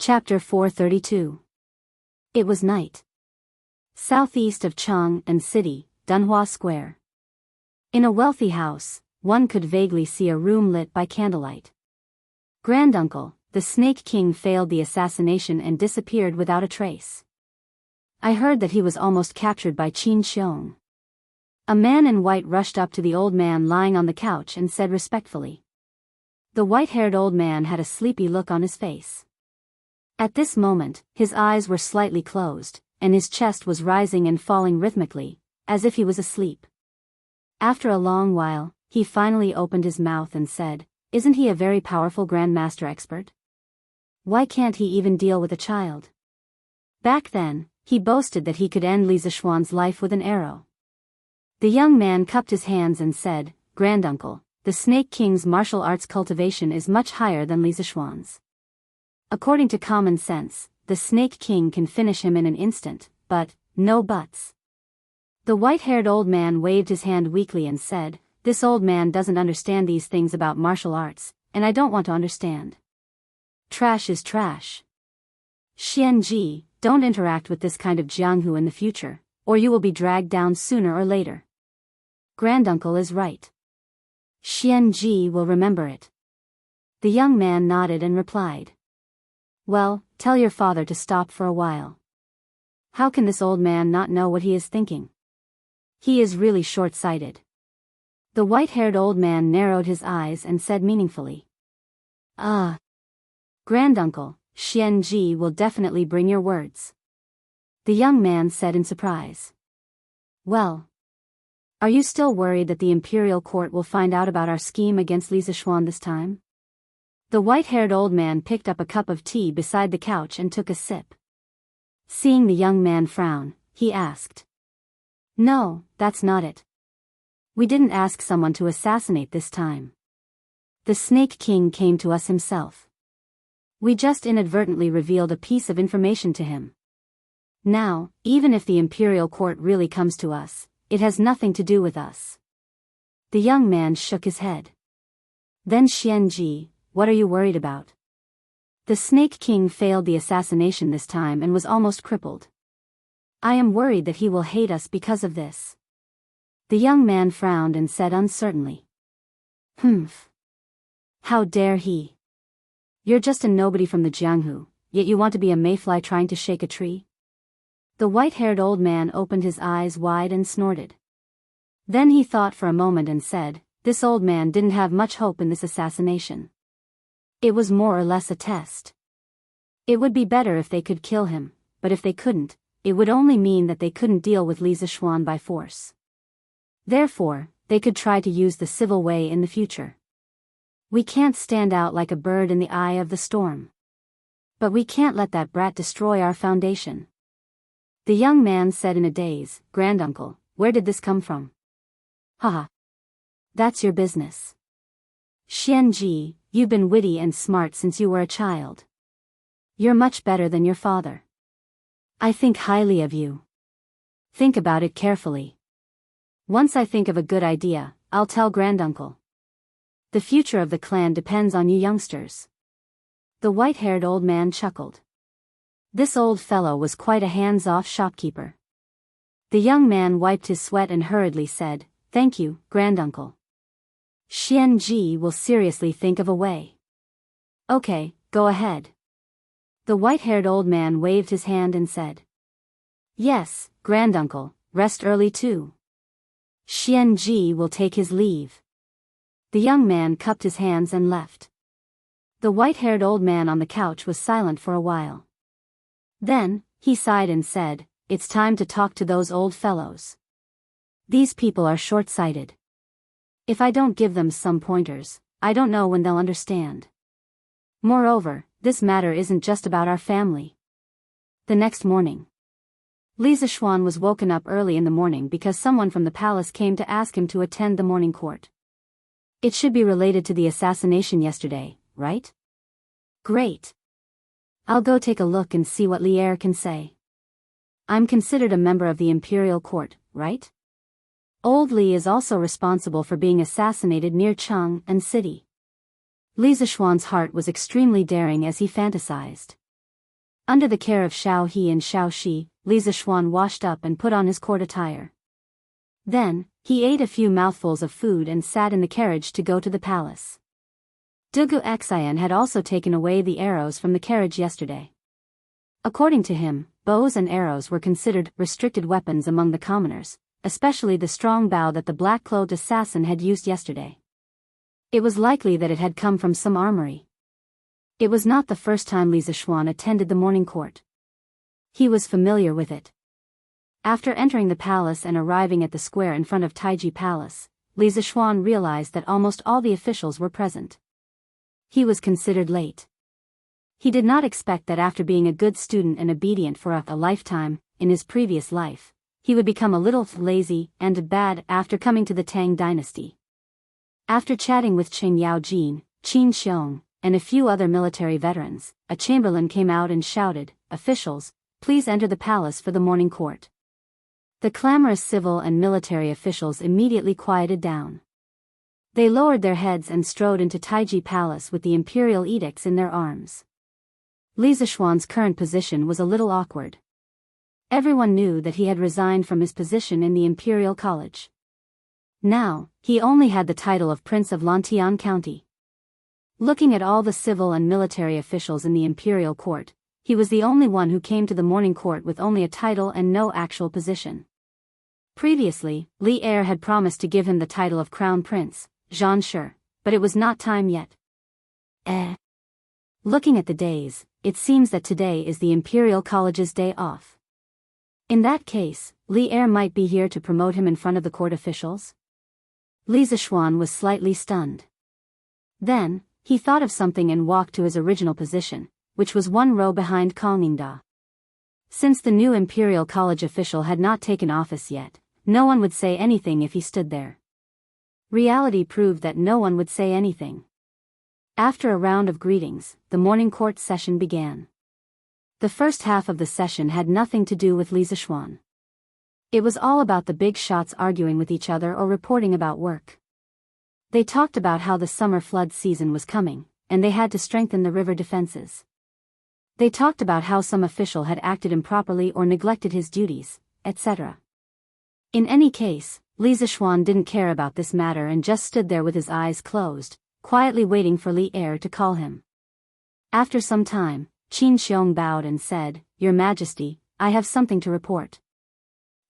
Chapter 432. It was night. Southeast of Chang'an City, Dunhua Square. In a wealthy house, one could vaguely see a room lit by candlelight. Granduncle, the Snake King, failed the assassination and disappeared without a trace. I heard that he was almost captured by Qin Xiong. A man in white rushed up to the old man lying on the couch and said respectfully. The white-haired old man had a sleepy look on his face. At this moment, his eyes were slightly closed, and his chest was rising and falling rhythmically, as if he was asleep. After a long while, he finally opened his mouth and said, "Isn't he a very powerful Grandmaster expert? Why can't he even deal with a child?" Back then, he boasted that he could end Li Zishuan's life with an arrow. The young man cupped his hands and said, "Granduncle, the Snake King's martial arts cultivation is much higher than Li Zishuan's. According to common sense, the Snake King can finish him in an instant, but, no buts." The white-haired old man waved his hand weakly and said, "This old man doesn't understand these things about martial arts, and I don't want to understand. Trash is trash. Xianji, don't interact with this kind of Jianghu in the future, or you will be dragged down sooner or later. Granduncle is right. Xianji will remember it." The young man nodded and replied. "Well, tell your father to stop for a while. How can this old man not know what he is thinking? He is really short-sighted." The white-haired old man narrowed his eyes and said meaningfully, Granduncle, Xianji will definitely bring your words." The young man said in surprise. "Well, are you still worried that the imperial court will find out about our scheme against Li Zishuan this time?" The white-haired old man picked up a cup of tea beside the couch and took a sip. Seeing the young man frown, he asked. "No, that's not it. We didn't ask someone to assassinate this time. The Snake King came to us himself. We just inadvertently revealed a piece of information to him. Now, even if the imperial court really comes to us, it has nothing to do with us." The young man shook his head. "Then Xianji, what are you worried about? The Snake King failed the assassination this time and was almost crippled. I am worried that he will hate us because of this." The young man frowned and said uncertainly. "Humph. How dare he? You're just a nobody from the Jianghu, yet you want to be a mayfly trying to shake a tree?" The white-haired old man opened his eyes wide and snorted. Then he thought for a moment and said, "This old man didn't have much hope in this assassination. It was more or less a test. It would be better if they could kill him, but if they couldn't, it would only mean that they couldn't deal with Li Zishuan by force. Therefore, they could try to use the civil way in the future. We can't stand out like a bird in the eye of the storm. But we can't let that brat destroy our foundation." The young man said in a daze, "Granduncle, where did this come from?" "Haha. That's your business. Xianji, you've been witty and smart since you were a child. You're much better than your father. I think highly of you. Think about it carefully. Once I think of a good idea, I'll tell Granduncle. The future of the clan depends on you youngsters." The white-haired old man chuckled. This old fellow was quite a hands-off shopkeeper. The young man wiped his sweat and hurriedly said, "Thank you, Granduncle. Xianji will seriously think of a way." "Okay, go ahead." The white-haired old man waved his hand and said. "Yes, Granduncle, rest early too. Xianji will take his leave." The young man cupped his hands and left. The white-haired old man on the couch was silent for a while. Then, he sighed and said, "It's time to talk to those old fellows. These people are short-sighted. If I don't give them some pointers, I don't know when they'll understand. Moreover, this matter isn't just about our family." The next morning, Li Zishuan was woken up early in the morning because someone from the palace came to ask him to attend the morning court. "It should be related to the assassination yesterday, right? Great. I'll go take a look and see what Lier can say. I'm considered a member of the imperial court, right? Old Li is also responsible for being assassinated near Chang'an City." Li Zishuan's heart was extremely daring as he fantasized. Under the care of Xiao He and Xiao Shi, Li Zixuan washed up and put on his court attire. Then, he ate a few mouthfuls of food and sat in the carriage to go to the palace. Dugu Xian had also taken away the arrows from the carriage yesterday. According to him, bows and arrows were considered restricted weapons among the commoners, especially the strong bow that the black-clothed assassin had used yesterday. It was likely that it had come from some armory. It was not the first time Li Zixuan attended the morning court. He was familiar with it. After entering the palace and arriving at the square in front of Taiji Palace, Li Zixuan realized that almost all the officials were present. He was considered late. He did not expect that after being a good student and obedient for a lifetime, in his previous life, he would become a little lazy and bad after coming to the Tang dynasty. After chatting with Chen Yaojin, Qin Xiong, and a few other military veterans, a chamberlain came out and shouted, "Officials, please enter the palace for the morning court." The clamorous civil and military officials immediately quieted down. They lowered their heads and strode into Taiji Palace with the imperial edicts in their arms. Li Zixuan's current position was a little awkward. Everyone knew that he had resigned from his position in the Imperial College. Now, he only had the title of Prince of Lantian County. Looking at all the civil and military officials in the imperial court, he was the only one who came to the morning court with only a title and no actual position. Previously, Li Er had promised to give him the title of Crown Prince, Zhan Shi, but it was not time yet. Looking at the days, it seems that today is the Imperial College's day off. In that case, Li Er might be here to promote him in front of the court officials? Li Zixuan was slightly stunned. Then, he thought of something and walked to his original position, which was one row behind Kang Ningda. Since the new Imperial College official had not taken office yet, no one would say anything if he stood there. Reality proved that no one would say anything. After a round of greetings, the morning court session began. The first half of the session had nothing to do with Li Zixuan. It was all about the big shots arguing with each other or reporting about work. They talked about how the summer flood season was coming, and they had to strengthen the river defenses. They talked about how some official had acted improperly or neglected his duties, etc. In any case, Li Zixuan didn't care about this matter and just stood there with his eyes closed, quietly waiting for Li Er to call him. After some time, Qin Xiong bowed and said, "Your Majesty, I have something to report."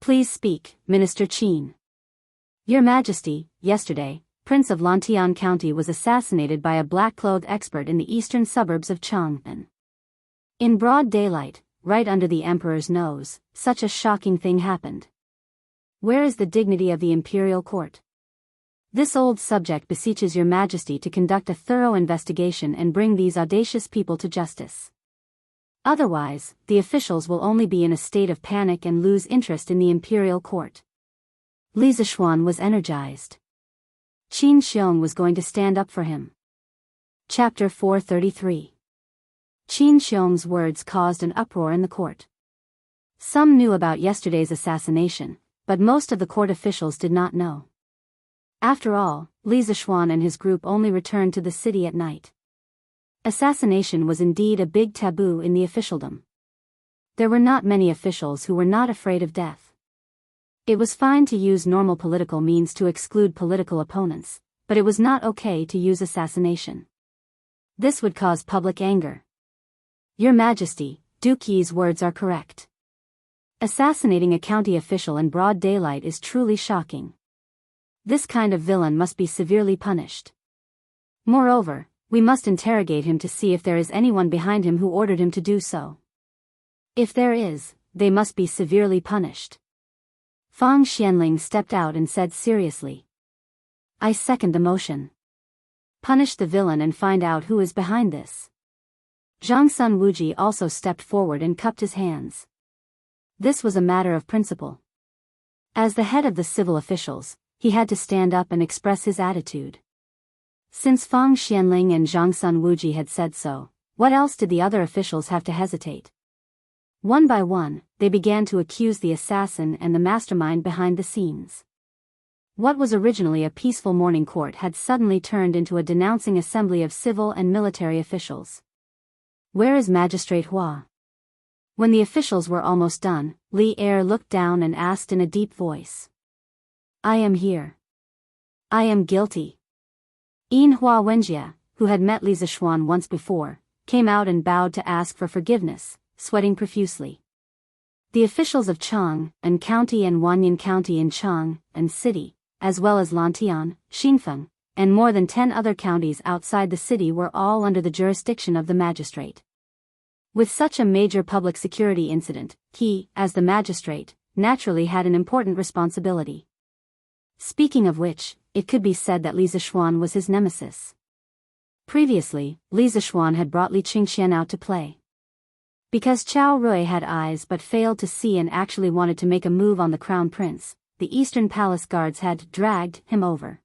"Please speak, Minister Qin." "Your Majesty, yesterday, Prince of Lantian County was assassinated by a black-clothed expert in the eastern suburbs of Chang'an. In broad daylight, right under the emperor's nose, such a shocking thing happened. Where is the dignity of the imperial court? This old subject beseeches your Majesty to conduct a thorough investigation and bring these audacious people to justice. Otherwise, the officials will only be in a state of panic and lose interest in the imperial court." Li Zixuan was energized. Qin Xiong was going to stand up for him. Chapter 433. Qin Xiong's words caused an uproar in the court. Some knew about yesterday's assassination, but most of the court officials did not know. After all, Li Zixuan and his group only returned to the city at night. Assassination was indeed a big taboo in the officialdom. There were not many officials who were not afraid of death. It was fine to use normal political means to exclude political opponents, but it was not okay to use assassination. This would cause public anger. Your Majesty, Duke Yi's words are correct. Assassinating a county official in broad daylight is truly shocking. This kind of villain must be severely punished. Moreover, we must interrogate him to see if there is anyone behind him who ordered him to do so. If there is, they must be severely punished. Fang Xianling stepped out and said seriously, "I second the motion. Punish the villain and find out who is behind this." Zhang Sun Wuji also stepped forward and cupped his hands. This was a matter of principle. As the head of the civil officials, he had to stand up and express his attitude. Since Fang Xianling and Zhang Sun Wuji had said so, what else did the other officials have to hesitate? One by one, they began to accuse the assassin and the mastermind behind the scenes. What was originally a peaceful morning court had suddenly turned into a denouncing assembly of civil and military officials. "Where is Magistrate Hua?" When the officials were almost done, Li Er looked down and asked in a deep voice. I am here. I am guilty. Hua Wenjie, who had met Li Zishuan once before, came out and bowed to ask for forgiveness, sweating profusely. The officials of Chang and County and Wanyan County in Chang and City, as well as Lantian, Xinfeng, and more than 10 other counties outside the city were all under the jurisdiction of the magistrate. With such a major public security incident, he, as the magistrate, naturally had an important responsibility. Speaking of which, it could be said that Li Zishuan was his nemesis. Previously, Li Zishuan had brought Li Qingxian out to play. Because Chao Rui had eyes but failed to see and actually wanted to make a move on the crown prince, the Eastern Palace guards had dragged him over.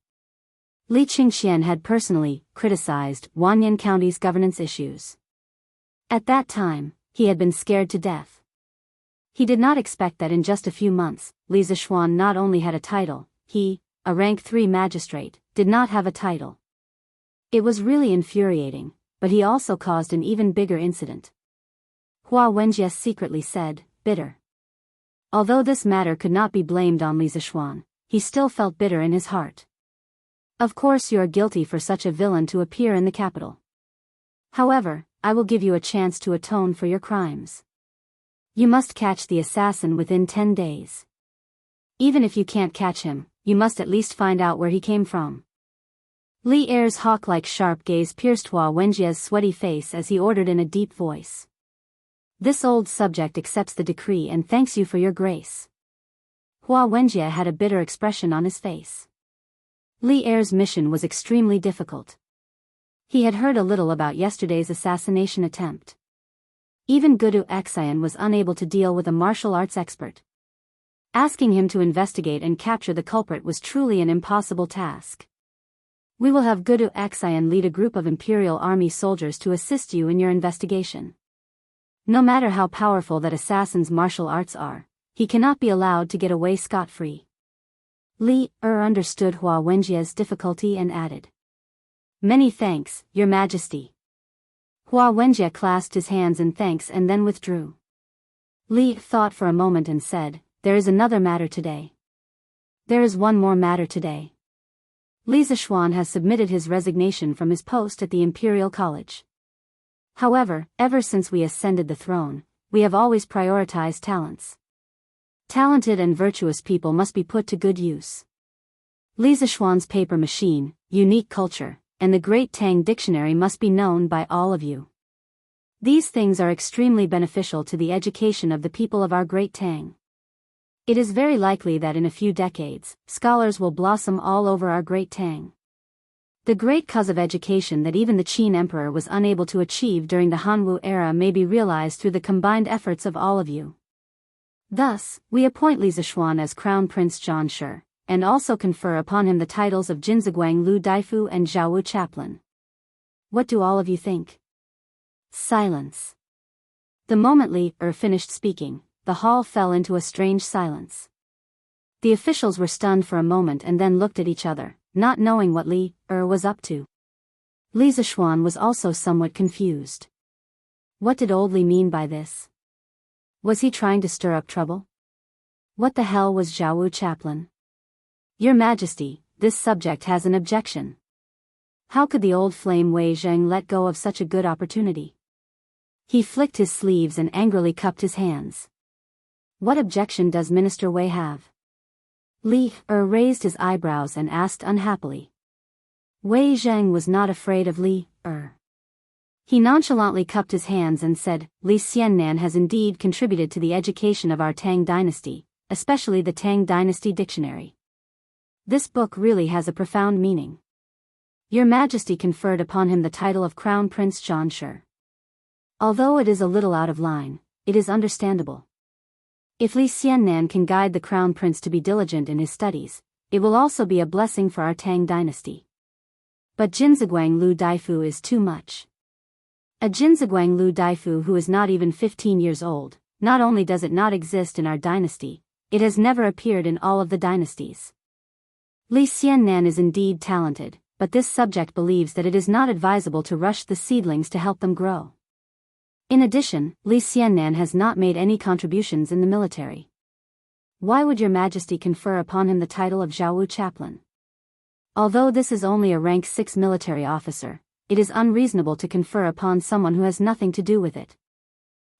Li Qingxian had personally criticized Wanyan County's governance issues. At that time, he had been scared to death. He did not expect that in just a few months, Li Zishuan not only had a title, he, a rank 3 magistrate, did not have a title. It was really infuriating, but he also caused an even bigger incident. Hua Wenjie secretly said, bitter. Although this matter could not be blamed on Li Zishuan, he still felt bitter in his heart. Of course you are guilty for such a villain to appear in the capital. However, I will give you a chance to atone for your crimes. You must catch the assassin within 10 days. Even if you can't catch him, you must at least find out where he came from. Li Er's hawk-like sharp gaze pierced Hua Wenjie's sweaty face as he ordered in a deep voice. This old subject accepts the decree and thanks you for your grace. Hua Wenjie had a bitter expression on his face. Li Er's mission was extremely difficult. He had heard a little about yesterday's assassination attempt. Even Gudu Xian was unable to deal with a martial arts expert. Asking him to investigate and capture the culprit was truly an impossible task. We will have Gudu Xian lead a group of Imperial Army soldiers to assist you in your investigation. No matter how powerful that assassin's martial arts are, he cannot be allowed to get away scot-free. Li Er understood Hua Wenjie's difficulty and added. Many thanks, Your Majesty. Hua Wenjie clasped his hands in thanks and then withdrew. Li thought for a moment and said, there is another matter today. There is one more matter today. Li Zishuan has submitted his resignation from his post at the Imperial College. However, ever since we ascended the throne, we have always prioritized talents. Talented and virtuous people must be put to good use. Li Zishuan's paper machine, unique culture, and the Great Tang Dictionary must be known by all of you. These things are extremely beneficial to the education of the people of our Great Tang. It is very likely that in a few decades, scholars will blossom all over our Great Tang. The great cause of education that even the Qin Emperor was unable to achieve during the Hanwu era may be realized through the combined efforts of all of you. Thus, we appoint Li Zishuan as Crown Prince Zhan Shi, and also confer upon him the titles of Jinziguang Lu Daifu and Zhaowu Chaplain. What do all of you think? Silence. The moment Li Er finished speaking, the hall fell into a strange silence. The officials were stunned for a moment and then looked at each other, not knowing what Li Er was up to. Li Zishuan was also somewhat confused. What did old Li mean by this? Was he trying to stir up trouble? What the hell was Zhaowu Chaplain? Your Majesty, this subject has an objection. How could the old flame Wei Zheng let go of such a good opportunity? He flicked his sleeves and angrily cupped his hands. What objection does Minister Wei have? Li Er raised his eyebrows and asked unhappily. Wei Zheng was not afraid of Li Er. He nonchalantly cupped his hands and said, Li Xiannan has indeed contributed to the education of our Tang dynasty, especially the Tang dynasty dictionary. This book really has a profound meaning. Your Majesty conferred upon him the title of Crown Prince Zhan Shi. Although it is a little out of line, it is understandable. If Li Xiannan can guide the Crown Prince to be diligent in his studies, it will also be a blessing for our Tang dynasty. But Jinziguang Lu Daifu is too much. A Jinziguang Lu Daifu who is not even 15 years old, not only does it not exist in our dynasty, it has never appeared in all of the dynasties. Li Xiannan is indeed talented, but this subject believes that it is not advisable to rush the seedlings to help them grow. In addition, Li Xiannan has not made any contributions in the military. Why would your majesty confer upon him the title of Zhaowu chaplain? Although this is only a rank 6 military officer, it is unreasonable to confer upon someone who has nothing to do with it.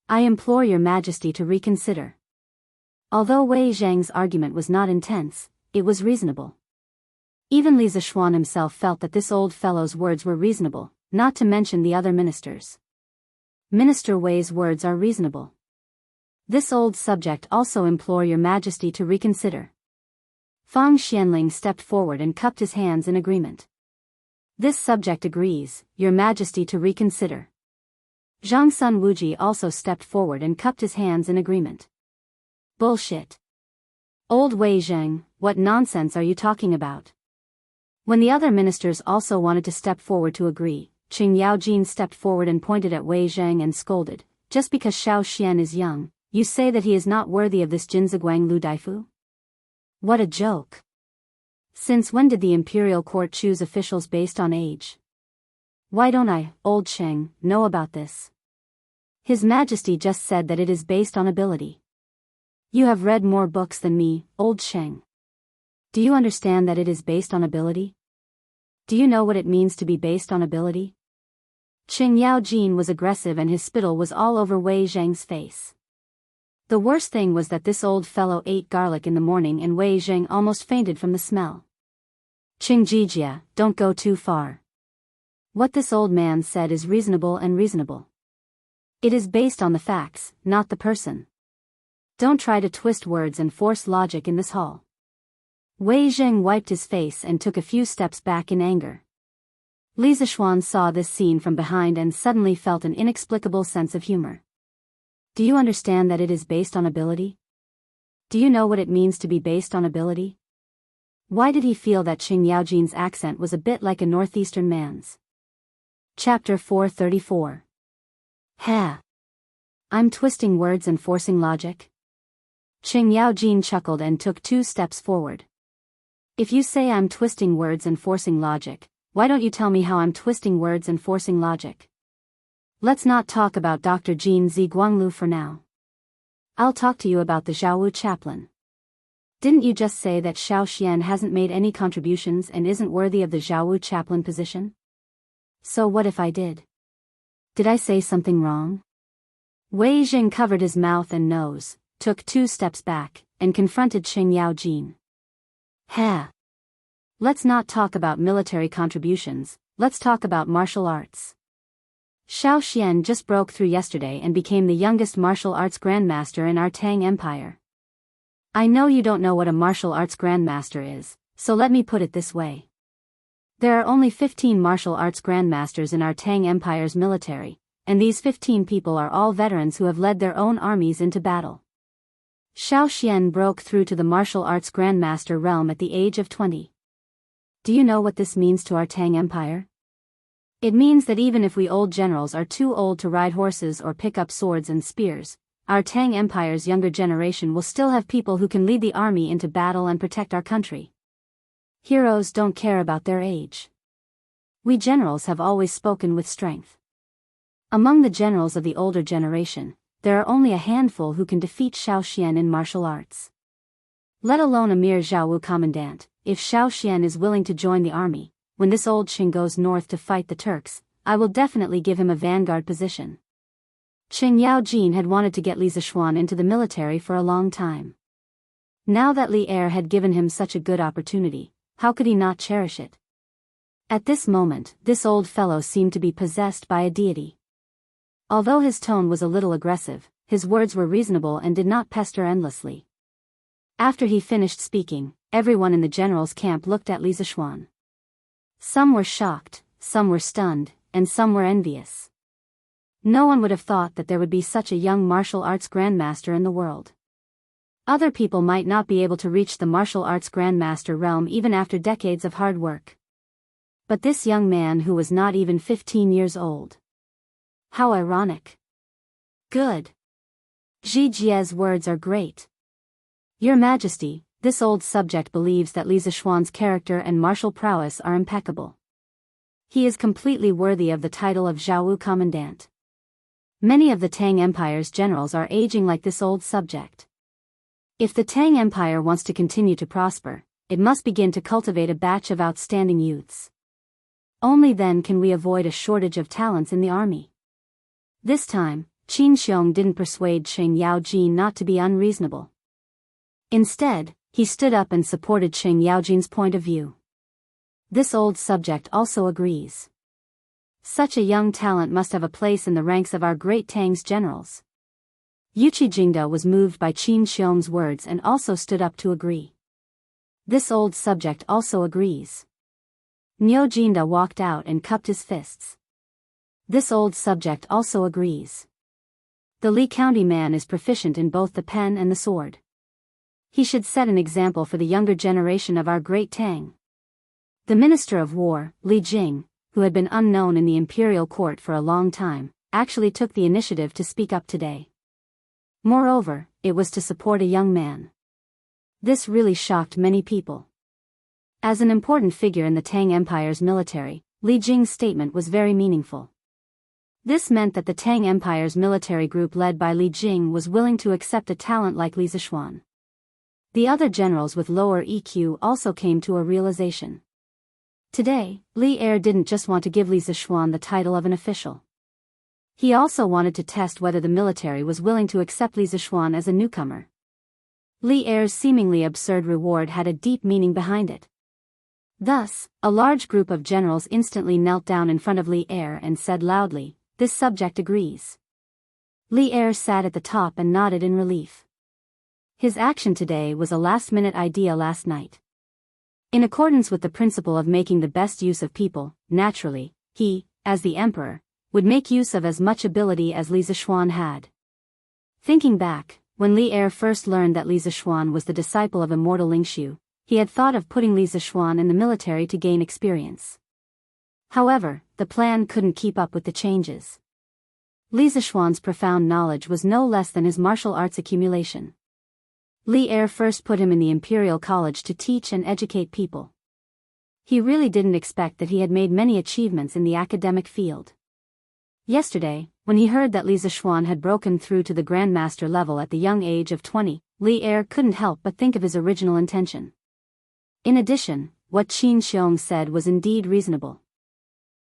I implore your majesty to reconsider. Although Wei Zhang's argument was not intense, it was reasonable. Even Li Zishuan himself felt that this old fellow's words were reasonable, not to mention the other ministers. Minister Wei's words are reasonable. This old subject also implore your majesty to reconsider. Fang Xianling stepped forward and cupped his hands in agreement. This subject agrees, your majesty to reconsider. Zhang Sun Wuji also stepped forward and cupped his hands in agreement. Bullshit. Old Wei Zhang, what nonsense are you talking about? When the other ministers also wanted to step forward to agree, Qing Yaojin stepped forward and pointed at Wei Zhang and scolded, just because Xiao Xian is young, you say that he is not worthy of this Jinziguang Lu Daifu? What a joke. Since when did the imperial court choose officials based on age? Why don't I, old Cheng, know about this? His Majesty just said that it is based on ability. You have read more books than me, old Cheng. Do you understand that it is based on ability? Do you know what it means to be based on ability? Qing Yaojin was aggressive and his spittle was all over Wei Zhang's face. The worst thing was that this old fellow ate garlic in the morning and Wei Zhang almost fainted from the smell. Qing Jijia, don't go too far. What this old man said is reasonable and reasonable. It is based on the facts, not the person. Don't try to twist words and force logic in this hall. Wei Zhang wiped his face and took a few steps back in anger. Li Zishuan saw this scene from behind and suddenly felt an inexplicable sense of humor. Do you understand that it is based on ability? Do you know what it means to be based on ability? Why did he feel that Qing Yaojin's accent was a bit like a northeastern man's? Chapter 434. Ha! I'm twisting words and forcing logic? Qing Yaojin chuckled and took 2 steps forward. If you say I'm twisting words and forcing logic, why don't you tell me how I'm twisting words and forcing logic? Let's not talk about Dr. Jin Ziguanglu for now. I'll talk to you about the Zhaowu chaplain. Didn't you just say that Xiao Xian hasn't made any contributions and isn't worthy of the Zhaowu chaplain position? So what if I did? Did I say something wrong? Wei Zhang covered his mouth and nose, took 2 steps back, and confronted Qing Yaojin. Ha! Let's not talk about military contributions, let's talk about martial arts. Xiao Xian just broke through yesterday and became the youngest martial arts grandmaster in our Tang Empire. I know you don't know what a martial arts grandmaster is, so let me put it this way. There are only 15 martial arts grandmasters in our Tang Empire's military, and these 15 people are all veterans who have led their own armies into battle. Xiao Xian broke through to the martial arts grandmaster realm at the age of 20. Do you know what this means to our Tang Empire? It means that even if we old generals are too old to ride horses or pick up swords and spears, our Tang Empire's younger generation will still have people who can lead the army into battle and protect our country. Heroes don't care about their age. We generals have always spoken with strength. Among the generals of the older generation, there are only a handful who can defeat Xiao Xian in martial arts. Let alone a mere Zhaowu commandant. If Xiao Xian is willing to join the army, when this old Qing goes north to fight the Turks, I will definitely give him a vanguard position. Qing Yaojin had wanted to get Li Zishuan into the military for a long time. Now that Li Er had given him such a good opportunity, how could he not cherish it? At this moment, this old fellow seemed to be possessed by a deity. Although his tone was a little aggressive, his words were reasonable and did not pester endlessly. After he finished speaking, everyone in the general's camp looked at Li Zishuan. Some were shocked, some were stunned, and some were envious. No one would have thought that there would be such a young martial arts grandmaster in the world. Other people might not be able to reach the martial arts grandmaster realm even after decades of hard work. But this young man who was not even 15 years old. How ironic. Good. Ji Jie's words are great. Your Majesty, this old subject believes that Li Zishuan's character and martial prowess are impeccable. He is completely worthy of the title of Zhaowu Commandant. Many of the Tang Empire's generals are aging like this old subject. If the Tang Empire wants to continue to prosper, it must begin to cultivate a batch of outstanding youths. Only then can we avoid a shortage of talents in the army. This time, Qin Xiong didn't persuade Sheng Yaojin not to be unreasonable. Instead, he stood up and supported Sheng Yaojin's point of view. This old subject also agrees. Such a young talent must have a place in the ranks of our great Tang's generals. Yuqi Jingda was moved by Qin Xiong's words and also stood up to agree. This old subject also agrees. Niu Jinda walked out and cupped his fists. This old subject also agrees. The Li County man is proficient in both the pen and the sword. He should set an example for the younger generation of our great Tang. The Minister of War, Li Jing, who had been unknown in the imperial court for a long time, actually took the initiative to speak up today. Moreover, it was to support a young man. This really shocked many people. As an important figure in the Tang Empire's military, Li Jing's statement was very meaningful. This meant that the Tang Empire's military group led by Li Jing was willing to accept a talent like Li Zishuan. The other generals with lower EQ also came to a realization. Today, Li Er didn't just want to give Li Zishuan the title of an official. He also wanted to test whether the military was willing to accept Li Zishuan as a newcomer. Li Er's seemingly absurd reward had a deep meaning behind it. Thus, a large group of generals instantly knelt down in front of Li Er and said loudly, "This subject agrees." Li Er sat at the top and nodded in relief. His action today was a last-minute idea last night. In accordance with the principle of making the best use of people, naturally, he, as the emperor, would make use of as much ability as Li Zishuan had. Thinking back, when Li Er first learned that Li Zishuan was the disciple of immortal Lingshu, he had thought of putting Li Zishuan in the military to gain experience. However, the plan couldn't keep up with the changes. Li Zishuan's profound knowledge was no less than his martial arts accumulation. Li Er first put him in the Imperial College to teach and educate people. He really didn't expect that he had made many achievements in the academic field. Yesterday, when he heard that Li Zishuan had broken through to the Grandmaster level at the young age of 20, Li Er couldn't help but think of his original intention. In addition, what Qin Xiong said was indeed reasonable.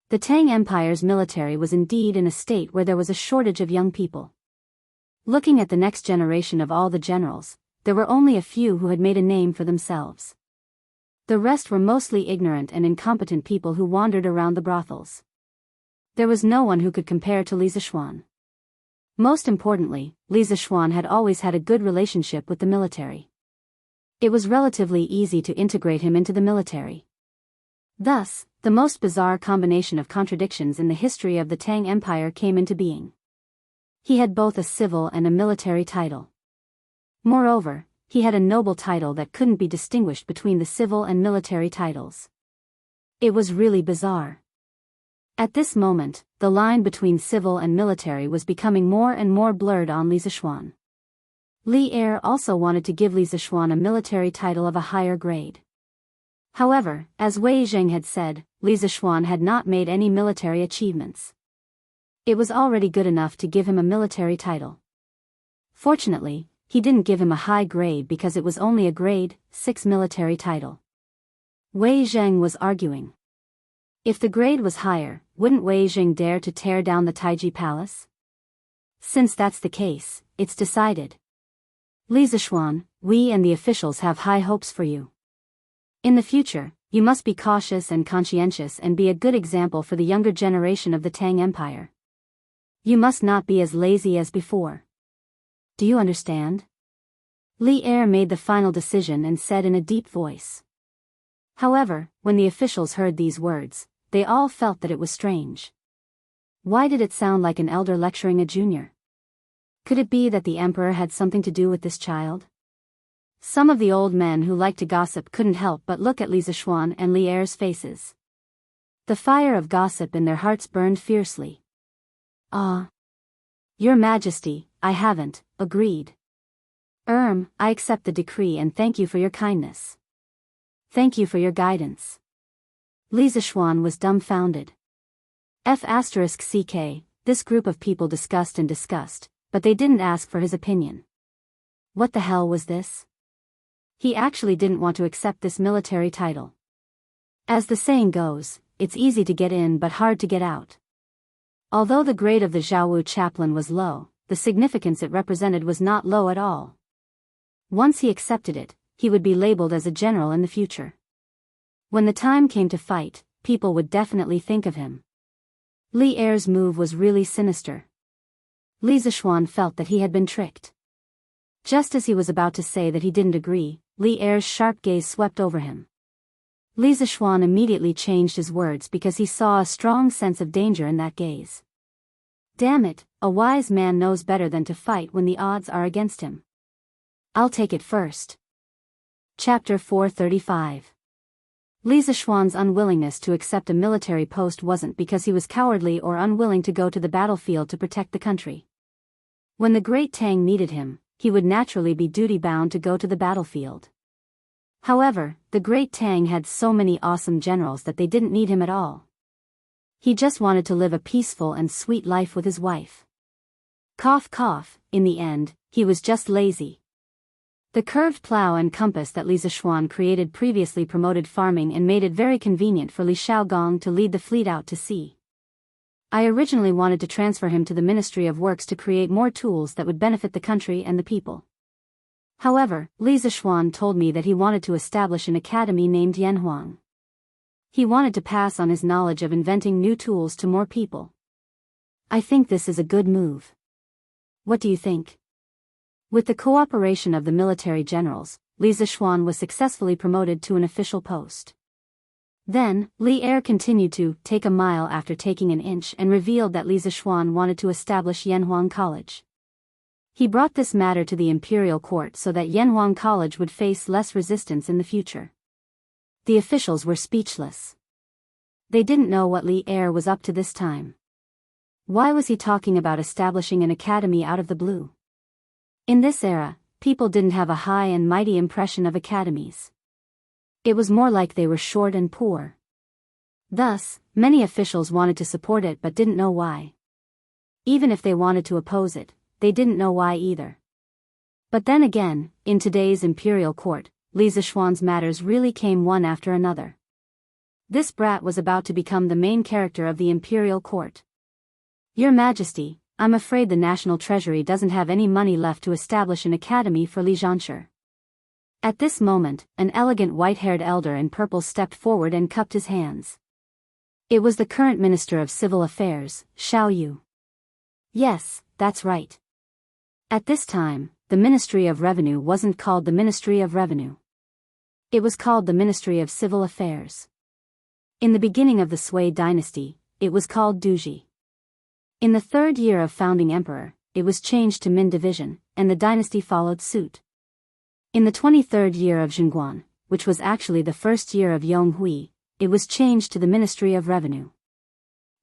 The Tang Empire's military was indeed in a state where there was a shortage of young people. Looking at the next generation of all the generals, there were only a few who had made a name for themselves. The rest were mostly ignorant and incompetent people who wandered around the brothels. There was no one who could compare to Li Zishuan. Most importantly, Li Zishuan had always had a good relationship with the military. It was relatively easy to integrate him into the military. Thus, the most bizarre combination of contradictions in the history of the Tang Empire came into being. He had both a civil and a military title. Moreover, he had a noble title that couldn't be distinguished between the civil and military titles. It was really bizarre. At this moment, the line between civil and military was becoming more and more blurred on Li Zishuan. Li Er also wanted to give Li Zishuan a military title of a higher grade. However, as Wei Zheng had said, Li Zishuan had not made any military achievements. It was already good enough to give him a military title. Fortunately, he didn't give him a high grade because it was only a grade 6 military title. Wei Zheng was arguing. If the grade was higher, wouldn't Wei Zheng dare to tear down the Taiji Palace? Since that's the case, it's decided. Li Zishuan, we and the officials have high hopes for you. In the future, you must be cautious and conscientious and be a good example for the younger generation of the Tang Empire. You must not be as lazy as before. Do you understand? Li Er made the final decision and said in a deep voice. However, when the officials heard these words, they all felt that it was strange. Why did it sound like an elder lecturing a junior? Could it be that the emperor had something to do with this child? Some of the old men who liked to gossip couldn't help but look at Li Zishuan and Li Er's faces. The fire of gossip in their hearts burned fiercely. Ah! Your Majesty, I haven't agreed. I accept the decree and thank you for your kindness. Thank you for your guidance. Li Zishuan was dumbfounded. F*ck, this group of people discussed and discussed, but they didn't ask for his opinion. What the hell was this? He actually didn't want to accept this military title. As the saying goes, it's easy to get in but hard to get out. Although the grade of the Zhaowu chaplain was low, the significance it represented was not low at all. Once he accepted it, he would be labeled as a general in the future. When the time came to fight, people would definitely think of him. Li Er's move was really sinister. Li Zishuan felt that he had been tricked. Just as he was about to say that he didn't agree, Li Er's sharp gaze swept over him. Li Zishuan immediately changed his words because he saw a strong sense of danger in that gaze. Damn it, a wise man knows better than to fight when the odds are against him. I'll take it first. Chapter 435. Li Zishuan's unwillingness to accept a military post wasn't because he was cowardly or unwilling to go to the battlefield to protect the country. When the Great Tang needed him, he would naturally be duty-bound to go to the battlefield. However, the Great Tang had so many awesome generals that they didn't need him at all. He just wanted to live a peaceful and sweet life with his wife. Cough cough, in the end, he was just lazy. The curved plow and compass that Li Zishuan created previously promoted farming and made it very convenient for Li Shaogong to lead the fleet out to sea. I originally wanted to transfer him to the Ministry of Works to create more tools that would benefit the country and the people. However, Li Zishuan told me that he wanted to establish an academy named Yanhuang. He wanted to pass on his knowledge of inventing new tools to more people. I think this is a good move. What do you think? With the cooperation of the military generals, Li Zishuan was successfully promoted to an official post. Then, Li Er continued to take a mile after taking an inch and revealed that Li Zishuan wanted to establish Yanhuang College. He brought this matter to the imperial court so that Yanhuang College would face less resistance in the future. The officials were speechless. They didn't know what Li Er was up to this time. Why was he talking about establishing an academy out of the blue? In this era, people didn't have a high and mighty impression of academies. It was more like they were short and poor. Thus, many officials wanted to support it but didn't know why. Even if they wanted to oppose it, they didn't know why either. But then again, in today's imperial court, Li Zishuan's matters really came one after another. This brat was about to become the main character of the imperial court. Your Majesty, I'm afraid the national treasury doesn't have any money left to establish an academy for Li Zhanshi. At this moment, an elegant white-haired elder in purple stepped forward and cupped his hands. It was the current Minister of Civil Affairs, Xiao Yu. Yes, that's right. At this time, the Ministry of Revenue wasn't called the Ministry of Revenue. It was called the Ministry of Civil Affairs. In the beginning of the Sui dynasty, it was called Duji. In the third year of founding emperor, it was changed to Min Division, and the dynasty followed suit. In the 23rd year of Zhengguan, which was actually the first year of Yonghui, it was changed to the Ministry of Revenue.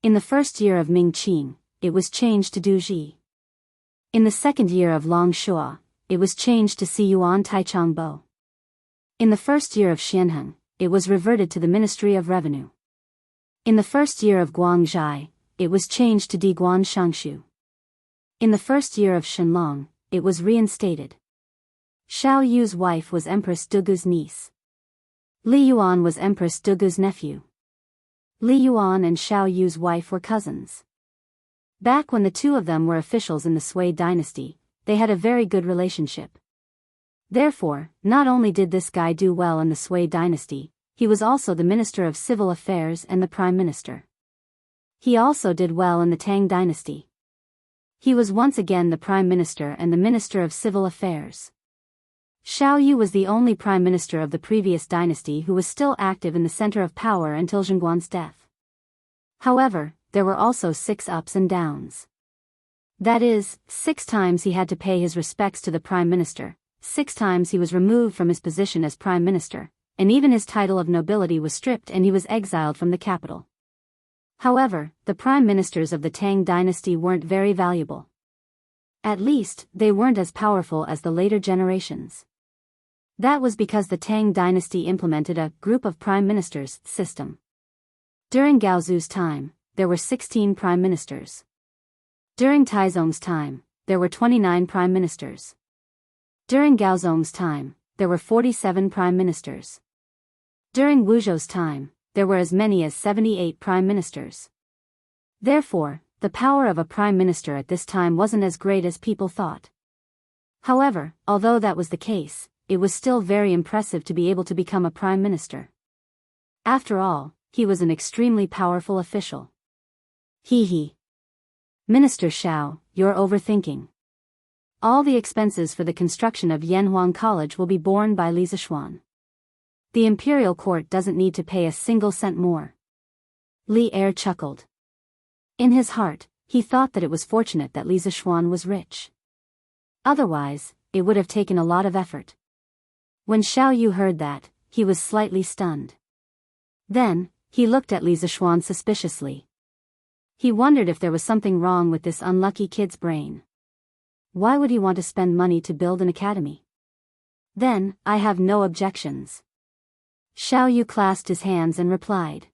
In the first year of Ming Qing, it was changed to Duji. In the second year of Long Shua, it was changed to Siyuan Taichangbo. In the first year of Xianheng, it was reverted to the Ministry of Revenue. In the first year of Guangzhai, it was changed to Diguan Shangshu. In the first year of Shenlong, it was reinstated. Xiao Yu's wife was Empress Dugu's niece. Li Yuan was Empress Dugu's nephew. Li Yuan and Xiao Yu's wife were cousins. Back when the two of them were officials in the Sui dynasty, they had a very good relationship. Therefore, not only did this guy do well in the Sui dynasty, he was also the Minister of Civil Affairs and the Prime Minister. He also did well in the Tang dynasty. He was once again the Prime Minister and the Minister of Civil Affairs. Xiao Yu was the only Prime Minister of the previous dynasty who was still active in the center of power until Zhengguan's death. However, there were also 6 ups and downs. That is, 6 times he had to pay his respects to the Prime Minister, 6 times he was removed from his position as Prime Minister, and even his title of nobility was stripped and he was exiled from the capital. However, the Prime Ministers of the Tang dynasty weren't very valuable. At least, they weren't as powerful as the later generations. That was because the Tang dynasty implemented a group of Prime Ministers system. During Gaozu's time, there were 16 Prime Ministers. During Taizong's time, there were 29 prime ministers. During Gaozong's time, there were 47 prime ministers. During Wuzhou's time, there were as many as 78 prime ministers. Therefore, the power of a prime minister at this time wasn't as great as people thought. However, although that was the case, it was still very impressive to be able to become a prime minister. After all, he was an extremely powerful official. Hee. Minister Xiao, you're overthinking. All the expenses for the construction of Yanhuang College will be borne by Li Zishuan. The imperial court doesn't need to pay a single cent more. Li Er chuckled. In his heart, he thought that it was fortunate that Li Zishuan was rich. Otherwise, it would have taken a lot of effort. When Xiao Yu heard that, he was slightly stunned. Then, he looked at Li Zishuan suspiciously. He wondered if there was something wrong with this unlucky kid's brain. Why would he want to spend money to build an academy? Then, I have no objections. Xiao Yu clasped his hands and replied.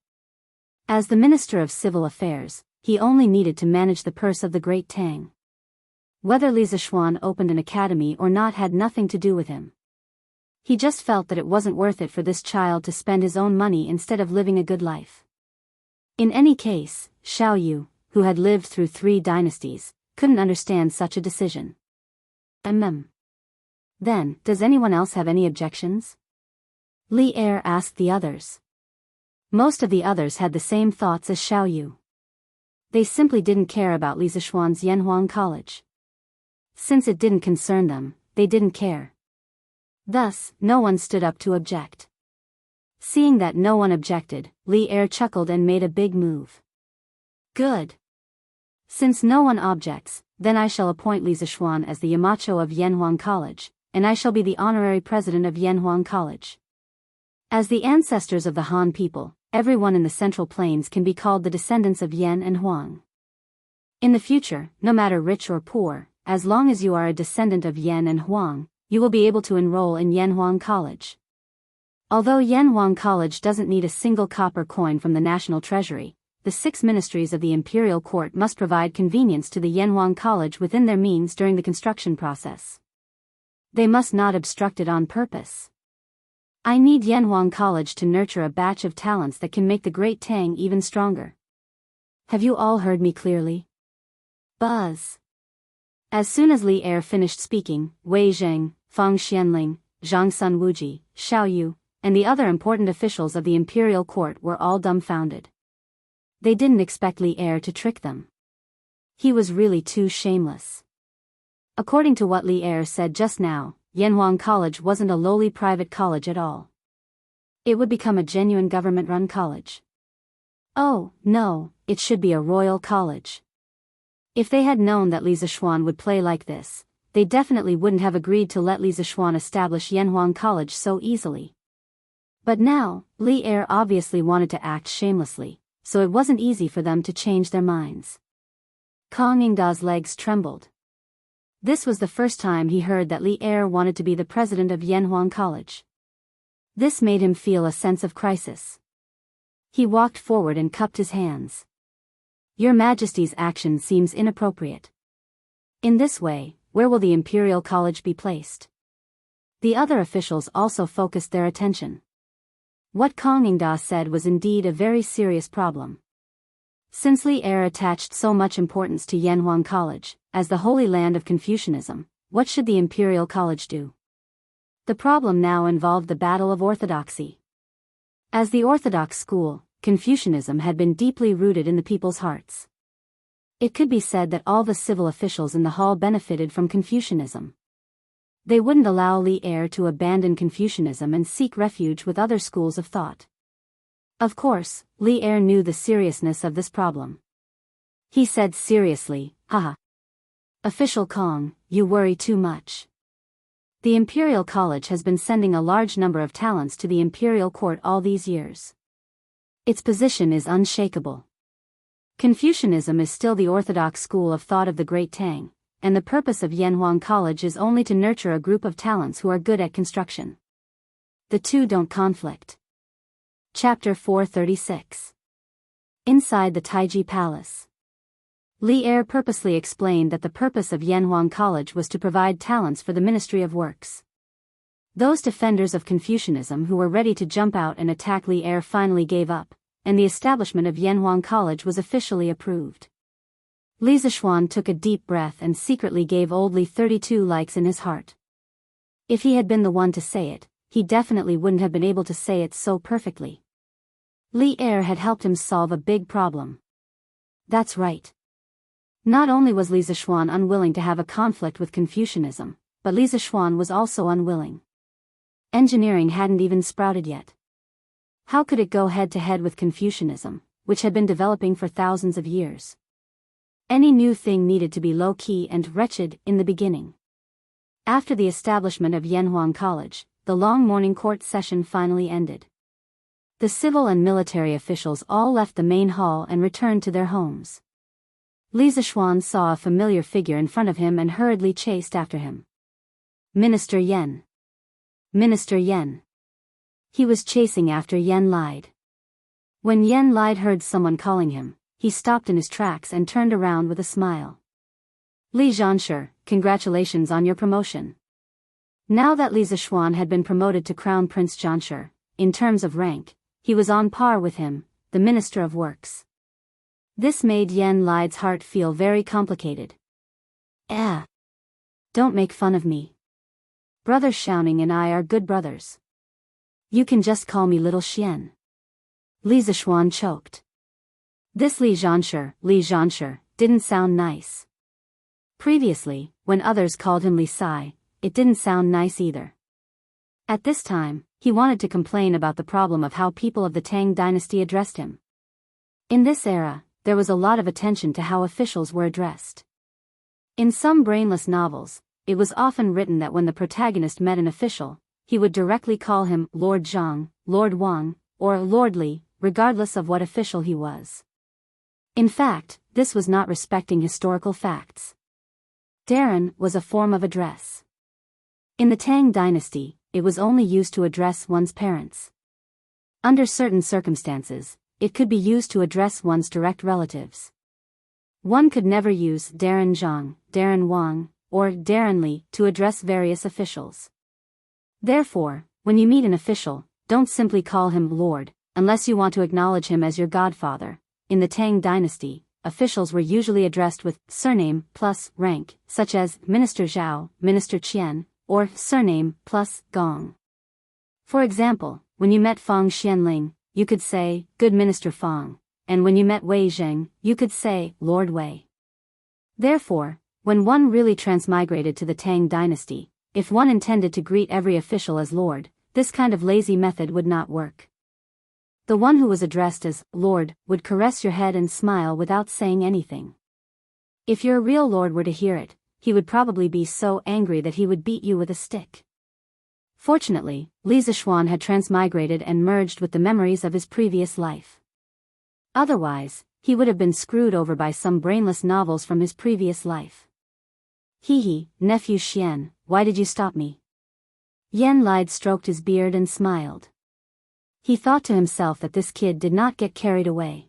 As the Minister of Civil Affairs, he only needed to manage the purse of the Great Tang. Whether Li Zishuan opened an academy or not had nothing to do with him. He just felt that it wasn't worth it for this child to spend his own money instead of living a good life. In any case, Xiao Yu, who had lived through 3 dynasties, couldn't understand such a decision. Then, does anyone else have any objections? Li Er asked the others. Most of the others had the same thoughts as Xiao Yu. They simply didn't care about Li Zishuan's Yanhuang College. Since it didn't concern them, they didn't care. Thus, no one stood up to object. Seeing that no one objected, Li Er chuckled and made a big move. Good. Since no one objects, then I shall appoint Li Zishuan as the Yamacho of Yanhuang College, and I shall be the honorary president of Yanhuang College. As the ancestors of the Han people, everyone in the Central Plains can be called the descendants of Yan and Huang. In the future, no matter rich or poor, as long as you are a descendant of Yan and Huang, you will be able to enroll in Yanhuang College. Although Yanhuang College doesn't need a single copper coin from the national treasury, the 6 ministries of the imperial court must provide convenience to the Yanhuang College within their means during the construction process. They must not obstruct it on purpose. I need Yanhuang College to nurture a batch of talents that can make the Great Tang even stronger. Have you all heard me clearly? Buzz. As soon as Li Er finished speaking, Wei Zheng, Fang Xianling, Zhang Sun Wuji, Xiao Yu, and the other important officials of the imperial court were all dumbfounded. They didn't expect Li Er to trick them. He was really too shameless. According to what Li Er said just now, Yanhuang College wasn't a lowly private college at all. It would become a genuine government-run college. Oh, no, it should be a royal college. If they had known that Li Zishuan would play like this, they definitely wouldn't have agreed to let Li Zishuan establish Yanhuang College so easily. But now, Li Er obviously wanted to act shamelessly, so it wasn't easy for them to change their minds. Kang Yingda's legs trembled. This was the first time he heard that Li Er wanted to be the president of Yanhuang College. This made him feel a sense of crisis. He walked forward and cupped his hands. Your Majesty's action seems inappropriate. In this way, where will the Imperial College be placed? The other officials also focused their attention. What Kang Yingda said was indeed a very serious problem. Since Li Er attached so much importance to Yanhuang College, as the holy land of Confucianism, what should the Imperial College do? The problem now involved the battle of orthodoxy. As the orthodox school, Confucianism had been deeply rooted in the people's hearts. It could be said that all the civil officials in the hall benefited from Confucianism. They wouldn't allow Li Er to abandon Confucianism and seek refuge with other schools of thought. Of course, Li Er knew the seriousness of this problem. He said seriously, haha. Official Kong, you worry too much. The Imperial College has been sending a large number of talents to the Imperial Court all these years. Its position is unshakable. Confucianism is still the orthodox school of thought of the Great Tang, and the purpose of Yanhuang College is only to nurture a group of talents who are good at construction. The two don't conflict. Chapter 436. Inside the Taiji Palace. Li Er purposely explained that the purpose of Yanhuang College was to provide talents for the Ministry of Works. Those defenders of Confucianism who were ready to jump out and attack Li Er finally gave up, and the establishment of Yanhuang College was officially approved. Li Zishuan took a deep breath and secretly gave old Li 32 likes in his heart. If he had been the one to say it, he definitely wouldn't have been able to say it so perfectly. Li Er had helped him solve a big problem. That's right. Not only was Li Zishuan unwilling to have a conflict with Confucianism, but Li Zishuan was also unwilling. Engineering hadn't even sprouted yet. How could it go head-to-head with Confucianism, which had been developing for thousands of years? Any new thing needed to be low-key and wretched in the beginning. After the establishment of Yanhuang College, the long morning court session finally ended. The civil and military officials all left the main hall and returned to their homes. Li Zishuan saw a familiar figure in front of him and hurriedly chased after him. Minister Yan. Minister Yan. He was chasing after Yan Lide. When Yan Lide heard someone calling him, he stopped in his tracks and turned around with a smile. Li Zhanshe, congratulations on your promotion. Now that Li Zishuan had been promoted to Crown Prince Zhanshe, in terms of rank, he was on par with him, the Minister of Works. This made Yan Lide's heart feel very complicated. Don't make fun of me. Brother Xiaoning and I are good brothers. You can just call me Little Xian. Li Zishuan choked. This Li Zhanshe, didn't sound nice. Previously, when others called him Li Sai, it didn't sound nice either. At this time, he wanted to complain about the problem of how people of the Tang dynasty addressed him. In this era, there was a lot of attention to how officials were addressed. In some brainless novels, it was often written that when the protagonist met an official, he would directly call him Lord Zhang, Lord Wang, or Lord Li, regardless of what official he was. In fact, this was not respecting historical facts. Darren was a form of address. In the Tang dynasty, it was only used to address one's parents. Under certain circumstances, it could be used to address one's direct relatives. One could never use Darren Zhang, Darren Wang, or Darren Li to address various officials. Therefore, when you meet an official, don't simply call him Lord, unless you want to acknowledge him as your godfather. In the Tang dynasty, officials were usually addressed with surname plus rank, such as Minister Zhao, Minister Qian, or surname plus Gong. For example, when you met Fang Xianling, you could say, Good Minister Fang, and when you met Wei Zheng, you could say, Lord Wei. Therefore, when one really transmigrated to the Tang dynasty, if one intended to greet every official as Lord, this kind of lazy method would not work. The one who was addressed as Lord would caress your head and smile without saying anything. If your real Lord were to hear it, he would probably be so angry that he would beat you with a stick. Fortunately, Li Zishuan had transmigrated and merged with the memories of his previous life. Otherwise, he would have been screwed over by some brainless novels from his previous life. Hee, nephew Xian, why did you stop me? Yan Lide stroked his beard and smiled. He thought to himself that this kid did not get carried away.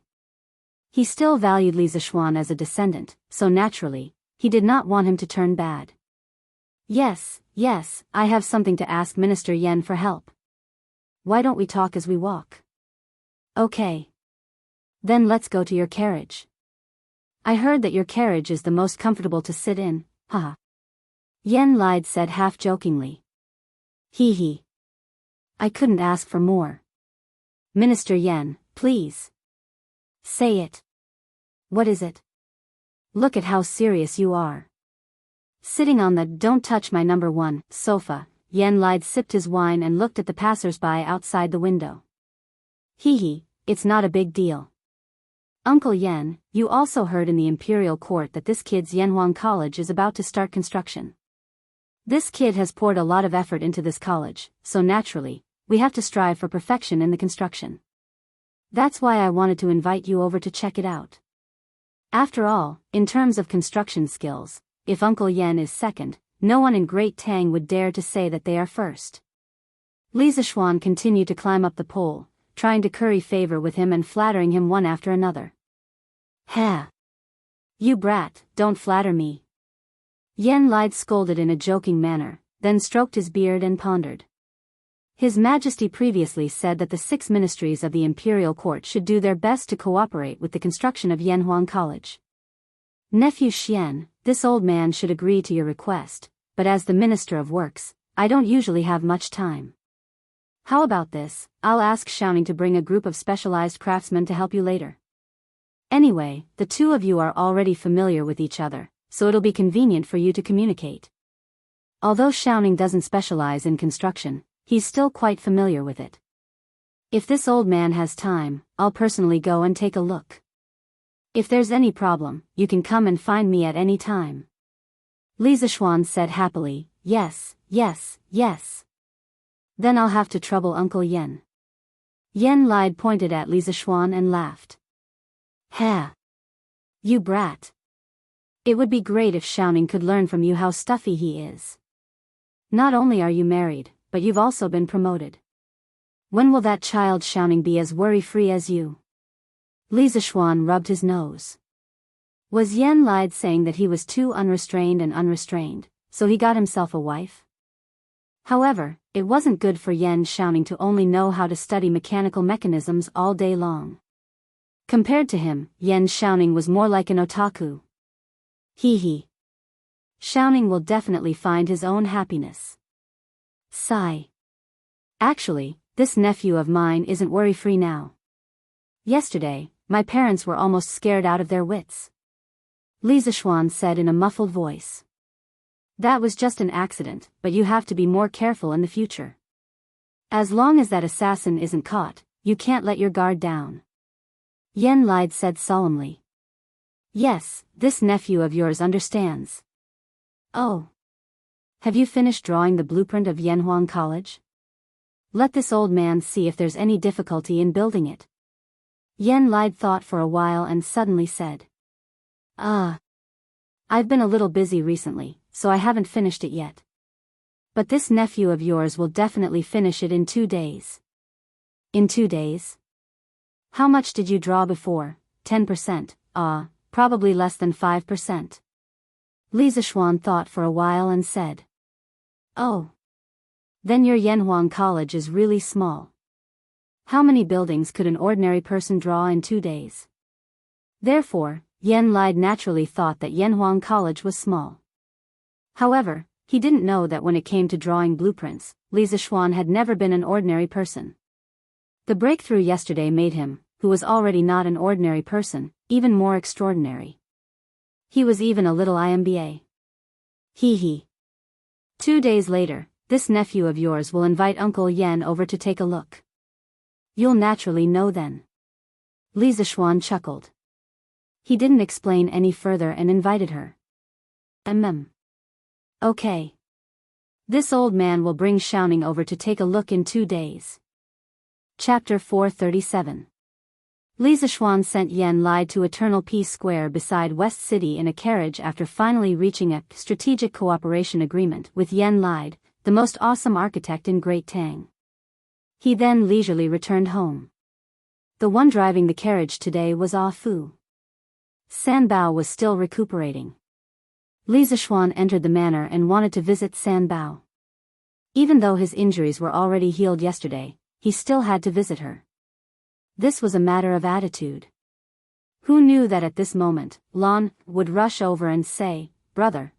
He still valued Li Zishuan as a descendant, so naturally, he did not want him to turn bad. Yes, I have something to ask Minister Yan for help. Why don't we talk as we walk? Okay. Then let's go to your carriage. I heard that your carriage is the most comfortable to sit in, haha. Yan Lide said half-jokingly. Hee. I couldn't ask for more. Minister Yan, please. Say it. What is it? Look at how serious you are. Sitting on the don't touch my number 1 sofa, Yan Lide sipped his wine and looked at the passers-by outside the window. Hee, it's not a big deal. Uncle Yan, you also heard in the imperial court that this kid's Yanhuang College is about to start construction. This kid has poured a lot of effort into this college, so naturally, we have to strive for perfection in the construction. That's why I wanted to invite you over to check it out. After all, in terms of construction skills, if Uncle Yan is second, no one in Great Tang would dare to say that they are first. Li Zishuan continued to climb up the pole, trying to curry favor with him and flattering him one after another. Ha! You brat, don't flatter me. Yen Lide scolded in a joking manner, then stroked his beard and pondered. His Majesty previously said that the 6 ministries of the imperial court should do their best to cooperate with the construction of Yanhuang College. Nephew Xian, this old man should agree to your request, but as the Minister of Works, I don't usually have much time. How about this? I'll ask Xiaoning to bring a group of specialized craftsmen to help you later. Anyway, the two of you are already familiar with each other, so it'll be convenient for you to communicate. Although Xiaoning doesn't specialize in construction, he's still quite familiar with it. If this old man has time, I'll personally go and take a look. If there's any problem, you can come and find me at any time. Li Zishuan said happily, yes, yes, yes. Then I'll have to trouble Uncle Yen. Yen Lide pointed at Li Zishuan and laughed. Ha! You brat. It would be great if Xiaoning could learn from you how stuffy he is. Not only are you married, but you've also been promoted. When will that child Xiaoning be as worry-free as you? Li Zishuan rubbed his nose. Was Yen Lide saying that he was too unrestrained and unrestrained, so he got himself a wife? However, it wasn't good for Yen Xiaoning to only know how to study mechanical mechanisms all day long. Compared to him, Yen Xiaoning was more like an otaku. Hee. Xiaoning will definitely find his own happiness. Sigh. Actually, this nephew of mine isn't worry-free now. Yesterday, my parents were almost scared out of their wits. Li Zishuan said in a muffled voice. That was just an accident, but you have to be more careful in the future. As long as that assassin isn't caught, you can't let your guard down. Yen Lide said solemnly. Yes, this nephew of yours understands. Oh. Have you finished drawing the blueprint of Yanhuang College? Let this old man see if there's any difficulty in building it. Yen Lide thought for a while and suddenly said. I've been a little busy recently, so I haven't finished it yet. But this nephew of yours will definitely finish it in 2 days. In 2 days? How much did you draw before? 10%, probably less than 5%. Li Zishuan thought for a while and said. Oh. Then your Yanhuang College is really small. How many buildings could an ordinary person draw in 2 days? Therefore, Yen Lide naturally thought that Yanhuang College was small. However, he didn't know that when it came to drawing blueprints, Li Zishuan had never been an ordinary person. The breakthrough yesterday made him, who was already not an ordinary person, even more extraordinary. He was even a little IMBA. Hee. 2 days later, this nephew of yours will invite Uncle Yen over to take a look. You'll naturally know then. Li Zishuan chuckled. He didn't explain any further and invited her. Okay. This old man will bring Xiaoning over to take a look in 2 days. Chapter 437. Li Zishuan sent Yen Lide to Eternal Peace Square beside West City in a carriage after finally reaching a strategic cooperation agreement with Yen Lide, the most awesome architect in Great Tang. He then leisurely returned home. The one driving the carriage today was Ah Fu. San Bao was still recuperating. Li Zishuan entered the manor and wanted to visit San Bao. Even though his injuries were already healed yesterday, he still had to visit her. This was a matter of attitude. Who knew that at this moment, Lan would rush over and say, brother.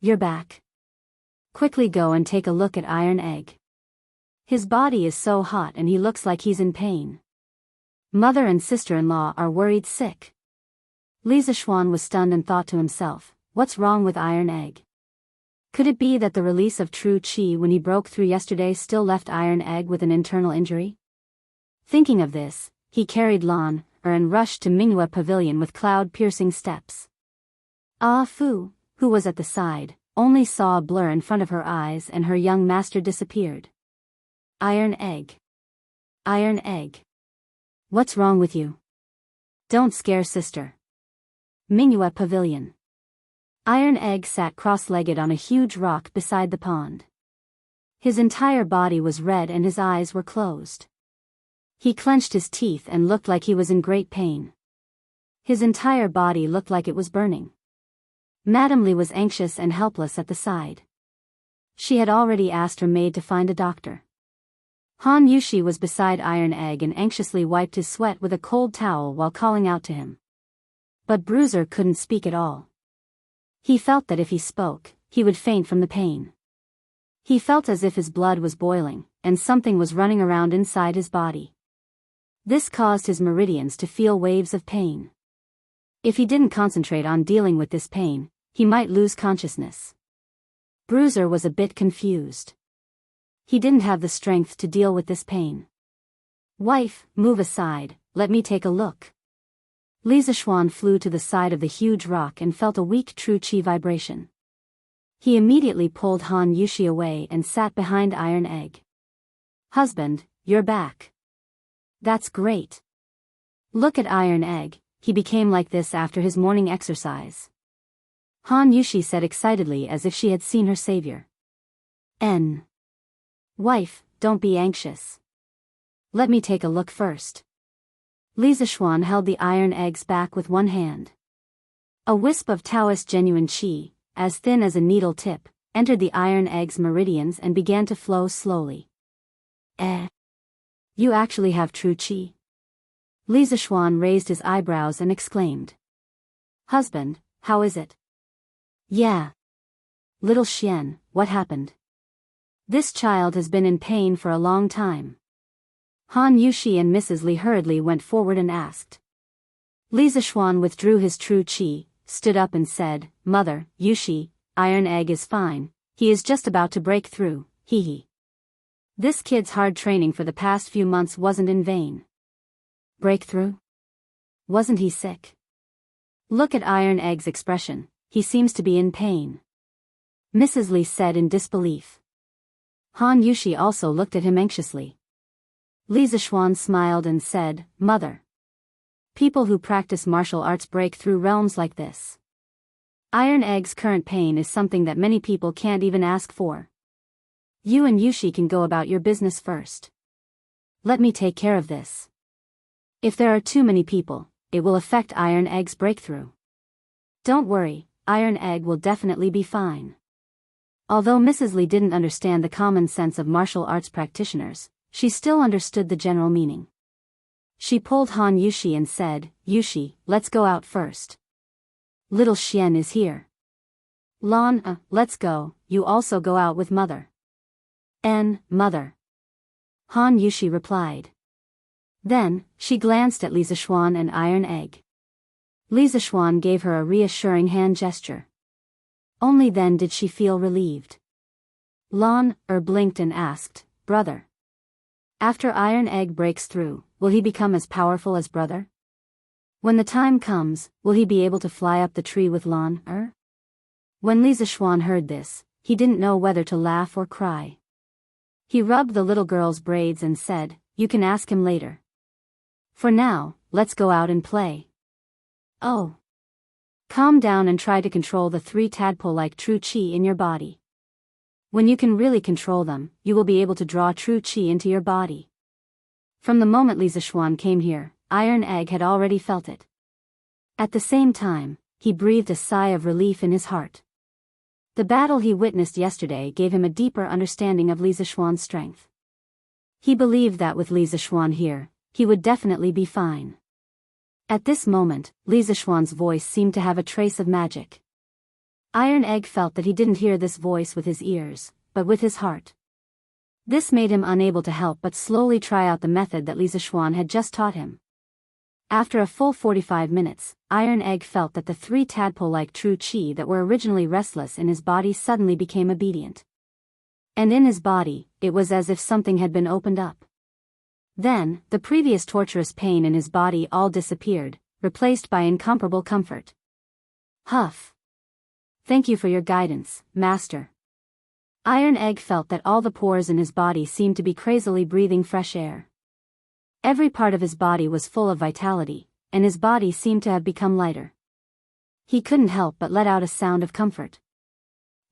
You're back. Quickly go and take a look at Iron Egg. His body is so hot and he looks like he's in pain. Mother and sister-in-law are worried sick. Li Zishuan was stunned and thought to himself, what's wrong with Iron Egg? Could it be that the release of true qi when he broke through yesterday still left Iron Egg with an internal injury? Thinking of this, he carried Lan and rushed to Mingyue Pavilion with cloud-piercing steps. Ah Fu, who was at the side, only saw a blur in front of her eyes and her young master disappeared. Iron Egg. What's wrong with you? Don't scare sister. Mingyue Pavilion. Iron Egg sat cross-legged on a huge rock beside the pond. His entire body was red and his eyes were closed. He clenched his teeth and looked like he was in great pain. His entire body looked like it was burning. Madame Li was anxious and helpless at the side. She had already asked her maid to find a doctor. Han Yushi was beside Iron Egg and anxiously wiped his sweat with a cold towel while calling out to him. But Bruiser couldn't speak at all. He felt that if he spoke, he would faint from the pain. He felt as if his blood was boiling, and something was running around inside his body. This caused his meridians to feel waves of pain. If he didn't concentrate on dealing with this pain, he might lose consciousness. Bruiser was a bit confused. He didn't have the strength to deal with this pain. Wife, move aside, let me take a look. Li Zishuan flew to the side of the huge rock and felt a weak true chi vibration. He immediately pulled Han Yushi away and sat behind Iron Egg. Husband, you're back. That's great. Look at Iron Egg, he became like this after his morning exercise. Han Yushi said excitedly as if she had seen her savior. Wife, don't be anxious. Let me take a look first. Li Zishuan held the Iron Egg's back with one hand. A wisp of Taoist genuine qi, as thin as a needle tip, entered the Iron Egg's meridians and began to flow slowly. You actually have true qi? Li Zishuan raised his eyebrows and exclaimed. Husband, how is it? Yeah. Little Xian, what happened? This child has been in pain for a long time. Han Yushi and Mrs. Li hurriedly went forward and asked. Li Zishuan withdrew his true qi, stood up and said, Mother, Yushi, Iron Egg is fine, he is just about to break through, hee. This kid's hard training for the past few months wasn't in vain. Breakthrough? Wasn't he sick? Look at Iron Egg's expression, he seems to be in pain. Mrs. Li said in disbelief. Han Yushi also looked at him anxiously. Li Zishuan smiled and said, Mother. People who practice martial arts break through realms like this. Iron Egg's current pain is something that many people can't even ask for. You and Yushi can go about your business first. Let me take care of this. If there are too many people, it will affect Iron Egg's breakthrough. Don't worry, Iron Egg will definitely be fine. Although Mrs. Li didn't understand the common sense of martial arts practitioners, she still understood the general meaning. She pulled Han Yushi and said, Yushi, let's go out first. Little Xian is here. Lan, let's go, you also go out with Mother. Mother. Han Yushi replied. Then, she glanced at Li Zishuan and Iron Egg. Li Zishuan gave her a reassuring hand gesture. Only then did she feel relieved. Lan blinked and asked, Brother. After Iron Egg breaks through, will he become as powerful as Brother? When the time comes, will he be able to fly up the tree with Lan When Li Zishuan heard this, he didn't know whether to laugh or cry. He rubbed the little girl's braids and said, You can ask him later. For now, let's go out and play. Oh. Calm down and try to control the 3 tadpole-like true qi in your body. When you can really control them, you will be able to draw true qi into your body. From the moment Li Zishuan came here, Iron Egg had already felt it. At the same time, he breathed a sigh of relief in his heart. The battle he witnessed yesterday gave him a deeper understanding of Li Zishuan's strength. He believed that with Li Zishuan here, he would definitely be fine. At this moment, Li Zishuan's voice seemed to have a trace of magic. Iron Egg felt that he didn't hear this voice with his ears, but with his heart. This made him unable to help but slowly try out the method that Li Zishuan had just taught him. After a full 45 minutes, Iron Egg felt that the 3 tadpole-like true qi that were originally restless in his body suddenly became obedient. And in his body, it was as if something had been opened up. Then, the previous torturous pain in his body all disappeared, replaced by incomparable comfort. Huff. Thank you for your guidance, Master. Iron Egg felt that all the pores in his body seemed to be crazily breathing fresh air. Every part of his body was full of vitality, and his body seemed to have become lighter. He couldn't help but let out a sound of comfort.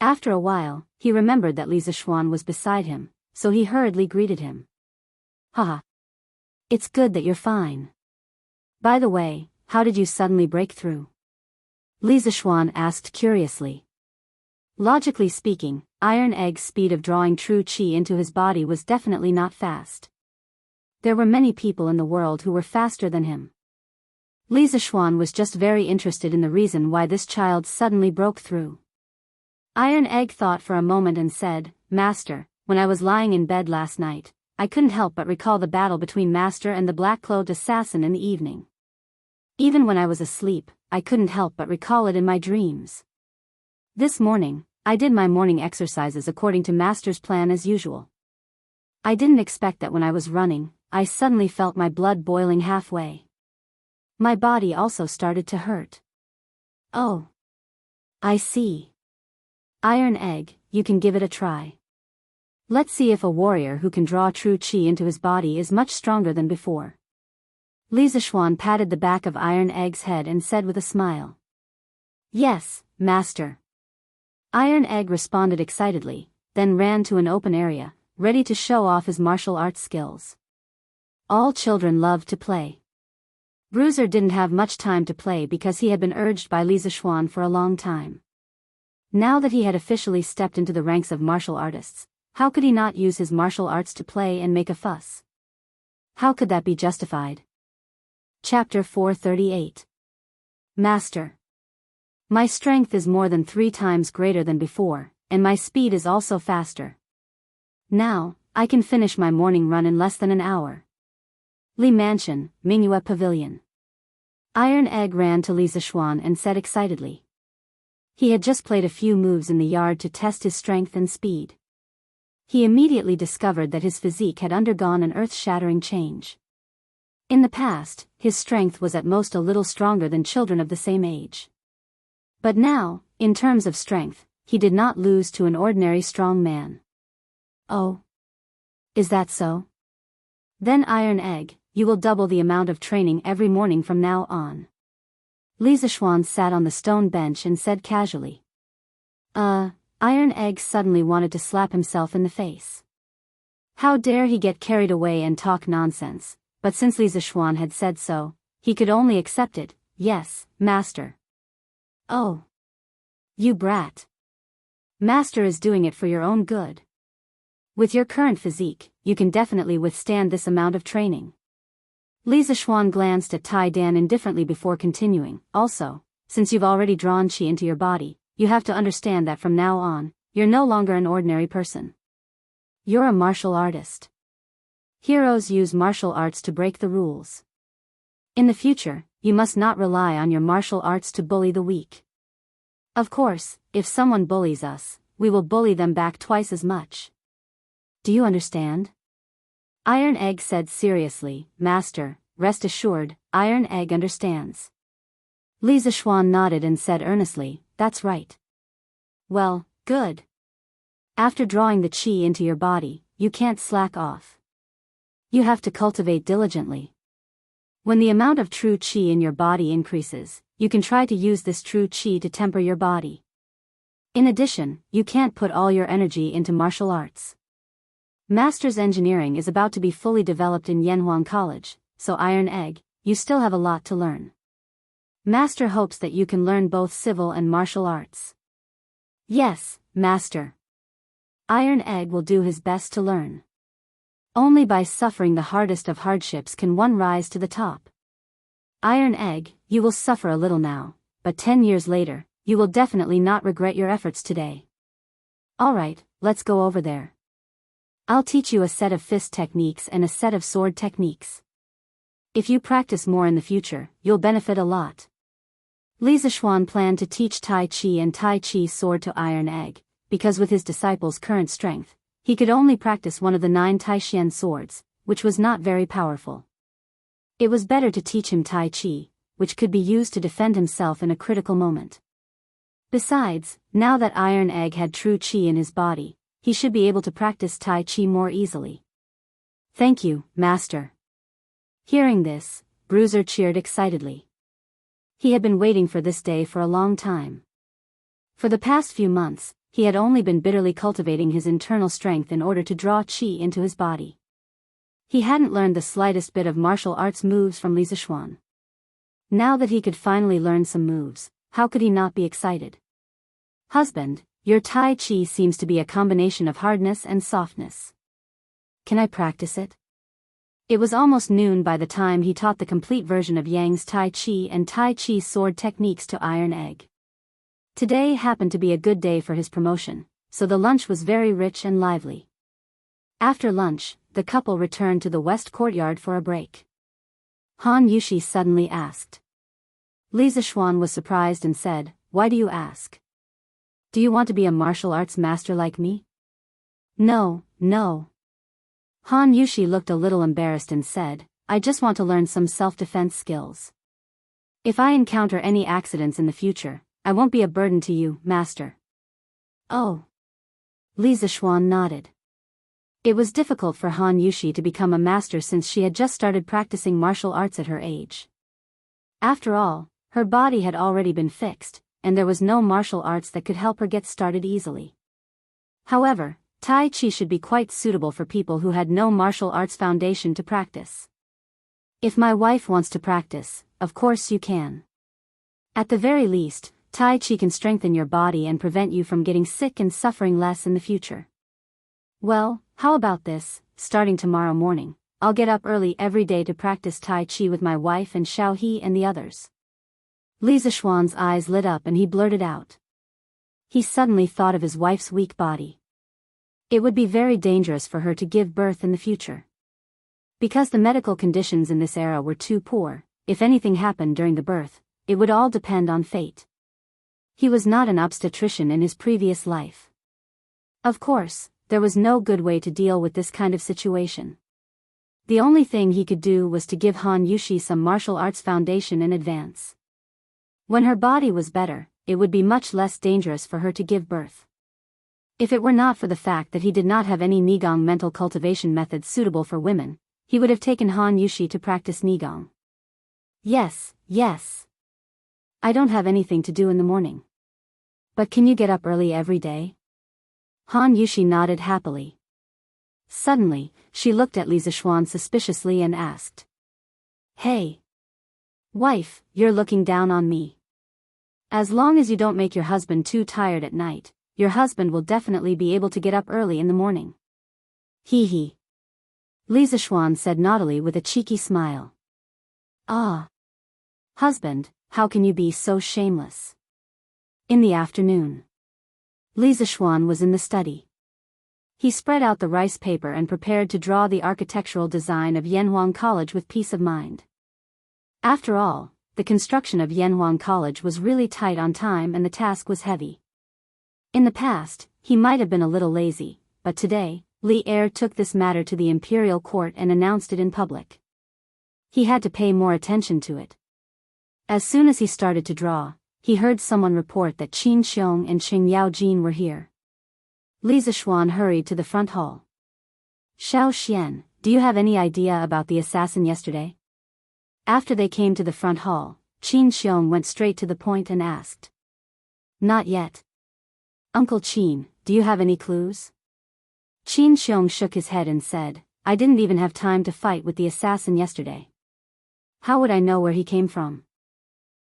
After a while, he remembered that Li Zishuan was beside him, so he hurriedly greeted him. Haha. It's good that you're fine. By the way, how did you suddenly break through? Li Zishuan asked curiously. Logically speaking, Iron Egg's speed of drawing true qi into his body was definitely not fast. There were many people in the world who were faster than him. Li Zishuan was just very interested in the reason why this child suddenly broke through. Iron Egg thought for a moment and said, Master, when I was lying in bed last night, I couldn't help but recall the battle between Master and the black-clothed assassin in the evening. Even when I was asleep, I couldn't help but recall it in my dreams. This morning, I did my morning exercises according to Master's plan as usual. I didn't expect that when I was running, I suddenly felt my blood boiling halfway. My body also started to hurt. Oh. I see. Iron Egg, you can give it a try. Let's see if a warrior who can draw true qi into his body is much stronger than before. Li Zishuan patted the back of Iron Egg's head and said with a smile. Yes, Master. Iron Egg responded excitedly, then ran to an open area, ready to show off his martial arts skills. All children love to play. Bruiser didn't have much time to play because he had been urged by Li Zishuan for a long time. Now that he had officially stepped into the ranks of martial artists, how could he not use his martial arts to play and make a fuss? How could that be justified? Chapter 438. Master. My strength is more than 3 times greater than before, and my speed is also faster. Now, I can finish my morning run in less than an hour. Li Mansion, Mingyue Pavilion. Iron Egg ran to Li Zishuan and said excitedly. He had just played a few moves in the yard to test his strength and speed. He immediately discovered that his physique had undergone an earth-shattering change. In the past, his strength was at most a little stronger than children of the same age. But now, in terms of strength, he did not lose to an ordinary strong man. Oh. Is that so? Then Iron Egg, you will double the amount of training every morning from now on. Li Zishuan sat on the stone bench and said casually. Iron Egg suddenly wanted to slap himself in the face. How dare he get carried away and talk nonsense, but since Li Zishuan had said so, he could only accept it. Yes, Master. Oh. You brat. Master is doing it for your own good. With your current physique, you can definitely withstand this amount of training. Li Zishuan glanced at Tai Dan indifferently before continuing. Also, since you've already drawn qi into your body, you have to understand that from now on, you're no longer an ordinary person. You're a martial artist. Heroes use martial arts to break the rules. In the future, you must not rely on your martial arts to bully the weak. Of course, if someone bullies us, we will bully them back twice as much. Do you understand? Iron Egg said seriously. Master, rest assured, Iron Egg understands. Li Zishuan nodded and said earnestly, that's right. Well, good. After drawing the qi into your body, you can't slack off. You have to cultivate diligently. When the amount of true qi in your body increases, you can try to use this true qi to temper your body. In addition, you can't put all your energy into martial arts. Master's engineering is about to be fully developed in Yanhuang College, so Iron Egg, you still have a lot to learn. Master hopes that you can learn both civil and martial arts. Yes, Master. Iron Egg will do his best to learn. Only by suffering the hardest of hardships can one rise to the top. Iron Egg, you will suffer a little now, but 10 years later, you will definitely not regret your efforts today. Alright, let's go over there. I'll teach you a set of fist techniques and a set of sword techniques. If you practice more in the future, you'll benefit a lot. Li Zishuan planned to teach Tai Chi and Tai Chi sword to Iron Egg, because with his disciple's current strength, he could only practice one of the 9 Taishian swords, which was not very powerful. It was better to teach him Tai Chi, which could be used to defend himself in a critical moment. Besides, now that Iron Egg had true Qi in his body, he should be able to practice Tai Chi more easily. Thank you, Master. Hearing this, Bruiser cheered excitedly. He had been waiting for this day for a long time. For the past few months, he had only been bitterly cultivating his internal strength in order to draw Qi into his body. He hadn't learned the slightest bit of martial arts moves from Li Zishuan. Now that he could finally learn some moves, how could he not be excited? Husband, your Tai Chi seems to be a combination of hardness and softness. Can I practice it? It was almost noon by the time he taught the complete version of Yang's Tai Chi and Tai Chi sword techniques to Iron Egg. Today happened to be a good day for his promotion, so the lunch was very rich and lively. After lunch, the couple returned to the west courtyard for a break. Han Yushi suddenly asked. Li Zixuan was surprised and said, "Why do you ask? Do you want to be a martial arts master like me?" No. Han Yushi looked a little embarrassed and said, "I just want to learn some self-defense skills. If I encounter any accidents in the future, I won't be a burden to you, master." Oh. Li Zixuan nodded. It was difficult for Han Yushi to become a master since she had just started practicing martial arts at her age. After all, her body had already been fixed, and there was no martial arts that could help her get started easily. However, Tai Chi should be quite suitable for people who had no martial arts foundation to practice. If my wife wants to practice, of course you can. At the very least, Tai Chi can strengthen your body and prevent you from getting sick and suffering less in the future. Well, how about this? Starting tomorrow morning, I'll get up early every day to practice Tai Chi with my wife and Xiao He and the others. Li Zixuan's eyes lit up and he blurted out. He suddenly thought of his wife's weak body. It would be very dangerous for her to give birth in the future. Because the medical conditions in this era were too poor, if anything happened during the birth, it would all depend on fate. He was not an obstetrician in his previous life. Of course, there was no good way to deal with this kind of situation. The only thing he could do was to give Han Yushi some martial arts foundation in advance. When her body was better, it would be much less dangerous for her to give birth. If it were not for the fact that he did not have any Nigong mental cultivation methods suitable for women, he would have taken Han Yushi to practice Nigong. Yes. I don't have anything to do in the morning. But can you get up early every day? Han Yushi nodded happily. Suddenly, she looked at Li Zixuan suspiciously and asked. Hey! Wife, you're looking down on me. As long as you don't make your husband too tired at night, your husband will definitely be able to get up early in the morning. Hee. Li Zixuan said naughtily with a cheeky smile. Ah! Husband, how can you be so shameless? In the afternoon, Li Zixuan was in the study. He spread out the rice paper and prepared to draw the architectural design of Yanhuang College with peace of mind. After all, the construction of Yanhuang College was really tight on time and the task was heavy. In the past, he might have been a little lazy, but today, Li Er took this matter to the imperial court and announced it in public. He had to pay more attention to it. As soon as he started to draw, he heard someone report that Qin Xiong and Qing Yaojin were here. Li Zixuan hurried to the front hall. Xiao Xian, do you have any idea about the assassin yesterday? After they came to the front hall, Qin Xiong went straight to the point and asked. Not yet. Uncle Qin, do you have any clues? Qin Xiong shook his head and said, I didn't even have time to fight with the assassin yesterday. How would I know where he came from?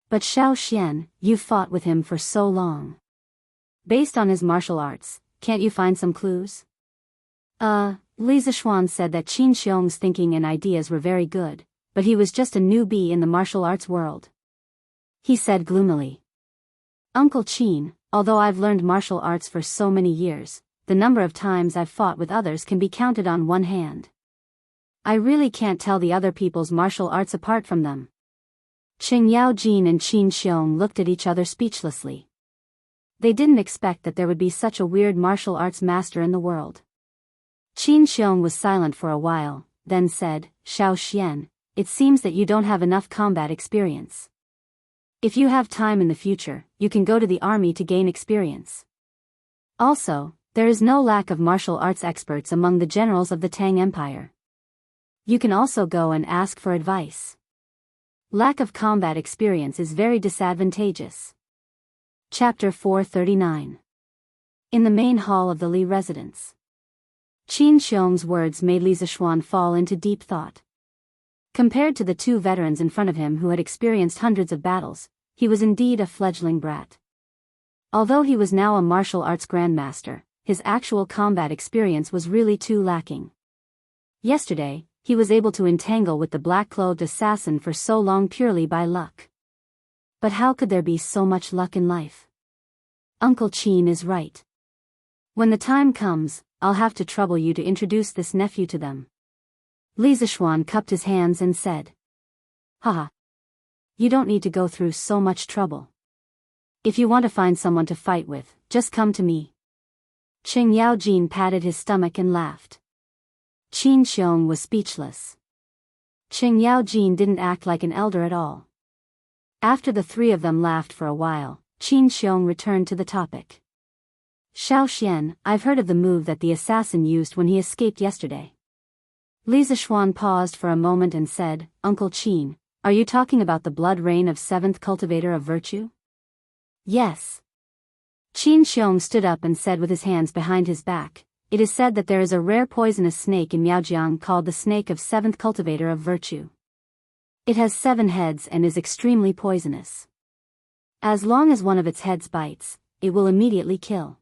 But Xiao Xian, you fought with him for so long. Based on his martial arts, can't you find some clues? Li Zixuan said that Qin Xiong's thinking and ideas were very good, but he was just a newbie in the martial arts world. He said gloomily. Uncle Qin, although I've learned martial arts for so many years, the number of times I've fought with others can be counted on one hand. I really can't tell the other people's martial arts apart from them. Qing Yaojin and Qin Xiong looked at each other speechlessly. They didn't expect that there would be such a weird martial arts master in the world. Qin Xiong was silent for a while, then said, Xiao Xian, it seems that you don't have enough combat experience. If you have time in the future, you can go to the army to gain experience. Also, there is no lack of martial arts experts among the generals of the Tang Empire. You can also go and ask for advice. Lack of combat experience is very disadvantageous. Chapter 439. In the main hall of the Li residence. Qin Xiong's words made Li Zixuan fall into deep thought. Compared to the two veterans in front of him who had experienced hundreds of battles, he was indeed a fledgling brat. Although he was now a martial arts grandmaster, his actual combat experience was really too lacking. Yesterday, he was able to entangle with the black-clothed assassin for so long purely by luck. But how could there be so much luck in life? Uncle Qin is right. When the time comes, I'll have to trouble you to introduce this nephew to them. Li Zishuan cupped his hands and said. Haha. You don't need to go through so much trouble. If you want to find someone to fight with, just come to me. Qing Yaojin patted his stomach and laughed. Qin Xiong was speechless. Qing Yaojin didn't act like an elder at all. After the three of them laughed for a while, Qin Xiong returned to the topic. Xiao Xian, I've heard of the move that the assassin used when he escaped yesterday. Li Zishuan paused for a moment and said, Uncle Qin, are you talking about the blood rain of 7th cultivator of virtue? Yes. Qin Xiong stood up and said with his hands behind his back, it is said that there is a rare poisonous snake in Miaojiang called the snake of 7th cultivator of virtue. It has 7 heads and is extremely poisonous. As long as one of its heads bites, it will immediately kill.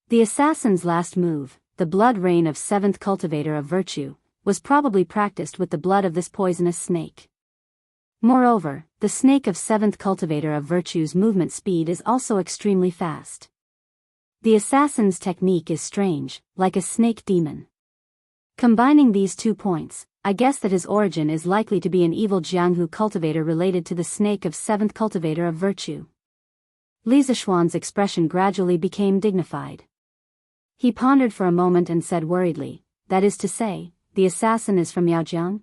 The assassin's last move, the blood rain of 7th cultivator of virtue, was probably practiced with the blood of this poisonous snake. Moreover, the snake of 7th cultivator of virtue's movement speed is also extremely fast. The assassin's technique is strange, like a snake demon. Combining these 2 points, I guess that his origin is likely to be an evil Jianghu cultivator related to the snake of 7th cultivator of virtue. Li Zishuan's expression gradually became dignified. He pondered for a moment and said worriedly, that is to say, the assassin is from Miaojiang?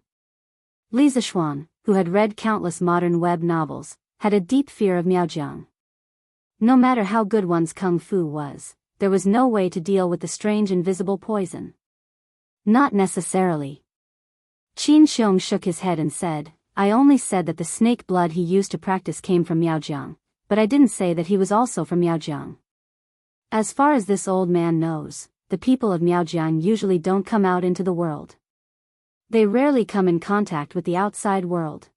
Li Zishuan, who had read countless modern web novels, had a deep fear of Miaojiang. No matter how good one's kung fu was, there was no way to deal with the strange invisible poison. Not necessarily. Qin Xiong shook his head and said, I only said that the snake blood he used to practice came from Miaojiang, but I didn't say that he was also from Miaojiang. As far as this old man knows, the people of Miaojiang usually don't come out into the world. They rarely come in contact with the outside world.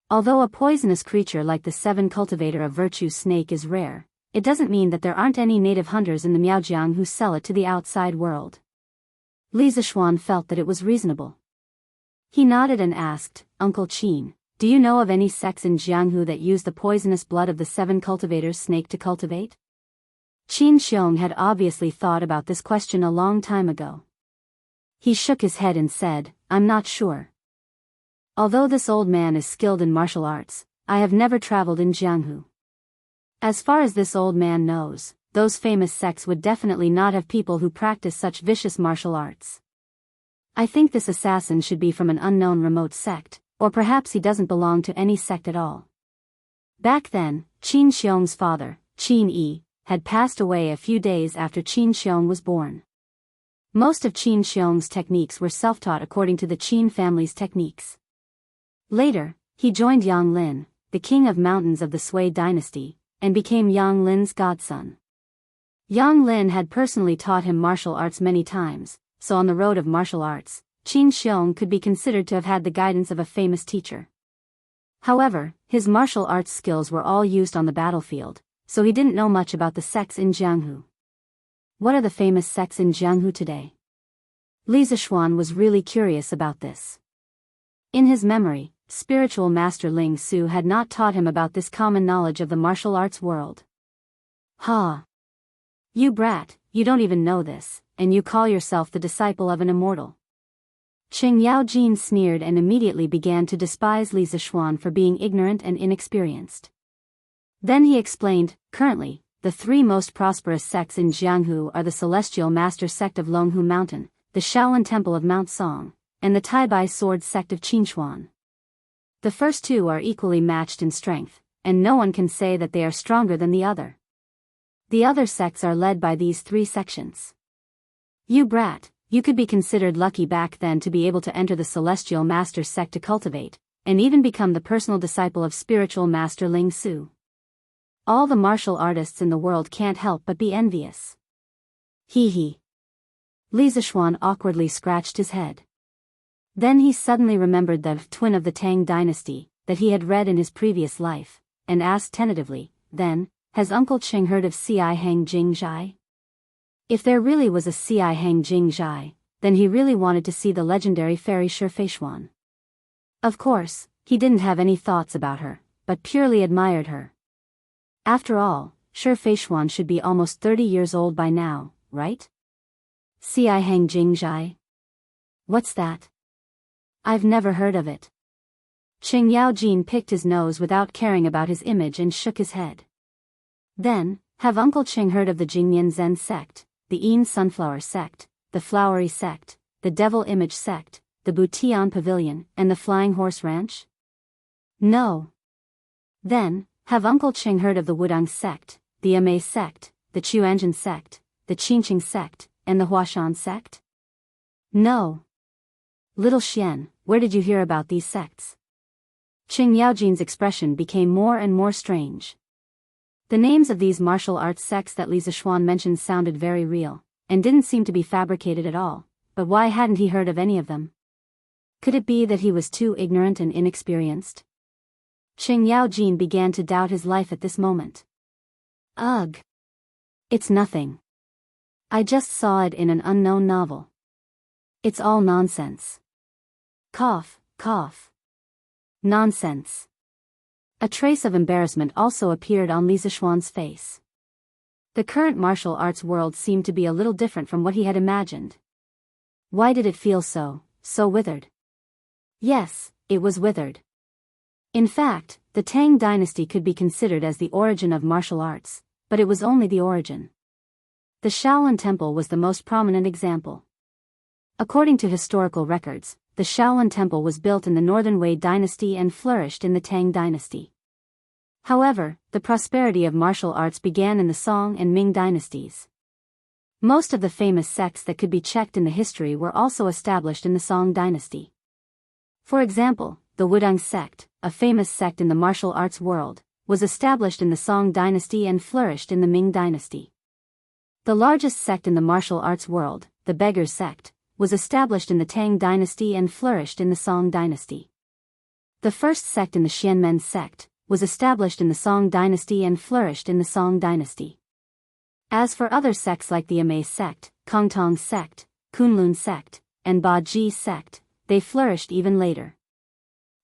Although a poisonous creature like the 7 cultivator of virtue snake is rare, it doesn't mean that there aren't any native hunters in the Miaojiang who sell it to the outside world. Li Zishuan felt that it was reasonable. He nodded and asked, Uncle Qin, do you know of any sects in Jianghu that use the poisonous blood of the 7 cultivators snake to cultivate? Qin Xiong had obviously thought about this question a long time ago. He shook his head and said, I'm not sure. Although this old man is skilled in martial arts, I have never traveled in Jianghu. As far as this old man knows, those famous sects would definitely not have people who practice such vicious martial arts. I think this assassin should be from an unknown remote sect, or perhaps he doesn't belong to any sect at all. Back then, Qin Xiong's father, Qin Yi, had passed away a few days after Qin Xiong was born. Most of Qin Xiong's techniques were self-taught according to the Qin family's techniques. Later, he joined Yang Lin, the king of mountains of the Sui dynasty, and became Yang Lin's godson. Yang Lin had personally taught him martial arts many times, so on the road of martial arts, Qin Xiong could be considered to have had the guidance of a famous teacher. However, his martial arts skills were all used on the battlefield, so he didn't know much about the sects in Jianghu. What are the famous sects in Jianghu today? Li Zishuan was really curious about this. In his memory, spiritual master Ling Su had not taught him about this common knowledge of the martial arts world. Ha! You brat, you don't even know this, and you call yourself the disciple of an immortal. Qing Yaojin sneered and immediately began to despise Li Zishuan for being ignorant and inexperienced. Then he explained, currently, the 3 most prosperous sects in Jianghu are the Celestial Master sect of Longhu Mountain, the Shaolin Temple of Mount Song, and the Taibai Sword sect of Qinshuan. The first 2 are equally matched in strength, and no one can say that they are stronger than the other. The other sects are led by these 3 sections. You brat, you could be considered lucky back then to be able to enter the Celestial Master sect to cultivate, and even become the personal disciple of spiritual master Ling Su. All the martial artists in the world can't help but be envious. Hee hee. Li Zishuan awkwardly scratched his head. Then he suddenly remembered the twin of the Tang dynasty that he had read in his previous life, and asked tentatively, then, has Uncle Ching heard of Ci Hang Jing Zhai? If there really was a Ci Hang Jing Zhai, then he really wanted to see the legendary fairy Shi Feishuan. Of course, he didn't have any thoughts about her, but purely admired her. After all, Shi Feishuan should be almost 30 years old by now, right? Ci Hang Jing Zhai? What's that? I've never heard of it. Qing Yaojin picked his nose without caring about his image and shook his head. Then, have Uncle Qing heard of the Jingnian Zen sect, the Yin Sunflower sect, the Flowery sect, the Devil Image sect, the Butian Pavilion, and the Flying Horse Ranch? No. Then, have Uncle Qing heard of the Wudang sect, the Immerse sect, the Chuanjin sect, the Qingqing sect, and the Huashan sect? No. Little Xian, where did you hear about these sects? Qing Yaojin's expression became more and more strange. The names of these martial arts sects that Li Zishuan mentioned sounded very real, and didn't seem to be fabricated at all, but why hadn't he heard of any of them? Could it be that he was too ignorant and inexperienced? Qing Yaojin began to doubt his life at this moment. Ugh. It's nothing. I just saw it in an unknown novel. It's all nonsense. Cough, cough. Nonsense. A trace of embarrassment also appeared on Li Zishuan's face. The current martial arts world seemed to be a little different from what he had imagined. Why did it feel so withered? Yes, it was withered. In fact, the Tang dynasty could be considered as the origin of martial arts, but it was only the origin. The Shaolin Temple was the most prominent example. According to historical records, the Shaolin Temple was built in the Northern Wei dynasty and flourished in the Tang dynasty. However, the prosperity of martial arts began in the Song and Ming dynasties. Most of the famous sects that could be checked in the history were also established in the Song dynasty. For example, the Wudang sect, a famous sect in the martial arts world, was established in the Song dynasty and flourished in the Ming dynasty. The largest sect in the martial arts world, the Beggars sect, was established in the Tang dynasty and flourished in the Song dynasty. The first sect in the Xianmen sect was established in the Song dynasty and flourished in the Song dynasty. As for other sects like the Immerse sect, Kongtong sect, Kunlun sect, and Ba Ji sect, they flourished even later.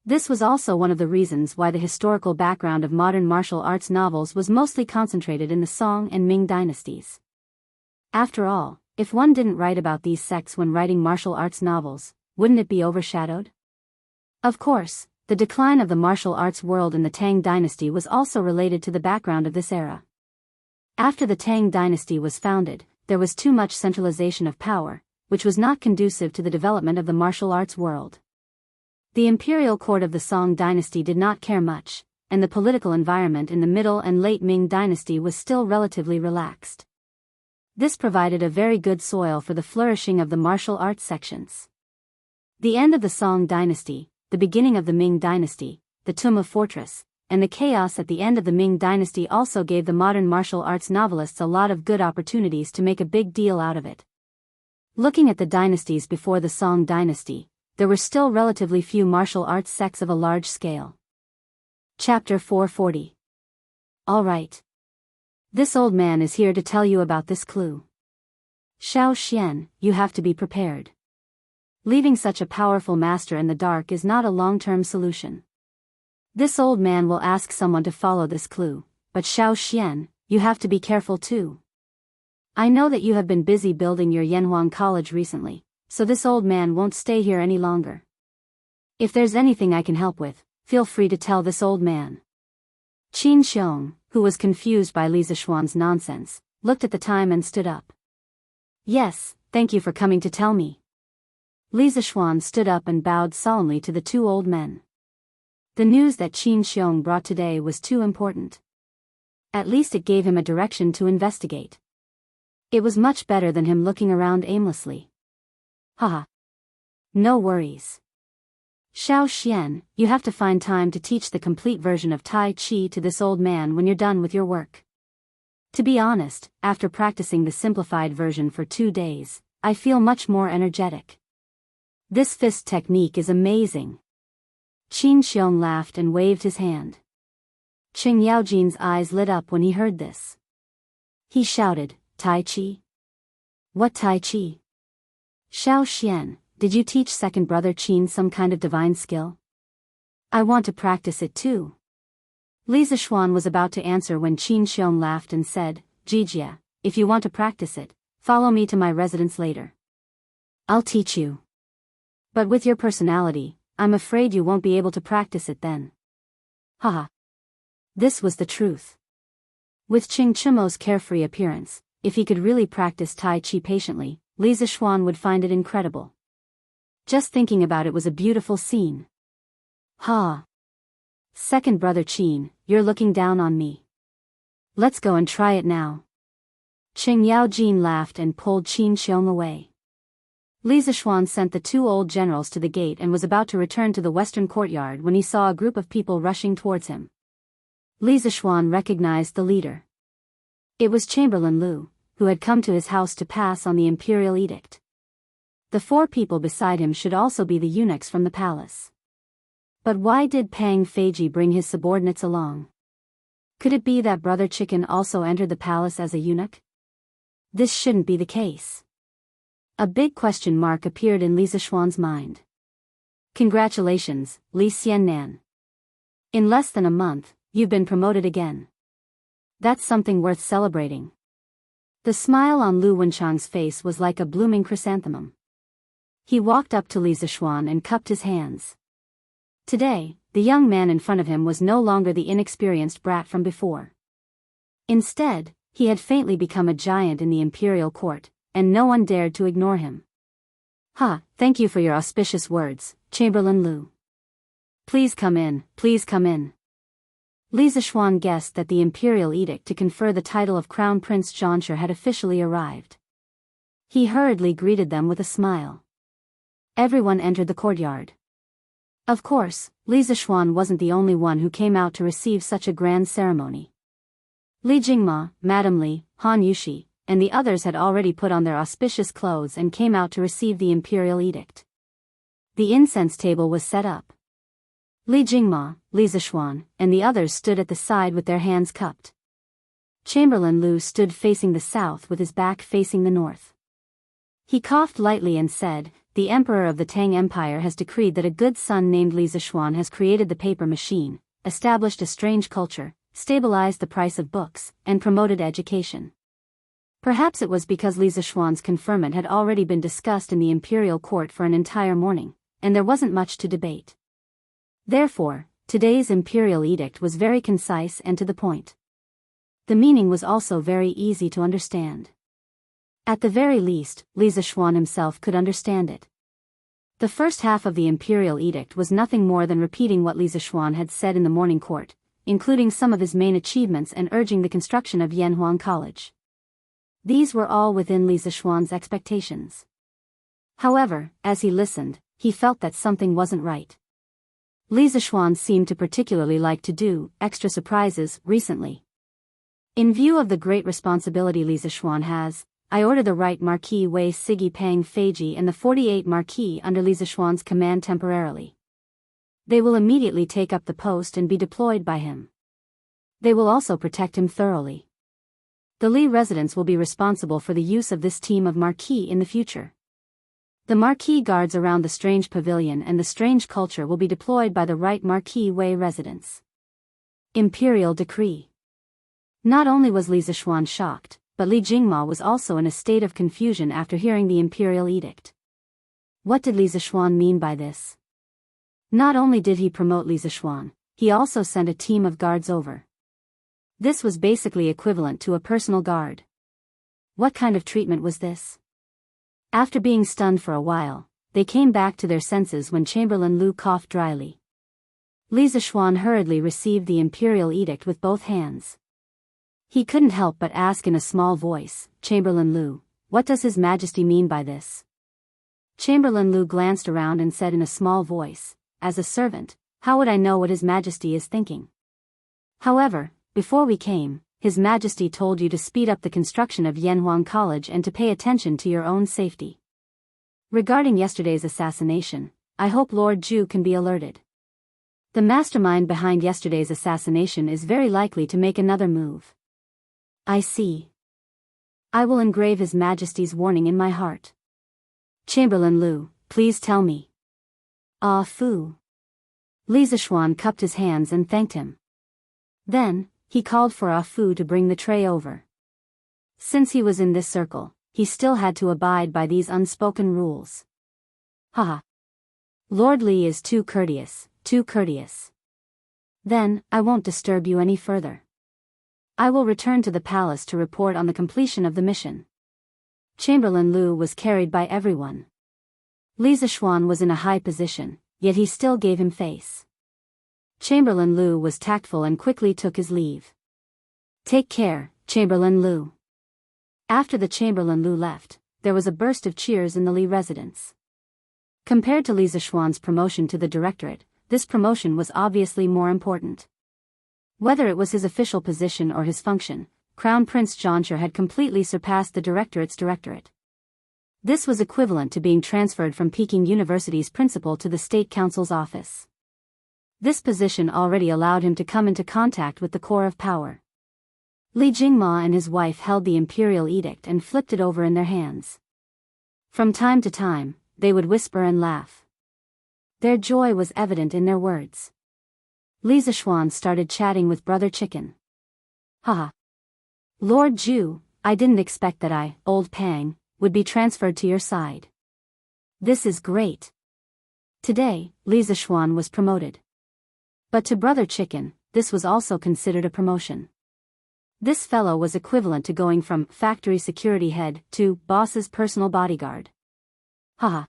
This was also one of the reasons why the historical background of modern martial arts novels was mostly concentrated in the Song and Ming dynasties. After all, if one didn't write about these sects when writing martial arts novels, wouldn't it be overshadowed? Of course, the decline of the martial arts world in the Tang dynasty was also related to the background of this era. After the Tang dynasty was founded, there was too much centralization of power, which was not conducive to the development of the martial arts world. The imperial court of the Song dynasty did not care much, and the political environment in the middle and late Ming dynasty was still relatively relaxed. This provided a very good soil for the flourishing of the martial arts sections. The end of the Song dynasty, the beginning of the Ming dynasty, the Tuma fortress, and the chaos at the end of the Ming dynasty also gave the modern martial arts novelists a lot of good opportunities to make a big deal out of it. Looking at the dynasties before the Song dynasty, there were still relatively few martial arts sects of a large scale. Chapter 440. All right. This old man is here to tell you about this clue. Xiao Xian, you have to be prepared. Leaving such a powerful master in the dark is not a long-term solution. This old man will ask someone to follow this clue, but Xiao Xian, you have to be careful too. I know that you have been busy building your Yanhuang College recently, so this old man won't stay here any longer. If there's anything I can help with, feel free to tell this old man. Qin Xiong, who was confused by Li Zishuan's nonsense, looked at the time and stood up. Yes, thank you for coming to tell me. Li Zishuan stood up and bowed solemnly to the two old men. The news that Qin Xiong brought today was too important. At least it gave him a direction to investigate. It was much better than him looking around aimlessly. Haha. No worries. Xiao Xian, you have to find time to teach the complete version of Tai Chi to this old man when you're done with your work. To be honest, after practicing the simplified version for 2 days, I feel much more energetic. This fist technique is amazing. Qin Xiong laughed and waved his hand. Qing Yaojin's eyes lit up when he heard this. He shouted, Tai Chi? What Tai Chi? Xiao Xian, did you teach second brother Qin some kind of divine skill? I want to practice it too. Li Zishuan was about to answer when Qin Xiong laughed and said, Jijia, if you want to practice it, follow me to my residence later. I'll teach you. But with your personality, I'm afraid you won't be able to practice it then. Haha. This was the truth. With Qing Chimo's carefree appearance, if he could really practice Tai Chi patiently, Li Zishuan would find it incredible. Just thinking about it was a beautiful scene. Ha! Second brother Qin, you're looking down on me. Let's go and try it now. Qing Yaojin laughed and pulled Qin Xiong away. Li Zishuan sent the two old generals to the gate and was about to return to the western courtyard when he saw a group of people rushing towards him. Li Zishuan recognized the leader. It was Chamberlain Lu, who had come to his house to pass on the imperial edict. The four people beside him should also be the eunuchs from the palace. But why did Pang Feiji bring his subordinates along? Could it be that Brother Chicken also entered the palace as a eunuch? This shouldn't be the case. A big question mark appeared in Li Zishuan's mind. Congratulations, Li Xiannan. In less than a month, you've been promoted again. That's something worth celebrating. The smile on Lu Wenchang's face was like a blooming chrysanthemum. He walked up to Li Zishuan and cupped his hands. Today, the young man in front of him was no longer the inexperienced brat from before. Instead, he had faintly become a giant in the imperial court, and no one dared to ignore him. Thank you for your auspicious words, Chamberlain Lu. Please come in, please come in. Li Zishuan guessed that the imperial edict to confer the title of Crown Prince Zhonshi had officially arrived. He hurriedly greeted them with a smile. Everyone entered the courtyard. Of course, Li Zishuan wasn't the only one who came out to receive such a grand ceremony. Li Jingma, Madame Li, Han Yushi, and the others had already put on their auspicious clothes and came out to receive the imperial edict. The incense table was set up. Li Jingma, Li Zishuan, and the others stood at the side with their hands cupped. Chamberlain Lu stood facing the south with his back facing the north. He coughed lightly and said, The Emperor of the Tang Empire has decreed that a good son named Li Zishuan has created the paper machine, established a strange culture, stabilized the price of books, and promoted education. Perhaps it was because Li Zishuan's conferment had already been discussed in the imperial court for an entire morning, and there wasn't much to debate. Therefore, today's imperial edict was very concise and to the point. The meaning was also very easy to understand. At the very least, Li Zishuan himself could understand it. The first half of the imperial edict was nothing more than repeating what Li Zishuan had said in the morning court, including some of his main achievements and urging the construction of Yanhuang College. These were all within Li Zishuan's expectations. However, as he listened, he felt that something wasn't right. Li Zishuan seemed to particularly like to do extra surprises recently. In view of the great responsibility Li Zishuan has, I order the right Marquis Wei Sigi Pang Feiji and the 48 Marquis under Li Zishuan's command temporarily. They will immediately take up the post and be deployed by him. They will also protect him thoroughly. The Li residents will be responsible for the use of this team of Marquis in the future. The Marquis guards around the strange pavilion and the strange culture will be deployed by the right Marquis Wei residents. Imperial Decree. Not only was Li Zishuan shocked, but Li Jingma was also in a state of confusion after hearing the imperial edict. What did Li Zishuan mean by this? Not only did he promote Li Zishuan, he also sent a team of guards over. This was basically equivalent to a personal guard. What kind of treatment was this? After being stunned for a while, they came back to their senses when Chamberlain Lu coughed dryly. Li Zishuan hurriedly received the imperial edict with both hands. He couldn't help but ask in a small voice, Chamberlain Lu, what does His Majesty mean by this? Chamberlain Lu glanced around and said in a small voice, as a servant, how would I know what His Majesty is thinking? However, before we came, His Majesty told you to speed up the construction of Yanhuang College and to pay attention to your own safety. Regarding yesterday's assassination, I hope Lord Zhu can be alerted. The mastermind behind yesterday's assassination is very likely to make another move. I see. I will engrave His Majesty's warning in my heart. Chamberlain Lu, please tell me. Ah Fu. Li Zishuan cupped his hands and thanked him. Then, he called for Ah Fu to bring the tray over. Since he was in this circle, he still had to abide by these unspoken rules. Haha. Lord Li is too courteous, too courteous. Then, I won't disturb you any further. I will return to the palace to report on the completion of the mission. Chamberlain Lu was carried by everyone. Li Zishuan was in a high position, yet he still gave him face. Chamberlain Lu was tactful and quickly took his leave. Take care, Chamberlain Lu. After the Chamberlain Lu left, there was a burst of cheers in the Li residence. Compared to Li Zishuan's promotion to the directorate, this promotion was obviously more important. Whether it was his official position or his function, Crown Prince Zhoncher had completely surpassed the directorate's directorate. This was equivalent to being transferred from Peking University's principal to the State Council's office. This position already allowed him to come into contact with the core of power. Li Jingma and his wife held the imperial edict and flipped it over in their hands. From time to time, they would whisper and laugh. Their joy was evident in their words. Li Zishuan started chatting with Brother Chicken. Haha. Lord Zhu, I didn't expect that I, Old Pang, would be transferred to your side. This is great. Today, Li Zishuan was promoted. But to Brother Chicken, this was also considered a promotion. This fellow was equivalent to going from factory security head to boss's personal bodyguard. Haha.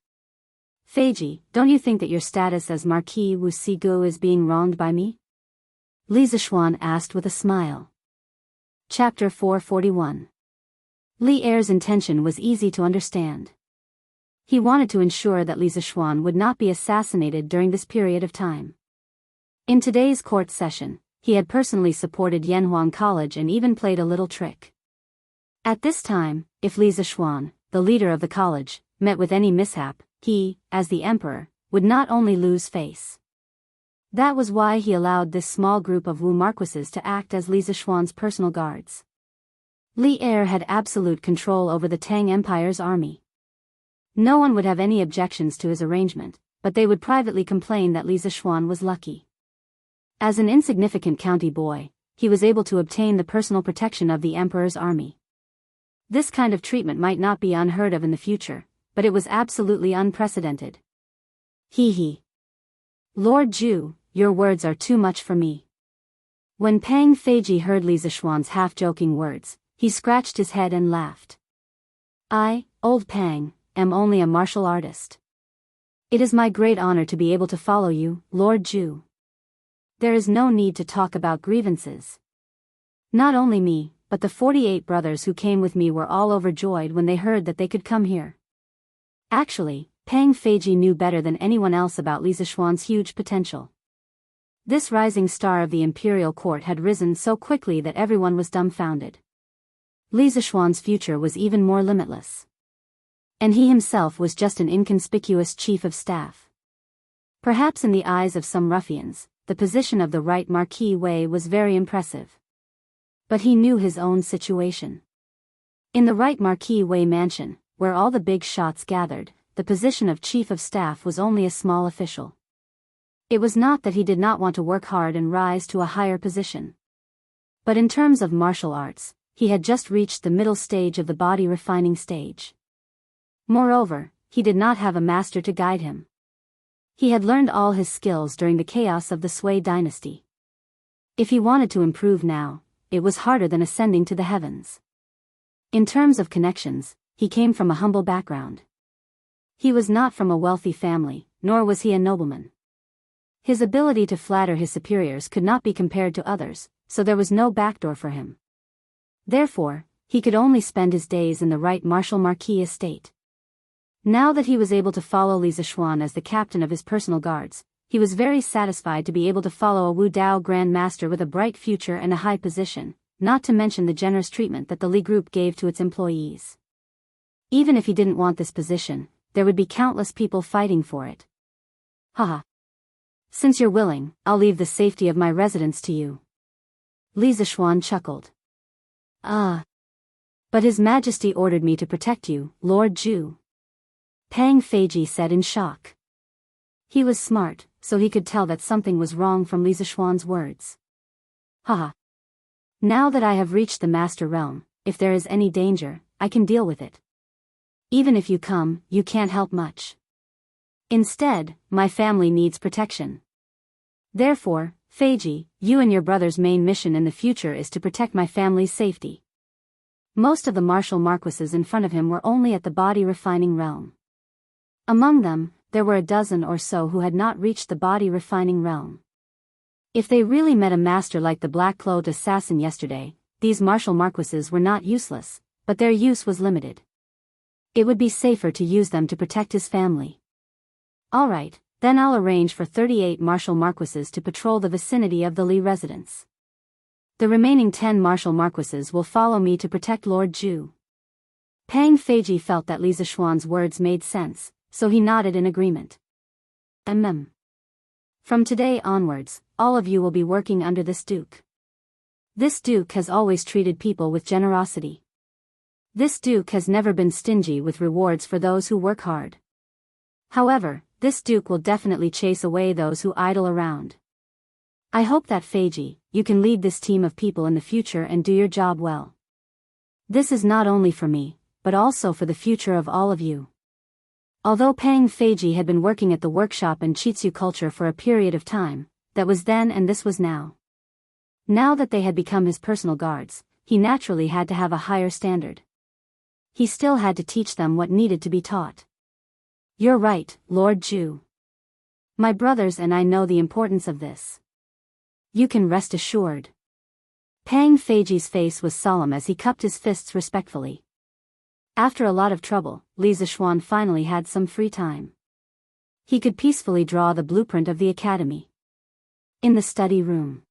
Feiji, don't you think that your status as Marquis Wu Sigu is being wronged by me? Li Zishuan asked with a smile. Chapter 441. Li Er's intention was easy to understand. He wanted to ensure that Li Zishuan would not be assassinated during this period of time. In today's court session, he had personally supported Yanhuang College and even played a little trick. At this time, if Li Zishuan, the leader of the college, met with any mishap, he, as the emperor, would not only lose face. That was why he allowed this small group of Wu marquises to act as Li Zishuan's personal guards. Li Er had absolute control over the Tang Empire's army. No one would have any objections to his arrangement, but they would privately complain that Li Zishuan was lucky. As an insignificant county boy, he was able to obtain the personal protection of the emperor's army. This kind of treatment might not be unheard of in the future, but it was absolutely unprecedented. Hee hee. Lord Zhu, your words are too much for me. When Pang Feiji heard Li Zishuan's half-joking words, he scratched his head and laughed. I, Old Pang, am only a martial artist. It is my great honor to be able to follow you, Lord Zhu. There is no need to talk about grievances. Not only me, but the 48 brothers who came with me were all overjoyed when they heard that they could come here. Actually, Pang Feiji knew better than anyone else about Li Zishuan's huge potential. This rising star of the imperial court had risen so quickly that everyone was dumbfounded. Li Zishuan's future was even more limitless. And he himself was just an inconspicuous chief of staff. Perhaps in the eyes of some ruffians, the position of the right Marquis Wei was very impressive. But he knew his own situation. In the right Marquis Wei mansion, where all the big shots gathered, the position of chief of staff was only a small official. It was not that he did not want to work hard and rise to a higher position. But in terms of martial arts, he had just reached the middle stage of the body refining stage. Moreover, he did not have a master to guide him. He had learned all his skills during the chaos of the Sui dynasty. If he wanted to improve now, it was harder than ascending to the heavens. In terms of connections, he came from a humble background. He was not from a wealthy family, nor was he a nobleman. His ability to flatter his superiors could not be compared to others, so there was no backdoor for him. Therefore, he could only spend his days in the right martial marquis estate. Now that he was able to follow Li Zishuan as the captain of his personal guards, he was very satisfied to be able to follow a Wu Dao Grand Master with a bright future and a high position, not to mention the generous treatment that the Li Group gave to its employees. Even if he didn't want this position, there would be countless people fighting for it. Haha. Since you're willing, I'll leave the safety of my residence to you. Li Zishuan chuckled. But His Majesty ordered me to protect you, Lord Zhu. Pang Feiji said in shock. He was smart, so he could tell that something was wrong from Li Zishuan's words. Haha. Now that I have reached the Master Realm, if there is any danger, I can deal with it. Even if you come, you can't help much. Instead, my family needs protection. Therefore, Feiji, you and your brother's main mission in the future is to protect my family's safety. Most of the martial marquises in front of him were only at the body refining realm. Among them, there were a dozen or so who had not reached the body refining realm. If they really met a master like the black-clothed assassin yesterday, these martial marquises were not useless, but their use was limited. It would be safer to use them to protect his family. Alright, then I'll arrange for 38 martial marquises to patrol the vicinity of the Li residence. The remaining 10 martial marquises will follow me to protect Lord Zhu. Pang Feiji felt that Li Zishuan's words made sense, so he nodded in agreement. From today onwards, all of you will be working under this duke. This duke has always treated people with generosity. This duke has never been stingy with rewards for those who work hard. However, this duke will definitely chase away those who idle around. I hope that Feiji, you can lead this team of people in the future and do your job well. This is not only for me, but also for the future of all of you. Although Pang Feiji had been working at the workshop in Chitsu culture for a period of time, that was then and this was now. Now that they had become his personal guards, he naturally had to have a higher standard. He still had to teach them what needed to be taught. You're right, Lord Zhu. My brothers and I know the importance of this. You can rest assured. Pang Feiji's face was solemn as he cupped his fists respectfully. After a lot of trouble, Li Zishuan finally had some free time. He could peacefully draw the blueprint of the academy. In the study room,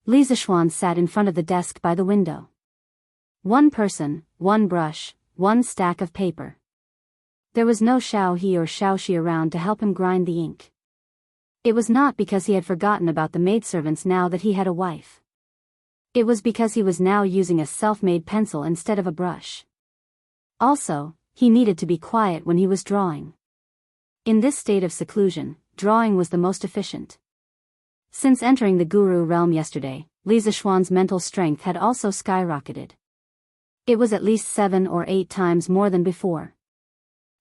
Li Zishuan sat in front of the desk by the window. One person, one brush, one stack of paper. There was no Xiao He or Xiao Shi around to help him grind the ink. It was not because he had forgotten about the maidservants now that he had a wife. It was because he was now using a self-made pencil instead of a brush. Also, he needed to be quiet when he was drawing. In this state of seclusion, drawing was the most efficient. Since entering the Guru realm yesterday, Li Zishuan's mental strength had also skyrocketed. It was at least 7 or 8 times more than before.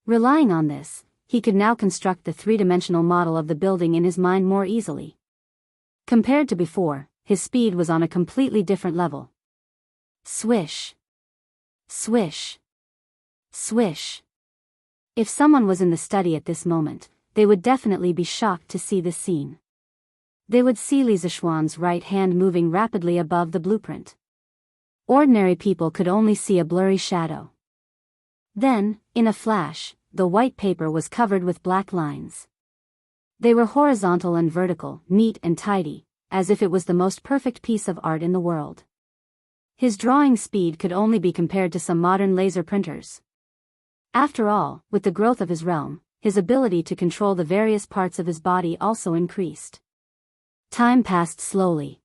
Relying on this, he could now construct the three-dimensional model of the building in his mind more easily. Compared to before, his speed was on a completely different level. Swish. Swish. Swish. If someone was in the study at this moment, they would definitely be shocked to see this scene. They would see Li Zishuan's right hand moving rapidly above the blueprint. Ordinary people could only see a blurry shadow. Then, in a flash, the white paper was covered with black lines. They were horizontal and vertical, neat and tidy, as if it was the most perfect piece of art in the world. His drawing speed could only be compared to some modern laser printers. After all, with the growth of his realm, his ability to control the various parts of his body also increased. Time passed slowly.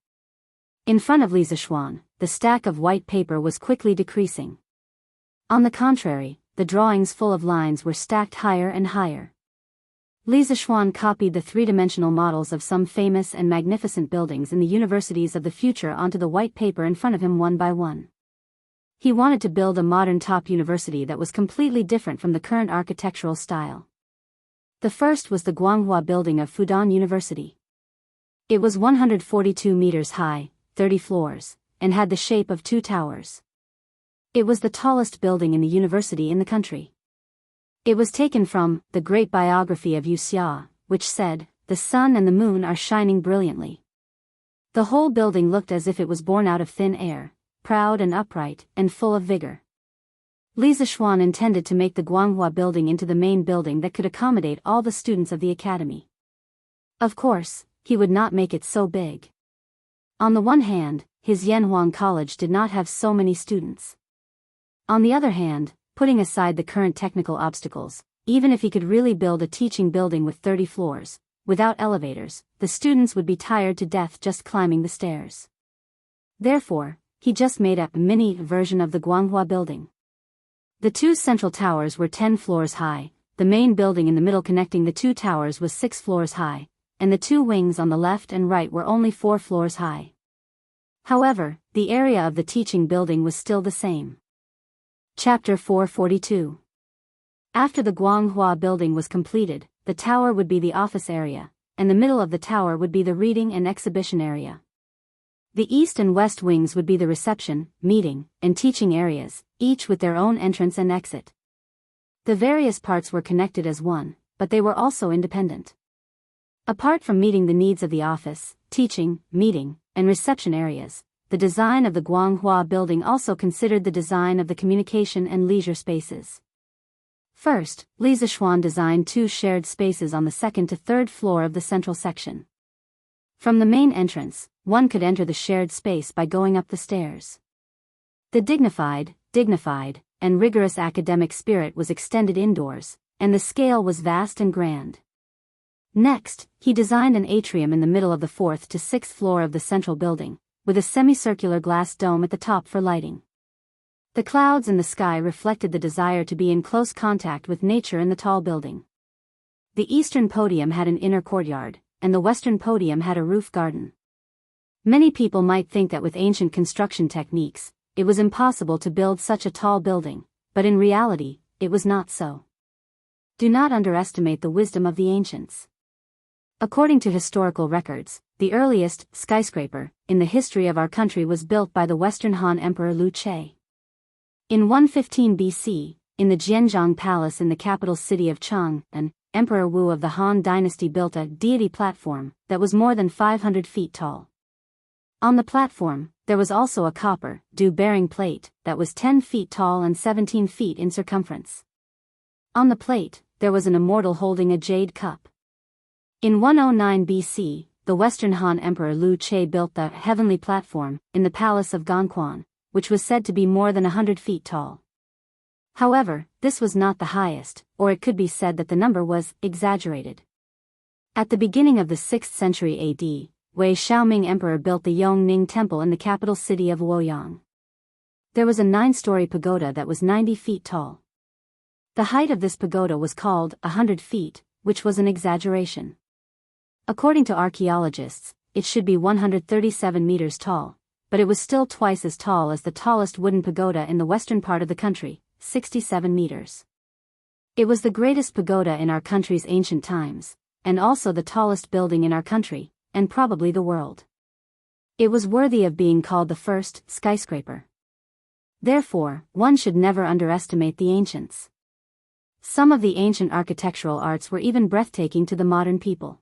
In front of Li Zishuan, the stack of white paper was quickly decreasing. On the contrary, the drawings full of lines were stacked higher and higher. Li Zishuan copied the three-dimensional models of some famous and magnificent buildings in the universities of the future onto the white paper in front of him one by one. He wanted to build a modern top university that was completely different from the current architectural style. The first was the Guanghua building of Fudan University. It was 142 meters high, 30 floors, and had the shape of 2 towers. It was the tallest building in the university in the country. It was taken from the great biography of Yu Xia, which said, "The sun and the moon are shining brilliantly." The whole building looked as if it was born out of thin air, proud and upright, and full of vigor. Li Zishuan intended to make the Guanghua building into the main building that could accommodate all the students of the academy. Of course, he would not make it so big. On the one hand, his Yanhuang College did not have so many students. On the other hand, putting aside the current technical obstacles, even if he could really build a teaching building with 30 floors, without elevators, the students would be tired to death just climbing the stairs. Therefore, he just made a mini version of the Guanghua building. The two central towers were 10 floors high, the main building in the middle connecting the two towers was 6 floors high, and the two wings on the left and right were only 4 floors high. However, the area of the teaching building was still the same. Chapter 442. After the Guanghua building was completed, the tower would be the office area, and the middle of the tower would be the reading and exhibition area. The east and west wings would be the reception, meeting, and teaching areas, each with their own entrance and exit. The various parts were connected as one, but they were also independent. Apart from meeting the needs of the office, teaching, meeting, and reception areas, the design of the Guanghua building also considered the design of the communication and leisure spaces. First, Li Zixuan designed 2 shared spaces on the second to third floor of the central section. From the main entrance, one could enter the shared space by going up the stairs. The dignified, and rigorous academic spirit was extended indoors, and the scale was vast and grand. Next, he designed an atrium in the middle of the 4th to 6th floor of the central building, with a semicircular glass dome at the top for lighting. The clouds in the sky reflected the desire to be in close contact with nature in the tall building. The eastern podium had an inner courtyard, and the western podium had a roof garden. Many people might think that with ancient construction techniques, it was impossible to build such a tall building, but in reality, it was not so. Do not underestimate the wisdom of the ancients. According to historical records, the earliest skyscraper in the history of our country was built by the Western Han Emperor Liu Che. In 115 BC, in the Jianzhong Palace in the capital city of Chang'an, Emperor Wu of the Han dynasty built a deity platform that was more than 500 feet tall. On the platform, there was also a copper, dew-bearing plate that was 10 feet tall and 17 feet in circumference. On the plate, there was an immortal holding a jade cup. In 109 BC, the Western Han Emperor Liu Che built the heavenly platform in the palace of Gongquan, which was said to be more than 100 feet tall. However, this was not the highest, or it could be said that the number was exaggerated. At the beginning of the 6th century AD, Wei Xiaoming Emperor built the Yongning Temple in the capital city of Luoyang. There was a 9-story pagoda that was 90 feet tall. The height of this pagoda was called 100 feet, which was an exaggeration. According to archaeologists, it should be 137 meters tall, but it was still twice as tall as the tallest wooden pagoda in the western part of the country, 67 meters. It was the greatest pagoda in our country's ancient times, and also the tallest building in our country, and probably the world. It was worthy of being called the first skyscraper. Therefore, one should never underestimate the ancients. Some of the ancient architectural arts were even breathtaking to the modern people.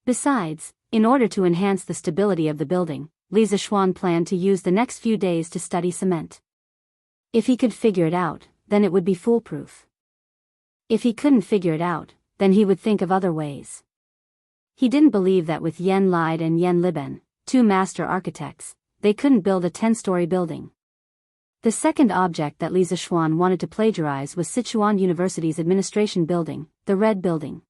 Besides, in order to enhance the stability of the building, Li Zixuan planned to use the next few days to study cement. If he could figure it out, then it would be foolproof. If he couldn't figure it out, then he would think of other ways. He didn't believe that with Yan Lide and Yan Liben, 2 master architects, they couldn't build a 10-story building. The second object that Li Zixuan wanted to plagiarize was Sichuan University's administration building, the Red Building.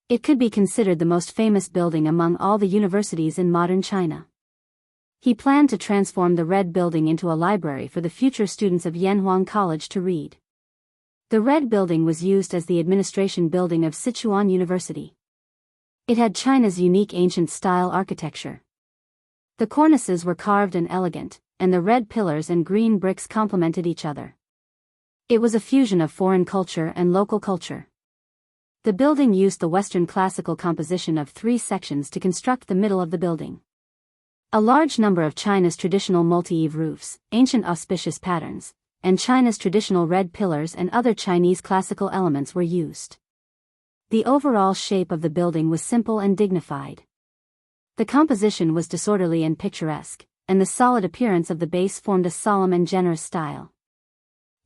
It could be considered the most famous building among all the universities in modern China. He planned to transform the Red Building into a library for the future students of Yanhuang College to read. The Red Building was used as the administration building of Sichuan University. It had China's unique ancient style architecture. The cornices were carved and elegant, and the red pillars and green bricks complemented each other. It was a fusion of foreign culture and local culture. The building used the Western classical composition of 3 sections to construct the middle of the building. A large number of China's traditional multi-eave roofs, ancient auspicious patterns, and China's traditional red pillars and other Chinese classical elements were used. The overall shape of the building was simple and dignified. The composition was disorderly and picturesque, and the solid appearance of the base formed a solemn and generous style.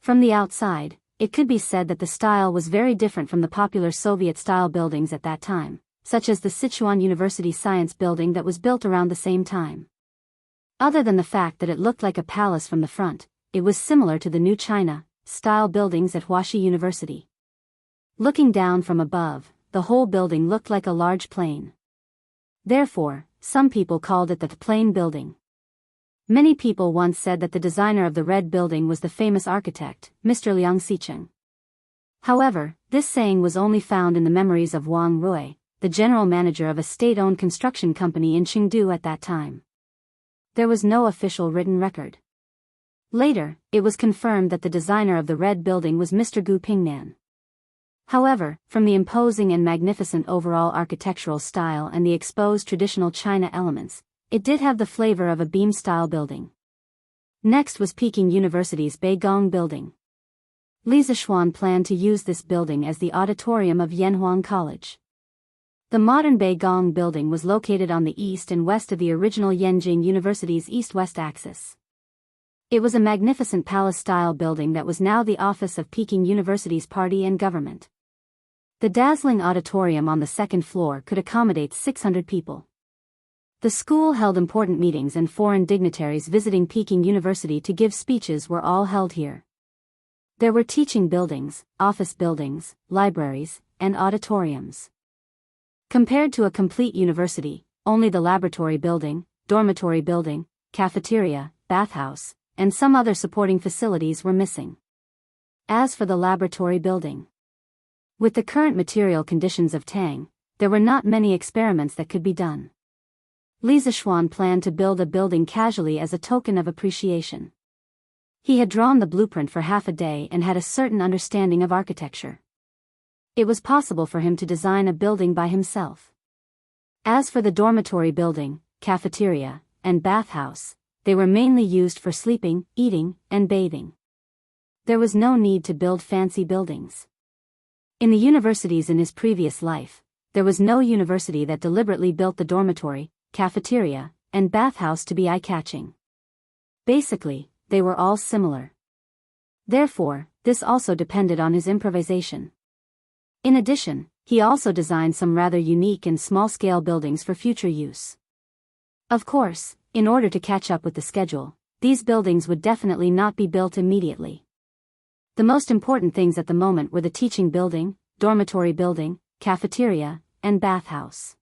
From the outside, it could be said that the style was very different from the popular Soviet-style buildings at that time, such as the Sichuan University Science Building that was built around the same time. Other than the fact that it looked like a palace from the front, it was similar to the new China-style buildings at Huaxi University. Looking down from above, the whole building looked like a large plane. Therefore, some people called it the plane building. Many people once said that the designer of the red building was the famous architect, Mr. Liang Xicheng. However, this saying was only found in the memories of Wang Rui, the general manager of a state-owned construction company in Chengdu at that time. There was no official written record. Later, it was confirmed that the designer of the red building was Mr. Gu Pingnan. However, from the imposing and magnificent overall architectural style and the exposed traditional China elements, it did have the flavor of a beam-style building. Next was Peking University's Beigong building. Li Zishuan planned to use this building as the auditorium of Yanhuang College. The modern Beigong building was located on the east and west of the original Yenjing University's east-west axis. It was a magnificent palace-style building that was now the office of Peking University's party and government. The dazzling auditorium on the second floor could accommodate 600 people. The school held important meetings and foreign dignitaries visiting Peking University to give speeches were all held here. There were teaching buildings, office buildings, libraries, and auditoriums. Compared to a complete university, only the laboratory building, dormitory building, cafeteria, bathhouse, and some other supporting facilities were missing. As for the laboratory building, with the current material conditions of Tang, there were not many experiments that could be done. Li Zishuan planned to build a building casually as a token of appreciation. He had drawn the blueprint for half a day and had a certain understanding of architecture. It was possible for him to design a building by himself. As for the dormitory building, cafeteria, and bathhouse, they were mainly used for sleeping, eating, and bathing. There was no need to build fancy buildings. In the universities in his previous life, there was no university that deliberately built the dormitory, cafeteria, and bathhouse to be eye-catching. Basically, they were all similar. Therefore, this also depended on his improvisation. In addition, he also designed some rather unique and small-scale buildings for future use. Of course, in order to catch up with the schedule, these buildings would definitely not be built immediately. The most important things at the moment were the teaching building, dormitory building, cafeteria, and bathhouse.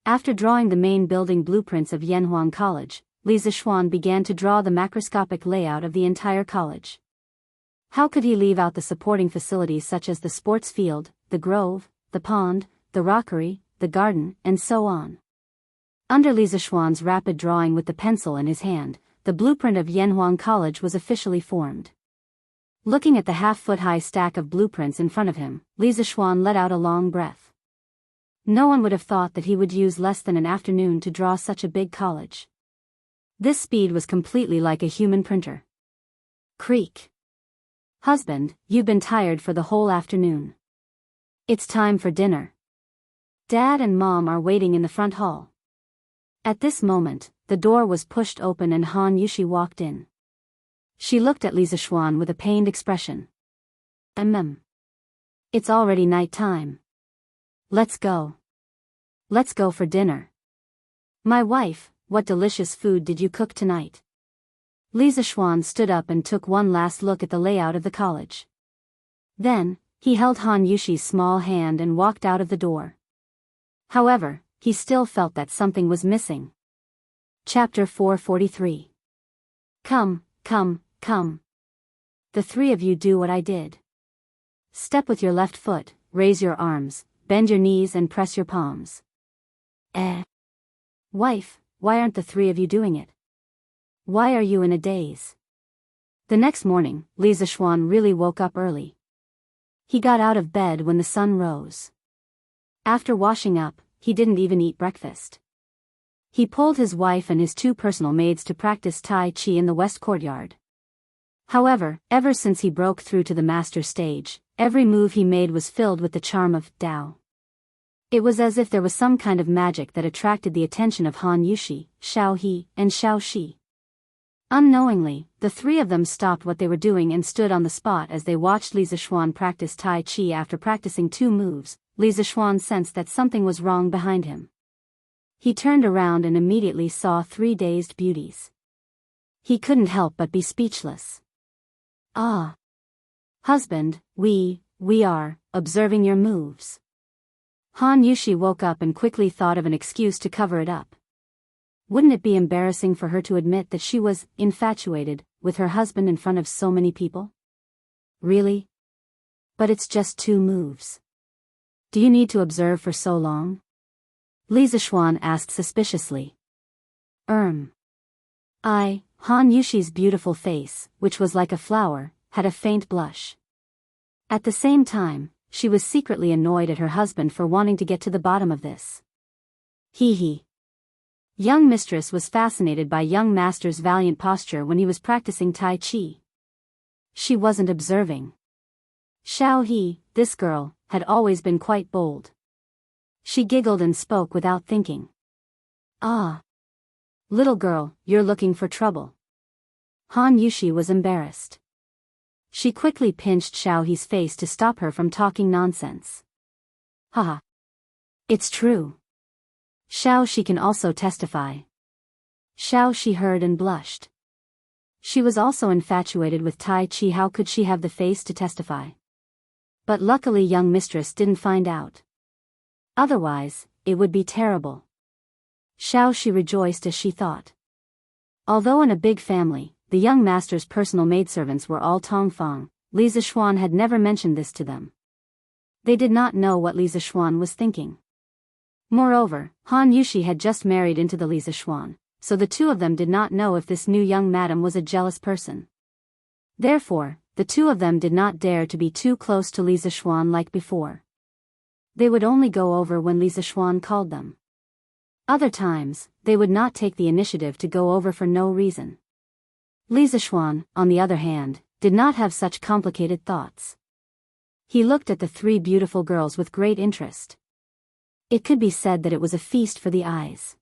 After drawing the main building blueprints of Yanhuang College, Li Zishuan began to draw the macroscopic layout of the entire college. How could he leave out the supporting facilities such as the sports field, the grove, the pond, the rockery, the garden, and so on? Under Li Zishuan's rapid drawing with the pencil in his hand, the blueprint of Yanhuang College was officially formed. Looking at the half-foot-high stack of blueprints in front of him, Li Zishuan let out a long breath. No one would have thought that he would use less than an afternoon to draw such a big college. This speed was completely like a human printer. Creak. Husband, you've been tired for the whole afternoon. It's time for dinner. Dad and Mom are waiting in the front hall. At this moment, the door was pushed open and Han Yushi walked in. She looked at Li Zishuan with a pained expression. It's already night time. Let's go. Let's go for dinner. My wife, what delicious food did you cook tonight? Li Zishuan stood up and took one last look at the layout of the college. Then, he held Han Yushi's small hand and walked out of the door. However, he still felt that something was missing. Chapter 443. Come, come, come. The three of you do what I did. Step with your left foot, raise your arms, bend your knees and press your palms. Wife, why aren't the three of you doing it? Why are you in a daze? The next morning, Li Zishuan really woke up early. He got out of bed when the sun rose. After washing up, he didn't even eat breakfast. He pulled his wife and his two personal maids to practice Tai Chi in the west courtyard. However, ever since he broke through to the master stage, every move he made was filled with the charm of Tao. It was as if there was some kind of magic that attracted the attention of Han Yushi, Xiao He, and Xiao Shi. Unknowingly, the three of them stopped what they were doing and stood on the spot as they watched Li Zishuan practice Tai Chi. After practicing 2 moves, Li Zishuan sensed that something was wrong behind him. He turned around and immediately saw 3 dazed beauties. He couldn't help but be speechless. Ah! Husband, we We are observing your moves. Han Yushi woke up and quickly thought of an excuse to cover it up. Wouldn't it be embarrassing for her to admit that she was infatuated with her husband in front of so many people? Really? But it's just 2 moves. Do you need to observe for so long? Li Zishuan asked suspiciously. Han Yushi's beautiful face, which was like a flower, had a faint blush. At the same time, she was secretly annoyed at her husband for wanting to get to the bottom of this. Hee. Young mistress was fascinated by young master's valiant posture when he was practicing Tai Chi. She wasn't observing. Xiao He, this girl, had always been quite bold. She giggled and spoke without thinking. Ah. Little girl, you're looking for trouble. Han Yushi was embarrassed. She quickly pinched Xiao He's face to stop her from talking nonsense. Haha. It's true. Xiao Shi can also testify. Xiao Shi heard and blushed. She was also infatuated with Tai Chi. How could she have the face to testify? But luckily young mistress didn't find out. Otherwise, it would be terrible. Xiao Shi rejoiced as she thought. Although in a big family, the young master's personal maidservants were all Tongfang, Li Zishuan had never mentioned this to them. They did not know what Li Zishuan was thinking. Moreover, Han Yushi had just married into the Li Zishuan, so the 2 of them did not know if this new young madam was a jealous person. Therefore, the 2 of them did not dare to be too close to Li Zishuan like before. They would only go over when Li Zishuan called them. Other times, they would not take the initiative to go over for no reason. Li Zishuan, on the other hand, did not have such complicated thoughts. He looked at the 3 beautiful girls with great interest. It could be said that it was a feast for the eyes.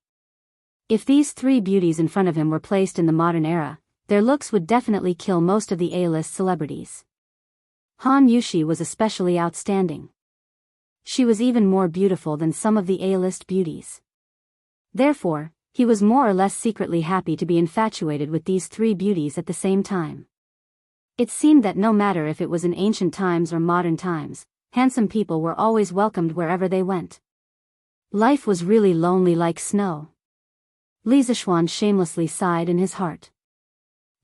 If these 3 beauties in front of him were placed in the modern era, their looks would definitely kill most of the A-list celebrities. Han Yushi was especially outstanding. She was even more beautiful than some of the A-list beauties. Therefore, he was more or less secretly happy to be infatuated with these 3 beauties at the same time. It seemed that no matter if it was in ancient times or modern times, handsome people were always welcomed wherever they went. Life was really lonely like snow. Li Zishuan shamelessly sighed in his heart.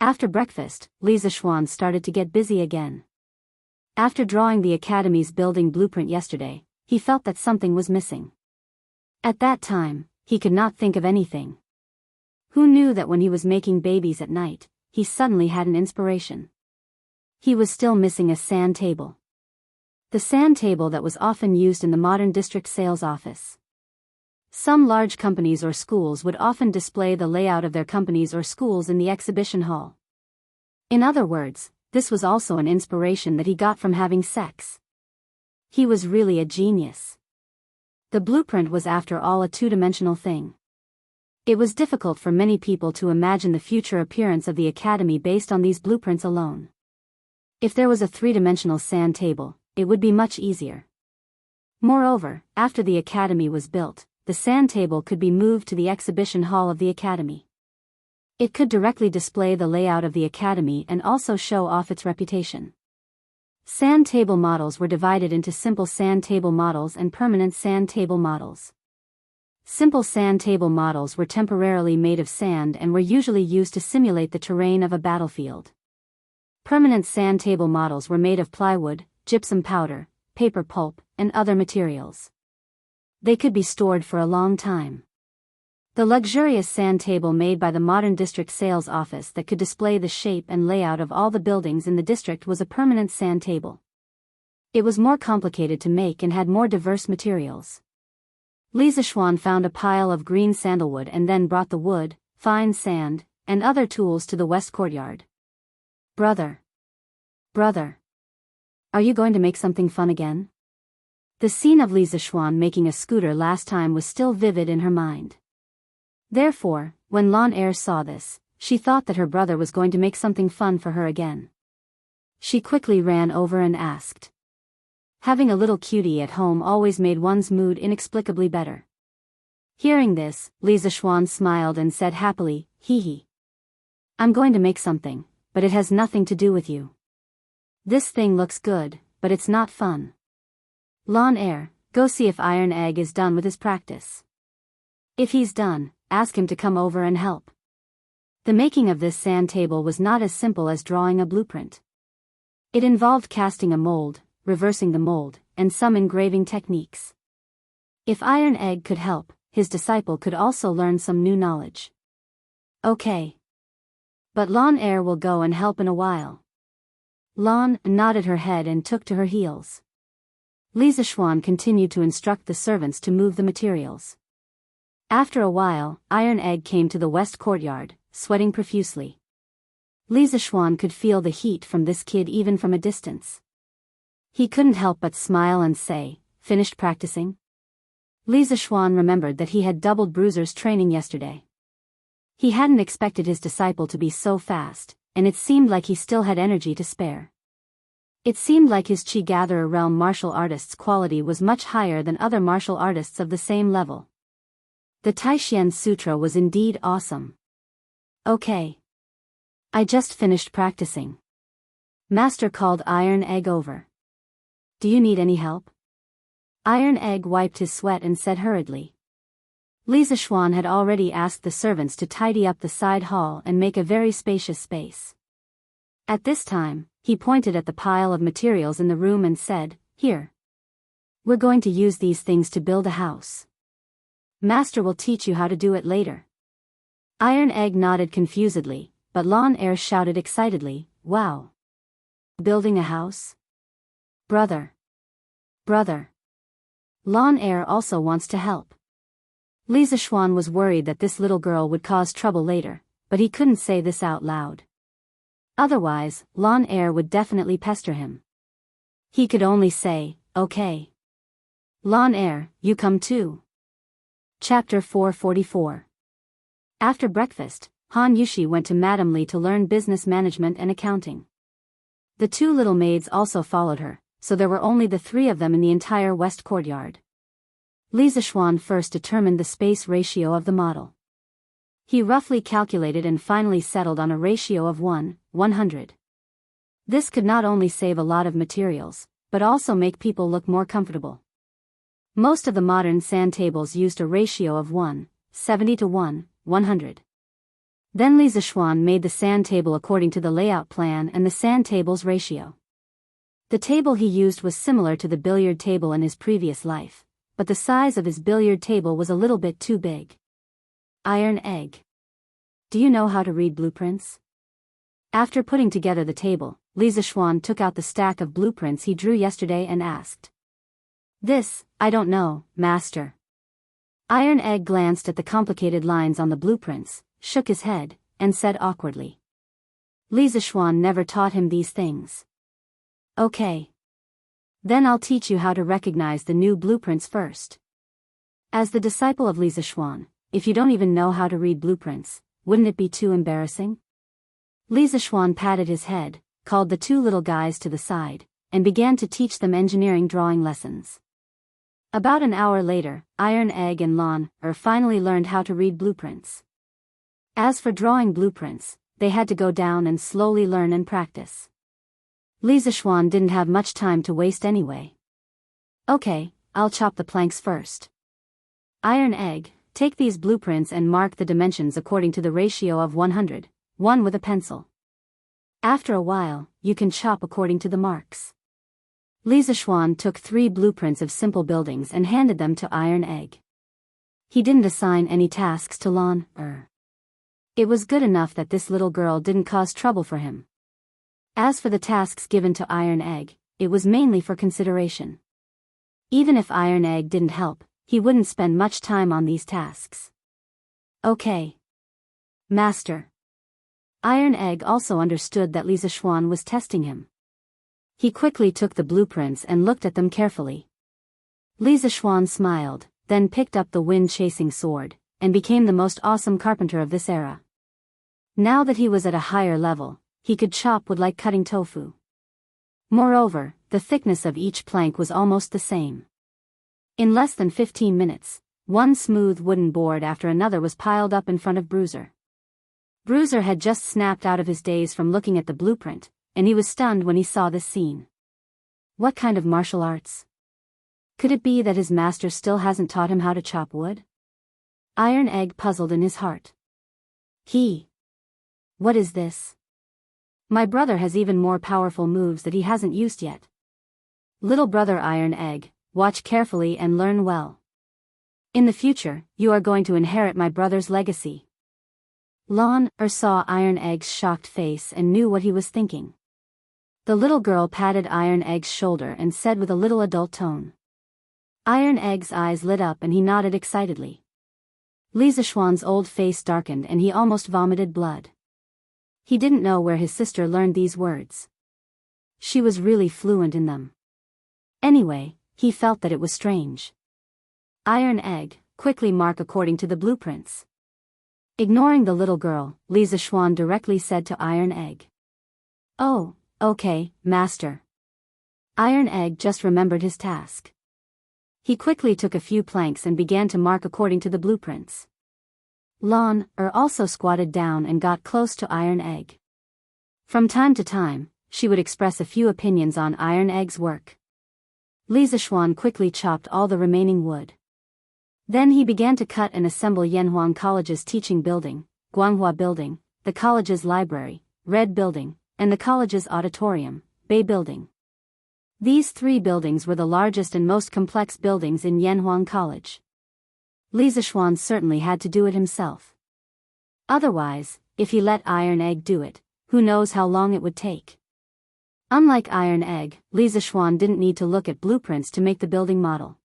After breakfast, Li Zishuan started to get busy again. After drawing the academy's building blueprint yesterday, he felt that something was missing. At that time, he could not think of anything. Who knew that when he was making babies at night, he suddenly had an inspiration. He was still missing a sand table. The sand table that was often used in the modern district sales office. Some large companies or schools would often display the layout of their companies or schools in the exhibition hall. In other words, this was also an inspiration that he got from having sex. He was really a genius. The blueprint was after all a 2-dimensional thing. It was difficult for many people to imagine the future appearance of the academy based on these blueprints alone. If there was a 3-dimensional sand table, it would be much easier. Moreover, after the academy was built, the sand table could be moved to the exhibition hall of the academy. It could directly display the layout of the academy and also show off its reputation. Sand table models were divided into simple sand table models and permanent sand table models. Simple sand table models were temporarily made of sand and were usually used to simulate the terrain of a battlefield. Permanent sand table models were made of plywood, gypsum powder, paper pulp, and other materials. They could be stored for a long time. The luxurious sand table made by the modern district sales office that could display the shape and layout of all the buildings in the district was a permanent sand table. It was more complicated to make and had more diverse materials. Li Zishuan found a pile of green sandalwood and then brought the wood, fine sand, and other tools to the west courtyard. Brother. Are you going to make something fun again? The scene of Li Zishuan making a scooter last time was still vivid in her mind. Therefore, when Lan Er saw this, she thought that her brother was going to make something fun for her again. She quickly ran over and asked. Having a little cutie at home always made one's mood inexplicably better. Hearing this, Li Zishuan smiled and said happily, hee hee. I'm going to make something, but it has nothing to do with you. This thing looks good, but it's not fun. Lawn Air, go see if Iron Egg is done with his practice. If he's done, ask him to come over and help. The making of this sand table was not as simple as drawing a blueprint. It involved casting a mold, reversing the mold, and some engraving techniques. If Iron Egg could help, his disciple could also learn some new knowledge. Okay. But Lawn Air will go and help in a while. Lawn nodded her head and took to her heels. Lisa Schwan continued to instruct the servants to move the materials. After a while, Iron Egg came to the west courtyard, sweating profusely. Lisa Schwan could feel the heat from this kid even from a distance. He couldn't help but smile and say, "Finished practicing?" Lisa Schwan remembered that he had doubled Bruiser's training yesterday. He hadn't expected his disciple to be so fast, and it seemed like he still had energy to spare. It seemed like his Chi Gatherer realm martial artist's quality was much higher than other martial artists of the same level. The Taishian Sutra was indeed awesome. Okay. I just finished practicing. Master called Iron Egg over. Do you need any help? Iron Egg wiped his sweat and said hurriedly. Lisa Schwan had already asked the servants to tidy up the side hall and make a very spacious space. At this time, he pointed at the pile of materials in the room and said, "Here. We're going to use these things to build a house. Master will teach you how to do it later." Iron Egg nodded confusedly, but Lawn Air shouted excitedly, "Wow! Building a house? Brother! Brother! Lawn Air also wants to help." Lisa Schwan was worried that this little girl would cause trouble later, but he couldn't say this out loud. Otherwise, Lawn Air would definitely pester him. He could only say, "Okay. Lawn Air, you come too." Chapter 444. After breakfast, Han Yushi went to Madame Li to learn business management and accounting. The two little maids also followed her, so there were only the three of them in the entire west courtyard. Lisa Schwan first determined the space ratio of the model. He roughly calculated and finally settled on a ratio of 1:100. This could not only save a lot of materials, but also make people look more comfortable. Most of the modern sand tables used a ratio of 1:70 to 1:100. Then Lisa Schwan made the sand table according to the layout plan and the sand table's ratio. The table he used was similar to the billiard table in his previous life, but the size of his billiard table was a little bit too big. Iron Egg. Do you know how to read blueprints? After putting together the table, Lisa Schwan took out the stack of blueprints he drew yesterday and asked. "This, I don't know, Master." Iron Egg glanced at the complicated lines on the blueprints, shook his head, and said awkwardly. Lisa Schwan never taught him these things. Okay. Then I'll teach you how to recognize the new blueprints first. As the disciple of Lisa Schwan, if you don't even know how to read blueprints, wouldn't it be too embarrassing? Lisa Schwan patted his head, called the two little guys to the side, and began to teach them engineering drawing lessons. About an hour later, Iron Egg and Lawn Air finally learned how to read blueprints. As for drawing blueprints, they had to go down and slowly learn and practice. Lisa Schwan didn't have much time to waste anyway. Okay, I'll chop the planks first. Iron Egg, take these blueprints and mark the dimensions according to the ratio of 100, one with a pencil. After a while, you can chop according to the marks. Lisa Schwan took 3 blueprints of simple buildings and handed them to Iron Egg. He didn't assign any tasks to Lawn Air. It was good enough that this little girl didn't cause trouble for him. As for the tasks given to Iron Egg, it was mainly for consideration. Even if Iron Egg didn't help, he wouldn't spend much time on these tasks. Okay. Master. Iron Egg also understood that Lisa Schwan was testing him. He quickly took the blueprints and looked at them carefully. Lisa Schwan smiled, then picked up the wind-chasing sword, and became the most awesome carpenter of this era. Now that he was at a higher level, he could chop wood like cutting tofu. Moreover, the thickness of each plank was almost the same. In less than 15 minutes, one smooth wooden board after another was piled up in front of Bruiser. Bruiser had just snapped out of his daze from looking at the blueprint, and he was stunned when he saw this scene. What kind of martial arts? Could it be that his master still hasn't taught him how to chop wood? Iron Egg puzzled in his heart. What is this? My brother has even more powerful moves that he hasn't used yet. Little brother Iron Egg, watch carefully and learn well. In the future, you are going to inherit my brother's legacy. Lon saw Iron Egg's shocked face and knew what he was thinking. The little girl patted Iron Egg's shoulder and said with a little adult tone. Iron Egg's eyes lit up and he nodded excitedly. Li Zishuan's old face darkened and he almost vomited blood. He didn't know where his sister learned these words. She was really fluent in them. Anyway, he felt that it was strange. Iron Egg, quickly mark according to the blueprints. Ignoring the little girl, Li Zishuan directly said to Iron Egg. Oh, okay, master. Iron Egg just remembered his task. He quickly took a few planks and began to mark according to the blueprints. Lon also squatted down and got close to Iron Egg. From time to time, she would express a few opinions on Iron Egg's work. Li Zishuan quickly chopped all the remaining wood. Then he began to cut and assemble Yanhuang College's teaching building, Guanghua Building, the college's library, Red Building, and the college's auditorium, Bay Building. These 3 buildings were the largest and most complex buildings in Yanhuang College. Li Zishuan certainly had to do it himself. Otherwise, if he let Iron Egg do it, who knows how long it would take. Unlike Iron Egg, Li Zishuan didn't need to look at blueprints to make the building model.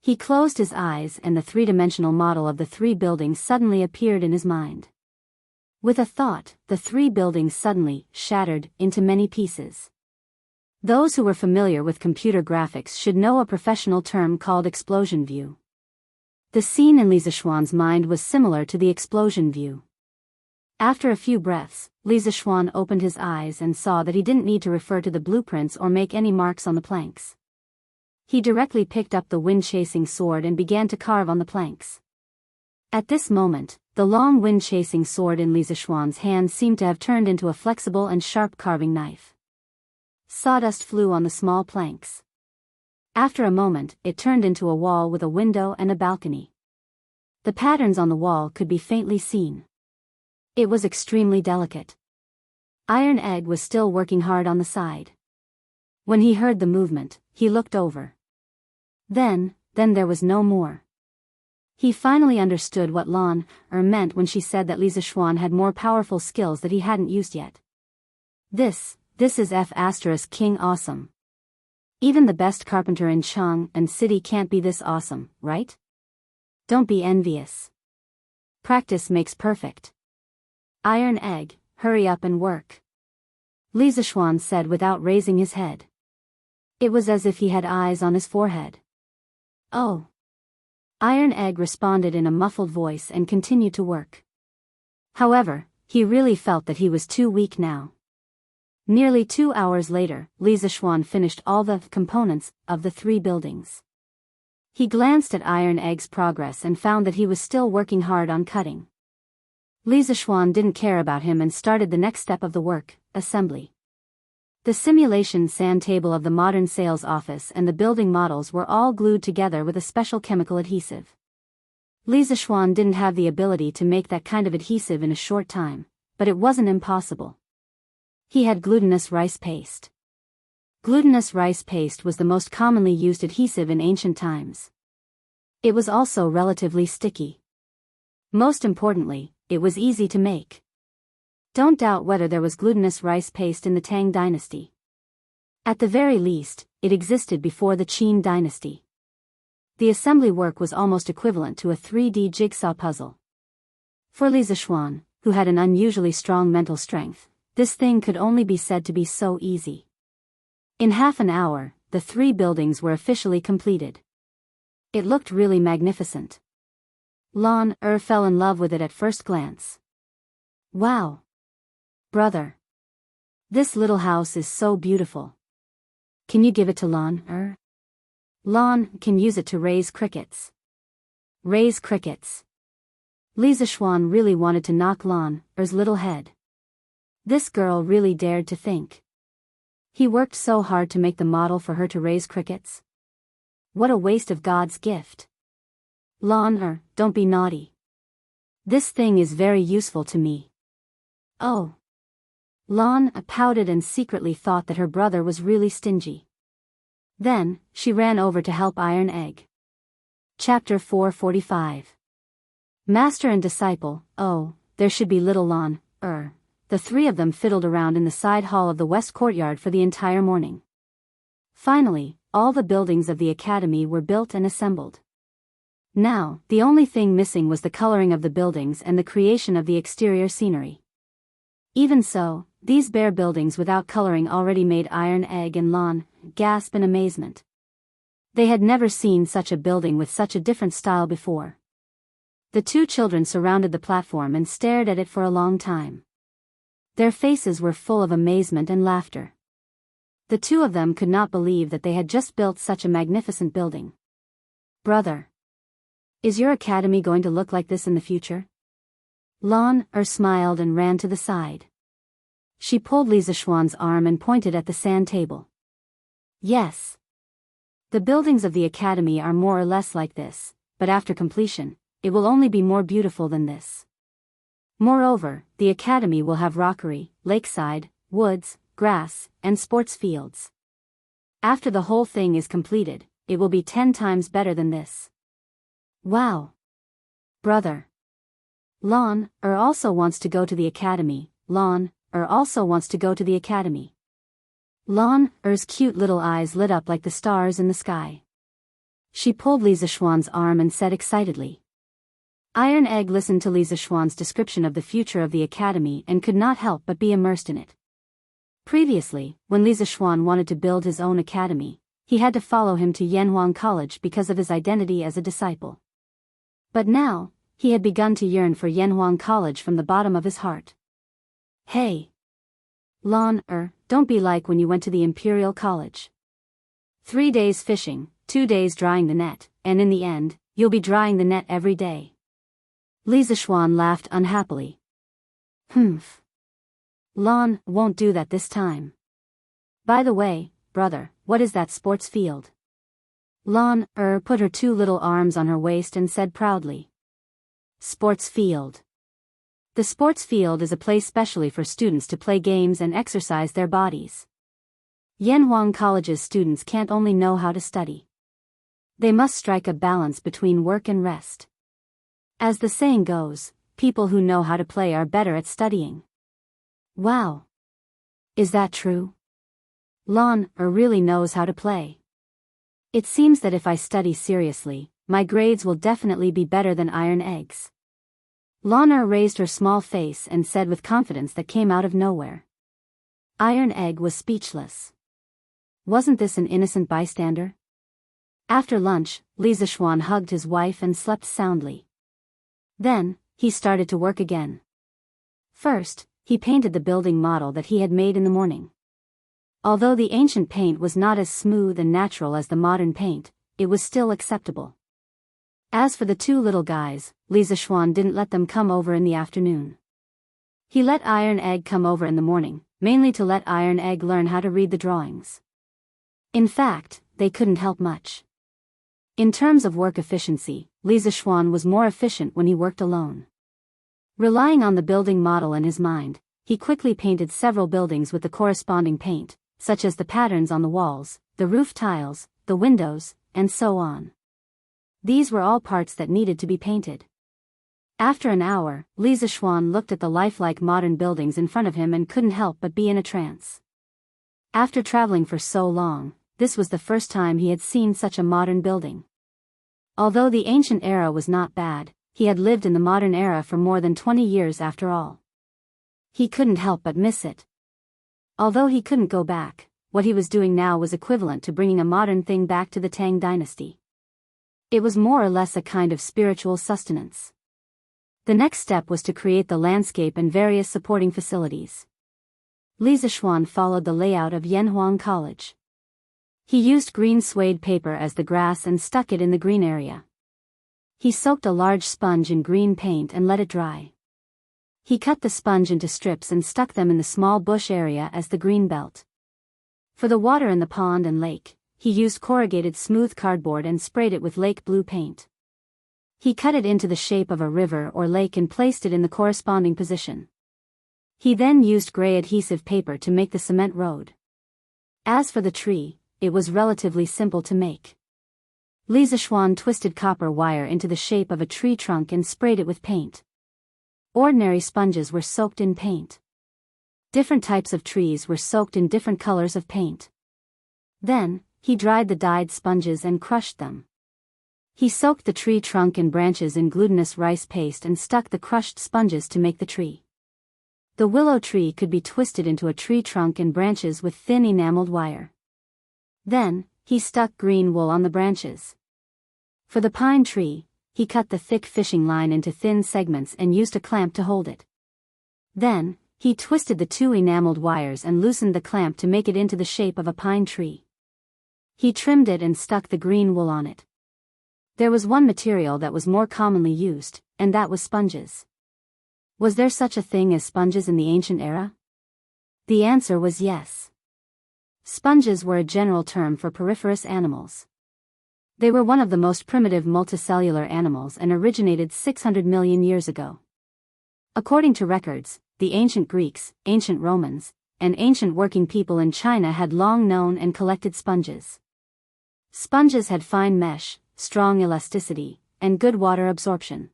He closed his eyes and the 3-dimensional model of the 3 buildings suddenly appeared in his mind. With a thought, the 3 buildings suddenly shattered into many pieces. Those who were familiar with computer graphics should know a professional term called explosion view. The scene in Li Zishuan's mind was similar to the explosion view. After a few breaths, Li Zishuan opened his eyes and saw that he didn't need to refer to the blueprints or make any marks on the planks. He directly picked up the wind-chasing sword and began to carve on the planks. At this moment, the long wind-chasing sword in Li Zishuan's hand seemed to have turned into a flexible and sharp carving knife. Sawdust flew on the small planks. After a moment, it turned into a wall with a window and a balcony. The patterns on the wall could be faintly seen. It was extremely delicate. Iron Egg was still working hard on the side. When he heard the movement, he looked over. Then there was no more. He finally understood what Lon meant when she said that Li Zishuan had more powerful skills that he hadn't used yet. This is King awesome. Even the best carpenter in Chang and City can't be this awesome, right? Don't be envious. Practice makes perfect. Iron Egg, hurry up and work. Li Zishuan said without raising his head. It was as if he had eyes on his forehead. Oh. Iron Egg responded in a muffled voice and continued to work. However, he really felt that he was too weak now. Nearly 2 hours later, Li Zishuan finished all the components of the 3 buildings. He glanced at Iron Egg's progress and found that he was still working hard on cutting. Li Zishuan didn't care about him and started the next step of the work, assembly. The simulation sand table of the modern sales office and the building models were all glued together with a special chemical adhesive. Li Zishuan didn't have the ability to make that kind of adhesive in a short time, but it wasn't impossible. He had glutinous rice paste. Glutinous rice paste was the most commonly used adhesive in ancient times. It was also relatively sticky. Most importantly, it was easy to make. Don't doubt whether there was glutinous rice paste in the Tang dynasty. At the very least, it existed before the Qin dynasty. The assembly work was almost equivalent to a 3D jigsaw puzzle. For Li Zishuan, who had an unusually strong mental strength, this thing could only be said to be so easy. In half an hour, the 3 buildings were officially completed. It looked really magnificent. Lon fell in love with it at first glance. Wow! Brother! This little house is so beautiful. Can you give it to Lon? Lon can use it to raise crickets. Raise crickets. Li Zishuan really wanted to knock Lon's little head. This girl really dared to think. He worked so hard to make the model for her to raise crickets. What a waste of God's gift. Lon, don't be naughty. This thing is very useful to me. Oh. Lon pouted and secretly thought that her brother was really stingy. Then, she ran over to help iron egg. Chapter 445. Master and disciple. Oh, there should be little Lon. The three of them fiddled around in the side hall of the west courtyard for the entire morning. Finally, all the buildings of the academy were built and assembled. Now, the only thing missing was the coloring of the buildings and the creation of the exterior scenery. Even so, these bare buildings without coloring already made Iron Egg and Lon gasp in amazement. They had never seen such a building with such a different style before. The two children surrounded the platform and stared at it for a long time. Their faces were full of amazement and laughter. The two of them could not believe that they had just built such a magnificent building. Brother, is your academy going to look like this in the future? Lon smiled and ran to the side. She pulled Lisa Schwann's arm and pointed at the sand table. Yes. The buildings of the academy are more or less like this, but after completion, it will only be more beautiful than this. Moreover, the academy will have rockery, lakeside, woods, grass, and sports fields. After the whole thing is completed, it will be 10 times better than this. Wow. Brother. Lon also wants to go to the academy. Lon also wants to go to the academy. Lon's cute little eyes lit up like the stars in the sky. She pulled Lisa Schwann's arm and said excitedly. Iron Egg listened to Lisa Schwann's description of the future of the academy and could not help but be immersed in it. Previously, when Lisa Schwann wanted to build his own academy, he had to follow him to Yenhuang College because of his identity as a disciple. But now, he had begun to yearn for Yenhuang College from the bottom of his heart. Hey! Lon, don't be like when you went to the Imperial College. 3 days fishing, 2 days drying the net, and in the end, you'll be drying the net every day. Lisa Schwann laughed unhappily. Humph. Lon won't do that this time. By the way, brother, what is that sports field? Lon put her two little arms on her waist and said proudly. Sports field. The sports field is a place specially for students to play games and exercise their bodies. Yenhuang College's students can't only know how to study. They must strike a balance between work and rest. As the saying goes, people who know how to play are better at studying. Wow. Is that true? Lon really knows how to play. It seems that if I study seriously, my grades will definitely be better than Iron Egg's. Lon raised her small face and said with confidence that came out of nowhere. Iron Egg was speechless. Wasn't this an innocent bystander? After lunch, Lisa Schwann hugged his wife and slept soundly. Then, he started to work again. First, he painted the building model that he had made in the morning. Although the ancient paint was not as smooth and natural as the modern paint, it was still acceptable. As for the two little guys, Lisa Schwann didn't let them come over in the afternoon. He let Iron Egg come over in the morning, mainly to let Iron Egg learn how to read the drawings. In fact, they couldn't help much. In terms of work efficiency, Lisa Schwann was more efficient when he worked alone. Relying on the building model in his mind, he quickly painted several buildings with the corresponding paint, such as the patterns on the walls, the roof tiles, the windows, and so on. These were all parts that needed to be painted. After an hour, Lisa Schwann looked at the lifelike modern buildings in front of him and couldn't help but be in a trance. After traveling for so long, this was the first time he had seen such a modern building. Although the ancient era was not bad, he had lived in the modern era for more than 20 years after all. He couldn't help but miss it. Although he couldn't go back, what he was doing now was equivalent to bringing a modern thing back to the Tang dynasty. It was more or less a kind of spiritual sustenance. The next step was to create the landscape and various supporting facilities. Lisa Schwann followed the layout of Yenhuang College. He used green suede paper as the grass and stuck it in the green area. He soaked a large sponge in green paint and let it dry. He cut the sponge into strips and stuck them in the small bush area as the green belt. For the water in the pond and lake, he used corrugated smooth cardboard and sprayed it with lake blue paint. He cut it into the shape of a river or lake and placed it in the corresponding position. He then used gray adhesive paper to make the cement road. As for the tree, it was relatively simple to make. Li Zishuan twisted copper wire into the shape of a tree trunk and sprayed it with paint. Ordinary sponges were soaked in paint. Different types of trees were soaked in different colors of paint. Then, he dried the dyed sponges and crushed them. He soaked the tree trunk and branches in glutinous rice paste and stuck the crushed sponges to make the tree. The willow tree could be twisted into a tree trunk and branches with thin enameled wire. Then, he stuck green wool on the branches. For the pine tree, he cut the thick fishing line into thin segments and used a clamp to hold it. Then, he twisted the two enameled wires and loosened the clamp to make it into the shape of a pine tree. He trimmed it and stuck the green wool on it. There was one material that was more commonly used, and that was sponges. Was there such a thing as sponges in the ancient era? The answer was yes. Sponges were a general term for poriferous animals. They were one of the most primitive multicellular animals and originated 600 million years ago. According to records, the ancient Greeks, ancient Romans, and ancient working people in China had long known and collected sponges. Sponges had fine mesh, strong elasticity, and good water absorption.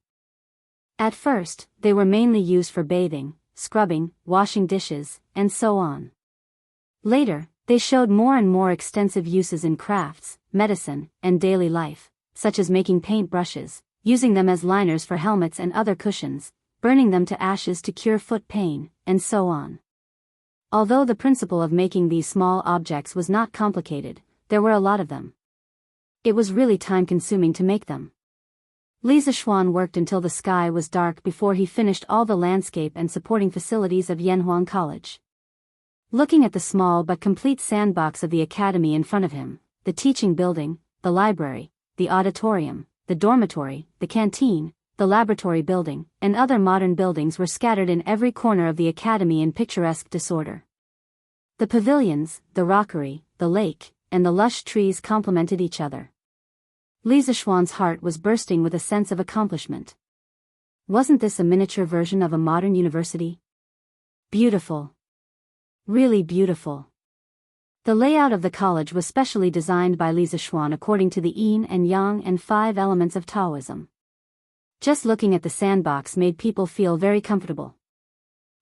At first, they were mainly used for bathing, scrubbing, washing dishes, and so on. Later, they showed more and more extensive uses in crafts, medicine, and daily life, such as making paint brushes, using them as liners for helmets and other cushions, burning them to ashes to cure foot pain, and so on. Although the principle of making these small objects was not complicated, there were a lot of them. It was really time-consuming to make them. Li Zishuan worked until the sky was dark before he finished all the landscape and supporting facilities of Yanhuang College. Looking at the small but complete sandbox of the academy in front of him, the teaching building, the library, the auditorium, the dormitory, the canteen, the laboratory building, and other modern buildings were scattered in every corner of the academy in picturesque disorder. The pavilions, the rockery, the lake, and the lush trees complemented each other. Li Zishuan's heart was bursting with a sense of accomplishment. Wasn't this a miniature version of a modern university? Beautiful. Really beautiful. The layout of the college was specially designed by Li Zishuan according to the yin and yang and 5 elements of Taoism. Just looking at the sandbox made people feel very comfortable.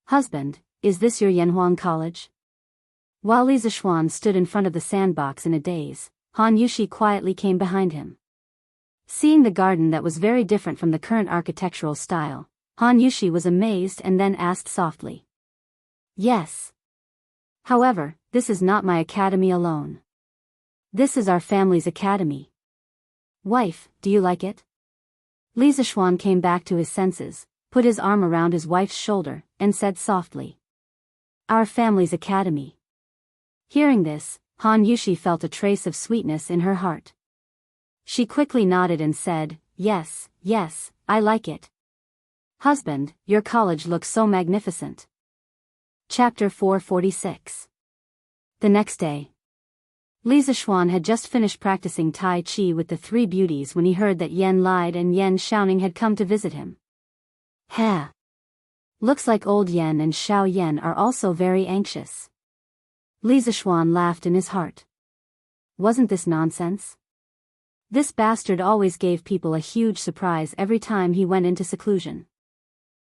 Husband, is this your Yanhuang College? While Li Zishuan stood in front of the sandbox in a daze, Han Yushi quietly came behind him. Seeing the garden that was very different from the current architectural style, Han Yushi was amazed and then asked softly. Yes. However, this is not my academy alone. This is our family's academy. Wife, do you like it? Li Zishuan came back to his senses, put his arm around his wife's shoulder, and said softly. Our family's academy. Hearing this, Han Yushi felt a trace of sweetness in her heart. She quickly nodded and said, yes, I like it. Husband, your college looks so magnificent. Chapter 446. The next day. Li Zishuan had just finished practicing Tai Chi with the 3 beauties when he heard that Yan Lide and Yan Xiaoning had come to visit him. Ha! Looks like old Yan and Xiao Yan are also very anxious. Li Zishuan laughed in his heart. Wasn't this nonsense? This bastard always gave people a huge surprise every time he went into seclusion.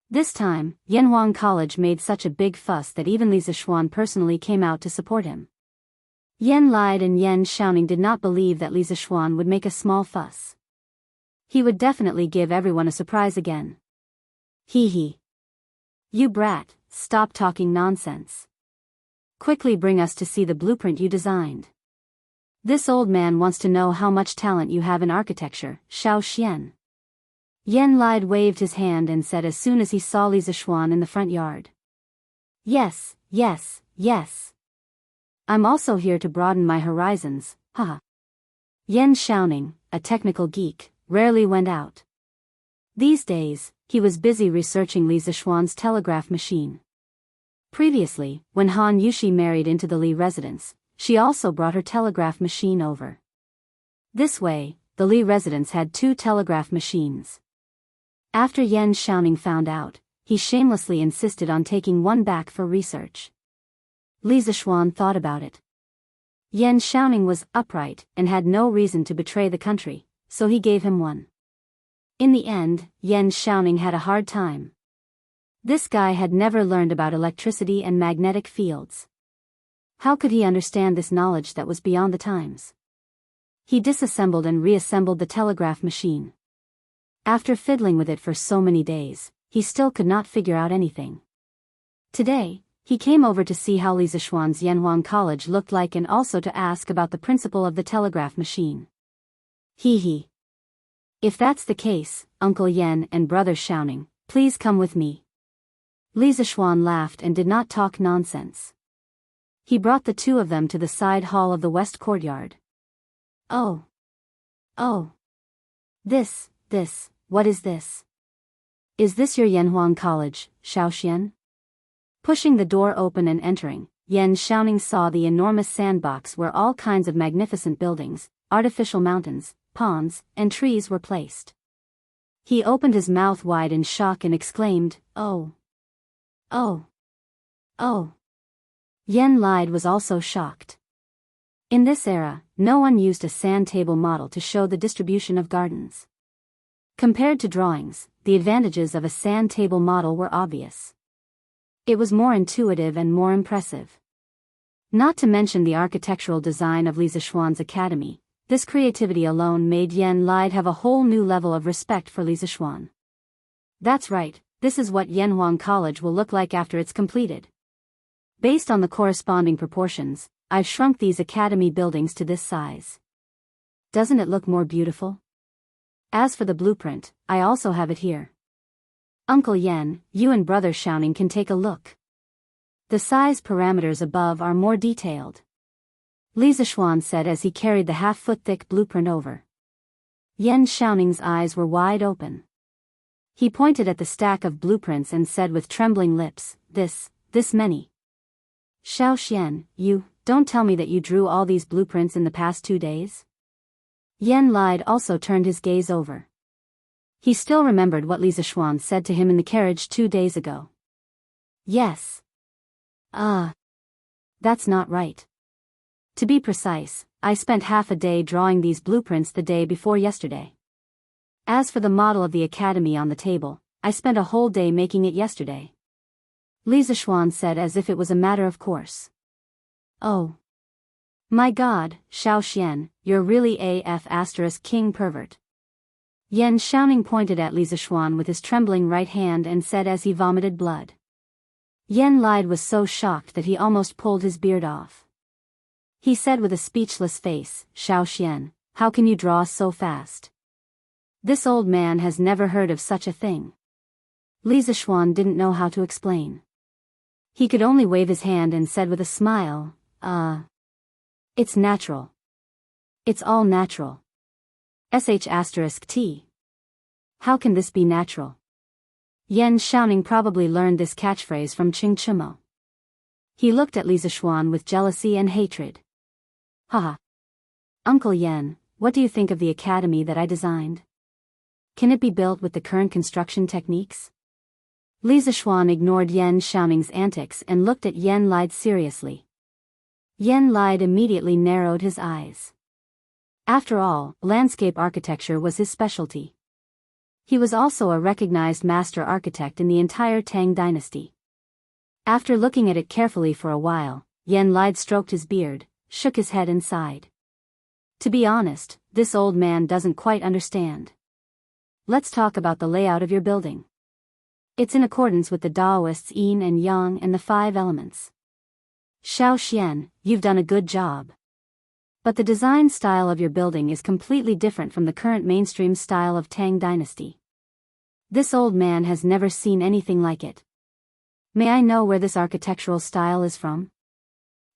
This time, Yanhuang College made such a big fuss that even Li Zishuan personally came out to support him. Yan Lide and Yan Xiaoning did not believe that Li Zishuan would make a small fuss. He would definitely give everyone a surprise again. Hee hee. You brat, stop talking nonsense. Quickly bring us to see the blueprint you designed. This old man wants to know how much talent you have in architecture, Xiao Xian. Yan Lide waved his hand and said as soon as he saw Li Zishuan in the front yard. Yes. I'm also here to broaden my horizons, haha. Yan Xiaoning, a technical geek, rarely went out. These days, he was busy researching Li Zishuan's telegraph machine. Previously, when Han Yushi married into the Li residence, She also brought her telegraph machine over. This way, the Li residents had 2 telegraph machines. After Yan Xiaoning found out, he shamelessly insisted on taking one back for research. Li Zishuan thought about it. Yan Xiaoning was upright and had no reason to betray the country, so he gave him one. In the end, Yan Xiaoning had a hard time. This guy had never learned about electricity and magnetic fields. How could he understand this knowledge that was beyond the times? He disassembled and reassembled the telegraph machine. After fiddling with it for so many days, he still could not figure out anything. Today, he came over to see how Li Zishuan's Yanhuang College looked like and also to ask about the principle of the telegraph machine. He. If that's the case, Uncle Yan and Brother Xiaoning, please come with me. Li Zishuan laughed and did not talk nonsense. He brought the 2 of them to the side hall of the west courtyard. Oh. This, what is this? Is this your Yanhuang College, Xiaoxian? Pushing the door open and entering, Yan Xiaoning saw the enormous sandbox where all kinds of magnificent buildings, artificial mountains, ponds, and trees were placed. He opened his mouth wide in shock and exclaimed, "Oh! Yan Lide was also shocked. In this era, no one used a sand table model to show the distribution of gardens. Compared to drawings, the advantages of a sand table model were obvious. It was more intuitive and more impressive. Not to mention the architectural design of Li Zishuan's academy, this creativity alone made Yan Lide have a whole new level of respect for Li Zishuan. That's right, this is what Yanhuang College will look like after it's completed. Based on the corresponding proportions, I've shrunk these academy buildings to this size. Doesn't it look more beautiful? As for the blueprint, I also have it here. Uncle Yan, you and Brother Xiaoning can take a look. The size parameters above are more detailed. Li Zishuan said as he carried the half-foot-thick blueprint over. Yan Xiaoning's eyes were wide open. He pointed at the stack of blueprints and said with trembling lips, this many. Xiaoxian, you, don't tell me that you drew all these blueprints in the past 2 days? Yan Lide also turned his gaze over. He still remembered what Li Zishuan said to him in the carriage 2 days ago. Yes. That's not right. To be precise, I spent half a day drawing these blueprints the day before yesterday. As for the model of the academy on the table, I spent a whole day making it yesterday. Li Zishuan said as if it was a matter of course. Oh. My God, Xiaoxian, you're really a king pervert. Yan Xiaoning pointed at Li Zishuan with his trembling right hand and said as he vomited blood. Yan Lide was so shocked that he almost pulled his beard off. He said with a speechless face, Xiaoxian, how can you draw so fast? This old man has never heard of such a thing. Li Zishuan didn't know how to explain. He could only wave his hand and said with a smile, It's natural. It's all natural. *T. How can this be natural? Yan Xiaoning probably learned this catchphrase from Qing Chimo. He looked at Li Zishuan with jealousy and hatred. Haha. Uncle Yan, what do you think of the academy that I designed? Can it be built with the current construction techniques? Li Zishuan ignored Yan Xiaoning's antics and looked at Yan Lide seriously. Yan Lide immediately narrowed his eyes. After all, landscape architecture was his specialty. He was also a recognized master architect in the entire Tang dynasty. After looking at it carefully for a while, Yan Lide stroked his beard, shook his head and sighed. To be honest, this old man doesn't quite understand. Let's talk about the layout of your building. It's in accordance with the Taoists' yin and yang and the 5 elements. Xiaoxian, you've done a good job. But the design style of your building is completely different from the current mainstream style of Tang dynasty. This old man has never seen anything like it. May I know where this architectural style is from?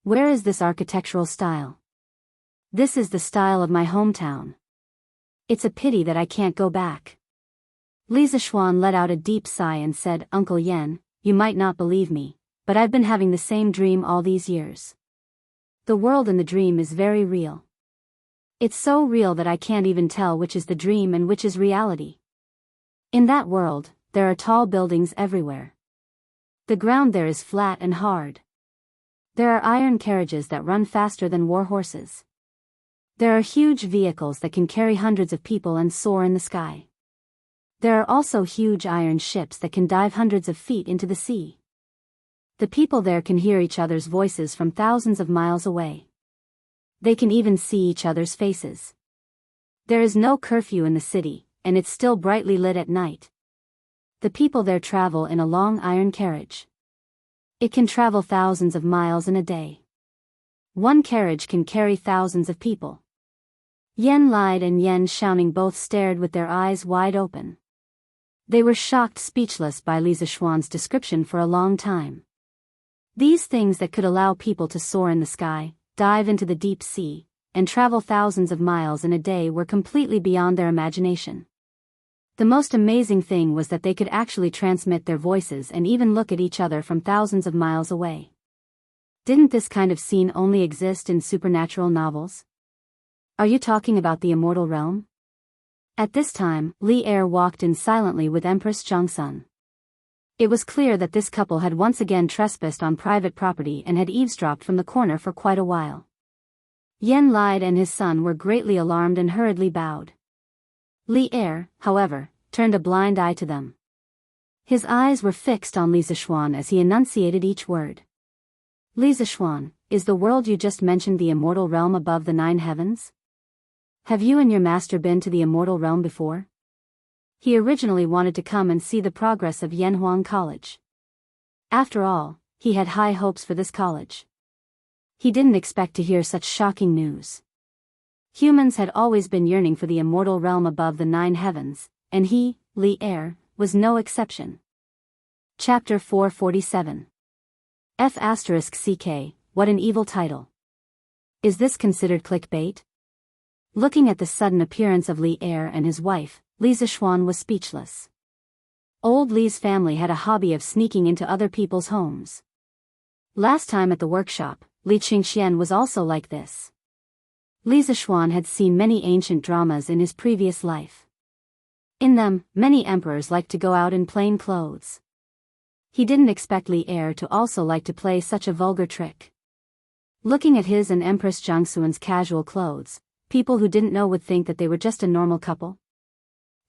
Where is this architectural style? This is the style of my hometown. It's a pity that I can't go back. Li Zishuan let out a deep sigh and said, Uncle Yan, you might not believe me, but I've been having the same dream all these years. The world in the dream is very real. It's so real that I can't even tell which is the dream and which is reality. In that world, there are tall buildings everywhere. The ground there is flat and hard. There are iron carriages that run faster than war horses. There are huge vehicles that can carry hundreds of people and soar in the sky. There are also huge iron ships that can dive hundreds of feet into the sea. The people there can hear each other's voices from thousands of miles away. They can even see each other's faces. There is no curfew in the city, and it's still brightly lit at night. The people there travel in a long iron carriage. It can travel thousands of miles in a day. One carriage can carry thousands of people. Yen Lide and Yen Xiaoning both stared with their eyes wide open. They were shocked speechless by Li Zishuan's description for a long time. These things that could allow people to soar in the sky, dive into the deep sea, and travel thousands of miles in a day were completely beyond their imagination. The most amazing thing was that they could actually transmit their voices and even look at each other from thousands of miles away. Didn't this kind of scene only exist in supernatural novels? Are you talking about the immortal realm? At this time, Li Er walked in silently with Empress Zhongsun. It was clear that this couple had once again trespassed on private property and had eavesdropped from the corner for quite a while. Yen Lide and his son were greatly alarmed and hurriedly bowed. Li Er, however, turned a blind eye to them. His eyes were fixed on Li Zishuan as he enunciated each word. Li Zishuan, is the world you just mentioned the immortal realm above the 9 heavens? Have you and your master been to the immortal realm before? He originally wanted to come and see the progress of Yanhuang College. After all, he had high hopes for this college. He didn't expect to hear such shocking news. Humans had always been yearning for the immortal realm above the 9 heavens, and he, Li Er, was no exception. Chapter 447. F***CK, what an evil title. Is this considered clickbait? Looking at the sudden appearance of Li Er and his wife, Li Zishuan was speechless. Old Li's family had a hobby of sneaking into other people's homes. Last time at the workshop, Li Qingxian was also like this. Li Zishuan had seen many ancient dramas in his previous life. In them, many emperors liked to go out in plain clothes. He didn't expect Li Er to also like to play such a vulgar trick. Looking at his and Empress Zhongxuan's casual clothes, people who didn't know would think that they were just a normal couple.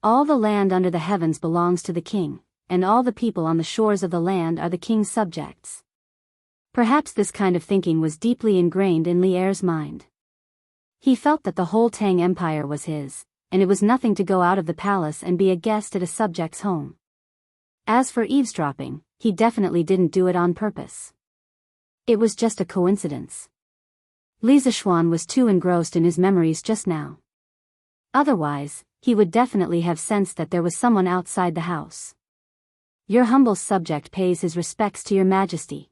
All the land under the heavens belongs to the king, and all the people on the shores of the land are the king's subjects. Perhaps this kind of thinking was deeply ingrained in Li Er's mind. He felt that the whole Tang Empire was his, and it was nothing to go out of the palace and be a guest at a subject's home. As for eavesdropping, he definitely didn't do it on purpose. It was just a coincidence. Li Zishuan was too engrossed in his memories just now. Otherwise, he would definitely have sensed that there was someone outside the house. Your humble subject pays his respects to your majesty.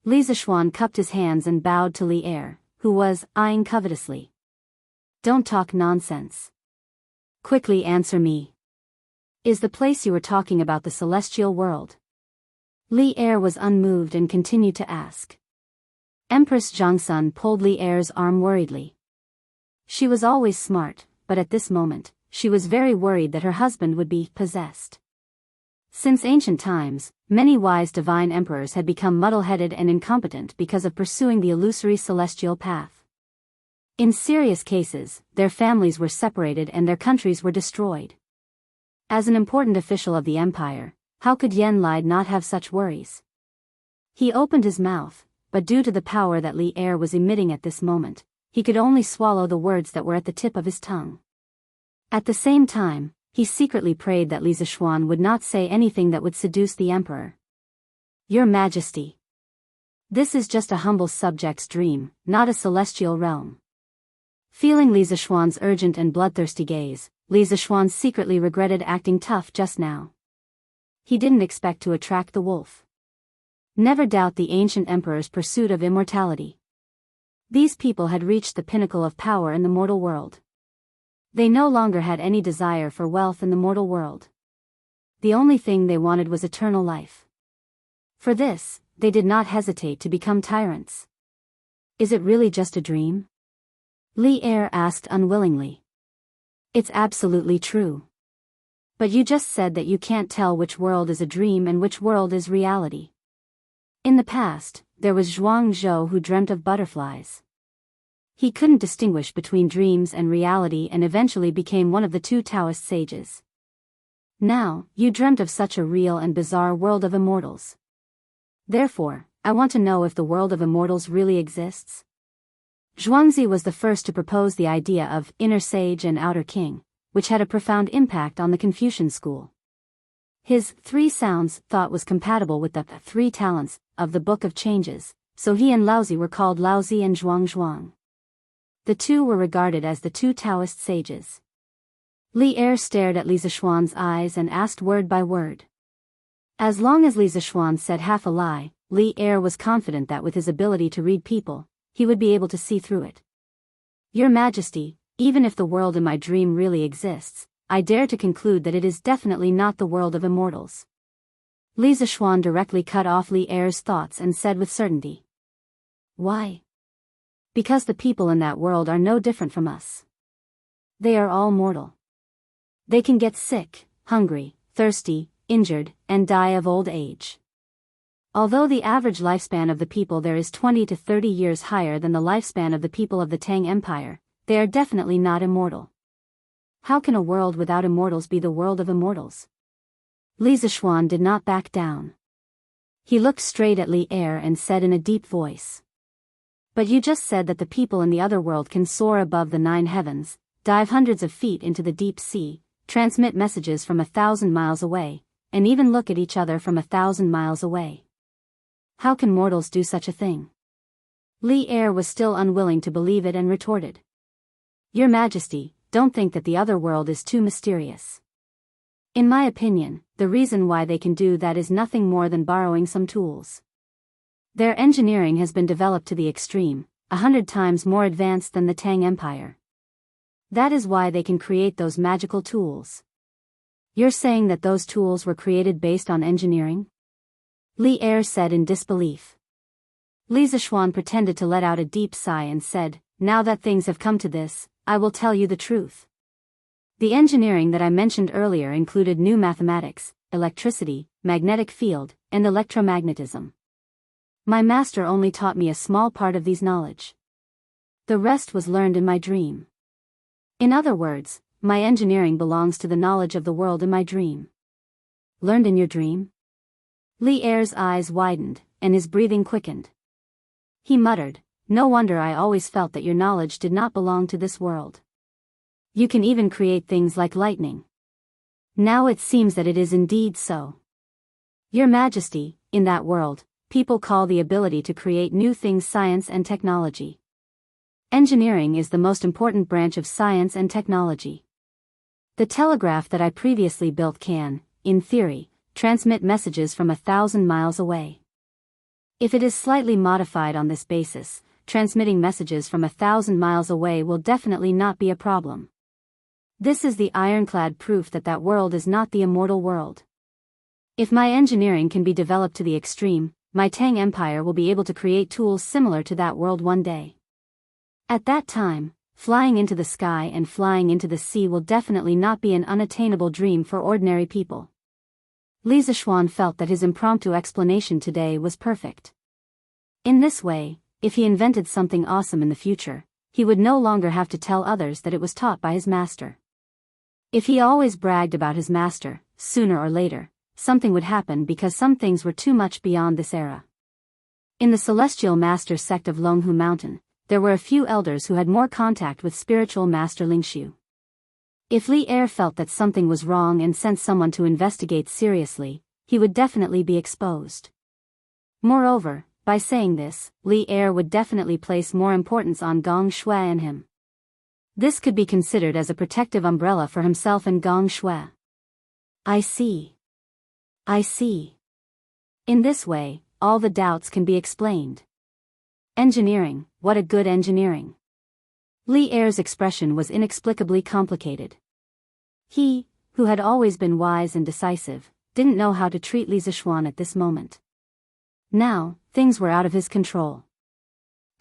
Li Zishuan cupped his hands and bowed to Li Er, who was eyeing covetously. Don't talk nonsense. Quickly answer me. Is the place you were talking about the celestial world? Li Er was unmoved and continued to ask. Empress Zhongsun pulled Li Er's arm worriedly. She was always smart, but at this moment, she was very worried that her husband would be possessed. Since ancient times, many wise divine emperors had become muddle-headed and incompetent because of pursuing the illusory celestial path. In serious cases, their families were separated and their countries were destroyed. As an important official of the empire, how could Yen Lide not have such worries? He opened his mouth, but due to the power that Li Er was emitting at this moment, he could only swallow the words that were at the tip of his tongue. At the same time, he secretly prayed that Li Zishuan would not say anything that would seduce the emperor. Your Majesty. This is just a humble subject's dream, not a celestial realm. Feeling Li Zishuan's urgent and bloodthirsty gaze, Li Zishuan secretly regretted acting tough just now. He didn't expect to attract the wolf. Never doubt the ancient emperor's pursuit of immortality. These people had reached the pinnacle of power in the mortal world. They no longer had any desire for wealth in the mortal world. The only thing they wanted was eternal life. For this, they did not hesitate to become tyrants. Is it really just a dream? Li Er asked unwillingly. It's absolutely true. But you just said that you can't tell which world is a dream and which world is reality. In the past, there was Zhuang Zhou who dreamt of butterflies. He couldn't distinguish between dreams and reality and eventually became one of the two Taoist sages. Now, you dreamt of such a real and bizarre world of immortals. Therefore, I want to know if the world of immortals really exists. Zhuangzi was the first to propose the idea of inner sage and outer king, which had a profound impact on the Confucian school. His 3 sounds thought was compatible with the 3 talents of the Book of Changes, so he and Laozi were called Laozi and Zhuang. The two were regarded as the 2 Taoist sages. Li Er stared at Li Zishuan's eyes and asked word by word. As long as Li Zishuan said half a lie, Li Er was confident that with his ability to read people, he would be able to see through it. Your Majesty, even if the world in my dream really exists, I dare to conclude that it is definitely not the world of immortals. Li Zishuan directly cut off Li Er's thoughts and said with certainty. Why? Because the people in that world are no different from us. They are all mortal. They can get sick, hungry, thirsty, injured, and die of old age. Although the average lifespan of the people there is 20 to 30 years higher than the lifespan of the people of the Tang Empire, they are definitely not immortal. How can a world without immortals be the world of immortals? Li Zishuan did not back down. He looked straight at Li Er and said in a deep voice. But you just said that the people in the other world can soar above the 9 heavens, dive hundreds of feet into the deep sea, transmit messages from 1,000 miles away, and even look at each other from 1,000 miles away. How can mortals do such a thing? Li Er was still unwilling to believe it and retorted. Your Majesty, don't think that the other world is too mysterious. In my opinion, the reason why they can do that is nothing more than borrowing some tools. Their engineering has been developed to the extreme, 100 times more advanced than the Tang Empire. That is why they can create those magical tools. You're saying that those tools were created based on engineering? Li Er said in disbelief. Li Zishuan pretended to let out a deep sigh and said, now that things have come to this, I will tell you the truth. The engineering that I mentioned earlier included new mathematics, electricity, magnetic field, and electromagnetism. My master only taught me a small part of these knowledge. The rest was learned in my dream. In other words, my engineering belongs to the knowledge of the world in my dream. Learned in your dream? Li Er's eyes widened, and his breathing quickened. He muttered, no wonder I always felt that your knowledge did not belong to this world. You can even create things like lightning. Now it seems that it is indeed so. Your Majesty, in that world, people call the ability to create new things science and technology. Engineering is the most important branch of science and technology. The telegraph that I previously built can, in theory, transmit messages from 1,000 miles away. If it is slightly modified on this basis, transmitting messages from 1,000 miles away will definitely not be a problem. This is the ironclad proof that that world is not the immortal world. If my engineering can be developed to the extreme, my Tang Empire will be able to create tools similar to that world one day. At that time, flying into the sky and flying into the sea will definitely not be an unattainable dream for ordinary people. Li Zishuan felt that his impromptu explanation today was perfect. In this way, if he invented something awesome in the future, he would no longer have to tell others that it was taught by his master. If he always bragged about his master, sooner or later, something would happen because some things were too much beyond this era. In the Celestial Master sect of Longhu Mountain, there were a few elders who had more contact with spiritual master Lingxiu. If Li Er felt that something was wrong and sent someone to investigate seriously, he would definitely be exposed. Moreover, by saying this, Li Er would definitely place more importance on Gong Shui and him. This could be considered as a protective umbrella for himself and Gong Shui. I see. In this way, all the doubts can be explained. Engineering, what a good engineering. Li Er's expression was inexplicably complicated. He, who had always been wise and decisive, didn't know how to treat Li Zishuan at this moment. Now, things were out of his control.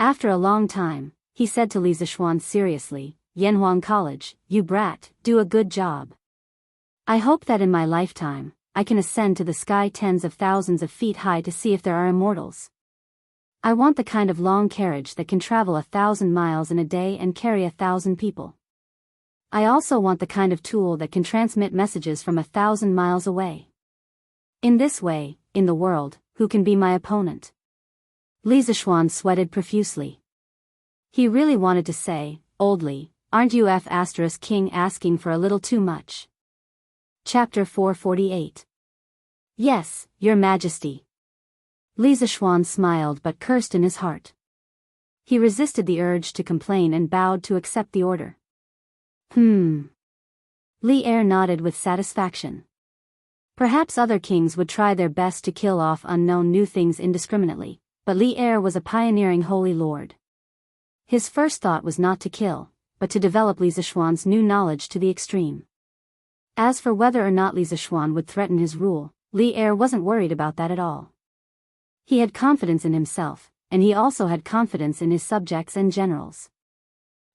After a long time, he said to Li Zishuan seriously, Yanhuang College, you brat, do a good job. I hope that in my lifetime, I can ascend to the sky tens of thousands of feet high to see if there are immortals. I want the kind of long carriage that can travel 1,000 miles in a day and carry 1,000 people. I also want the kind of tool that can transmit messages from 1,000 miles away. In this way, in the world, who can be my opponent? Li Zishuan sweated profusely. He really wanted to say, Old Li, aren't you *king asking for a little too much? Chapter 448. Yes, Your Majesty. Li Zishuan smiled but cursed in his heart. He resisted the urge to complain and bowed to accept the order. Li Er nodded with satisfaction. Perhaps other kings would try their best to kill off unknown new things indiscriminately, but Li Er was a pioneering holy lord. His first thought was not to kill, but to develop Li Zishuan's new knowledge to the extreme. As for whether or not Li Zishuan would threaten his rule, Li Er wasn't worried about that at all. He had confidence in himself, and he also had confidence in his subjects and generals.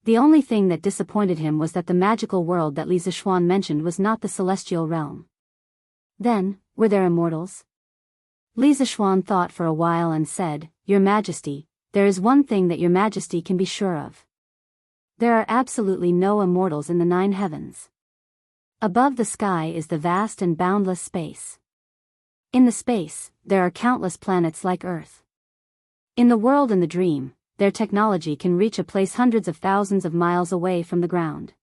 The only thing that disappointed him was that the magical world that Li Zishuan mentioned was not the celestial realm. Then, were there immortals? Li Zishuan thought for a while and said, Your Majesty, there is one thing that Your Majesty can be sure of. There are absolutely no immortals in the 9 heavens. Above the sky is the vast and boundless space. In the space, there are countless planets like Earth. In the world and the dream, their technology can reach a place hundreds of thousands of miles away from the ground.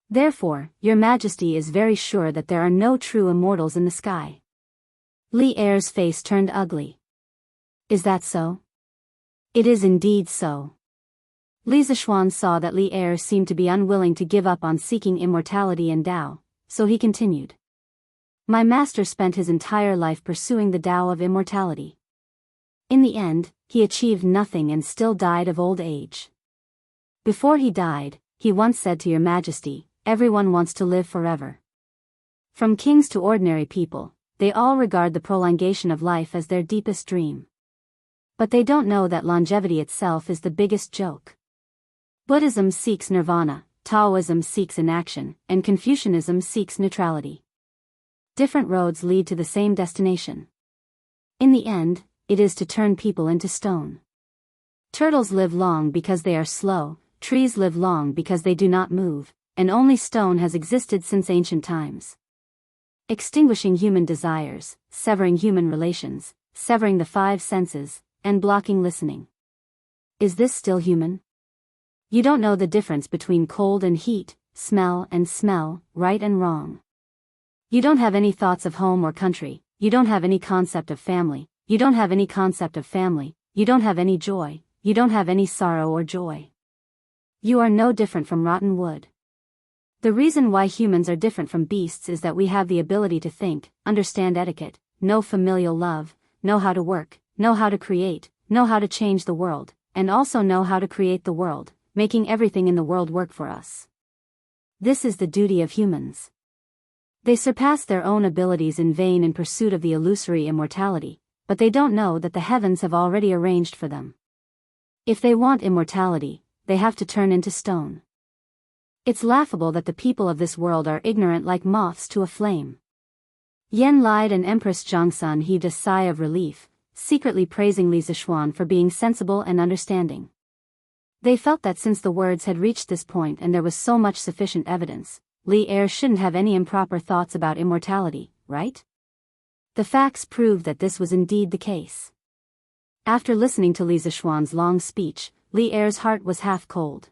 Therefore, Your Majesty is very sure that there are no true immortals in the sky. Li Er's face turned ugly. Is that so? It is indeed so. Li Zishuan saw that Li Er seemed to be unwilling to give up on seeking immortality and Tao, so he continued. My master spent his entire life pursuing the Tao of immortality. In the end, he achieved nothing and still died of old age. Before he died, he once said to Your Majesty, everyone wants to live forever. From kings to ordinary people, they all regard the prolongation of life as their deepest dream. But they don't know that longevity itself is the biggest joke. Buddhism seeks nirvana, Taoism seeks inaction, and Confucianism seeks neutrality. Different roads lead to the same destination. In the end, it is to turn people into stone. Turtles live long because they are slow, trees live long because they do not move, and only stone has existed since ancient times. Extinguishing human desires, severing human relations, severing the 5 senses, and blocking listening. Is this still human? You don't know the difference between cold and heat, smell and smell, right and wrong. You don't have any thoughts of home or country, you don't have any concept of family, you don't have any concept of family, you don't have any joy, you don't have any sorrow or joy. You are no different from rotten wood. The reason why humans are different from beasts is that we have the ability to think, understand etiquette, know familial love, know how to work, know how to create, know how to change the world, and also know how to create the world, making everything in the world work for us. This is the duty of humans. They surpass their own abilities in vain in pursuit of the illusory immortality, but they don't know that the heavens have already arranged for them. If they want immortality, they have to turn into stone. It's laughable that the people of this world are ignorant like moths to a flame. Yen lied and Empress Zhongsun heaved a sigh of relief, secretly praising Li Zishuan for being sensible and understanding. They felt that since the words had reached this point and there was so much sufficient evidence, Li Er shouldn't have any improper thoughts about immortality, right? The facts proved that this was indeed the case. After listening to Li Zishuan's long speech, Li Er's heart was half cold.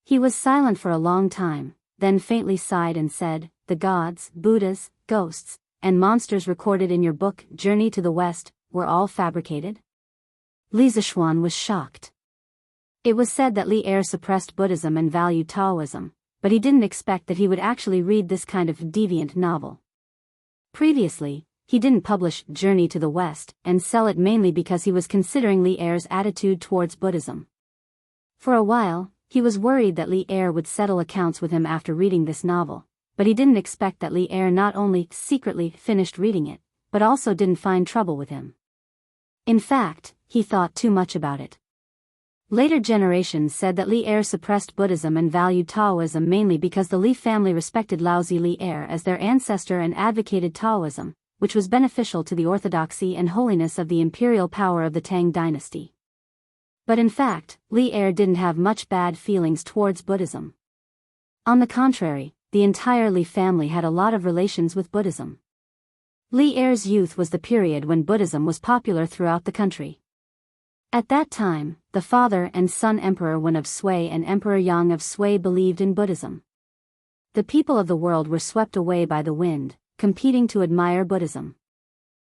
He was silent for a long time, then faintly sighed and said, The gods, Buddhas, ghosts, and monsters recorded in your book, Journey to the West, were all fabricated? Li Zishuan was shocked. It was said that Li Er suppressed Buddhism and valued Taoism, but he didn't expect that he would actually read this kind of deviant novel. Previously, he didn't publish Journey to the West and sell it mainly because he was considering Li Er's attitude towards Buddhism. For a while, he was worried that Li Er would settle accounts with him after reading this novel, but he didn't expect that Li Er not only secretly finished reading it, but also didn't find trouble with him. In fact, he thought too much about it. Later generations said that Li Er suppressed Buddhism and valued Taoism mainly because the Li family respected Laozi Li Er as their ancestor and advocated Taoism, which was beneficial to the orthodoxy and holiness of the imperial power of the Tang dynasty. But in fact, Li Er didn't have much bad feelings towards Buddhism. On the contrary, the entire Li family had a lot of relations with Buddhism. Li Er's youth was the period when Buddhism was popular throughout the country. At that time, the father and son Emperor Wen of Sui and Emperor Yang of Sui believed in Buddhism. The people of the world were swept away by the wind, competing to admire Buddhism.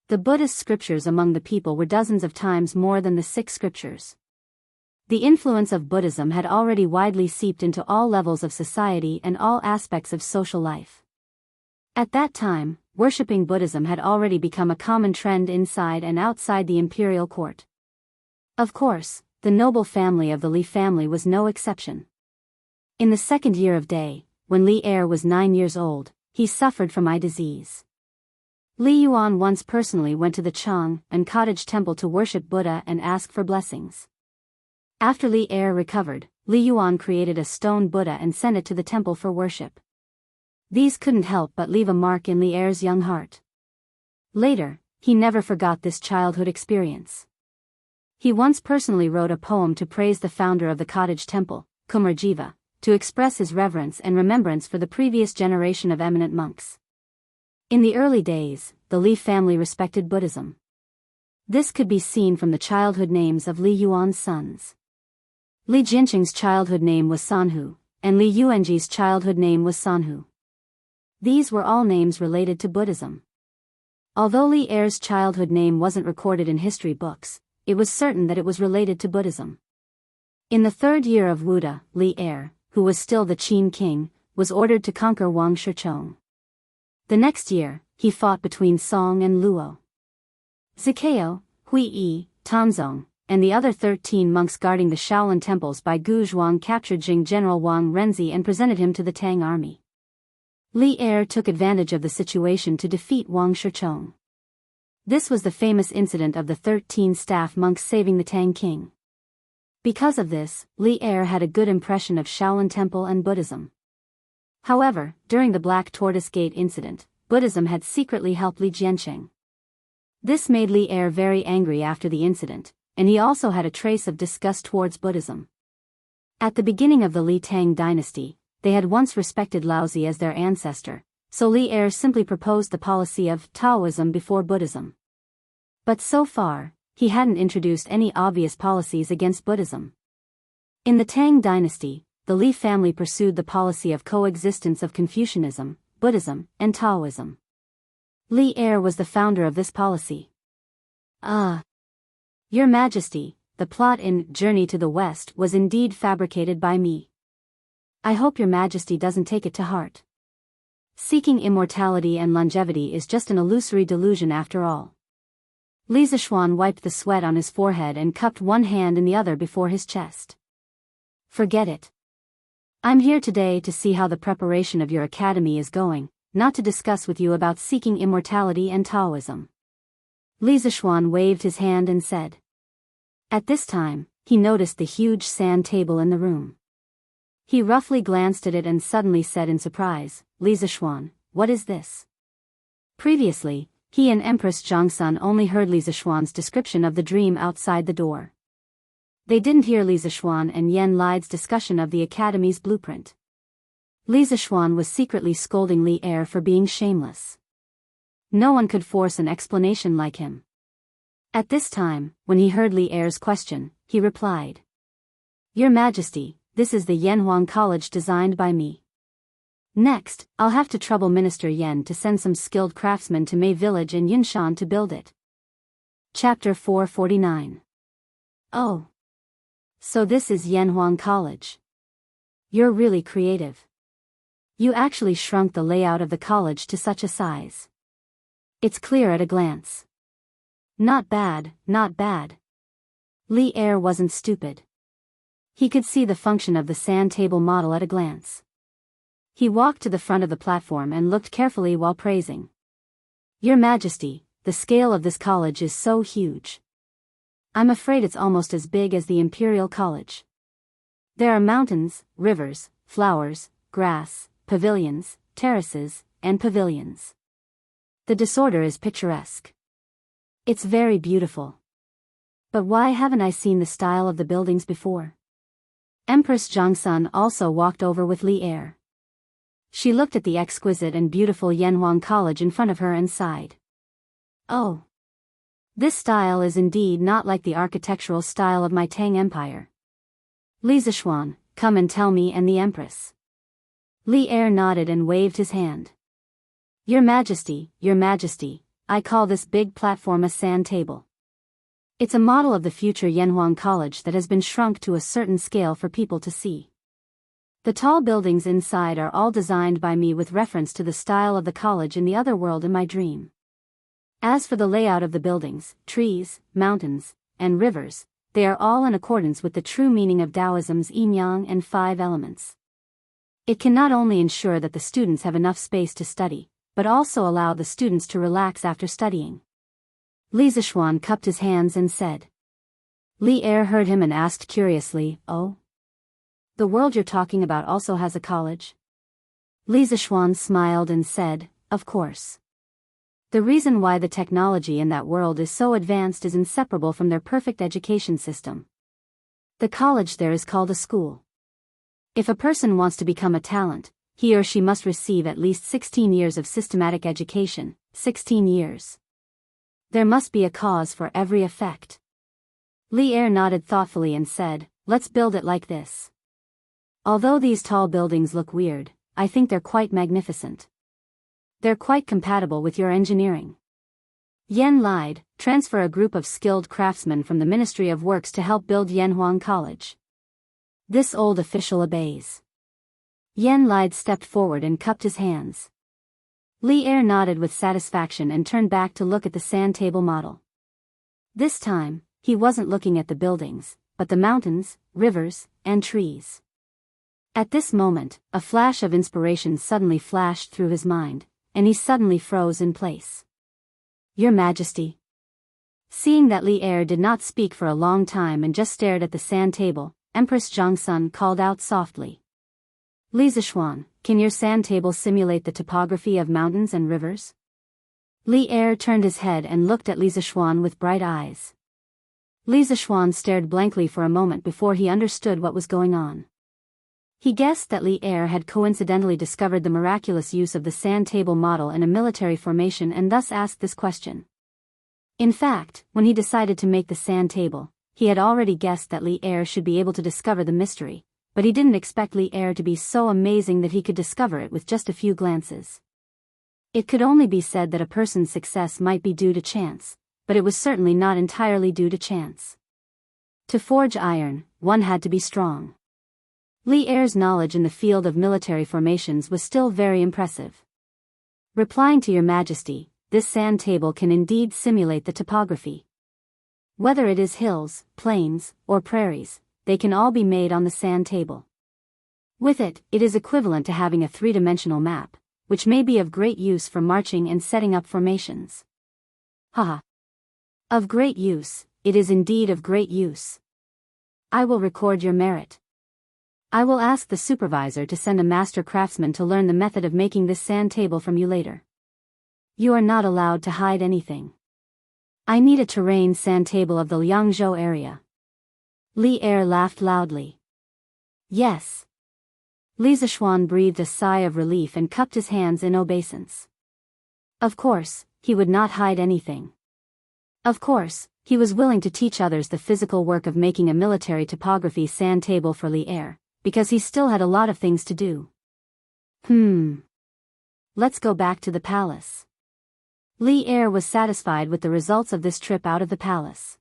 The Buddhist scriptures among the people were dozens of times more than the 6 scriptures. The influence of Buddhism had already widely seeped into all levels of society and all aspects of social life. At that time, worshipping Buddhism had already become a common trend inside and outside the imperial court. Of course, the noble family of the Li family was no exception. In the second year of Day, when Li Er was 9 years old, he suffered from eye disease. Li Yuan once personally went to the Chang and cottage temple to worship Buddha and ask for blessings. After Li Er recovered, Li Yuan created a stone Buddha and sent it to the temple for worship. These couldn't help but leave a mark in Li Er's young heart. Later, he never forgot this childhood experience. He once personally wrote a poem to praise the founder of the cottage temple, Kumarjiva, to express his reverence and remembrance for the previous generation of eminent monks. In the early days, the Li family respected Buddhism. This could be seen from the childhood names of Li Yuan's sons. Li Jinqing's childhood name was Sanhu, and Li Yuanji's childhood name was Sanhu. These were all names related to Buddhism. Although Li Er's childhood name wasn't recorded in history books, it was certain that it was related to Buddhism. In the 3rd year of Wuda, Li Er, who was still the Qin king, was ordered to conquer Wang Shichong. The next year, he fought between Song and Luo. Zikao, Hui Yi, Tanzong, and the other 13 monks guarding the Shaolin temples by Gu Zhuang captured Jing General Wang Renzi and presented him to the Tang army. Li Er took advantage of the situation to defeat Wang Shichong. This was the famous incident of the 13 staff monks saving the Tang king. Because of this, Li Er had a good impression of Shaolin Temple and Buddhism. However, during the Black Tortoise Gate incident, Buddhism had secretly helped Li Jianqing. This made Li Er very angry after the incident, and he also had a trace of disgust towards Buddhism. At the beginning of the Li Tang dynasty, they had once respected Laozi as their ancestor, so Li Er simply proposed the policy of Taoism before Buddhism. But so far, he hadn't introduced any obvious policies against Buddhism. In the Tang dynasty, the Li family pursued the policy of coexistence of Confucianism, Buddhism, and Taoism. Li Er was the founder of this policy. Your Majesty, the plot in Journey to the West was indeed fabricated by me. I hope Your Majesty doesn't take it to heart. Seeking immortality and longevity is just an illusory delusion after all. Li Zishuan wiped the sweat on his forehead and cupped one hand in the other before his chest. Forget it. I'm here today to see how the preparation of your academy is going, not to discuss with you about seeking immortality and Taoism. Li Zishuan waved his hand and said. At this time, he noticed the huge sand table in the room. He roughly glanced at it and suddenly said in surprise, Li Zishuan, what is this? Previously, he and Empress Zhangsun only heard Li Zishuan's description of the dream outside the door. They didn't hear Li Zishuan and Yen Lide's discussion of the academy's blueprint. Li Zishuan was secretly scolding Li Er for being shameless. No one could force an explanation like him. At this time, when he heard Li Er's question, he replied. Your Majesty, this is the Yanhuang College designed by me. Next, I'll have to trouble Minister Yen to send some skilled craftsmen to Mei Village in Yunshan to build it. Chapter 449. Oh. So this is Yanhuang College. You're really creative. You actually shrunk the layout of the college to such a size. It's clear at a glance. Not bad, not bad. Li Er wasn't stupid. He could see the function of the sand table model at a glance. He walked to the front of the platform and looked carefully while praising. Your Majesty, the scale of this college is so huge. I'm afraid it's almost as big as the Imperial College. There are mountains, rivers, flowers, grass, pavilions, terraces, and pavilions. The disorder is picturesque. It's very beautiful. But why haven't I seen the style of the buildings before? Empress Zhongsun also walked over with Li Er. She looked at the exquisite and beautiful Yanhuang College in front of her and sighed. Oh. This style is indeed not like the architectural style of my Tang Empire. Li Zishuan, come and tell me and the Empress. Li Er nodded and waved his hand. Your Majesty, I call this big platform a sand table. It's a model of the future Yanhuang College that has been shrunk to a certain scale for people to see. The tall buildings inside are all designed by me with reference to the style of the college in the other world in my dream. As for the layout of the buildings, trees, mountains, and rivers, they are all in accordance with the true meaning of Taoism's yin-yang and 5 elements. It can not only ensure that the students have enough space to study, but also allow the students to relax after studying. Li Zishuan cupped his hands and said. Li Er heard him and asked curiously, Oh? The world you're talking about also has a college? Li Zishuan smiled and said, Of course. The reason why the technology in that world is so advanced is inseparable from their perfect education system. The college there is called a school. If a person wants to become a talent, he or she must receive at least 16 years of systematic education, 16 years. There must be a cause for every effect. Li Er nodded thoughtfully and said, Let's build it like this. Although these tall buildings look weird, I think they're quite magnificent. They're quite compatible with your engineering. Yen lied, transfer a group of skilled craftsmen from the Ministry of Works to help build Yanhuang College. This old official obeys. Yen lied stepped forward and cupped his hands. Li Er nodded with satisfaction and turned back to look at the sand table model. This time, he wasn't looking at the buildings, but the mountains, rivers, and trees. At this moment, a flash of inspiration suddenly flashed through his mind, and he suddenly froze in place. Your Majesty. Seeing that Li Er did not speak for a long time and just stared at the sand table, Empress Zhongsun called out softly. Li Zishuan, can your sand table simulate the topography of mountains and rivers? Li Er turned his head and looked at Li Zishuan with bright eyes. Li Zishuan stared blankly for a moment before he understood what was going on. He guessed that Li Er had coincidentally discovered the miraculous use of the sand table model in a military formation and thus asked this question. In fact, when he decided to make the sand table, he had already guessed that Li Er should be able to discover the mystery, but he didn't expect Li Er to be so amazing that he could discover it with just a few glances. It could only be said that a person's success might be due to chance, but it was certainly not entirely due to chance. To forge iron, one had to be strong. Li Er's knowledge in the field of military formations was still very impressive. Replying to your Majesty, this sand table can indeed simulate the topography. Whether it is hills, plains, or prairies, they can all be made on the sand table. With it, it is equivalent to having a 3-dimensional map, which may be of great use for marching and setting up formations. Haha. Of great use, it is indeed of great use. I will record your merit. I will ask the supervisor to send a master craftsman to learn the method of making this sand table from you later. You are not allowed to hide anything. I need a terrain sand table of the Liangzhou area. Li Er laughed loudly. Yes. Li Zishuan breathed a sigh of relief and cupped his hands in obeisance. Of course, he would not hide anything. Of course, he was willing to teach others the physical work of making a military topography sand table for Li Er, because he still had a lot of things to do. Let's go back to the palace. Li Er was satisfied with the results of this trip out of the palace.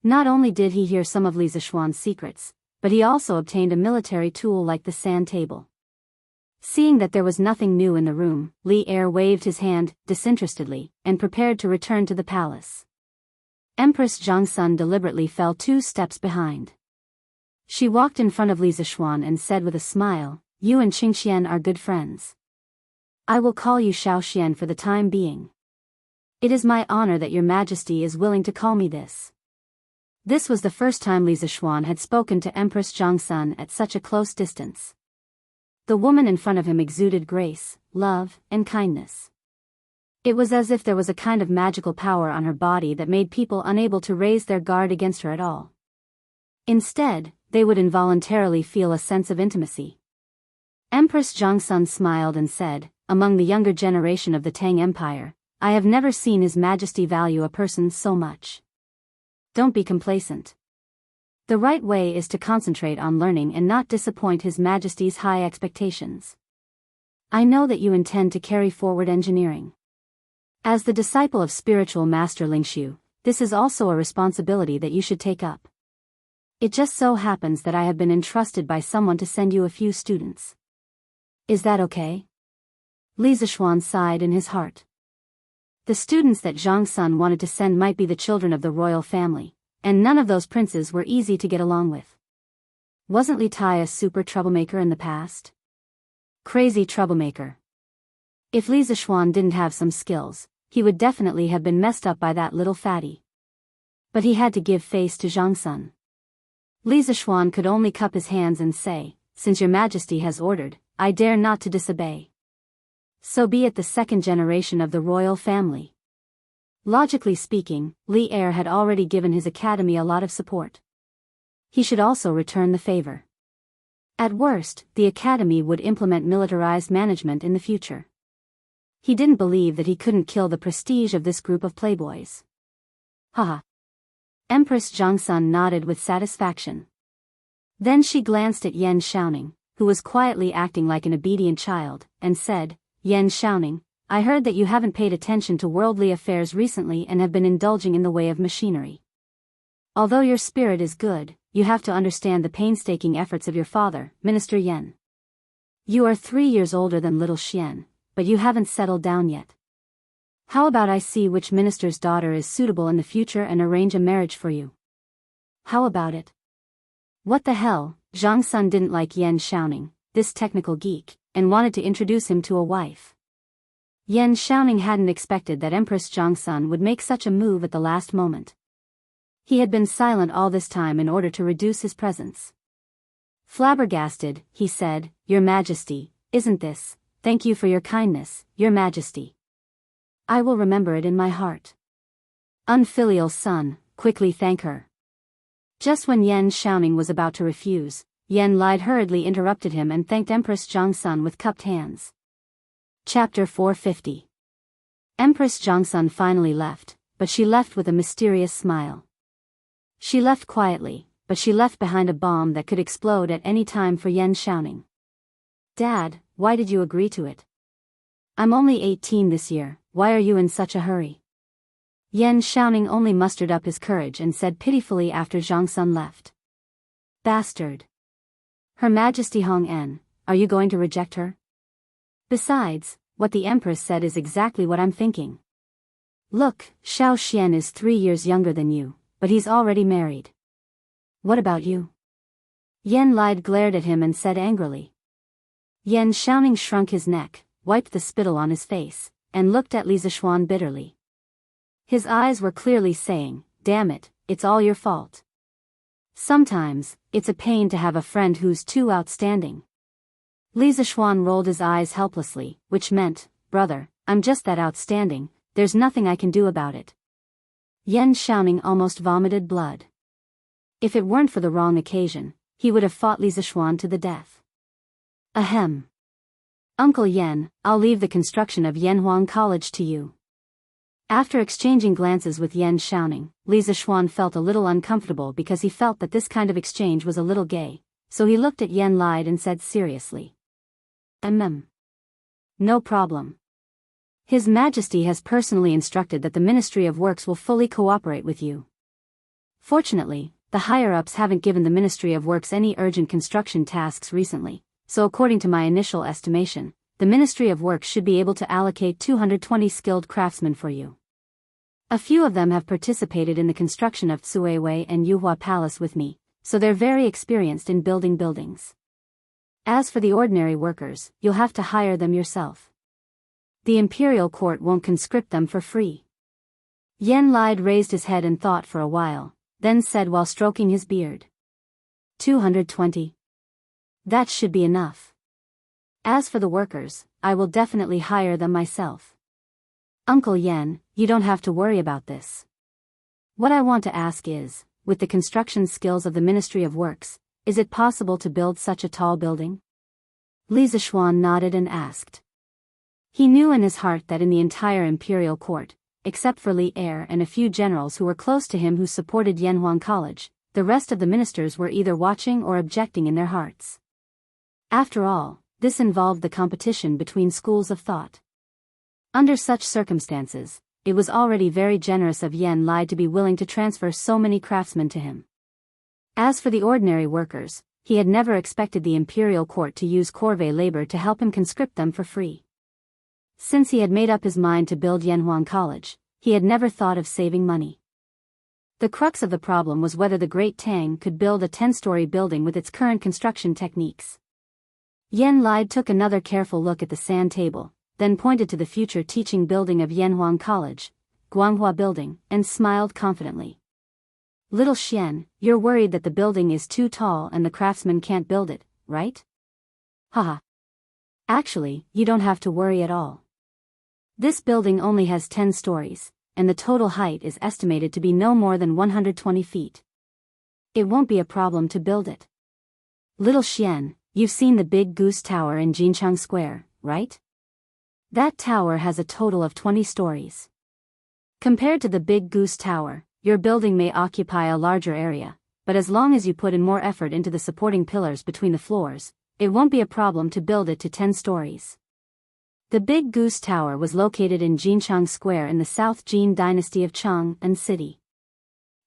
Not only did he hear some of Li Zishuan's secrets, but he also obtained a military tool like the sand table. Seeing that there was nothing new in the room, Li Er waved his hand, disinterestedly, and prepared to return to the palace. Empress Zhongsun deliberately fell 2 steps behind. She walked in front of Li Zishuan and said with a smile, You and Qingxian are good friends. I will call you Xiaoxian for the time being. It is my honor that your Majesty is willing to call me this. This was the first time Li Zixuan had spoken to Empress Zhongsun at such a close distance. The woman in front of him exuded grace, love, and kindness. It was as if there was a kind of magical power on her body that made people unable to raise their guard against her at all. Instead, they would involuntarily feel a sense of intimacy. Empress Zhongsun smiled and said, "Among the younger generation of the Tang Empire, I have never seen His Majesty value a person so much. Don't be complacent. The right way is to concentrate on learning and not disappoint His Majesty's high expectations. I know that you intend to carry forward engineering. As the disciple of spiritual master Lingxiu, this is also a responsibility that you should take up. It just so happens that I have been entrusted by someone to send you a few students. Is that okay?" Li Zixuan sighed in his heart. The students that Zhongsun wanted to send might be the children of the royal family, and none of those princes were easy to get along with. Wasn't Li Tai a super troublemaker in the past? Crazy troublemaker. If Li Zixuan didn't have some skills, he would definitely have been messed up by that little fatty. But he had to give face to Zhongsun. Li Zixuan could only cup his hands and say, "Since your Majesty has ordered, I dare not to disobey." So be it. The second generation of the royal family. Logically speaking, Li Heir had already given his academy a lot of support. He should also return the favor. At worst, the academy would implement militarized management in the future. He didn't believe that he couldn't kill the prestige of this group of playboys. Haha. Empress Zhongsun nodded with satisfaction. Then she glanced at Yan Xiaoning, who was quietly acting like an obedient child, and said, "Yan Xiaoning, I heard that you haven't paid attention to worldly affairs recently and have been indulging in the way of machinery. Although your spirit is good, you have to understand the painstaking efforts of your father, Minister Yan. You are 3 years older than little Xian, but you haven't settled down yet. How about I see which minister's daughter is suitable in the future and arrange a marriage for you? How about it?" What the hell? Zhongsun didn't like Yan Xiaoning, this technical geek, and wanted to introduce him to a wife. Yan Xiaoning hadn't expected that Empress Zhongsun would make such a move at the last moment. He had been silent all this time in order to reduce his presence. Flabbergasted, he said, "Your Majesty, isn't this? Thank you for your kindness, Your Majesty. I will remember it in my heart." Unfilial son, quickly thank her. Just when Yan Xiaoning was about to refuse, Yan Lide hurriedly interrupted him and thanked Empress Zhongsun with cupped hands. Chapter 450. Empress Zhongsun finally left, but she left with a mysterious smile. She left quietly, but she left behind a bomb that could explode at any time for Yan Xiaoning. "Dad, why did you agree to it? I'm only 18 this year, why are you in such a hurry?" Yan Xiaoning only mustered up his courage and said pitifully after Zhongsun left. "Bastard. Her Majesty Hong En, are you going to reject her? Besides, what the Empress said is exactly what I'm thinking. Look, Xiao Xian is 3 years younger than you, but he's already married. What about you?" Yan Lide glared at him and said angrily. Yan Xiaoning shrunk his neck, wiped the spittle on his face, and looked at Li Zixuan bitterly. His eyes were clearly saying, "Damn it, it's all your fault. Sometimes, it's a pain to have a friend who's too outstanding." Li Zixuan rolled his eyes helplessly, which meant, "Brother, I'm just that outstanding, there's nothing I can do about it." Yan Xiaoning almost vomited blood. If it weren't for the wrong occasion, he would have fought Li Zixuan to the death. Ahem. "Uncle Yan, I'll leave the construction of Yanhuang College to you." After exchanging glances with Yan Xiaoning, Li Zixuan felt a little uncomfortable because he felt that this kind of exchange was a little gay, so he looked at Yan Lide and said seriously, No problem. His Majesty has personally instructed that the Ministry of Works will fully cooperate with you. Fortunately, the higher-ups haven't given the Ministry of Works any urgent construction tasks recently, so according to my initial estimation, the Ministry of Works should be able to allocate 220 skilled craftsmen for you. A few of them have participated in the construction of Tsuiwei and Yuhua Palace with me, so they're very experienced in building buildings. As for the ordinary workers, you'll have to hire them yourself. The imperial court won't conscript them for free. Yan Lide raised his head and thought for a while, then said while stroking his beard. 220. That should be enough. As for the workers, I will definitely hire them myself. Uncle Yen, you don't have to worry about this. What I want to ask is, with the construction skills of the Ministry of Works, is it possible to build such a tall building? Li Zishuan nodded and asked. He knew in his heart that in the entire imperial court, except for Li Er and a few generals who were close to him who supported Yanhuang College, the rest of the ministers were either watching or objecting in their hearts. After all, this involved the competition between schools of thought. Under such circumstances, it was already very generous of Yen Lai to be willing to transfer so many craftsmen to him. As for the ordinary workers, he had never expected the imperial court to use corvée labor to help him conscript them for free. Since he had made up his mind to build Yanhuang College, he had never thought of saving money. The crux of the problem was whether the Great Tang could build a 10-story building with its current construction techniques. Yen Lai took another careful look at the sand table, then pointed to the future teaching building of Yanhuang College, Guanghua Building, and smiled confidently. Little Xian, you're worried that the building is too tall and the craftsmen can't build it, right? Haha. Actually, you don't have to worry at all. This building only has 10 stories, and the total height is estimated to be no more than 120 feet. It won't be a problem to build it. Little Xian, you've seen the Big Goose Tower in Jinchang Square, right? That tower has a total of 20 stories. Compared to the Big Goose Tower, your building may occupy a larger area, but as long as you put in more effort into the supporting pillars between the floors, it won't be a problem to build it to 10 stories. The Big Goose Tower was located in Jinchang Square in the South Jin dynasty of Chang'an City.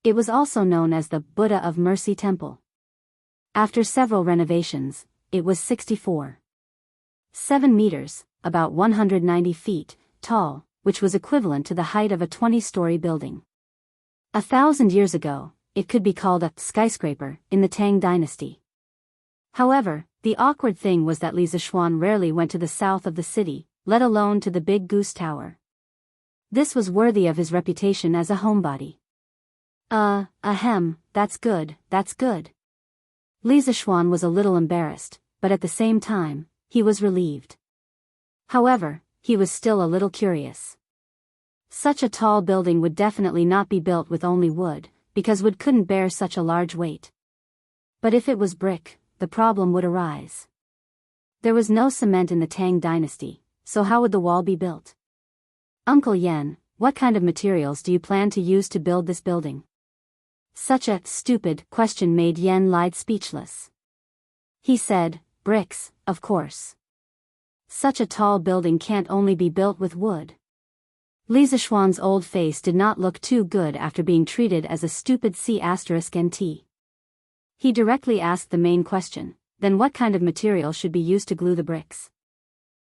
It was also known as the Buddha of Mercy Temple. After several renovations, it was 64.7 meters, about 190 feet, tall, which was equivalent to the height of a 20-story building. 1,000 years ago, it could be called a skyscraper in the Tang dynasty. However, the awkward thing was that Li Zishuan rarely went to the south of the city, let alone to the Big Goose Tower. This was worthy of his reputation as a homebody. That's good, that's good. Li Zishuan was a little embarrassed, but at the same time, he was relieved. However, he was still a little curious. Such a tall building would definitely not be built with only wood, because wood couldn't bear such a large weight. But if it was brick, the problem would arise. There was no cement in the Tang dynasty, so how would the wall be built? Uncle Yen, what kind of materials do you plan to use to build this building? Such a stupid question made Yen Lai speechless. He said, bricks, of course. Such a tall building can't only be built with wood. Li Zishuan's old face did not look too good after being treated as a stupid C***nt. He directly asked the main question, then what kind of material should be used to glue the bricks?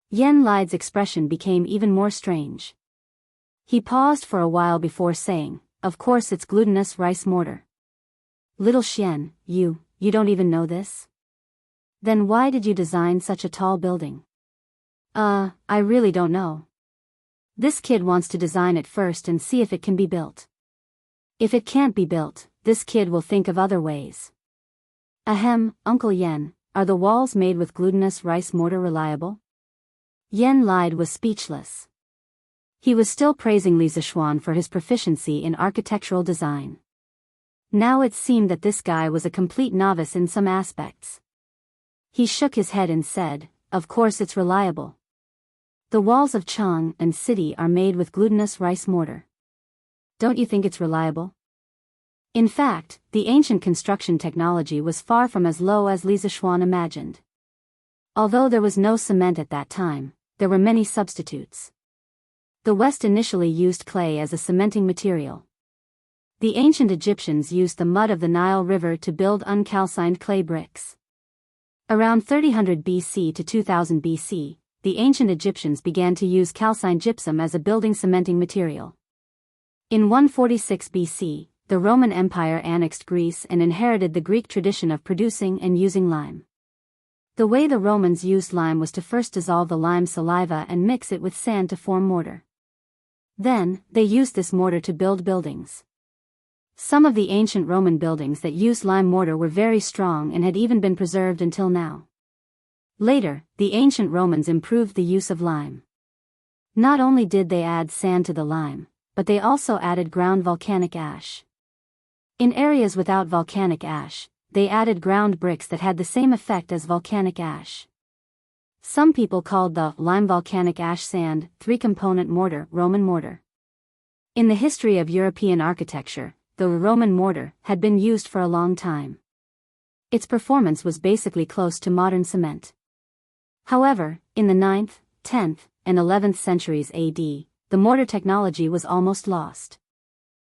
Yen Lai's expression became even more strange. He paused for a while before saying, of course it's glutinous rice mortar. Little Xian, you don't even know this? Then why did you design such a tall building? I really don't know. This kid wants to design it first and see if it can be built. If it can't be built, this kid will think of other ways. Uncle Yen, are the walls made with glutinous rice mortar reliable? Yen Lai was speechless. He was still praising Li Zishuan for his proficiency in architectural design. Now it seemed that this guy was a complete novice in some aspects. He shook his head and said, of course it's reliable. The walls of Chang'an City are made with glutinous rice mortar. Don't you think it's reliable? In fact, the ancient construction technology was far from as low as Li Zishuan imagined. Although there was no cement at that time, there were many substitutes. The West initially used clay as a cementing material. The ancient Egyptians used the mud of the Nile River to build uncalcined clay bricks. Around 3000 BC to 2000 BC, the ancient Egyptians began to use calcined gypsum as a building cementing material. In 146 BC, the Roman Empire annexed Greece and inherited the Greek tradition of producing and using lime. The way the Romans used lime was to first dissolve the lime saliva and mix it with sand to form mortar. Then, they used this mortar to build buildings. Some of the ancient Roman buildings that used lime mortar were very strong and had even been preserved until now. Later, the ancient Romans improved the use of lime. Not only did they add sand to the lime, but they also added ground volcanic ash. In areas without volcanic ash, they added ground bricks that had the same effect as volcanic ash. Some people called the lime volcanic ash sand, three-component mortar, Roman mortar. In the history of European architecture, the Roman mortar had been used for a long time. Its performance was basically close to modern cement. However, in the 9th, 10th, and 11th centuries AD, the mortar technology was almost lost.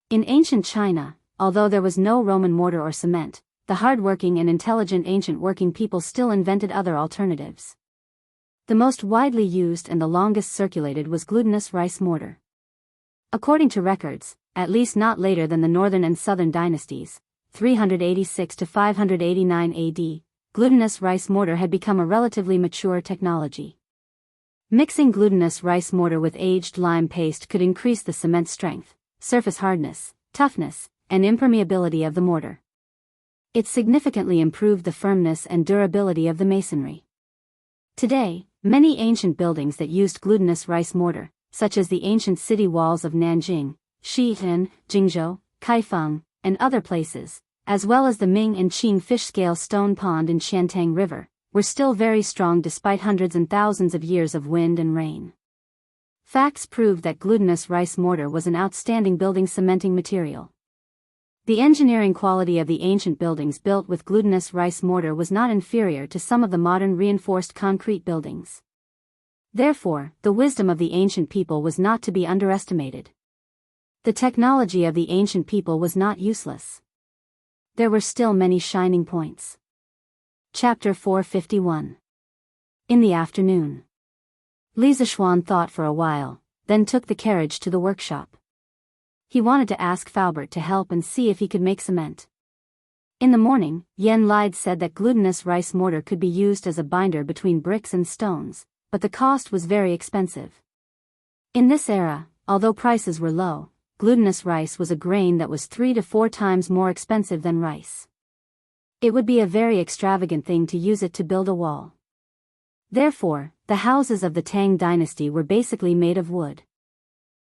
In ancient China, although there was no Roman mortar or cement, the hardworking and intelligent ancient working people still invented other alternatives. The most widely used and the longest circulated was glutinous rice mortar. According to records, at least not later than the Northern and Southern dynasties, 386 to 589 AD, glutinous rice mortar had become a relatively mature technology. Mixing glutinous rice mortar with aged lime paste could increase the cement strength, surface hardness, toughness, and impermeability of the mortar. It significantly improved the firmness and durability of the masonry. Today, many ancient buildings that used glutinous rice mortar, such as the ancient city walls of Nanjing, Xi'an, Jingzhou, Kaifeng, and other places, as well as the Ming and Qing fish-scale stone pond in Qiantang River, were still very strong despite hundreds and thousands of years of wind and rain. Facts proved that glutinous rice mortar was an outstanding building cementing material. The engineering quality of the ancient buildings built with glutinous rice mortar was not inferior to some of the modern reinforced concrete buildings. Therefore, the wisdom of the ancient people was not to be underestimated. The technology of the ancient people was not useless. There were still many shining points. Chapter 451. In the afternoon. Li Zishuan thought for a while, then took the carriage to the workshop. He wanted to ask Faubert to help and see if he could make cement. In the morning, Yen Lide said that glutinous rice mortar could be used as a binder between bricks and stones, but the cost was very expensive. In this era, although prices were low, glutinous rice was a grain that was 3 to 4 times more expensive than rice. It would be a very extravagant thing to use it to build a wall. Therefore, the houses of the Tang dynasty were basically made of wood.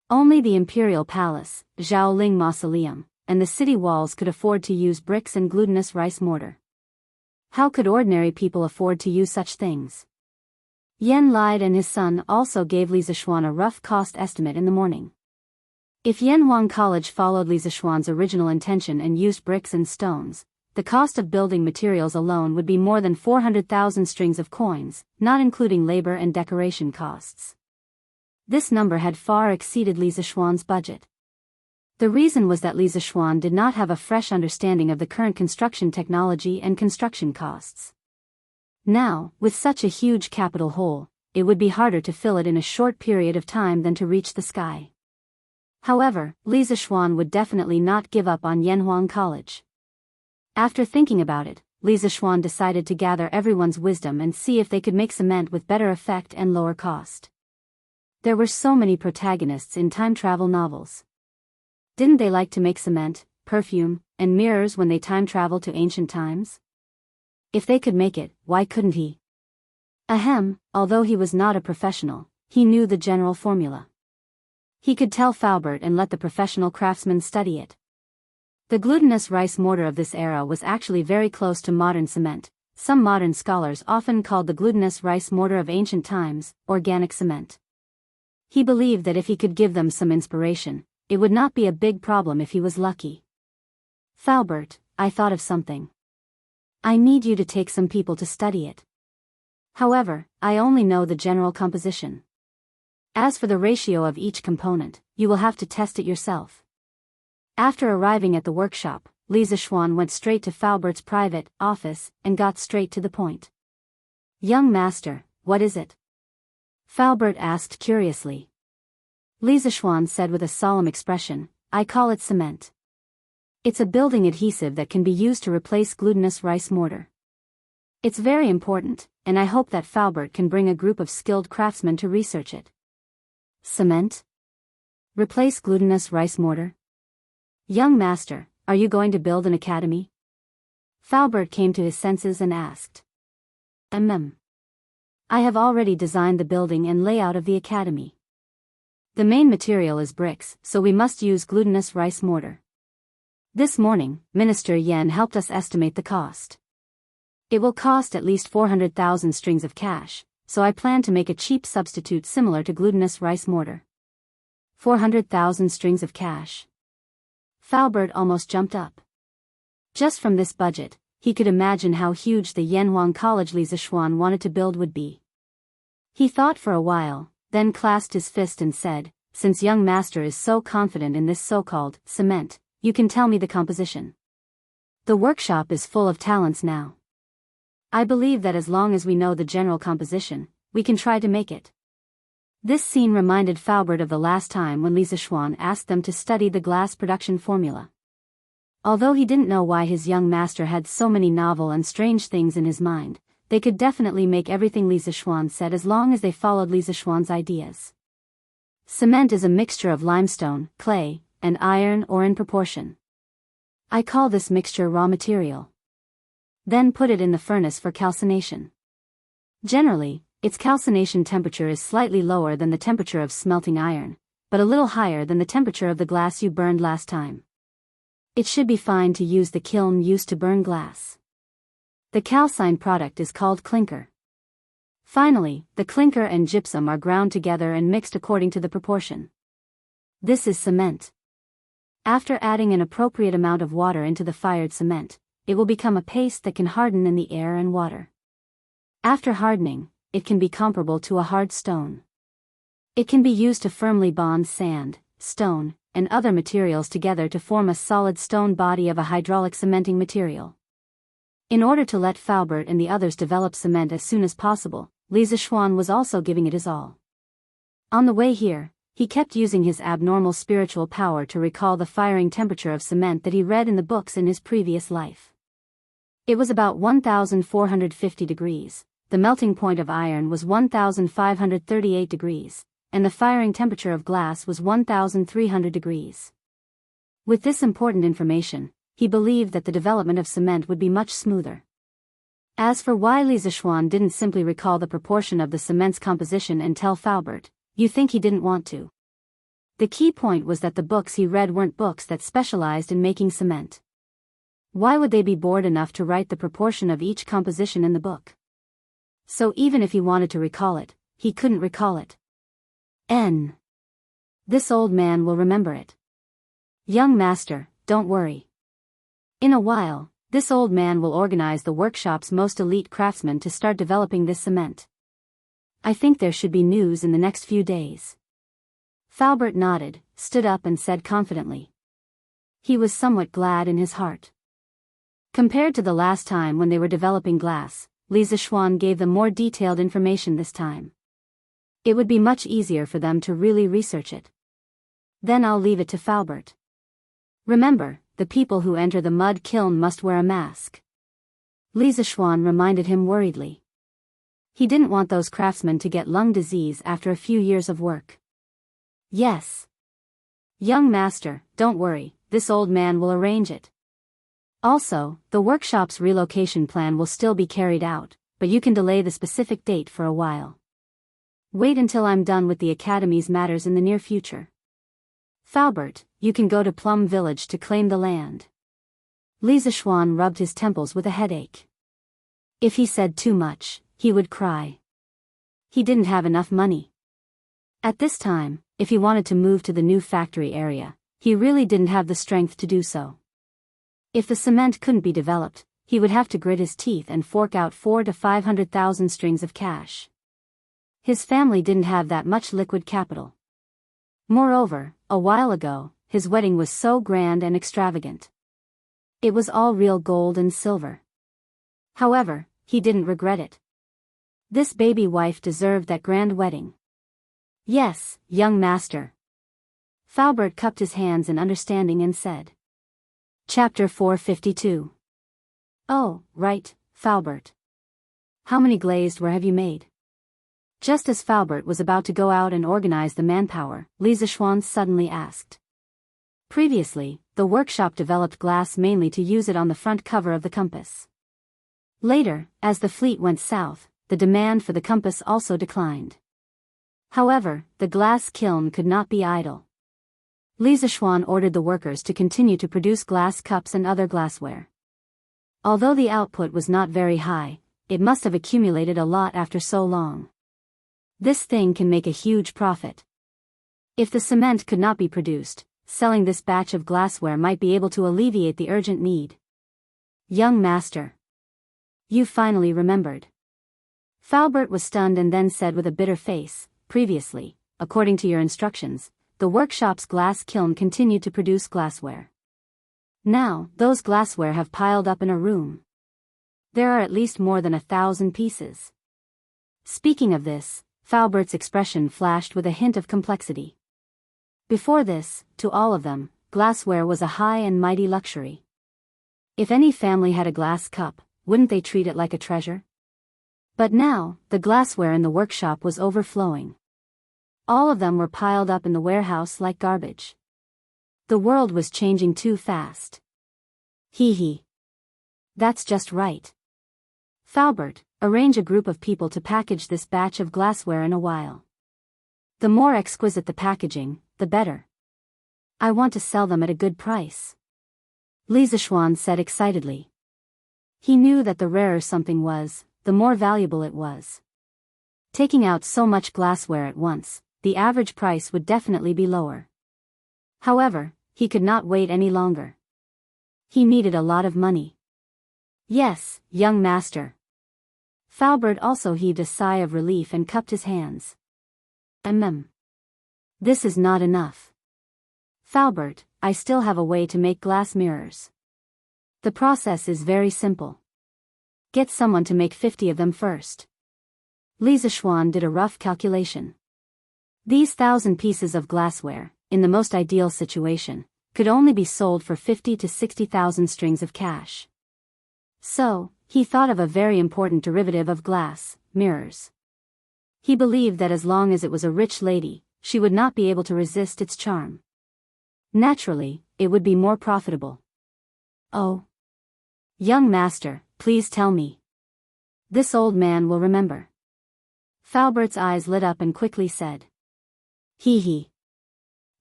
Only the imperial palace, Zhaoling Mausoleum, and the city walls could afford to use bricks and glutinous rice mortar. How could ordinary people afford to use such things? Yen Lide and his son also gave Li Zishuan a rough cost estimate in the morning. If Yanhuang College followed Li Zishuan's original intention and used bricks and stones, the cost of building materials alone would be more than 400,000 strings of coins, not including labor and decoration costs. This number had far exceeded Li Zishuan's budget. The reason was that Li Zishuan did not have a fresh understanding of the current construction technology and construction costs. Now, with such a huge capital hole, it would be harder to fill it in a short period of time than to reach the sky. However, Li Zishuan would definitely not give up on Yanhuang College. After thinking about it, Li Zishuan decided to gather everyone's wisdom and see if they could make cement with better effect and lower cost. There were so many protagonists in time travel novels. Didn't they like to make cement, perfume, and mirrors when they time traveled to ancient times? If they could make it, why couldn't he? Ahem, although he was not a professional, he knew the general formula. He could tell Faubert and let the professional craftsmen study it. The glutinous rice mortar of this era was actually very close to modern cement. Some modern scholars often called the glutinous rice mortar of ancient times organic cement. He believed that if he could give them some inspiration, it would not be a big problem if he was lucky. Faubert, I thought of something. I need you to take some people to study it. However, I only know the general composition. As for the ratio of each component, you will have to test it yourself. After arriving at the workshop, Li Zishuan went straight to Faubert's private office and got straight to the point. Young master, what is it? Faubert asked curiously. Li Zishuan said with a solemn expression, I call it cement. It's a building adhesive that can be used to replace glutinous rice mortar. It's very important, and I hope that Faubert can bring a group of skilled craftsmen to research it. Cement? Replace glutinous rice mortar? Young master, are you going to build an academy? Faubert came to his senses and asked. I have already designed the building and layout of the academy. The main material is bricks, so we must use glutinous rice mortar. This morning, Minister Yen helped us estimate the cost. It will cost at least 400,000 strings of cash, so I plan to make a cheap substitute similar to glutinous rice mortar. 400,000 strings of cash. Faubert almost jumped up. Just from this budget, he could imagine how huge the Yanhuang College Li Zishuan wanted to build would be. He thought for a while, then clasped his fist and said, "Since young master is so confident in this so-called cement, you can tell me the composition. The workshop is full of talents now. I believe that as long as we know the general composition, we can try to make it." This scene reminded Faubert of the last time when Li Zishuan asked them to study the glass production formula. Although he didn't know why his young master had so many novel and strange things in his mind, they could definitely make everything Li Zishuan said as long as they followed Li Zishuan's ideas. Cement is a mixture of limestone, clay, and iron or in proportion. I call this mixture raw material. Then put it in the furnace for calcination. Generally, its calcination temperature is slightly lower than the temperature of smelting iron, but a little higher than the temperature of the glass you burned last time. It should be fine to use the kiln used to burn glass. The calcined product is called clinker. Finally, the clinker and gypsum are ground together and mixed according to the proportion. This is cement. After adding an appropriate amount of water into the fired cement, it will become a paste that can harden in the air and water. After hardening, it can be comparable to a hard stone. It can be used to firmly bond sand, stone, and other materials together to form a solid stone body of a hydraulic cementing material. In order to let Faubert and the others develop cement as soon as possible, Li Zishuan was also giving it his all. On the way here, he kept using his abnormal spiritual power to recall the firing temperature of cement that he read in the books in his previous life. It was about 1,450 degrees, the melting point of iron was 1,538 degrees, and the firing temperature of glass was 1,300 degrees. With this important information, he believed that the development of cement would be much smoother. As for why Li Zishuan didn't simply recall the proportion of the cement's composition and tell Faubert, you think he didn't want to. The key point was that the books he read weren't books that specialized in making cement. Why would they be bored enough to write the proportion of each composition in the book? So even if he wanted to recall it, he couldn't recall it. This old man will remember it. Young master, don't worry. In a while, this old man will organize the workshop's most elite craftsmen to start developing this cement. I think there should be news in the next few days. Faubert nodded, stood up and said confidently. He was somewhat glad in his heart. Compared to the last time when they were developing glass, Li Zishuan gave them more detailed information this time. It would be much easier for them to really research it. Then I'll leave it to Faubert. Remember, the people who enter the mud kiln must wear a mask. Li Zishuan reminded him worriedly. He didn't want those craftsmen to get lung disease after a few years of work. Yes. Young master, don't worry, this old man will arrange it. Also, the workshop's relocation plan will still be carried out, but you can delay the specific date for a while. Wait until I'm done with the academy's matters in the near future. Faubert, you can go to Plum Village to claim the land. Li Zishuan rubbed his temples with a headache. If he said too much, he would cry. He didn't have enough money. At this time, if he wanted to move to the new factory area, he really didn't have the strength to do so. If the cement couldn't be developed, he would have to grit his teeth and fork out 400,000 to 500,000 strings of cash. His family didn't have that much liquid capital. Moreover, a while ago, his wedding was so grand and extravagant. It was all real gold and silver. However, he didn't regret it. This baby wife deserved that grand wedding. Yes, young master. Faubert cupped his hands in understanding and said. Chapter 452. Oh, right, Faubert. How many glazed ware have you made? Just as Faubert was about to go out and organize the manpower, Li Zishuan suddenly asked. Previously, the workshop developed glass mainly to use it on the front cover of the compass. Later, as the fleet went south, the demand for the compass also declined. However, the glass kiln could not be idle. Li Zishuan ordered the workers to continue to produce glass cups and other glassware. Although the output was not very high, it must have accumulated a lot after so long. This thing can make a huge profit. If the cement could not be produced, selling this batch of glassware might be able to alleviate the urgent need. Young master. You finally remembered. Faubert was stunned and then said with a bitter face, previously, according to your instructions, the workshop's glass kiln continued to produce glassware. Now, those glassware have piled up in a room. There are at least more than 1,000 pieces. Speaking of this, Faubert's expression flashed with a hint of complexity. Before this, to all of them, glassware was a high and mighty luxury. If any family had a glass cup, wouldn't they treat it like a treasure? But now, the glassware in the workshop was overflowing. All of them were piled up in the warehouse like garbage. The world was changing too fast. Hee. That's just right. Faubert, arrange a group of people to package this batch of glassware in a while. The more exquisite the packaging, the better. I want to sell them at a good price. Li Zishuan said excitedly. He knew that the rarer something was, the more valuable it was. Taking out so much glassware at once, the average price would definitely be lower. However, he could not wait any longer. He needed a lot of money. Yes, young master. Faubert also heaved a sigh of relief and cupped his hands. This is not enough. Faubert, I still have a way to make glass mirrors. The process is very simple. Get someone to make 50 of them first. Li Zishuan did a rough calculation. These 1,000 pieces of glassware, in the most ideal situation, could only be sold for 50 to 60,000 strings of cash. So, he thought of a very important derivative of glass, mirrors. He believed that as long as it was a rich lady, she would not be able to resist its charm. Naturally, it would be more profitable. Oh. Young master, please tell me. This old man will remember. Faubert's eyes lit up and quickly said. Hee.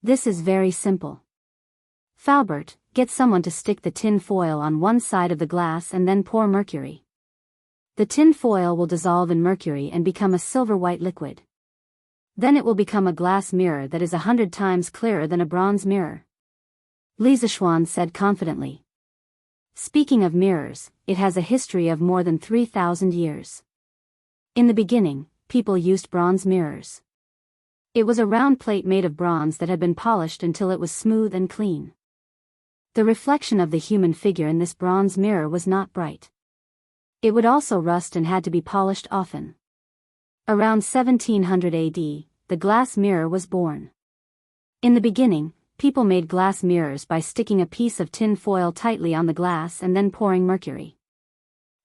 This is very simple. Faubert, get someone to stick the tin foil on one side of the glass and then pour mercury. The tin foil will dissolve in mercury and become a silver-white liquid. Then it will become a glass mirror that is 100 times clearer than a bronze mirror. Li Zishuan said confidently. Speaking of mirrors, it has a history of more than 3,000 years. In the beginning, people used bronze mirrors. It was a round plate made of bronze that had been polished until it was smooth and clean. The reflection of the human figure in this bronze mirror was not bright. It would also rust and had to be polished often. Around 1700 AD, the glass mirror was born. In the beginning, people made glass mirrors by sticking a piece of tin foil tightly on the glass and then pouring mercury.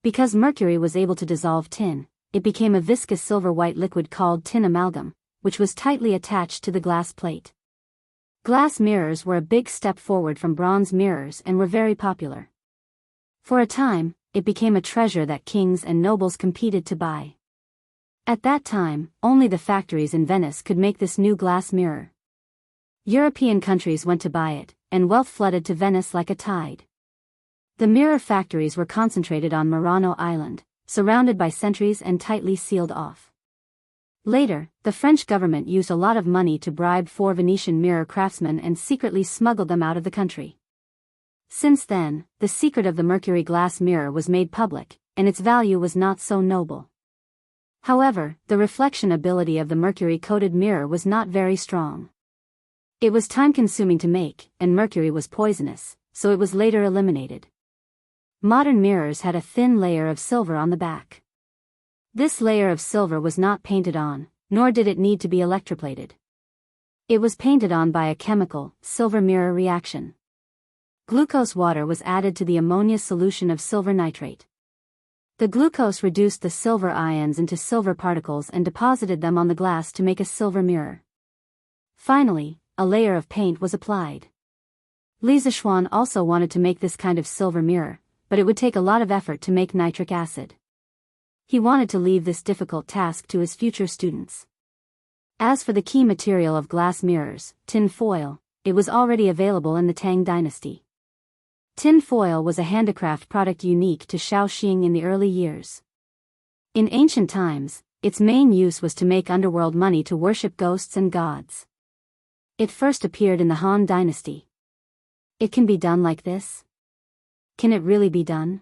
Because mercury was able to dissolve tin, it became a viscous silver-white liquid called tin amalgam, which was tightly attached to the glass plate. Glass mirrors were a big step forward from bronze mirrors and were very popular. For a time, it became a treasure that kings and nobles competed to buy. At that time, only the factories in Venice could make this new glass mirror. European countries went to buy it, and wealth flooded to Venice like a tide. The mirror factories were concentrated on Murano Island, surrounded by sentries and tightly sealed off. Later, the French government used a lot of money to bribe 4 Venetian mirror craftsmen and secretly smuggled them out of the country. Since then, the secret of the mercury glass mirror was made public, and its value was not so noble. However, the reflection ability of the mercury-coated mirror was not very strong. It was time-consuming to make, and mercury was poisonous, so it was later eliminated. Modern mirrors had a thin layer of silver on the back. This layer of silver was not painted on, nor did it need to be electroplated. It was painted on by a chemical, silver mirror reaction. Glucose water was added to the ammonia solution of silver nitrate. The glucose reduced the silver ions into silver particles and deposited them on the glass to make a silver mirror. Finally, a layer of paint was applied. Lisa Schwan also wanted to make this kind of silver mirror, but it would take a lot of effort to make nitric acid. He wanted to leave this difficult task to his future students. As for the key material of glass mirrors, tin foil, it was already available in the Tang dynasty. Tin foil was a handicraft product unique to Shaoxing in the early years. In ancient times, its main use was to make underworld money to worship ghosts and gods. It first appeared in the Han dynasty. It can be done like this? Can it really be done?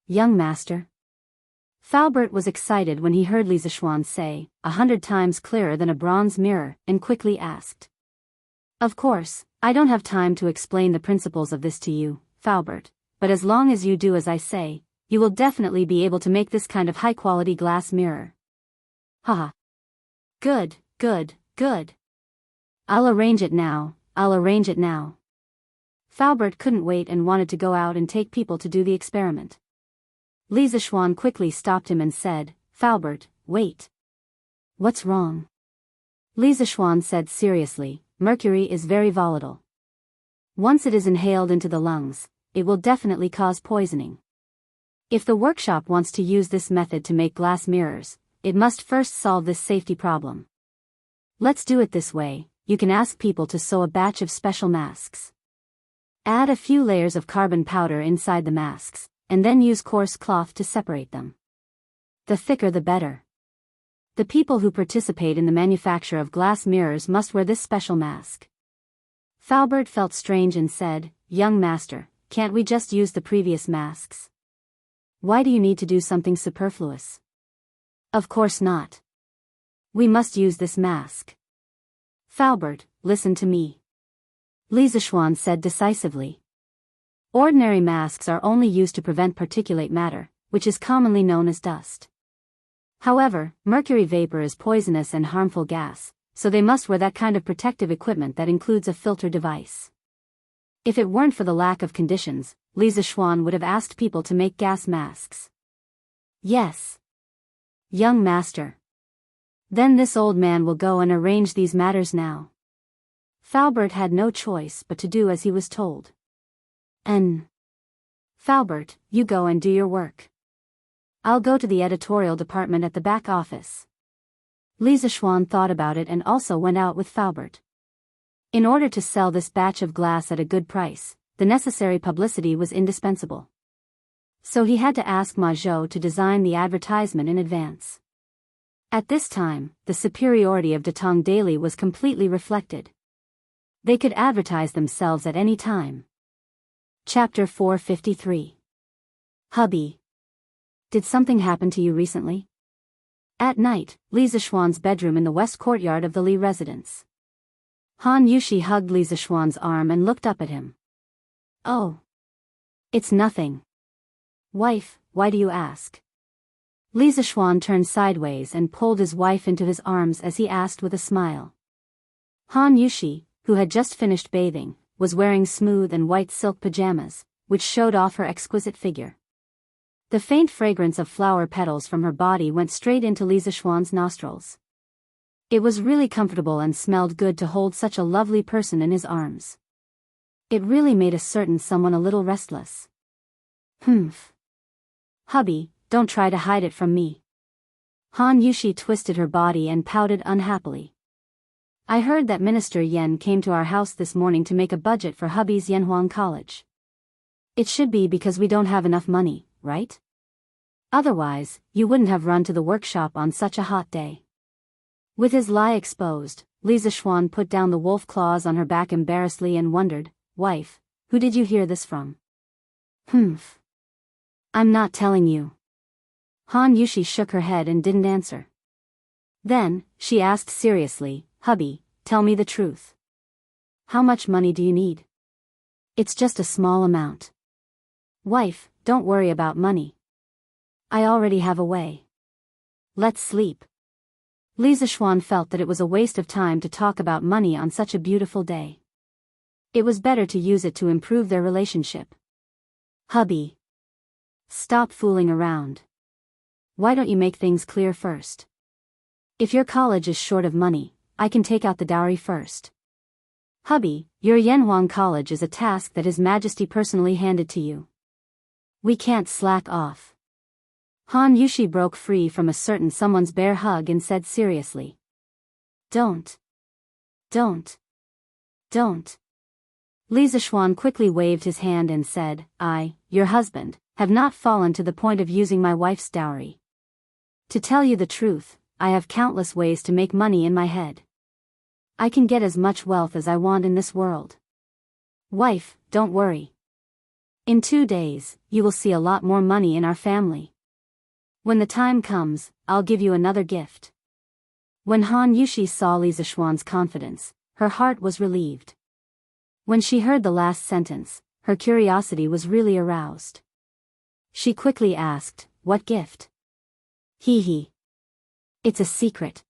Young master. Falbert was excited when he heard Lisa Schwan say, 100 times clearer than a bronze mirror, and quickly asked. Of course, I don't have time to explain the principles of this to you, Falbert, but as long as you do as I say, you will definitely be able to make this kind of high-quality glass mirror. Haha. Good, good, good. I'll arrange it now. Falbert couldn't wait and wanted to go out and take people to do the experiment. Lisa Schwan quickly stopped him and said, Falbert, wait. What's wrong? Lisa Schwan said seriously, mercury is very volatile. Once it is inhaled into the lungs, it will definitely cause poisoning. If the workshop wants to use this method to make glass mirrors, it must first solve this safety problem. Let's do it this way. You can ask people to sew a batch of special masks. Add a few layers of carbon powder inside the masks, and then use coarse cloth to separate them. The thicker the better. The people who participate in the manufacture of glass mirrors must wear this special mask. Falbert felt strange and said, Young master, can't we just use the previous masks? Why do you need to do something superfluous? Of course not. We must use this mask. Falbert, listen to me. Lisa Schwan said decisively. Ordinary masks are only used to prevent particulate matter, which is commonly known as dust. However, mercury vapor is poisonous and harmful gas, so they must wear that kind of protective equipment that includes a filter device. If it weren't for the lack of conditions, Lisa Schwan would have asked people to make gas masks. Yes. Young master. Then this old man will go and arrange these matters now. Falbert had no choice but to do as he was told. Falbert, you go and do your work. I'll go to the editorial department at the back office. Lisa Schwan thought about it and also went out with Falbert. In order to sell this batch of glass at a good price, the necessary publicity was indispensable. So he had to ask Ma Zhou to design the advertisement in advance. At this time, the superiority of Datong Daily was completely reflected. They could advertise themselves at any time. Chapter 453. Hubby. Did something happen to you recently? At night, Lisa Schwan's bedroom in the west courtyard of the Li residence. Han Yushi hugged Lisa Schwan's arm and looked up at him. Oh. It's nothing. Wife, why do you ask? Lisa Schwan turned sideways and pulled his wife into his arms as he asked with a smile. Han Yushi, who had just finished bathing, was wearing smooth and white silk pajamas, which showed off her exquisite figure. The faint fragrance of flower petals from her body went straight into Lisa Schwan's nostrils. It was really comfortable and smelled good to hold such a lovely person in his arms. It really made a certain someone a little restless. Humph. Hubby, don't try to hide it from me. Han Yushi twisted her body and pouted unhappily. I heard that Minister Yen came to our house this morning to make a budget for hubby's Yanhuang College. It should be because we don't have enough money, right? Otherwise, you wouldn't have run to the workshop on such a hot day. With his lie exposed, Lisa Schwan put down the wolf claws on her back embarrassedly and wondered, Wife, who did you hear this from? Humph. I'm not telling you. Han Yushi shook her head and didn't answer. Then, she asked seriously, Hubby, tell me the truth. How much money do you need? It's just a small amount. Wife, don't worry about money. I already have a way. Let's sleep. Lisa Schwan felt that it was a waste of time to talk about money on such a beautiful day. It was better to use it to improve their relationship. Hubby. Stop fooling around. Why don't you make things clear first? If your college is short of money, I can take out the dowry first. Hubby, your Yanhuang College is a task that His Majesty personally handed to you. We can't slack off. Han Yushi broke free from a certain someone's bear hug and said seriously. Don't. Li Zishuan quickly waved his hand and said, I, your husband, have not fallen to the point of using my wife's dowry. To tell you the truth, I have countless ways to make money in my head. I can get as much wealth as I want in this world. Wife, don't worry. In 2 days, you will see a lot more money in our family. When the time comes, I'll give you another gift. When Han Yushi saw Li Zishuan's confidence, her heart was relieved. When she heard the last sentence, her curiosity was really aroused. She quickly asked, what gift? Hee. It's a secret.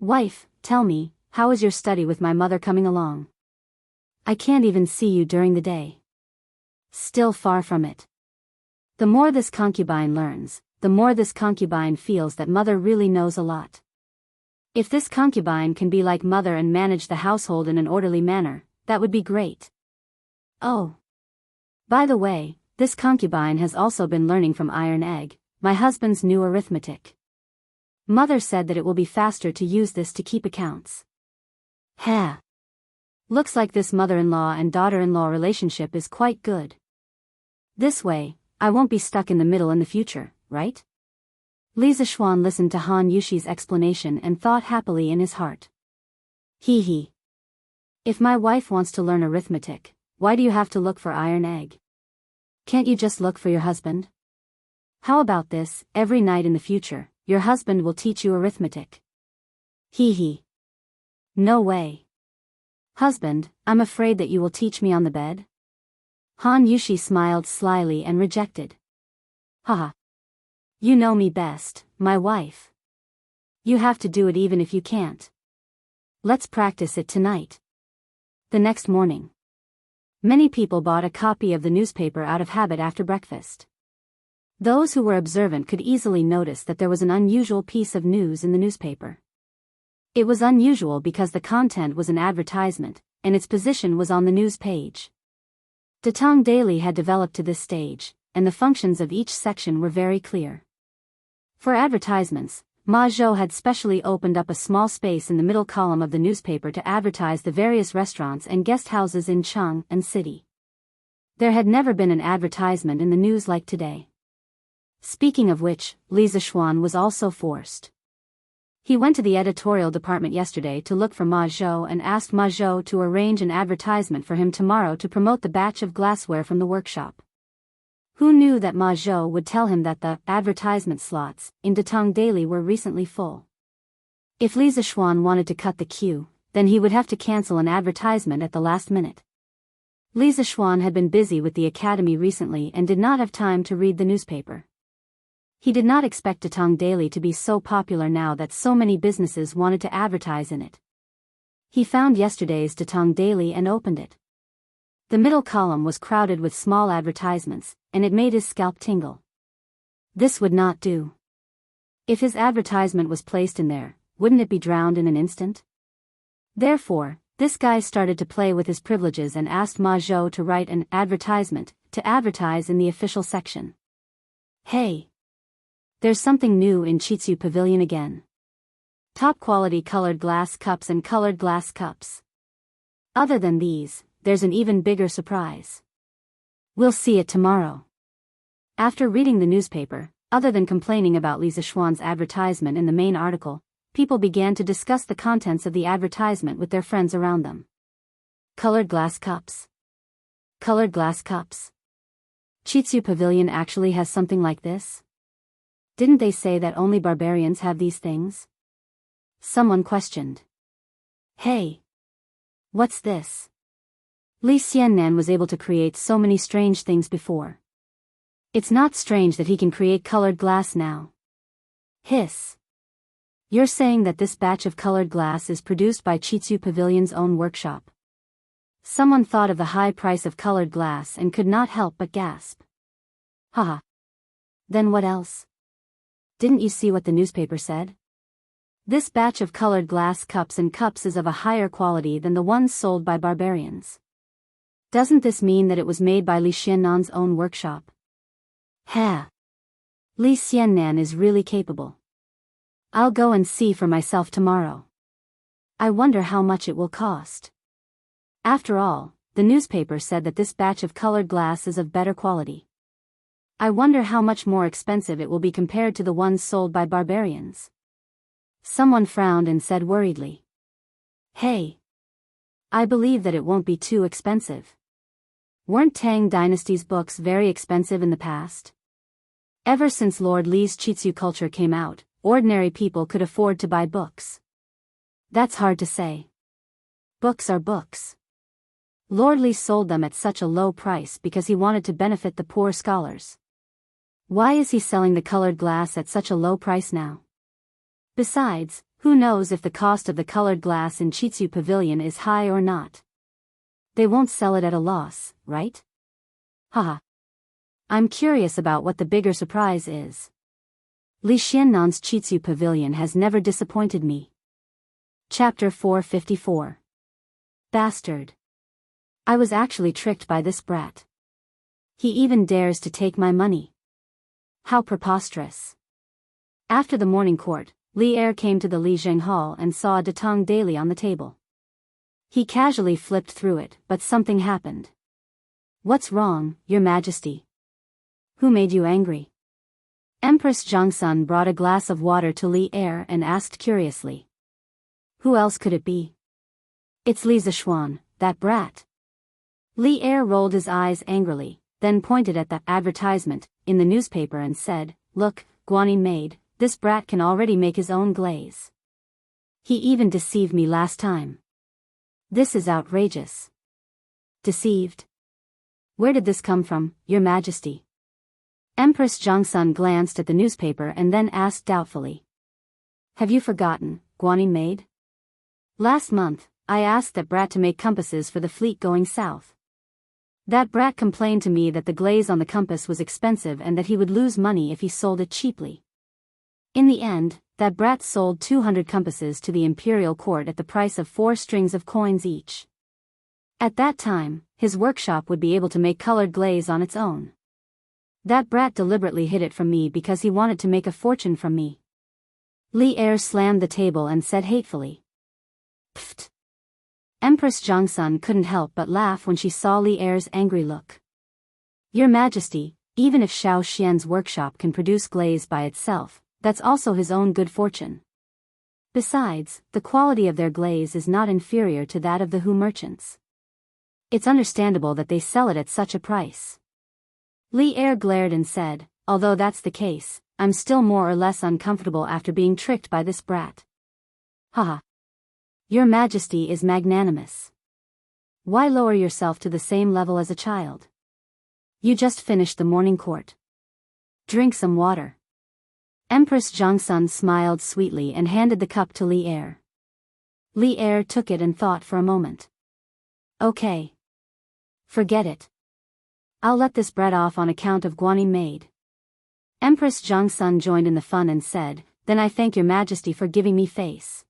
Wife, tell me, how is your study with my mother coming along? I can't even see you during the day. Still far from it. The more this concubine learns, the more this concubine feels that mother really knows a lot. If this concubine can be like mother and manage the household in an orderly manner, that would be great. Oh. By the way, this concubine has also been learning from Iron Egg, my husband's new arithmetic. Mother said that it will be faster to use this to keep accounts. Looks like this mother-in-law and daughter-in-law relationship is quite good. This way, I won't be stuck in the middle in the future, right? Li Zishuan listened to Han Yushi's explanation and thought happily in his heart. Hee. If my wife wants to learn arithmetic, why do you have to look for Iron Egg? Can't you just look for your husband? How about this, every night in the future, your husband will teach you arithmetic. Hee. No way. Husband, I'm afraid that you will teach me on the bed? Han Yushi smiled slyly and rejected. Haha. You know me best, my wife. You have to do it even if you can't. Let's practice it tonight. The next morning. Many people bought a copy of the newspaper out of habit after breakfast. Those who were observant could easily notice that there was an unusual piece of news in the newspaper. It was unusual because the content was an advertisement, and its position was on the news page. Datong Daily had developed to this stage, and the functions of each section were very clear. For advertisements, Ma Zhou had specially opened up a small space in the middle column of the newspaper to advertise the various restaurants and guest houses in Chang'an City. There had never been an advertisement in the news like today. Speaking of which, Li Zishuan was also forced. He went to the editorial department yesterday to look for Ma Zhou and asked Ma Zhou to arrange an advertisement for him tomorrow to promote the batch of glassware from the workshop. Who knew that Ma Zhou would tell him that the advertisement slots in Datong Daily were recently full? If Li Zishuan wanted to cut the queue, then he would have to cancel an advertisement at the last minute. Li Zishuan had been busy with the academy recently and did not have time to read the newspaper. He did not expect Datong Daily to be so popular now that so many businesses wanted to advertise in it. He found yesterday's Datong Daily and opened it. The middle column was crowded with small advertisements, and it made his scalp tingle. This would not do. If his advertisement was placed in there, wouldn't it be drowned in an instant? Therefore, this guy started to play with his privileges and asked Ma Zhou to write an advertisement to advertise in the official section. Hey! There's something new in Chitsu Pavilion again. Top quality colored glass cups and colored glass cups. Other than these, there's an even bigger surprise. We'll see it tomorrow. After reading the newspaper, other than complaining about Li Zishuan's advertisement in the main article, people began to discuss the contents of the advertisement with their friends around them. Colored glass cups. Colored glass cups. Chitsu Pavilion actually has something like this? Didn't they say that only barbarians have these things? Someone questioned. Hey! What's this? Li Xiannan was able to create so many strange things before. It's not strange that he can create colored glass now. Hiss. You're saying that this batch of colored glass is produced by Chitsu Pavilion's own workshop. Someone thought of the high price of colored glass and could not help but gasp. Haha. Then what else? Didn't you see what the newspaper said? This batch of colored glass cups and cups is of a higher quality than the ones sold by barbarians. Doesn't this mean that it was made by Li Xiannan's own workshop? Ha! Li Xiannan is really capable. I'll go and see for myself tomorrow. I wonder how much it will cost. After all, the newspaper said that this batch of colored glass is of better quality. I wonder how much more expensive it will be compared to the ones sold by barbarians. Someone frowned and said worriedly, "Hey. I believe that it won't be too expensive. Weren't Tang Dynasty's books very expensive in the past? Ever since Lord Li's Chitsu culture came out, ordinary people could afford to buy books. That's hard to say. Books are books. Lord Li sold them at such a low price because he wanted to benefit the poor scholars. Why is he selling the colored glass at such a low price now? Besides, who knows if the cost of the colored glass in Chitsu Pavilion is high or not? They won't sell it at a loss, right? Haha. I'm curious about what the bigger surprise is. Li Xiannan's Chitsu Pavilion has never disappointed me. Chapter 454. Bastard. I was actually tricked by this brat. He even dares to take my money. How preposterous. After the morning court, Li Er came to the Li Zheng Hall and saw a Datang daily on the table. He casually flipped through it, but something happened. What's wrong, Your Majesty? Who made you angry? Empress Zhongsun brought a glass of water to Li Er and asked curiously. Who else could it be? It's Li Zishuan, that brat. Li Er rolled his eyes angrily, then pointed at the advertisement in the newspaper and said, Look, Guanyin maid, this brat can already make his own glaze. He even deceived me last time. This is outrageous. Deceived? Where did this come from, Your Majesty? Empress Zhongsun glanced at the newspaper and then asked doubtfully. Have you forgotten, Guanyin maid? Last month, I asked that brat to make compasses for the fleet going south. That brat complained to me that the glaze on the compass was expensive and that he would lose money if he sold it cheaply. In the end, that brat sold 200 compasses to the imperial court at the price of 4 strings of coins each. At that time, his workshop would be able to make colored glaze on its own. That brat deliberately hid it from me because he wanted to make a fortune from me. Li Er slammed the table and said hatefully. Pfft. Empress Zhongsun couldn't help but laugh when she saw Li Er's angry look. Your Majesty, even if Xiao Xian's workshop can produce glaze by itself, that's also his own good fortune. Besides, the quality of their glaze is not inferior to that of the Hu merchants. It's understandable that they sell it at such a price. Li Er glared and said, although that's the case, I'm still more or less uncomfortable after being tricked by this brat. Haha. Your Majesty is magnanimous. Why lower yourself to the same level as a child? You just finished the morning court. Drink some water. Empress Zhongsun smiled sweetly and handed the cup to Li Er. Li Er took it and thought for a moment. Okay. Forget it. I'll let this brat off on account of Guanyin maid. Empress Zhongsun joined in the fun and said, Then I thank Your Majesty for giving me face.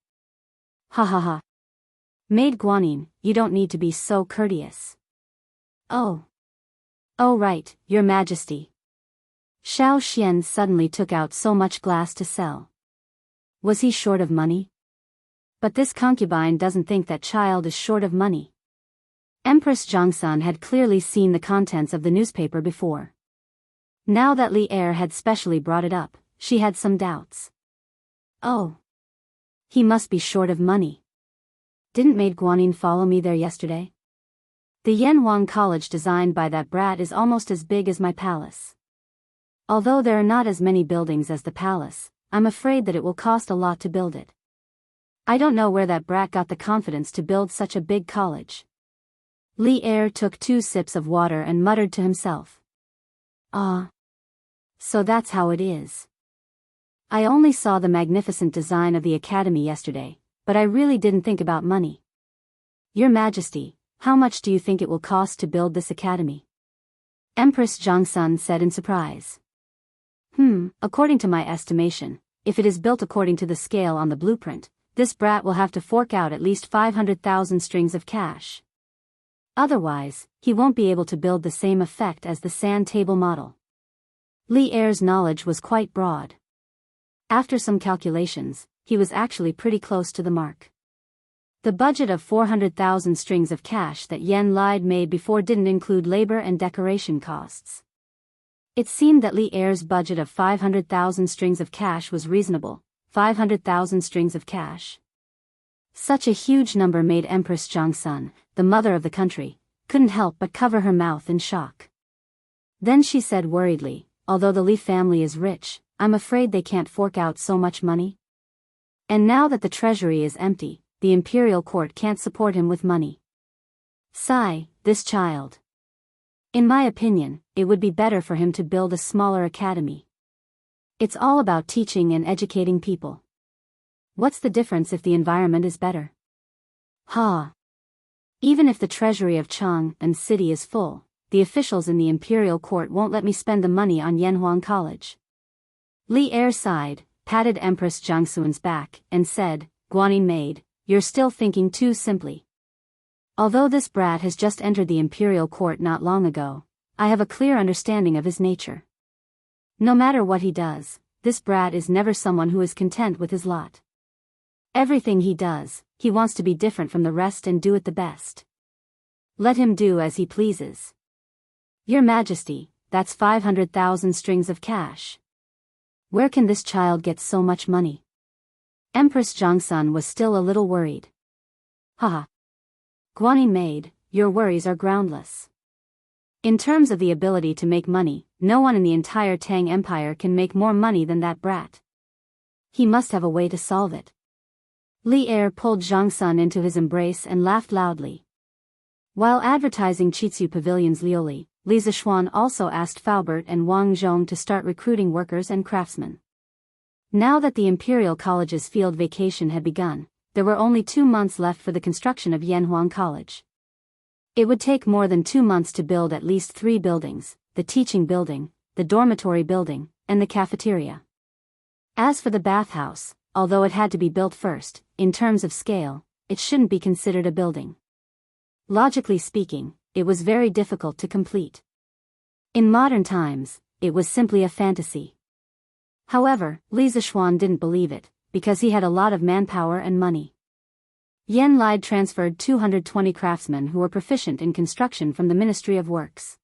Ha ha ha. Maid Guanyin, you don't need to be so courteous. Oh. Oh right, Your Majesty. Xiao Xian suddenly took out so much glass to sell. Was he short of money? But this concubine doesn't think that child is short of money. Empress Zhongsun had clearly seen the contents of the newspaper before. Now that Li Er had specially brought it up, she had some doubts. Oh. He must be short of money. Didn't Maid Guanyin follow me there yesterday? The Yanwang College designed by that brat is almost as big as my palace. Although there are not as many buildings as the palace, I'm afraid that it will cost a lot to build it. I don't know where that brat got the confidence to build such a big college. Li Er took 2 sips of water and muttered to himself. Ah. So that's how it is. I only saw the magnificent design of the academy yesterday, but I really didn't think about money. Your Majesty, how much do you think it will cost to build this academy? Empress Zhongsun said in surprise. According to my estimation, if it is built according to the scale on the blueprint, this brat will have to fork out at least 500,000 strings of cash. Otherwise, he won't be able to build the same effect as the sand table model. Li Er's knowledge was quite broad. After some calculations, he was actually pretty close to the mark. The budget of 400,000 strings of cash that Yen lied made before didn't include labor and decoration costs. It seemed that Li Er's budget of 500,000 strings of cash was reasonable. 500,000 strings of cash. Such a huge number made Empress Zhangsun, the mother of the country, couldn't help but cover her mouth in shock. Then she said worriedly, although the Li family is rich, I'm afraid they can't fork out so much money. And now that the treasury is empty, the imperial court can't support him with money. Sigh, this child. In my opinion, it would be better for him to build a smaller academy. It's all about teaching and educating people. What's the difference if the environment is better? Ha! Even if the treasury of Chang and city is full, the officials in the imperial court won't let me spend the money on Yanhuang College. Li Er sighed, patted Empress Jiangxuan's back, and said, Guanyin maid, you're still thinking too simply. Although this brat has just entered the imperial court not long ago, I have a clear understanding of his nature. No matter what he does, this brat is never someone who is content with his lot. Everything he does, he wants to be different from the rest and do it the best. Let him do as he pleases. Your Majesty, that's 500,000 strings of cash. Where can this child get so much money? Empress Zhangsun was still a little worried. Haha. Guanyin maid, your worries are groundless. In terms of the ability to make money, no one in the entire Tang Empire can make more money than that brat. He must have a way to solve it. Li Er pulled Zhangsun into his embrace and laughed loudly. While advertising Chitsu Pavilion's Lioli, Li Zishuan also asked Faubert and Wang Zhong to start recruiting workers and craftsmen. Now that the Imperial College's field vacation had begun, there were only 2 months left for the construction of Yanhuang College. It would take more than 2 months to build at least 3 buildings, the teaching building, the dormitory building, and the cafeteria. As for the bathhouse, although it had to be built first, in terms of scale, it shouldn't be considered a building. Logically speaking, it was very difficult to complete. In modern times, it was simply a fantasy. However, Li Zishuan didn't believe it, because he had a lot of manpower and money. Yen Lide transferred 220 craftsmen who were proficient in construction from the Ministry of Works.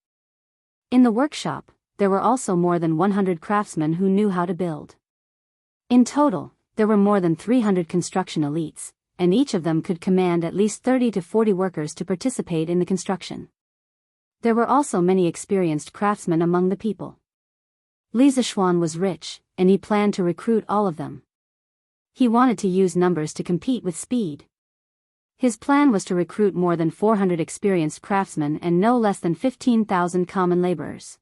In the workshop, there were also more than 100 craftsmen who knew how to build. In total, there were more than 300 construction elites, and each of them could command at least 30 to 40 workers to participate in the construction. There were also many experienced craftsmen among the people. Li Zishuan was rich, and he planned to recruit all of them. He wanted to use numbers to compete with speed. His plan was to recruit more than 400 experienced craftsmen and no less than 15,000 common laborers.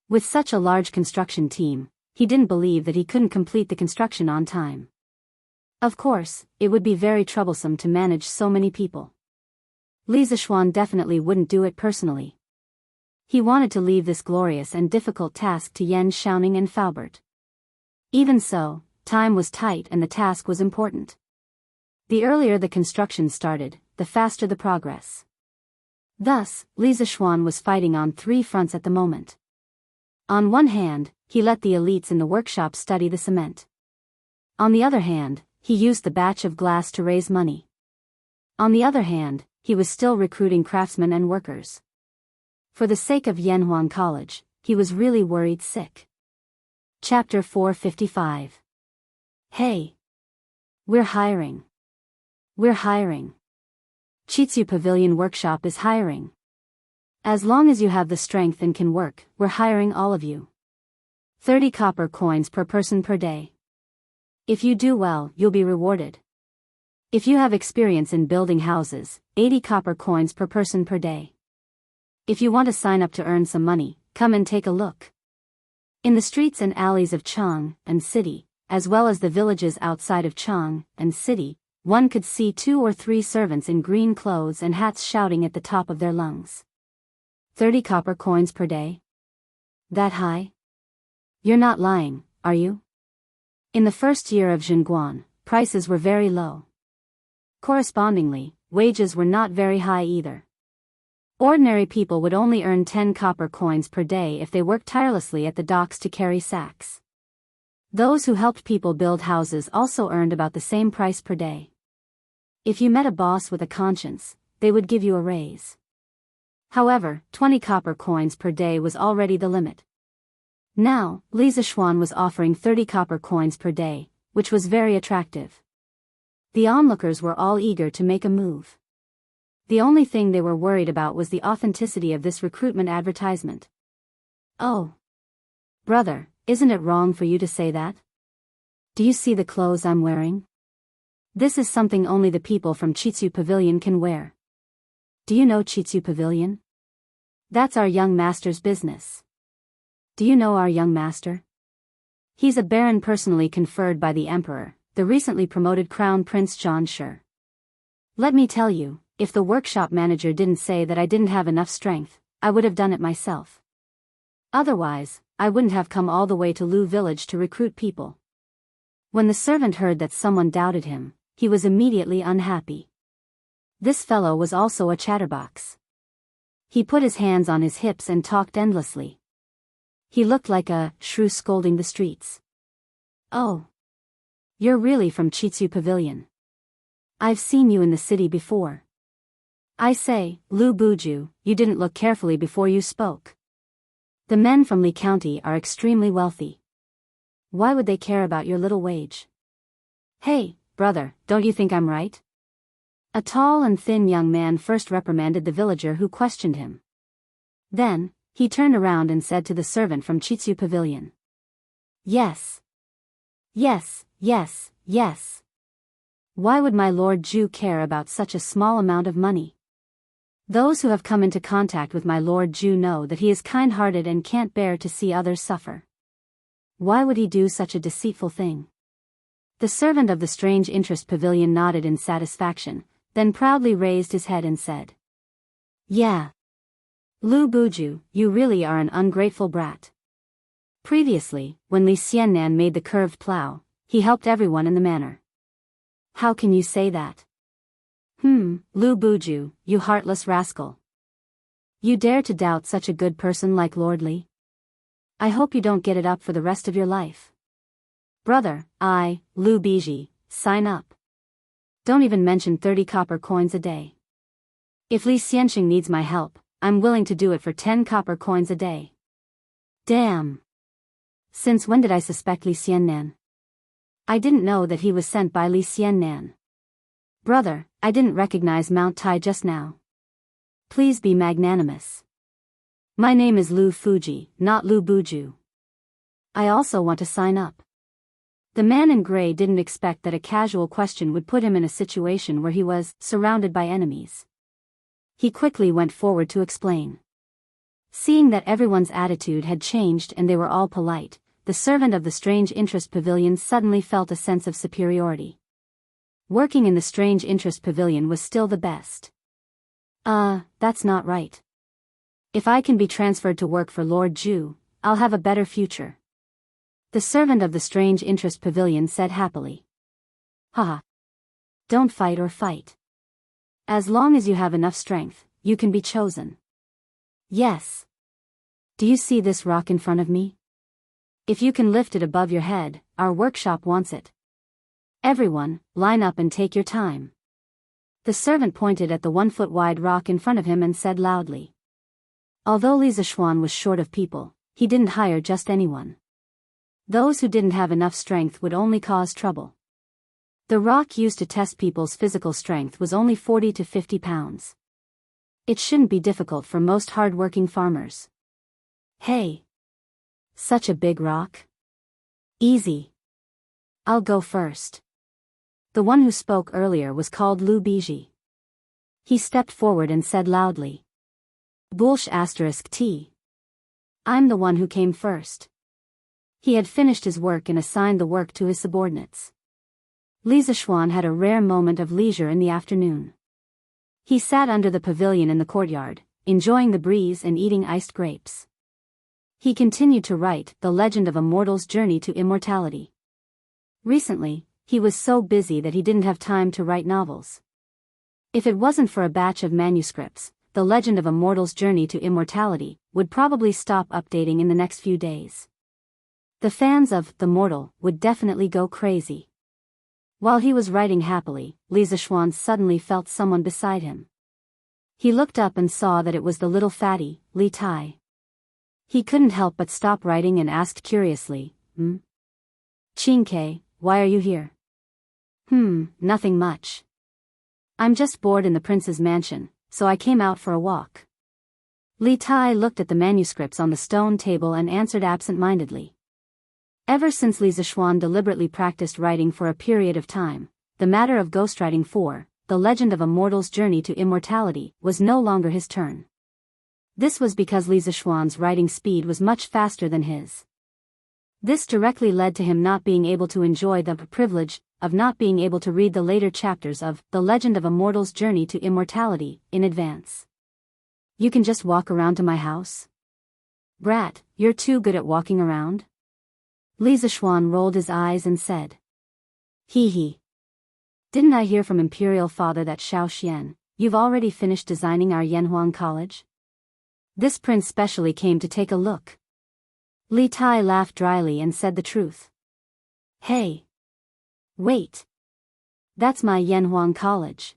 With such a large construction team, he didn't believe that he couldn't complete the construction on time. Of course, it would be very troublesome to manage so many people. Li Zishuan definitely wouldn't do it personally. He wanted to leave this glorious and difficult task to Yen Xiaoning and Faubert. Even so, time was tight and the task was important. The earlier the construction started, the faster the progress. Thus, Li Zishuan was fighting on 3 fronts at the moment. On one hand, he let the elites in the workshop study the cement. On the other hand, he used the batch of glass to raise money. On the other hand, he was still recruiting craftsmen and workers. For the sake of Yanhuang College, he was really worried sick. Chapter 455. Hey! We're hiring. We're hiring. Chitsu Pavilion Workshop is hiring. As long as you have the strength and can work, we're hiring all of you. 30 copper coins per person per day. If you do well, you'll be rewarded. If you have experience in building houses, 80 copper coins per person per day. If you want to sign up to earn some money, come and take a look. In the streets and alleys of Chang and city, as well as the villages outside of Chang and city, one could see 2 or 3 servants in green clothes and hats shouting at the top of their lungs. 30 copper coins per day? That high? You're not lying, are you? In the first year of Zhenguan, prices were very low. Correspondingly, wages were not very high either. Ordinary people would only earn 10 copper coins per day if they worked tirelessly at the docks to carry sacks. Those who helped people build houses also earned about the same price per day. If you met a boss with a conscience, they would give you a raise. However, 20 copper coins per day was already the limit. Now, Li Zishuan was offering 30 copper coins per day, which was very attractive. The onlookers were all eager to make a move. The only thing they were worried about was the authenticity of this recruitment advertisement. Oh, brother, isn't it wrong for you to say that? Do you see the clothes I'm wearing? This is something only the people from Chitsu Pavilion can wear. Do you know Chitsu Pavilion? That's our young master's business. Do you know our young master? He's a baron personally conferred by the emperor, the recently promoted Crown Prince John Shi. Let me tell you, if the workshop manager didn't say that I didn't have enough strength, I would have done it myself. Otherwise, I wouldn't have come all the way to Lu village to recruit people. When the servant heard that someone doubted him, he was immediately unhappy. This fellow was also a chatterbox. He put his hands on his hips and talked endlessly. He looked like a shrew scolding the streets. Oh. You're really from Chitsu Pavilion. I've seen you in the city before. I say, Lu Buju, you didn't look carefully before you spoke. The men from Li County are extremely wealthy. Why would they care about your little wage? Hey, brother, don't you think I'm right? A tall and thin young man first reprimanded the villager who questioned him. Then, he turned around and said to the servant from Chitsu Pavilion. Yes. Yes, yes, yes. Why would my Lord Ju care about such a small amount of money? Those who have come into contact with my Lord Ju know that he is kind-hearted and can't bear to see others suffer. Why would he do such a deceitful thing? The servant of the Strange Interest Pavilion nodded in satisfaction, then proudly raised his head and said. Yeah. Lu Buju, you really are an ungrateful brat. Previously, when Li Xiannan made the curved plow, he helped everyone in the manor. How can you say that? Lu Buju, you heartless rascal. You dare to doubt such a good person like Lord Li? I hope you don't get it up for the rest of your life. Brother, Lu Biji, sign up. Don't even mention 30 copper coins a day. If Li Xianxing needs my help, I'm willing to do it for 10 copper coins a day. Damn. Since when did I suspect Li Xiannan? I didn't know that he was sent by Li Xiannan. Brother, I didn't recognize Mount Tai just now. Please be magnanimous. My name is Lu Fuji, not Lu Buju. I also want to sign up. The man in gray didn't expect that a casual question would put him in a situation where he was surrounded by enemies. He quickly went forward to explain. Seeing that everyone's attitude had changed and they were all polite, the servant of the Strange Interest Pavilion suddenly felt a sense of superiority. Working in the Strange Interest Pavilion was still the best. That's not right. If I can be transferred to work for Lord Ju, I'll have a better future. The servant of the Strange Interest Pavilion said happily. Haha. Don't fight or fight. As long as you have enough strength, you can be chosen. Yes. Do you see this rock in front of me? If you can lift it above your head, our workshop wants it. Everyone, line up and take your time. The servant pointed at the 1-foot-wide rock in front of him and said loudly. Although Li Zishuan was short of people, he didn't hire just anyone. Those who didn't have enough strength would only cause trouble. The rock used to test people's physical strength was only 40 to 50 pounds. It shouldn't be difficult for most hard-working farmers. Hey! Such a big rock? Easy. I'll go first. The one who spoke earlier was called Lu Biji. He stepped forward and said loudly. Bulsh *T. I'm the one who came first. He had finished his work and assigned the work to his subordinates. Li Zishuan had a rare moment of leisure in the afternoon. He sat under the pavilion in the courtyard, enjoying the breeze and eating iced grapes. He continued to write The Legend of a Mortal's Journey to Immortality. Recently, he was so busy that he didn't have time to write novels. If it wasn't for a batch of manuscripts, The Legend of a Mortal's Journey to Immortality would probably stop updating in the next few days. The fans of The Mortal would definitely go crazy. While he was writing happily, Li Zishuan suddenly felt someone beside him. He looked up and saw that it was the little fatty, Li Tai. He couldn't help but stop writing and asked curiously, Qingke, why are you here? Nothing much. I'm just bored in the prince's mansion, so I came out for a walk. Li Tai looked at the manuscripts on the stone table and answered absent-mindedly. Ever since Li Zishuan deliberately practiced writing for a period of time, the matter of ghostwriting for The Legend of a Mortal's Journey to Immortality was no longer his turn. This was because Li Zishuan's writing speed was much faster than his. This directly led to him not being able to enjoy the privilege of not being able to read the later chapters of The Legend of a Mortal's Journey to Immortality in advance. You can just walk around to my house? Brat, you're too good at walking around? Li Zishuan rolled his eyes and said. Hee hee. Didn't I hear from Imperial Father that Xiao Xian, you've already finished designing our Yanhuang College? This prince specially came to take a look. Li Tai laughed dryly and said the truth. Hey. Wait. That's my Yanhuang College.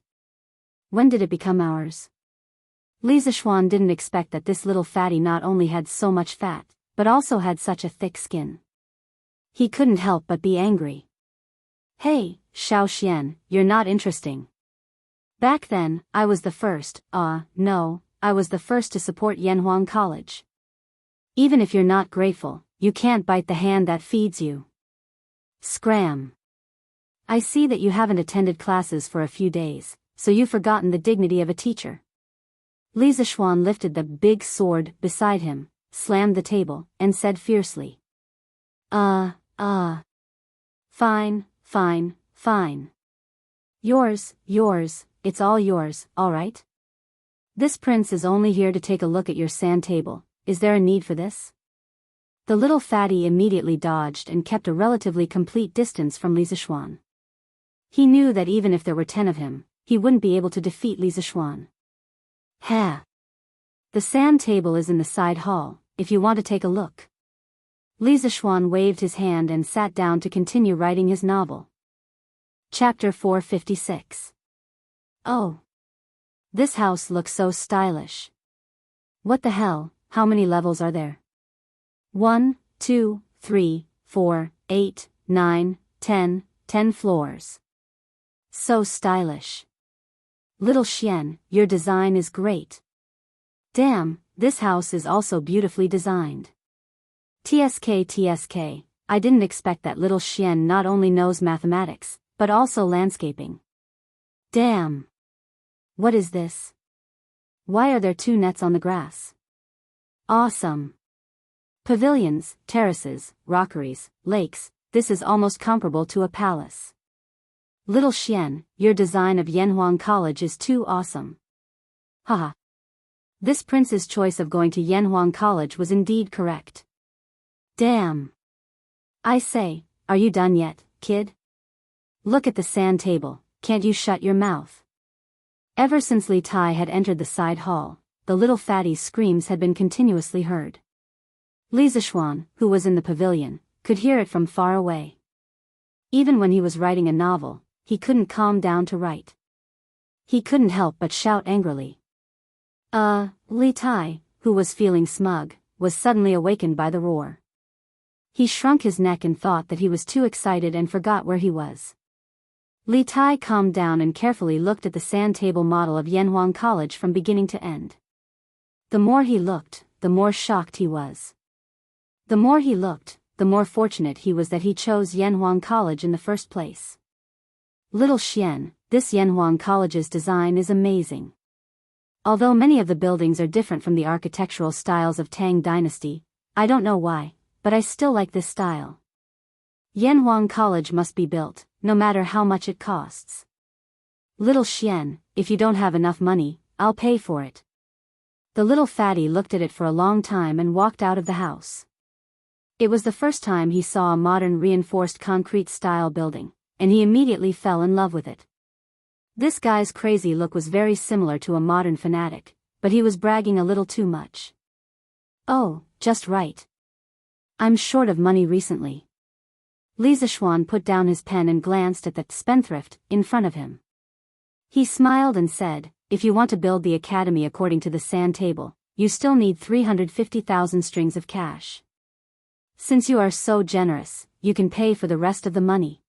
When did it become ours? Li Zishuan didn't expect that this little fatty not only had so much fat, but also had such a thick skin. He couldn't help but be angry. Hey, Xiao Xian, you're not interesting. Back then, I was the first, no, I was the first to support Yanhuang College. Even if you're not grateful, you can't bite the hand that feeds you. Scram. I see that you haven't attended classes for a few days, so you've forgotten the dignity of a teacher. Li Zishuan lifted the big sword beside him, slammed the table, and said fiercely. Fine. Yours, it's all yours, alright? This prince is only here to take a look at your sand table, is there a need for this? The little fatty immediately dodged and kept a relatively complete distance from Li Zishuan. He knew that even if there were 10 of him, he wouldn't be able to defeat Li Zishuan. The sand table is in the side hall, if you want to take a look. Li Zishuan waved his hand and sat down to continue writing his novel. Chapter 456. Oh. This house looks so stylish. What the hell, how many levels are there? 1, 2, 3, 4, 8, 9, 10 floors. So stylish. Little Xian, your design is great. Damn, this house is also beautifully designed. TSK, I didn't expect that little Xian not only knows mathematics, but also landscaping. Damn. What is this? Why are there 2 nets on the grass? Awesome. Pavilions, terraces, rockeries, lakes, this is almost comparable to a palace. Little Xian, your design of Yanhuang College is too awesome. Haha. This prince's choice of going to Yanhuang College was indeed correct. Damn. I say, are you done yet, kid? Look at the sand table, can't you shut your mouth? Ever since Li Tai had entered the side hall, the little fatty's screams had been continuously heard. Li Zishuan, who was in the pavilion, could hear it from far away. Even when he was writing a novel, he couldn't calm down to write. He couldn't help but shout angrily. Li Tai, who was feeling smug, was suddenly awakened by the roar. He shrunk his neck and thought that he was too excited and forgot where he was. Li Tai calmed down and carefully looked at the sand table model of Yanhuang College from beginning to end. The more he looked, the more shocked he was. The more he looked, the more fortunate he was that he chose Yanhuang College in the first place. Little Xian, this Yanhuang College's design is amazing. Although many of the buildings are different from the architectural styles of Tang Dynasty, I don't know why, but I still like this style. Yanhuang College must be built, no matter how much it costs. Little Xian, if you don't have enough money, I'll pay for it. The little fatty looked at it for a long time and walked out of the house. It was the first time he saw a modern reinforced concrete style building, and he immediately fell in love with it. This guy's crazy look was very similar to a modern fanatic, but he was bragging a little too much. Oh, just right. I'm short of money recently. Li Zishuan put down his pen and glanced at the spendthrift in front of him. He smiled and said, if you want to build the academy according to the sand table, you still need 350,000 strings of cash. Since you are so generous, you can pay for the rest of the money.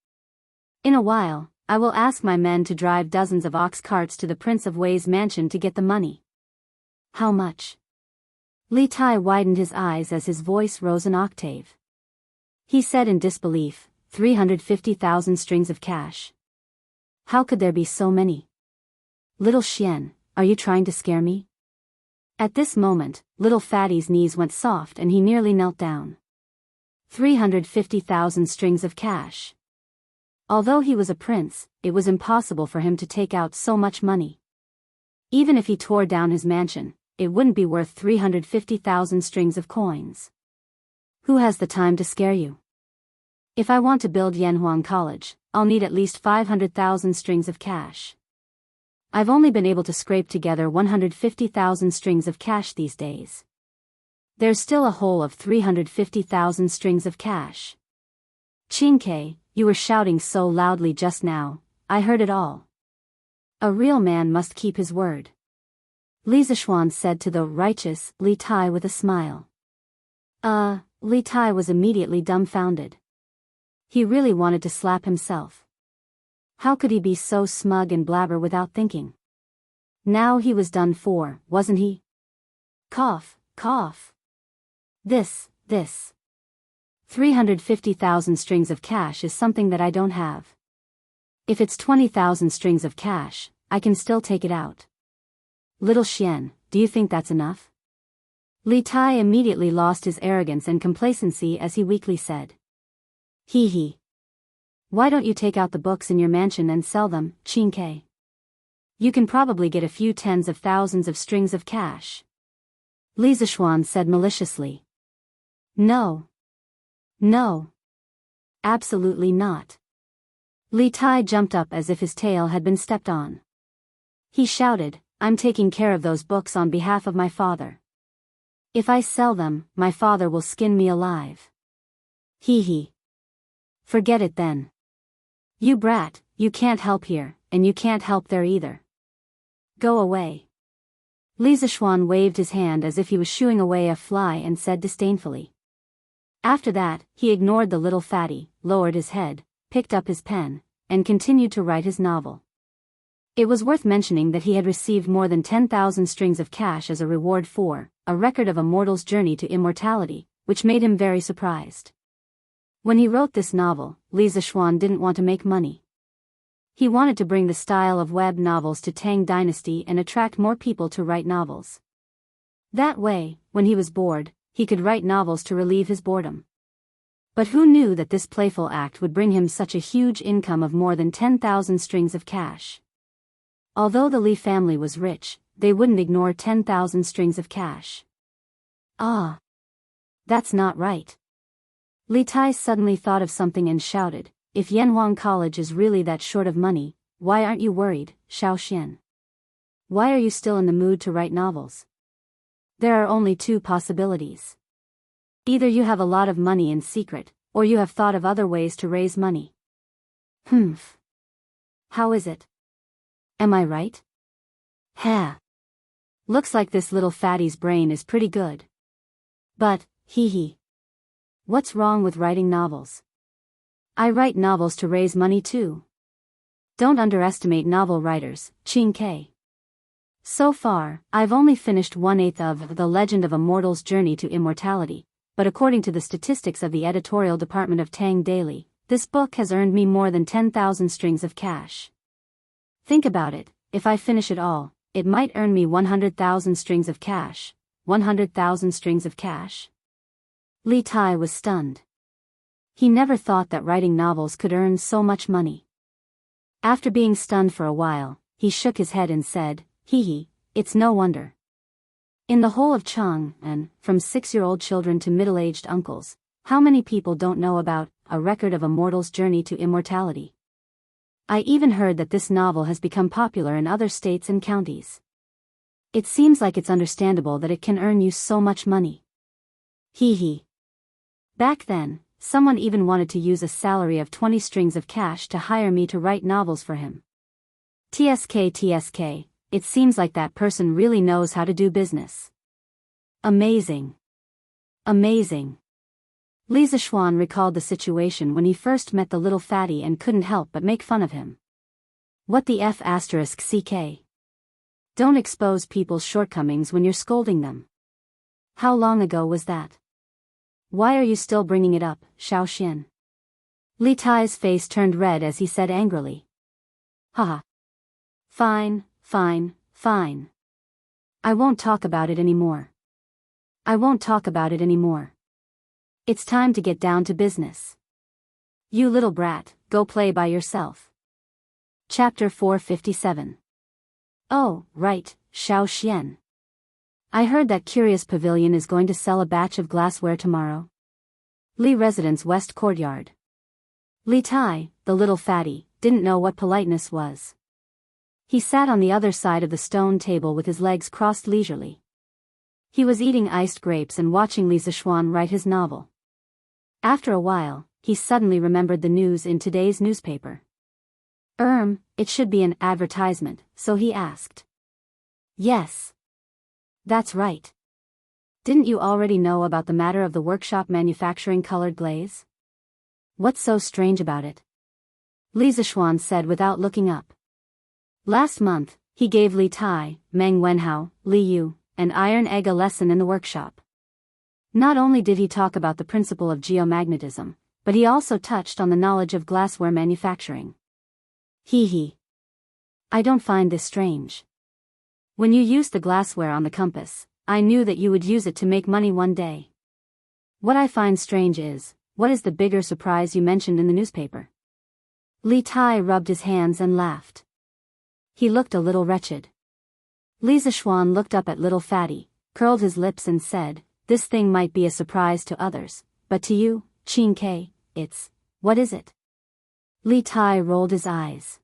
In a while, I will ask my men to drive dozens of ox carts to the Prince of Wei's mansion to get the money. How much? Li Tai widened his eyes as his voice rose an octave. He said in disbelief, 350,000 strings of cash. How could there be so many? Little Xian, are you trying to scare me? At this moment, little Fatty's knees went soft and he nearly knelt down. 350,000 strings of cash. Although he was a prince, it was impossible for him to take out so much money. Even if he tore down his mansion, it wouldn't be worth 350,000 strings of coins. Who has the time to scare you? If I want to build Yanhuang College, I'll need at least 500,000 strings of cash. I've only been able to scrape together 150,000 strings of cash these days. There's still a hole of 350,000 strings of cash. Qingke, you were shouting so loudly just now, I heard it all. A real man must keep his word. Li Zishuan said to the righteous Li Tai with a smile. Li Tai was immediately dumbfounded. He really wanted to slap himself. How could he be so smug and blabber without thinking? Now he was done for, wasn't he? Cough, cough. This. 350,000 strings of cash is something that I don't have. If it's 20,000 strings of cash, I can still take it out. Little Xian, do you think that's enough? Li Tai immediately lost his arrogance and complacency as he weakly said. Hee. Why don't you take out the books in your mansion and sell them, Qingke? You can probably get a few tens of thousands of strings of cash. Li Zishuan said maliciously. No. Absolutely not. Li Tai jumped up as if his tail had been stepped on. He shouted, I'm taking care of those books on behalf of my father. If I sell them, my father will skin me alive. Hee. Forget it then. You brat, you can't help here, and you can't help there either. Go away. Li Zishuan waved his hand as if he was shooing away a fly and said disdainfully. After that, he ignored the little fatty, lowered his head, picked up his pen, and continued to write his novel. It was worth mentioning that he had received more than 10,000 strings of cash as a reward for a record of a mortal's journey to immortality, which made him very surprised. When he wrote this novel, Li Zishuan didn't want to make money. He wanted to bring the style of web novels to Tang Dynasty and attract more people to write novels. That way, when he was bored, he could write novels to relieve his boredom. But who knew that this playful act would bring him such a huge income of more than 10,000 strings of cash? Although the Li family was rich, they wouldn't ignore 10,000 strings of cash. That's not right. Li Tai suddenly thought of something and shouted, if Yanhuang College is really that short of money, why aren't you worried, Xiao Xian? Why are you still in the mood to write novels? There are only two possibilities. Either you have a lot of money in secret, or you have thought of other ways to raise money. Humph. How is it? Am I right? Looks like this little fatty's brain is pretty good. But, hee. What's wrong with writing novels? I write novels to raise money too. Don't underestimate novel writers, Qingke. So far, I've only finished 1/8 of The Legend of a Mortal's Journey to Immortality, but according to the statistics of the editorial department of Tang Daily, this book has earned me more than 10,000 strings of cash. Think about it, if I finish it all, it might earn me 100,000 strings of cash. 100,000 strings of cash? Li Tai was stunned. He never thought that writing novels could earn so much money. After being stunned for a while, he shook his head and said, hee, it's no wonder. In the whole of Chang'an, from 6-year-old children to middle-aged uncles, How many people don't know about A Record of a Mortal's Journey to Immortality? I even heard that this novel has become popular in other states and counties. It seems like it's understandable that it can earn you so much money. Hee hee. Back then, someone even wanted to use a salary of 20 strings of cash to hire me to write novels for him. TSK, it seems like that person really knows how to do business. Amazing. Amazing. Li Zixuan recalled the situation when he first met the little fatty and couldn't help but make fun of him. What the F***ck? Don't expose people's shortcomings when you're scolding them. How long ago was that? Why are you still bringing it up, Xiao Xian? Li Tai's face turned red as he said angrily. Haha. Fine. I won't talk about it anymore. It's time to get down to business. You little brat, go play by yourself. Chapter 457. Oh, right, Xiao Xian. I heard that Curious Pavilion is going to sell a batch of glassware tomorrow. Li Residence West Courtyard. Li Tai, the little fatty, didn't know what politeness was. He sat on the other side of the stone table with his legs crossed leisurely. He was eating iced grapes and watching Li Zixuan write his novel. After a while, he suddenly remembered the news in today's newspaper. It should be an advertisement, so he asked. Yes. That's right. Didn't you already know about the matter of the workshop manufacturing colored glaze? What's so strange about it? Li Zixuan said without looking up. Last month, he gave Li Tai, Meng Wenhao, Li Yu, and Iron Egg a lesson in the workshop. Not only did he talk about the principle of geomagnetism, but he also touched on the knowledge of glassware manufacturing. Hee hee. I don't find this strange. When you used the glassware on the compass, I knew that you would use it to make money one day. What I find strange is, what is the bigger surprise you mentioned in the newspaper? Li Tai rubbed his hands and laughed. He looked a little wretched. Li Zixuan looked up at little fatty, curled his lips and said, this thing might be a surprise to others, but to you, Qin Ke, what is it? Li Tai rolled his eyes.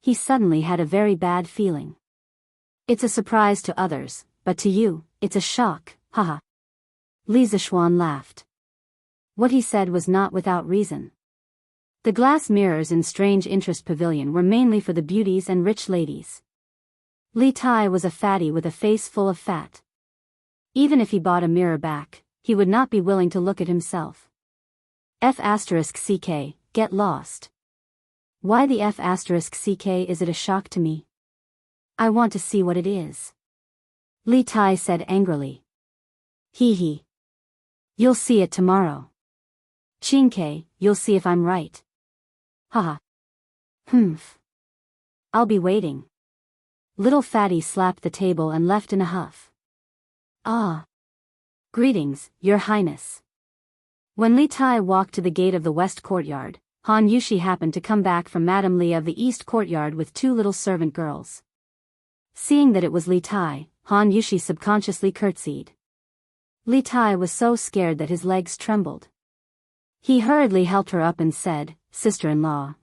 He suddenly had a very bad feeling. It's a surprise to others, but to you, it's a shock, haha. Li Zixuan laughed. What he said was not without reason. The glass mirrors in Strange Interest Pavilion were mainly for the beauties and rich ladies. Li Tai was a fatty with a face full of fat. Even if he bought a mirror back, he would not be willing to look at himself. F***ck, get lost. Why the F***ck is it a shock to me? I want to see what it is. Li Tai said angrily. Hee hee. You'll see it tomorrow. Qin Ke, you'll see if I'm right. Haha. Humph. I'll be waiting. Little fatty slapped the table and left in a huff. Ah. Greetings, Your Highness. When Li Tai walked to the gate of the West Courtyard, Han Yushi happened to come back from Madame Li of the East Courtyard with two little servant girls. Seeing that it was Li Tai, Han Yushi subconsciously curtsied. Li Tai was so scared that his legs trembled. He hurriedly helped her up and said, Sister-in-law,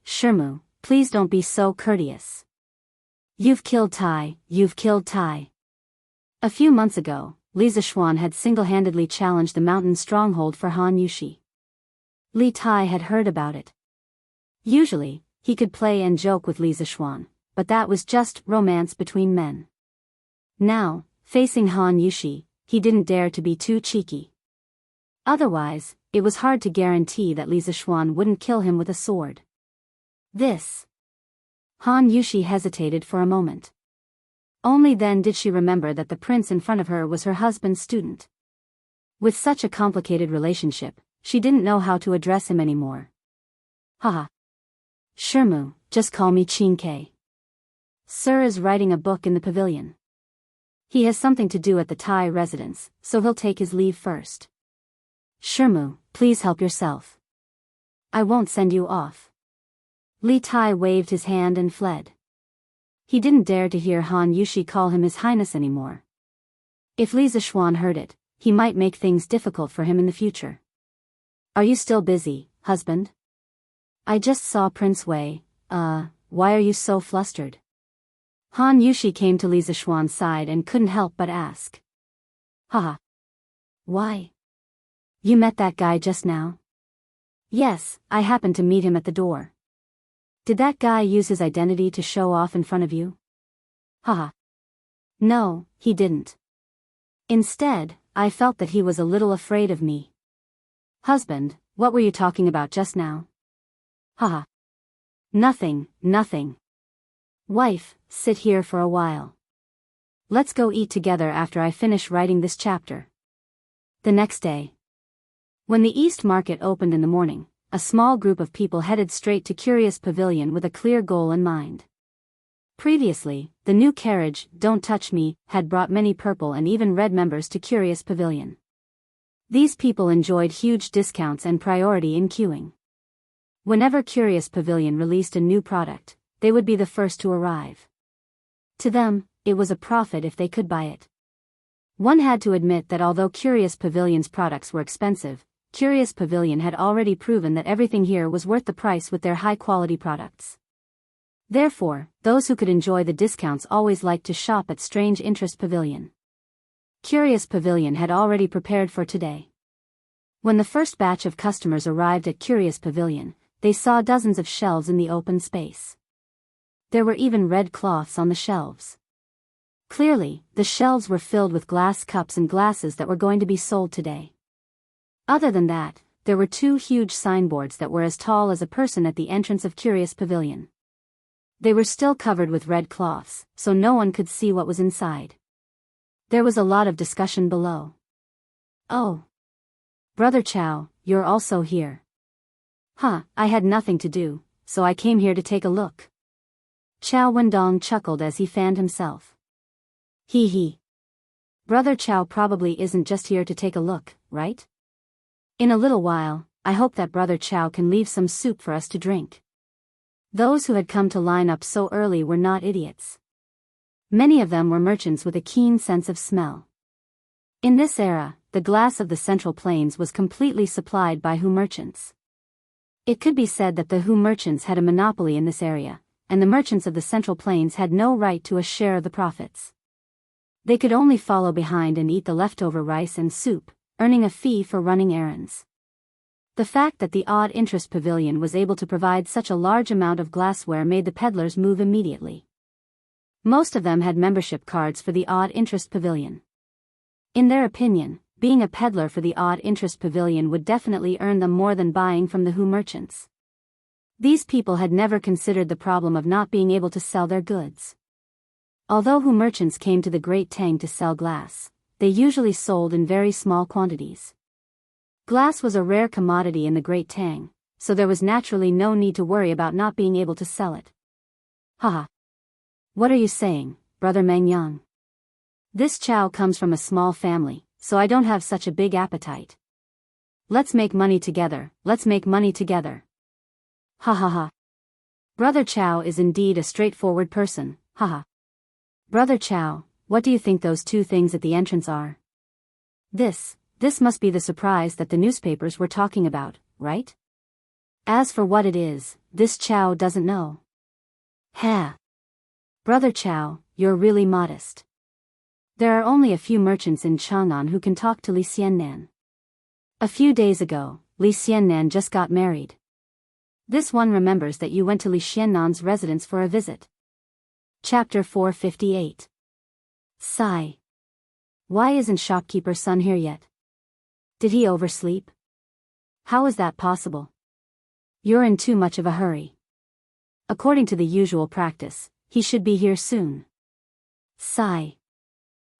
Shirmu, please don't be so courteous. You've killed Tai. A few months ago, Li Zixuan had single-handedly challenged the mountain stronghold for Han Yushi. Li Tai had heard about it. Usually, he could play and joke with Li Zixuan, but that was just romance between men. Now, facing Han Yushi, he didn't dare to be too cheeky. Otherwise, it was hard to guarantee that Li Zixuan wouldn't kill him with a sword. Han Yushi hesitated for a moment. Only then did she remember that the prince in front of her was her husband's student. With such a complicated relationship, she didn't know how to address him anymore. Haha. Shirmu, just call me Qin Ke. Sir is writing a book in the pavilion. He has something to do at the Tai residence, so he'll take his leave first. Shirmu, please help yourself. I won't send you off. Li Tai waved his hand and fled. He didn't dare to hear Han Yushi call him His Highness anymore. If Li Zixuan heard it, he might make things difficult for him in the future. Are you still busy, husband? I just saw Prince Wei. Why are you so flustered? Han Yushi came to Li Zixuan's side and couldn't help but ask. Haha. Why? You met that guy just now? Yes, I happened to meet him at the door. Did that guy use his identity to show off in front of you? Haha. No, he didn't. Instead, I felt that he was a little afraid of me. Husband, what were you talking about just now? Haha. Nothing. Wife, sit here for a while. Let's go eat together after I finish writing this chapter. The next day. When the East Market opened in the morning, a small group of people headed straight to Curious Pavilion with a clear goal in mind. Previously, the new carriage, Don't Touch Me, had brought many purple and even red members to Curious Pavilion. These people enjoyed huge discounts and priority in queuing. Whenever Curious Pavilion released a new product, they would be the first to arrive. To them, it was a profit if they could buy it. One had to admit that although Curious Pavilion's products were expensive, Curious Pavilion had already proven that everything here was worth the price with their high-quality products. Therefore, those who could enjoy the discounts always liked to shop at Strange Interest Pavilion. Curious Pavilion had already prepared for today. When the first batch of customers arrived at Curious Pavilion, they saw dozens of shelves in the open space. There were even red cloths on the shelves. Clearly, the shelves were filled with glass cups and glasses that were going to be sold today. Other than that, there were two huge signboards that were as tall as a person at the entrance of Curious Pavilion. They were still covered with red cloths, so no one could see what was inside. There was a lot of discussion below. Oh. Brother Chow, you're also here. Huh, I had nothing to do, so I came here to take a look. Chow Wendong chuckled as he fanned himself. Hee hee. Brother Chow probably isn't just here to take a look, right? In a little while, I hope that Brother Chow can leave some soup for us to drink. Those who had come to line up so early were not idiots. Many of them were merchants with a keen sense of smell. In this era, the glass of the Central Plains was completely supplied by Hu merchants. It could be said that the Hu merchants had a monopoly in this area, and the merchants of the Central Plains had no right to a share of the profits. They could only follow behind and eat the leftover rice and soup, earning a fee for running errands. The fact that the Odd Interest Pavilion was able to provide such a large amount of glassware made the peddlers move immediately. Most of them had membership cards for the Odd Interest Pavilion. In their opinion, being a peddler for the Odd Interest Pavilion would definitely earn them more than buying from the Hu merchants. These people had never considered the problem of not being able to sell their goods. Although Hu merchants came to the Great Tang to sell glass, they usually sold in very small quantities. Glass was a rare commodity in the Great Tang, so there was naturally no need to worry about not being able to sell it. Haha. What are you saying, Brother Mengyang? This Chow comes from a small family, so I don't have such a big appetite. Let's make money together, Ha ha ha. Brother Chow is indeed a straightforward person, haha. Brother Chow, what do you think those two things at the entrance are? This must be the surprise that the newspapers were talking about, right? As for what it is, this Chow doesn't know. Ha! Brother Chow, you're really modest. There are only a few merchants in Chang'an who can talk to Li Xiannan. A few days ago, Li Xiannan just got married. This one remembers that you went to Li Xiannan's residence for a visit. Chapter 458. Sigh. Why isn't shopkeeper Sun here yet? Did he oversleep? How is that possible? You're in too much of a hurry. According to the usual practice, he should be here soon. Sigh.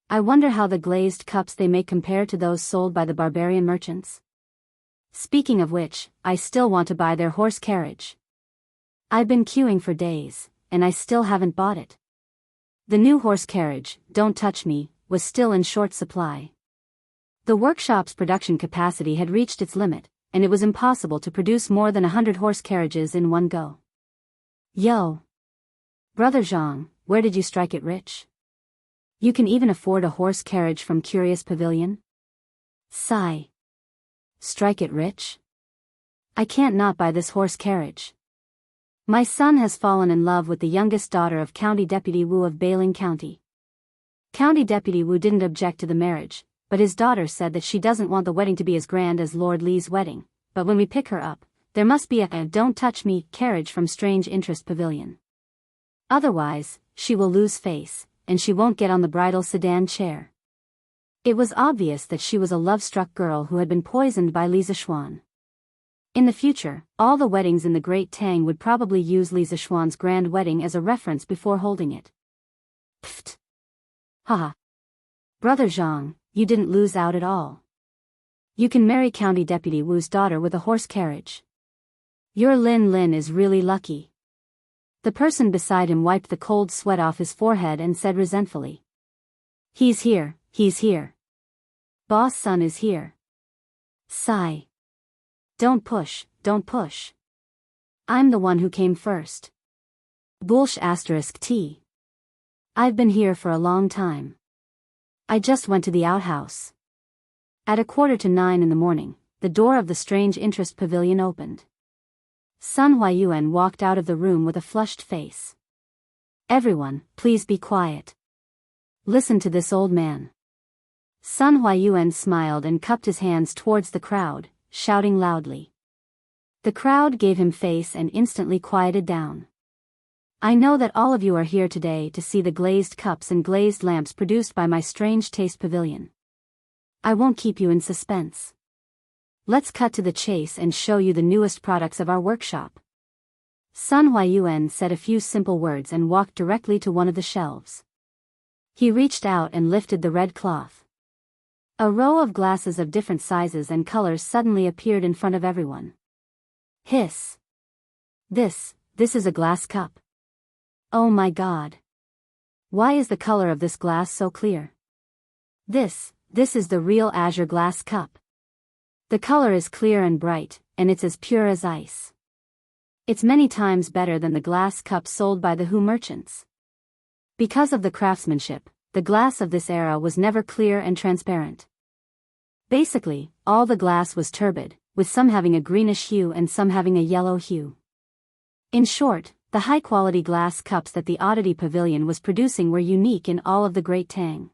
I wonder how the glazed cups they make compare to those sold by the barbarian merchants. Speaking of which, I still want to buy their horse carriage. I've been queuing for days, and I still haven't bought it. The new horse carriage, Don't Touch Me, was still in short supply. The workshop's production capacity had reached its limit, and it was impossible to produce more than 100 horse carriages in one go. Yo! Brother Zhang, where did you strike it rich? You can even afford a horse carriage from Curious Pavilion? Sigh. Strike it rich? I can't not buy this horse carriage. My son has fallen in love with the youngest daughter of County Deputy Wu of Bailing County. County Deputy Wu didn't object to the marriage, but his daughter said that she doesn't want the wedding to be as grand as Lord Lee's wedding, but when we pick her up, there must be a "don't touch me" carriage from Strange Interest Pavilion. Otherwise, she will lose face, and she won't get on the bridal sedan chair. It was obvious that she was a love-struck girl who had been poisoned by Lisa Schwan. In the future, all the weddings in the Great Tang would probably use Lisa Schwan's grand wedding as a reference before holding it. Pfft. Haha. Brother Zhang, you didn't lose out at all. You can marry County Deputy Wu's daughter with a horse carriage. Your Lin Lin is really lucky. The person beside him wiped the cold sweat off his forehead and said resentfully. He's here, he's here. Boss son is here. Sigh. Don't push, don't push. I'm the one who came first. Bullsh *T. I've been here for a long time. I just went to the outhouse. At 8:45 in the morning, the door of the Strange Interest Pavilion opened. Sun Huayuan walked out of the room with a flushed face. Everyone, please be quiet. Listen to this old man. Sun Huayuan smiled and cupped his hands towards the crowd, shouting loudly. The crowd gave him face and instantly quieted down. I know that all of you are here today to see the glazed cups and glazed lamps produced by my Strange Taste Pavilion. I won't keep you in suspense. Let's cut to the chase and show you the newest products of our workshop. Sun Huayuan said a few simple words and walked directly to one of the shelves. He reached out and lifted the red cloth. A row of glasses of different sizes and colors suddenly appeared in front of everyone. Hiss. This is a glass cup. Oh my God. Why is the color of this glass so clear? This is the real azure glass cup. The color is clear and bright, and it's as pure as ice. It's many times better than the glass cups sold by the Hu merchants. Because of the craftsmanship, the glass of this era was never clear and transparent. Basically, all the glass was turbid, with some having a greenish hue and some having a yellow hue. In short, the high-quality glass cups that the Oddity Pavilion was producing were unique in all of the Great Tang.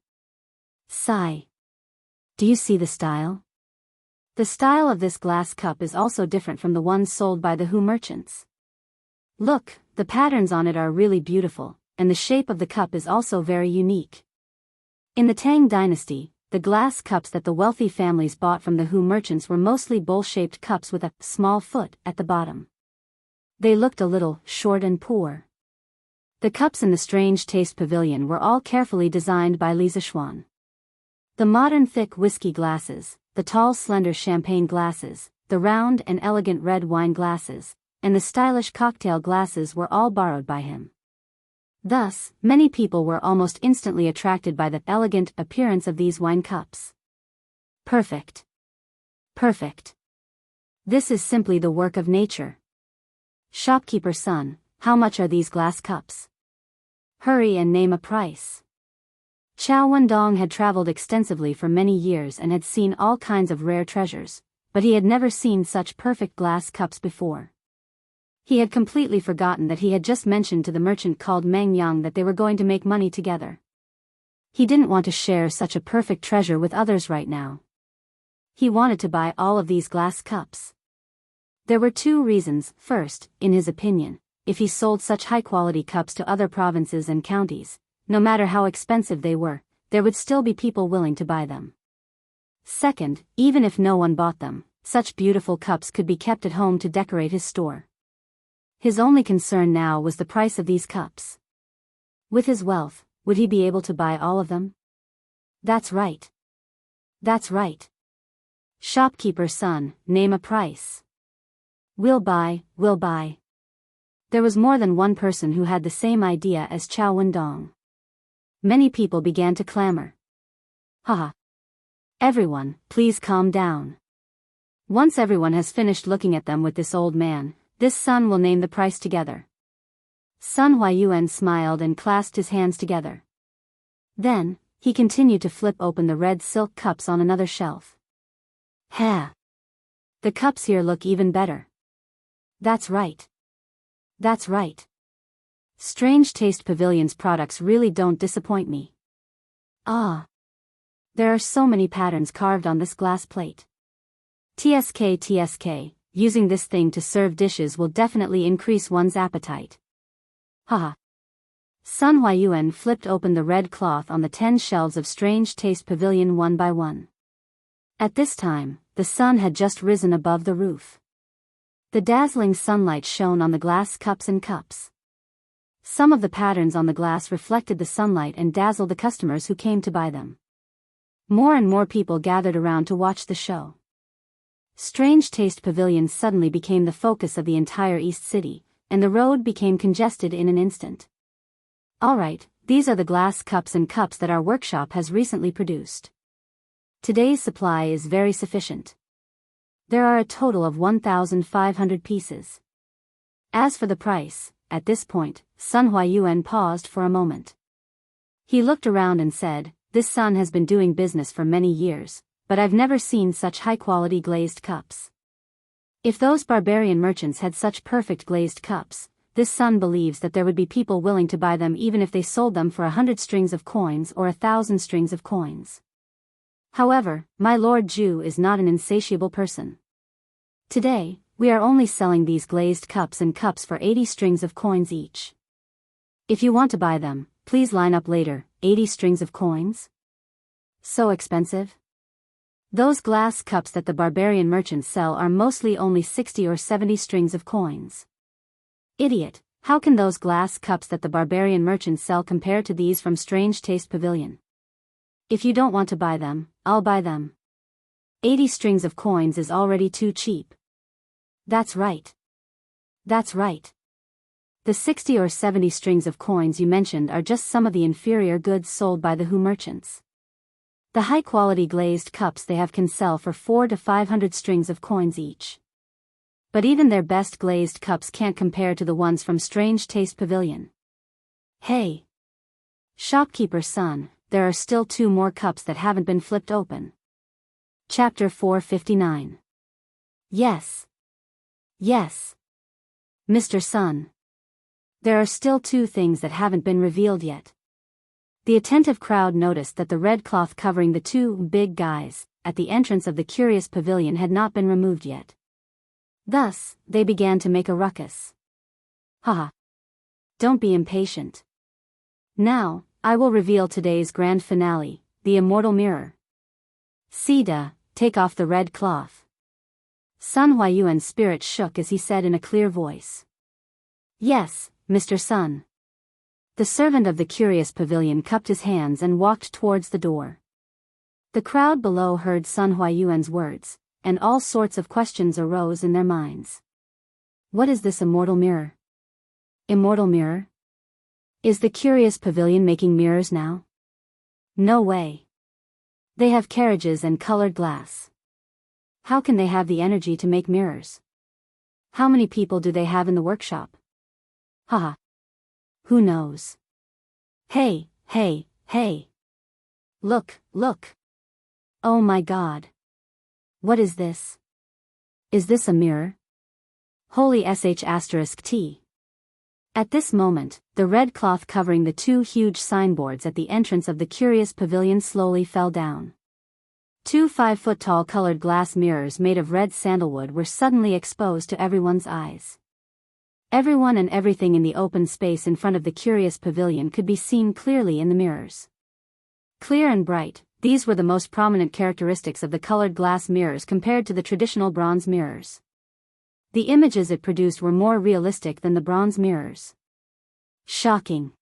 Sigh. Do you see the style? The style of this glass cup is also different from the ones sold by the Hu merchants. Look, the patterns on it are really beautiful, and the shape of the cup is also very unique. In the Tang dynasty, the glass cups that the wealthy families bought from the Hu merchants were mostly bowl-shaped cups with a small foot at the bottom. They looked a little short and poor. The cups in the Strange Taste Pavilion were all carefully designed by Li Zixuan. The modern thick whiskey glasses, the tall slender champagne glasses, the round and elegant red wine glasses, and the stylish cocktail glasses were all borrowed by him. Thus, many people were almost instantly attracted by the elegant appearance of these wine cups. Perfect. Perfect. This is simply the work of nature. Shopkeeper son, how much are these glass cups? Hurry and name a price. Chao Wendong had traveled extensively for many years and had seen all kinds of rare treasures, but he had never seen such perfect glass cups before. He had completely forgotten that he had just mentioned to the merchant called Meng Yang that they were going to make money together. He didn't want to share such a perfect treasure with others right now. He wanted to buy all of these glass cups. There were two reasons. First, in his opinion, if he sold such high-quality cups to other provinces and counties, no matter how expensive they were, there would still be people willing to buy them. Second, even if no one bought them, such beautiful cups could be kept at home to decorate his store. His only concern now was the price of these cups. With his wealth, would he be able to buy all of them? That's right. That's right. Shopkeeper son, name a price. We'll buy. There was more than one person who had the same idea as Chao Wendong. Many people began to clamor. Haha. Everyone, please calm down. Once everyone has finished looking at them with this old man, this son will name the price together. Sun Huayuan smiled and clasped his hands together. Then, he continued to flip open the red silk cups on another shelf. Ha! The cups here look even better. That's right. That's right. Strange Taste Pavilion's products really don't disappoint me. Ah. There are so many patterns carved on this glass plate. TSK, using this thing to serve dishes will definitely increase one's appetite. Haha. Sun Huayuan flipped open the red cloth on the 10 shelves of Strange Taste Pavilion one by one. At this time, the sun had just risen above the roof. The dazzling sunlight shone on the glass cups and cups. Some of the patterns on the glass reflected the sunlight and dazzled the customers who came to buy them. More and more people gathered around to watch the show. Strange Taste Pavilion suddenly became the focus of the entire East City, and the road became congested in an instant. Alright, these are the glass cups and cups that our workshop has recently produced. Today's supply is very sufficient. There are a total of 1,500 pieces. As for the price, at this point, Sun Huayuan paused for a moment. He looked around and said, "This sun has been doing business for many years, but I've never seen such high-quality glazed cups. If those barbarian merchants had such perfect glazed cups, this sun believes that there would be people willing to buy them even if they sold them for 100 strings of coins or 1,000 strings of coins. However, my Lord Ju is not an insatiable person. Today, we are only selling these glazed cups and cups for 80 strings of coins each. If you want to buy them, please line up later. 80 strings of coins? So expensive? Those glass cups that the barbarian merchants sell are mostly only 60 or 70 strings of coins. Idiot, how can those glass cups that the barbarian merchants sell compare to these from Strange Taste Pavilion? If you don't want to buy them, I'll buy them. 80 strings of coins is already too cheap. That's right. That's right. The 60 or 70 strings of coins you mentioned are just some of the inferior goods sold by the Hu merchants. The high-quality glazed cups they have can sell for 400 to 500 strings of coins each. But even their best glazed cups can't compare to the ones from Strange Taste Pavilion. Hey! Shopkeeper's son, there are still 2 more cups that haven't been flipped open. Chapter 459. Yes. Yes. Mr. Sun. There are still 2 things that haven't been revealed yet. The attentive crowd noticed that the red cloth covering the 2 big guys at the entrance of the curious pavilion had not been removed yet. Thus, they began to make a ruckus. Haha. Don't be impatient. Now, I will reveal today's grand finale, the immortal mirror. Sida, take off the red cloth. Sun Huayuan's spirit shook as he said in a clear voice. Yes, Mr. Sun. The servant of the curious pavilion cupped his hands and walked towards the door. The crowd below heard Sun Huayuan's words, and all sorts of questions arose in their minds. What is this immortal mirror? Immortal mirror? Is the curious pavilion making mirrors now? No way. They have carriages and colored glass. How can they have the energy to make mirrors? How many people do they have in the workshop? Haha. Who knows? Hey, hey, hey. Look, look. Oh my God. What is this? Is this a mirror? Holy sh*t. At this moment, the red cloth covering the 2 huge signboards at the entrance of the curious pavilion slowly fell down. 2 5-foot-tall colored glass mirrors made of red sandalwood were suddenly exposed to everyone's eyes. Everyone and everything in the open space in front of the curious pavilion could be seen clearly in the mirrors. Clear and bright, these were the most prominent characteristics of the colored glass mirrors compared to the traditional bronze mirrors. The images it produced were more realistic than the bronze mirrors. Shocking.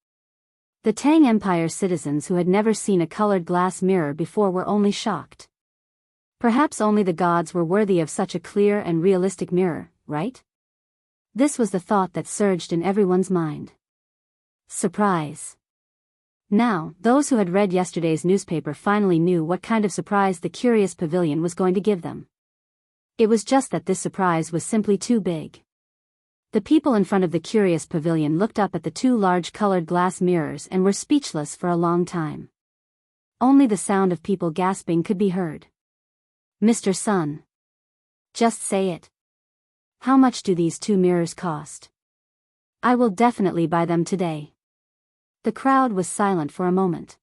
The Tang Empire citizens who had never seen a colored glass mirror before were only shocked. Perhaps only the gods were worthy of such a clear and realistic mirror, right? This was the thought that surged in everyone's mind. Surprise. Now, those who had read yesterday's newspaper finally knew what kind of surprise the curious pavilion was going to give them. It was just that this surprise was simply too big. The people in front of the curious pavilion looked up at the 2 large colored glass mirrors and were speechless for a long time. Only the sound of people gasping could be heard. Mr. Sun. Just say it. How much do these 2 mirrors cost? I will definitely buy them today. The crowd was silent for a moment.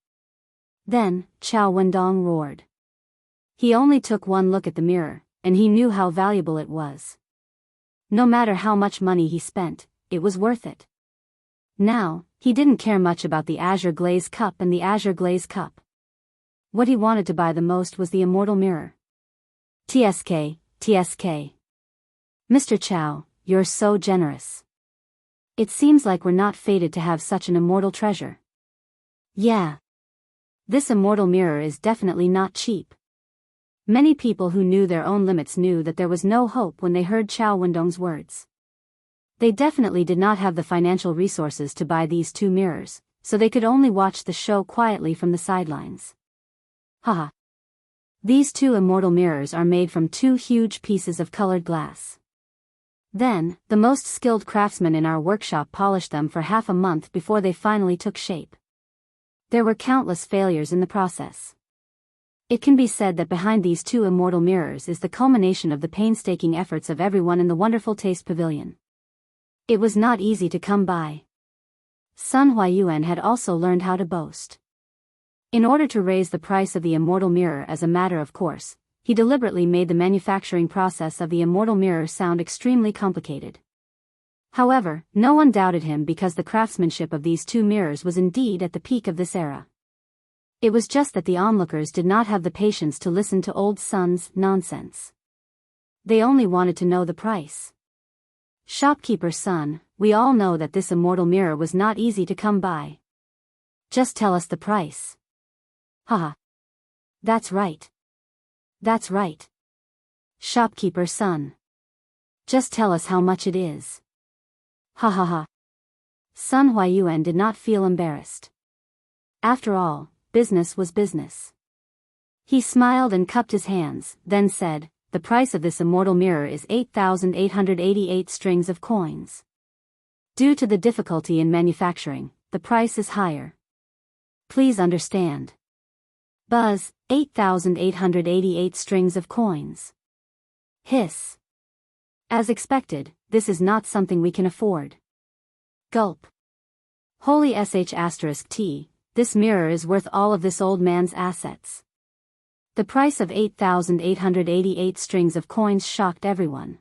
Then, Chow Wendong roared. He only took one look at the mirror, and he knew how valuable it was. No matter how much money he spent, it was worth it. Now, he didn't care much about the azure glaze cup and the azure glaze cup. What he wanted to buy the most was the immortal mirror. TSK, TSK. Mr. Chow, you're so generous. It seems like we're not fated to have such an immortal treasure. Yeah. This immortal mirror is definitely not cheap. Many people who knew their own limits knew that there was no hope when they heard Chow Wendong's words. They definitely did not have the financial resources to buy these 2 mirrors, so they could only watch the show quietly from the sidelines. Haha. These 2 immortal mirrors are made from 2 huge pieces of colored glass. Then, the most skilled craftsmen in our workshop polished them for half a month before they finally took shape. There were countless failures in the process. It can be said that behind these 2 immortal mirrors is the culmination of the painstaking efforts of everyone in the Wonderful Taste Pavilion. It was not easy to come by. Sun Huayuan had also learned how to boast. In order to raise the price of the immortal mirror as a matter of course, he deliberately made the manufacturing process of the immortal mirror sound extremely complicated. However, no one doubted him because the craftsmanship of these 2 mirrors was indeed at the peak of this era. It was just that the onlookers did not have the patience to listen to old Sun's nonsense. They only wanted to know the price. Shopkeeper Sun, we all know that this immortal mirror was not easy to come by. Just tell us the price. Haha. That's right. That's right. Shopkeeper Sun. Just tell us how much it is. Ha ha ha. Sun Huayuan did not feel embarrassed. After all, business was business. He smiled and cupped his hands, then said, the price of this immortal mirror is 8,888 strings of coins. Due to the difficulty in manufacturing, the price is higher. Please understand. Buzz, 8,888 strings of coins. Hiss. As expected, this is not something we can afford. Gulp. Holy sh*t, this mirror is worth all of this old man's assets. The price of 8,888 strings of coins shocked everyone.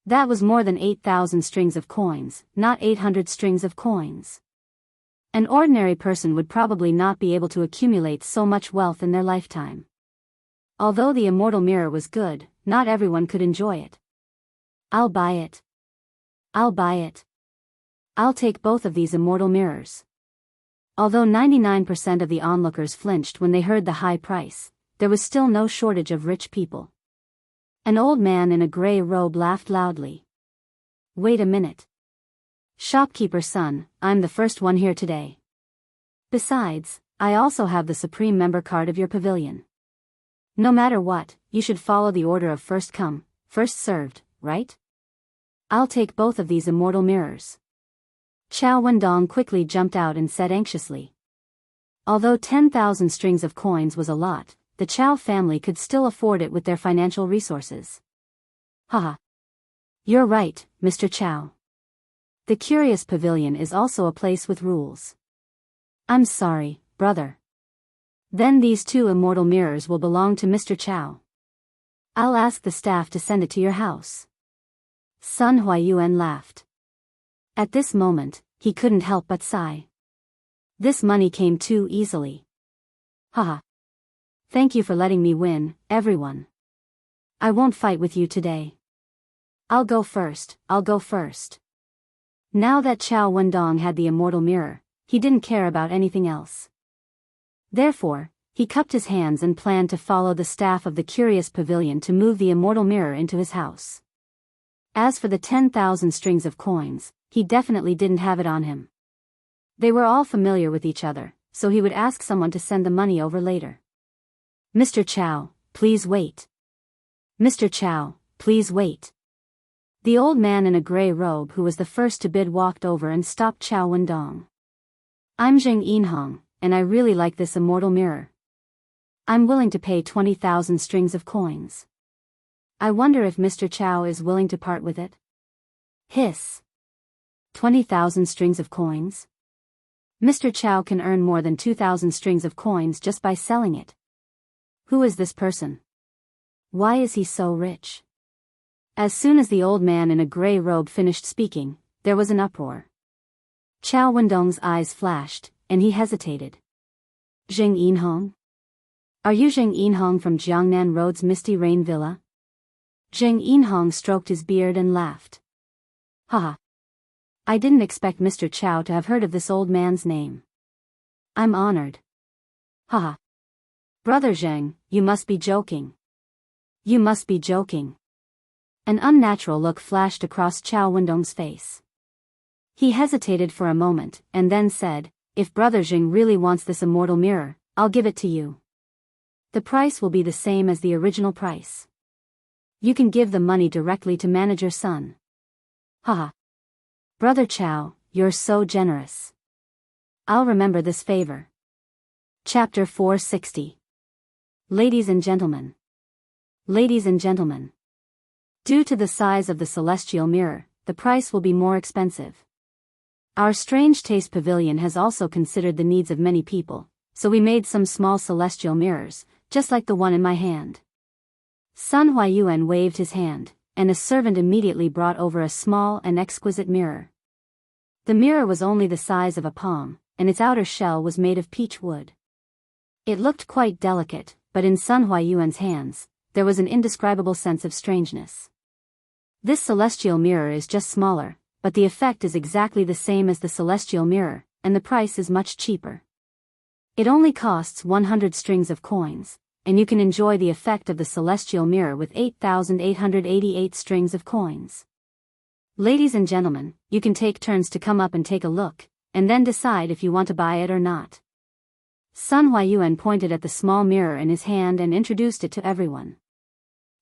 That was more than 8,000 strings of coins, not 800 strings of coins. An ordinary person would probably not be able to accumulate so much wealth in their lifetime. Although the immortal mirror was good, not everyone could enjoy it. I'll buy it. I'll buy it. I'll take both of these immortal mirrors. Although 99% of the onlookers flinched when they heard the high price, there was still no shortage of rich people. An old man in a gray robe laughed loudly. Wait a minute. Shopkeeper Sun, I'm the first one here today. Besides, I also have the supreme member card of your pavilion. No matter what, you should follow the order of first come, first served, right? I'll take both of these immortal mirrors. Chow Wendong quickly jumped out and said anxiously. Although 10,000 strings of coins was a lot, the Chow family could still afford it with their financial resources. Haha. You're right, Mr. Chow. The Curious Pavilion is also a place with rules. I'm sorry, brother. Then these 2 immortal mirrors will belong to Mr. Chow. I'll ask the staff to send it to your house. Sun Huayuan laughed. At this moment, he couldn't help but sigh. This money came too easily. Haha. Thank you for letting me win, everyone. I won't fight with you today. I'll go first. Now that Chow Wendong had the immortal mirror, he didn't care about anything else. Therefore, he cupped his hands and planned to follow the staff of the Curious Pavilion to move the immortal mirror into his house. As for the 10,000 strings of coins, he definitely didn't have it on him. They were all familiar with each other, so he would ask someone to send the money over later. Mr. Chow, please wait. Mr. Chow, please wait. The old man in a gray robe who was the first to bid walked over and stopped Chow Wendong. I'm Zheng Yinhong, and I really like this immortal mirror. I'm willing to pay 20,000 strings of coins. I wonder if Mr. Chow is willing to part with it. Hiss. 20,000 strings of coins? Mr. Chow can earn more than 2,000 strings of coins just by selling it. Who is this person? Why is he so rich? As soon as the old man in a gray robe finished speaking, there was an uproar. Chow Wendong's eyes flashed, and he hesitated. Zheng Yinhong? Are you Zheng Yinhong from Jiangnan Road's Misty Rain Villa? Zheng Yinhong stroked his beard and laughed. Haha. I didn't expect Mr. Chow to have heard of this old man's name. I'm honored. Haha. Brother Zheng, you must be joking. You must be joking. An unnatural look flashed across Chow Wendong's face. He hesitated for a moment, and then said, if Brother Zheng really wants this immortal mirror, I'll give it to you. The price will be the same as the original price. You can give the money directly to Manager Sun. Haha. Brother Chow, you're so generous. I'll remember this favor. Chapter 460. Ladies and gentlemen. Ladies and gentlemen. Due to the size of the celestial mirror, the price will be more expensive. Our Strange Taste Pavilion has also considered the needs of many people, so we made some small celestial mirrors, just like the one in my hand. Sun Huayuan waved his hand, and a servant immediately brought over a small and exquisite mirror. The mirror was only the size of a palm, and its outer shell was made of peach wood. It looked quite delicate, but in Sun Huayuan's hands, there was an indescribable sense of strangeness. This celestial mirror is just smaller, but the effect is exactly the same as the celestial mirror, and the price is much cheaper. It only costs 100 strings of coins, and you can enjoy the effect of the celestial mirror with 8,888 strings of coins. Ladies and gentlemen, you can take turns to come up and take a look, and then decide if you want to buy it or not. Sun Huayuan pointed at the small mirror in his hand and introduced it to everyone.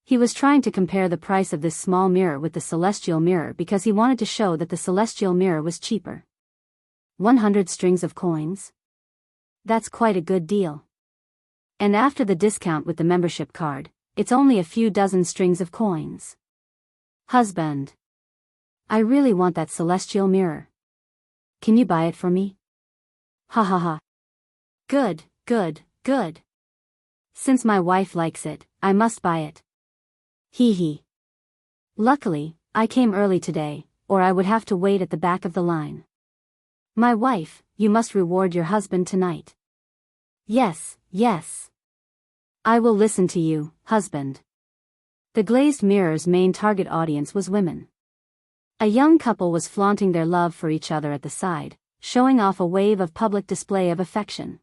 He was trying to compare the price of this small mirror with the celestial mirror because he wanted to show that the celestial mirror was cheaper. 100 strings of coins? That's quite a good deal. And after the discount with the membership card, it's only a few dozen strings of coins. Husband. I really want that celestial mirror. Can you buy it for me? Ha ha ha. Good, good, good. Since my wife likes it, I must buy it. Hee hee. Luckily, I came early today, or I would have to wait at the back of the line. My wife, you must reward your husband tonight. Yes, yes. I will listen to you, husband. The glazed mirror's main target audience was women. A young couple was flaunting their love for each other at the side, showing off a wave of public display of affection.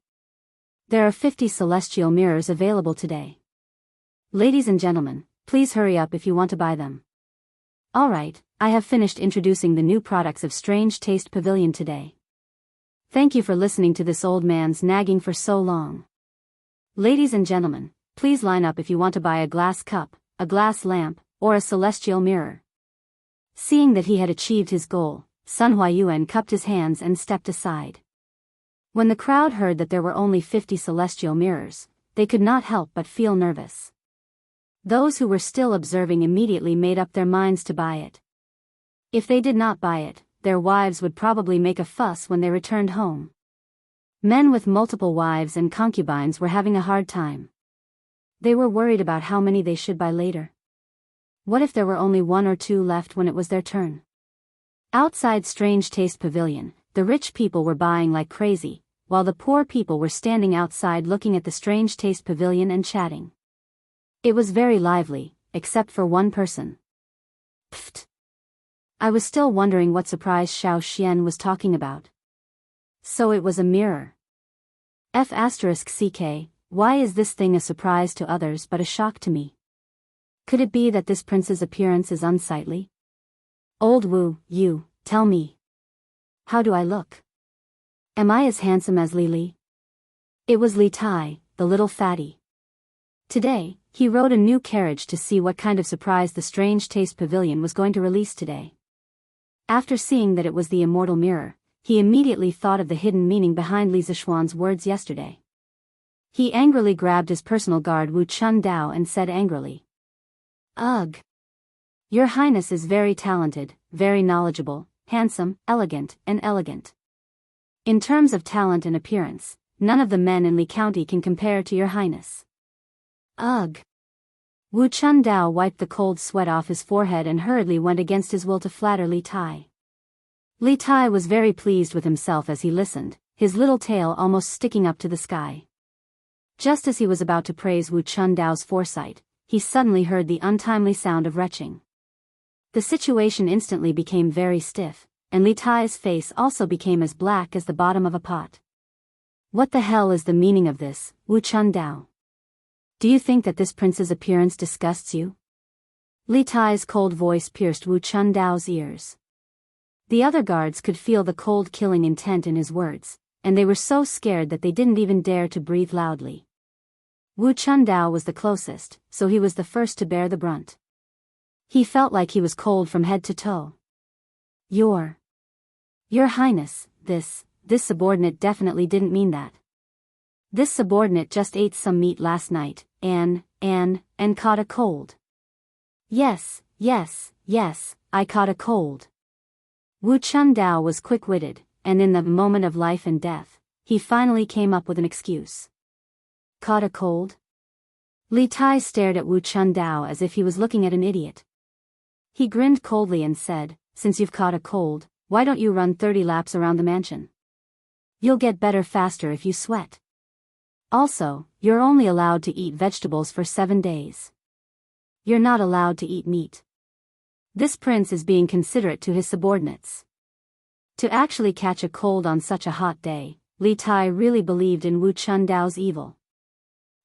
There are 50 celestial mirrors available today. Ladies and gentlemen, please hurry up if you want to buy them. Alright, I have finished introducing the new products of Strange Taste Pavilion today. Thank you for listening to this old man's nagging for so long. Ladies and gentlemen, please line up if you want to buy a glass cup, a glass lamp, or a celestial mirror. Seeing that he had achieved his goal, Sun Huayuan cupped his hands and stepped aside. When the crowd heard that there were only 50 celestial mirrors, they could not help but feel nervous. Those who were still observing immediately made up their minds to buy it. If they did not buy it, their wives would probably make a fuss when they returned home. Men with multiple wives and concubines were having a hard time. They were worried about how many they should buy later. What if there were only 1 or 2 left when it was their turn? Outside Strange Taste Pavilion, the rich people were buying like crazy, while the poor people were standing outside looking at the Strange Taste Pavilion and chatting. It was very lively, except for one person. Pfft. I was still wondering what surprise Xiao Xian was talking about. So it was a mirror. F***ck, why is this thing a surprise to others but a shock to me? Could it be that this prince's appearance is unsightly? Old Wu, you, tell me. How do I look? Am I as handsome as Li Li? It was Li Tai, the little fatty. Today, he rode a new carriage to see what kind of surprise the Strange Taste Pavilion was going to release today. After seeing that it was the immortal mirror, he immediately thought of the hidden meaning behind Li Zishuan's words yesterday. He angrily grabbed his personal guard Wu Chun-dao and said angrily. Ugh. Your Highness is very talented, very knowledgeable, handsome, elegant, and elegant. In terms of talent and appearance, none of the men in Li County can compare to your Highness. Ugh. Wu Chun-dao wiped the cold sweat off his forehead and hurriedly went against his will to flatter Li Tai. Li Tai was very pleased with himself as he listened, his little tail almost sticking up to the sky. Just as he was about to praise Wu Chun-dao's foresight, he suddenly heard the untimely sound of retching. The situation instantly became very stiff, and Li Tai's face also became as black as the bottom of a pot. What the hell is the meaning of this, Wu Chun-dao? Do you think that this prince's appearance disgusts you? Li Tai's cold voice pierced Wu Chun-dao's ears. The other guards could feel the cold killing intent in his words, and they were so scared that they didn't even dare to breathe loudly. Wu Chun-dao was the closest, so he was the first to bear the brunt. He felt like he was cold from head to toe. Your Highness, this subordinate definitely didn't mean that. This subordinate just ate some meat last night, and caught a cold. Yes, I caught a cold. Wu Chun-dao was quick-witted, and in the moment of life and death, he finally came up with an excuse. Caught a cold? Li Tai stared at Wu Chun-dao as if he was looking at an idiot. He grinned coldly and said, since you've caught a cold, why don't you run 30 laps around the mansion? You'll get better faster if you sweat. Also, you're only allowed to eat vegetables for 7 days. You're not allowed to eat meat. This prince is being considerate to his subordinates. To actually catch a cold on such a hot day, Li Tai really believed in Wu Chun-dao's evil.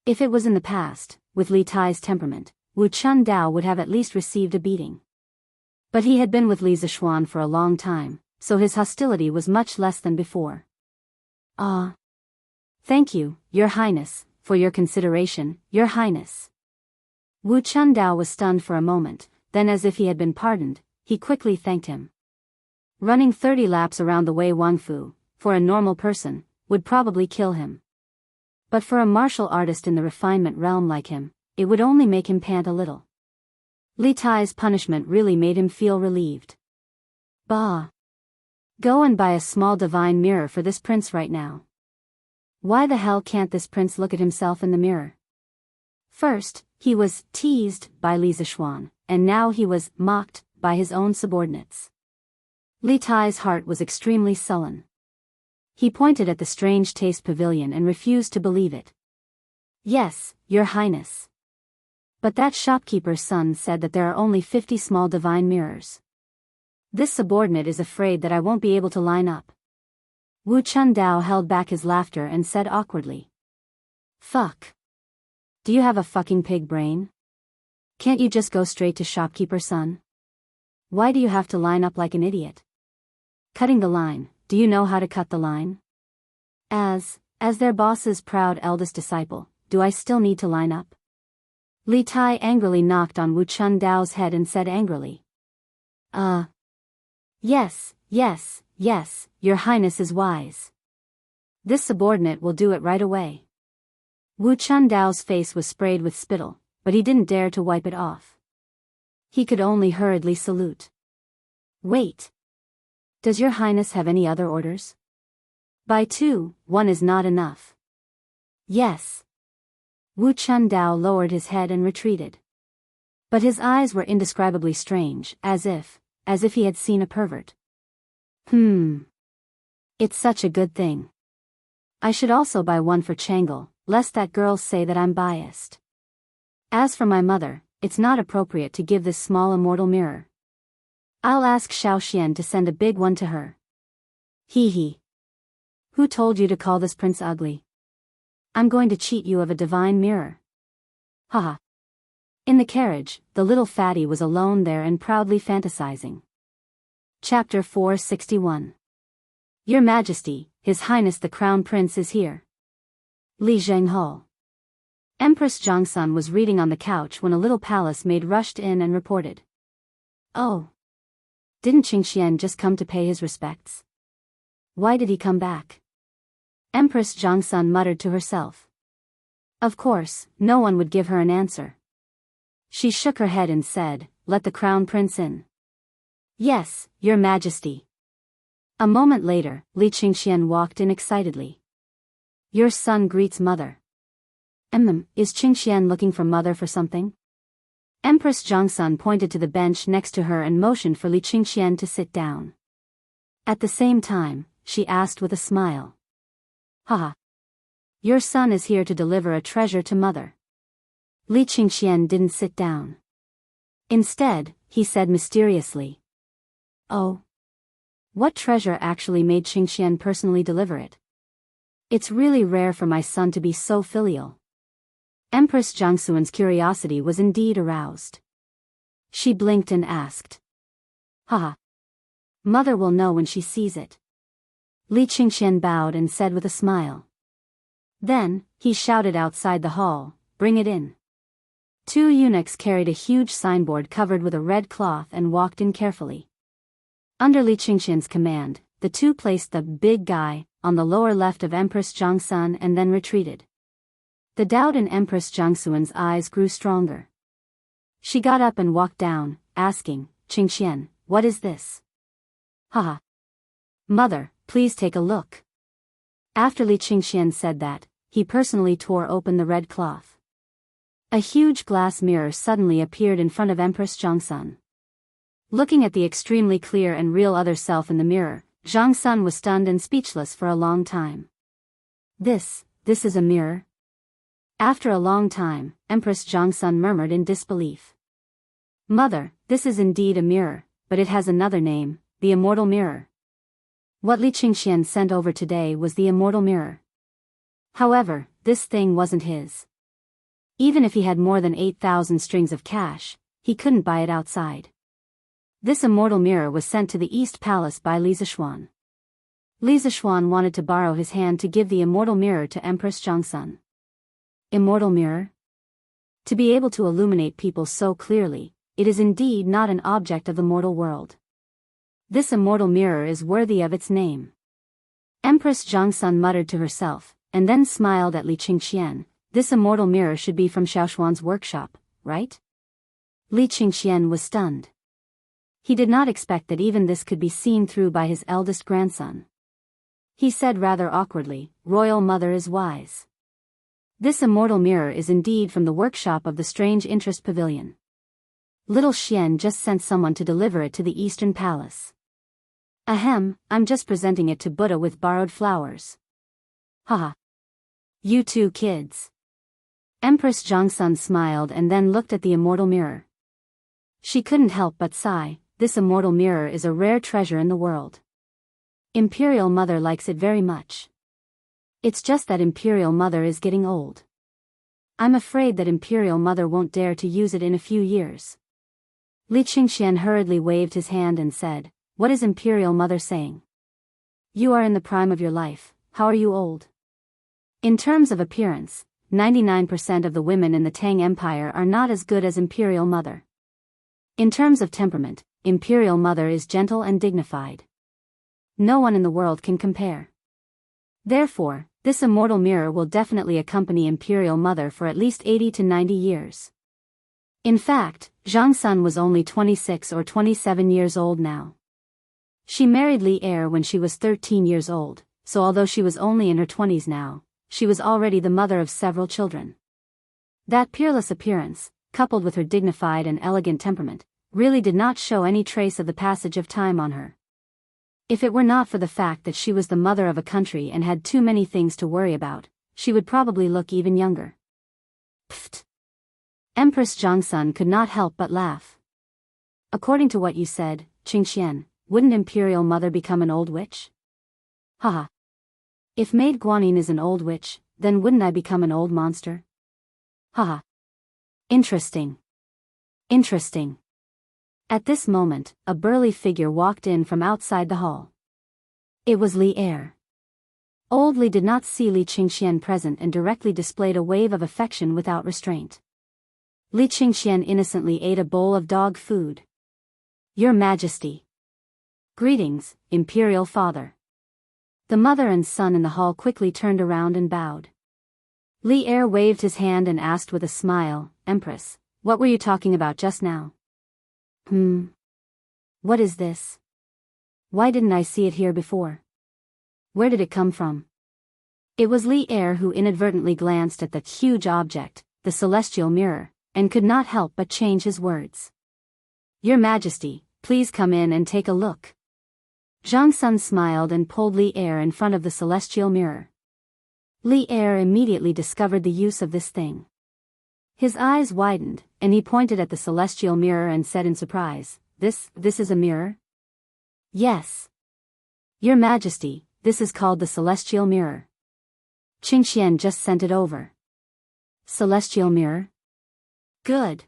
If it was in the past, with Li Tai's temperament, Wu Chun-dao would have at least received a beating. But he had been with Li Zishuan for a long time, so his hostility was much less than before. Thank you, Your Highness, for your consideration, Your Highness. Wu Chun-dao was stunned for a moment, then as if he had been pardoned, he quickly thanked him. Running 30 laps around the Wei Wangfu, for a normal person, would probably kill him. But for a martial artist in the refinement realm like him, it would only make him pant a little. Li Tai's punishment really made him feel relieved. Bah! Go and buy a small divine mirror for this prince right now. Why the hell can't this prince look at himself in the mirror? First, he was teased by Li Zishuan, and now he was mocked by his own subordinates. Li Tai's heart was extremely sullen. He pointed at the strange taste pavilion and refused to believe it. Yes, Your Highness. But that shopkeeper's son said that there are only 50 small divine mirrors. This subordinate is afraid that I won't be able to line up. Wu Chun-dao held back his laughter and said awkwardly. Fuck. Do you have a fucking pig brain? Can't you just go straight to shopkeeper son? Why do you have to line up like an idiot? Cutting the line, do you know how to cut the line? As their boss's proud eldest disciple, do I still need to line up? Li Tai angrily knocked on Wu Chun-dao's head and said angrily. Yes, Your Highness is wise. This subordinate will do it right away. Wu Chun-dao's face was sprayed with spittle, but he didn't dare to wipe it off. He could only hurriedly salute. Wait. Does Your Highness have any other orders? Buy 2, 1 is not enough. Yes. Wu Chun-dao lowered his head and retreated. But his eyes were indescribably strange, as if he had seen a pervert. It's such a good thing. I should also buy 1 for Changle, lest that girls say that I'm biased. As for my mother, it's not appropriate to give this small immortal mirror. I'll ask Xiao Xian to send a big one to her. Hee. Who told you to call this prince ugly? I'm going to cheat you of a divine mirror. Haha. In the carriage, the little fatty was alone there and proudly fantasizing. Chapter 461. Your Majesty, His Highness the Crown Prince is here. Li Zhenghao. Empress Zhongsun was reading on the couch when a little palace maid rushed in and reported. Oh. Didn't Qingxian just come to pay his respects? Why did he come back? Empress Zhongsun muttered to herself. Of course, no one would give her an answer. She shook her head and said, "Let the crown prince in." "Yes, your majesty." A moment later, Li Qingxian walked in excitedly. "Your son greets mother." Is Qingxian looking for mother for something?" Empress Zhongsun pointed to the bench next to her and motioned for Li Qingxian to sit down. At the same time, she asked with a smile. "Haha. Your son is here to deliver a treasure to mother." Li Qingxian didn't sit down. Instead, he said mysteriously, "Oh. What treasure actually made Qingxian personally deliver it? It's really rare for my son to be so filial." Empress Zhongsuan's curiosity was indeed aroused. She blinked and asked, "Haha. Mother will know when she sees it." Li Qingxian bowed and said with a smile. Then, he shouted outside the hall, "Bring it in." Two eunuchs carried a huge signboard covered with a red cloth and walked in carefully. Under Li Qingxian's command, the two placed the big guy on the lower left of Empress Zhongsun and then retreated. The doubt in Empress Zhongsuan's eyes grew stronger. She got up and walked down, asking, "Qingxian, what is this?" "Haha. Mother, please take a look." After Li Qingxian said that, he personally tore open the red cloth. A huge glass mirror suddenly appeared in front of Empress Zhongsun. Looking at the extremely clear and real other self in the mirror, Zhongsun was stunned and speechless for a long time. This is a mirror?" After a long time, Empress Zhongsun murmured in disbelief. "Mother, this is indeed a mirror, but it has another name, the immortal mirror. What Li Qingxian sent over today was the immortal mirror. However, this thing wasn't his. Even if he had more than 8,000 strings of cash, he couldn't buy it outside. This immortal mirror was sent to the East Palace by Li Zishuan. Li Zishuan wanted to borrow his hand to give the immortal mirror to Empress Zhongsun." Immortal mirror? To be able to illuminate people so clearly, it is indeed not an object of the mortal world. This immortal mirror is worthy of its name. Empress Zhongsun muttered to herself, and then smiled at Li Qingxian. This immortal mirror should be from Xiaoshuan's workshop, right? Li Qingxian was stunned. He did not expect that even this could be seen through by his eldest grandson. He said rather awkwardly, "Royal mother is wise. This immortal mirror is indeed from the workshop of the Strange Interest Pavilion. Little Xian just sent someone to deliver it to the Eastern Palace. Ahem, I'm just presenting it to Buddha with borrowed flowers." "Haha. You two kids." Empress Zhongsun smiled and then looked at the immortal mirror. She couldn't help but sigh. This immortal mirror is a rare treasure in the world. Imperial Mother likes it very much. It's just that Imperial Mother is getting old. I'm afraid that Imperial Mother won't dare to use it in a few years." Li Qingxian hurriedly waved his hand and said, "What is Imperial Mother saying? You are in the prime of your life, how are you old?" In terms of appearance, 99% of the women in the Tang Empire are not as good as Imperial Mother. In terms of temperament, Imperial Mother is gentle and dignified. No one in the world can compare. Therefore, this immortal mirror will definitely accompany Imperial Mother for at least 80 to 90 years. In fact, Zhongsun was only 26 or 27 years old now. She married Li Er when she was 13 years old, so although she was only in her 20s now, she was already the mother of several children. That peerless appearance, coupled with her dignified and elegant temperament, really did not show any trace of the passage of time on her. If it were not for the fact that she was the mother of a country and had too many things to worry about, she would probably look even younger. Pfft. Empress Zhongsun could not help but laugh. "According to what you said, Qingxian, wouldn't Imperial Mother become an old witch?" "Haha. If Maid Guanyin is an old witch, then wouldn't I become an old monster?" "Haha. Interesting. Interesting." At this moment, a burly figure walked in from outside the hall. It was Li Er. Old Li did not see Li Qingxian present and directly displayed a wave of affection without restraint. Li Qingxian innocently ate a bowl of dog food. "Your Majesty." "Greetings, Imperial Father." The mother and son in the hall quickly turned around and bowed. Li Er waved his hand and asked with a smile, Empress, what were you talking about just now? What is this? Why didn't I see it here before? Where did it come from? It was Li Er who inadvertently glanced at that huge object, the celestial mirror, and could not help but change his words. Your Majesty, please come in and take a look. Zhang Sun smiled and pulled Li Er in front of the celestial mirror. Li Er immediately discovered the use of this thing. His eyes widened, and he pointed at the celestial mirror and said in surprise, This is a mirror? Yes. Your Majesty, this is called the celestial mirror. Qingxian just sent it over. Celestial mirror? Good.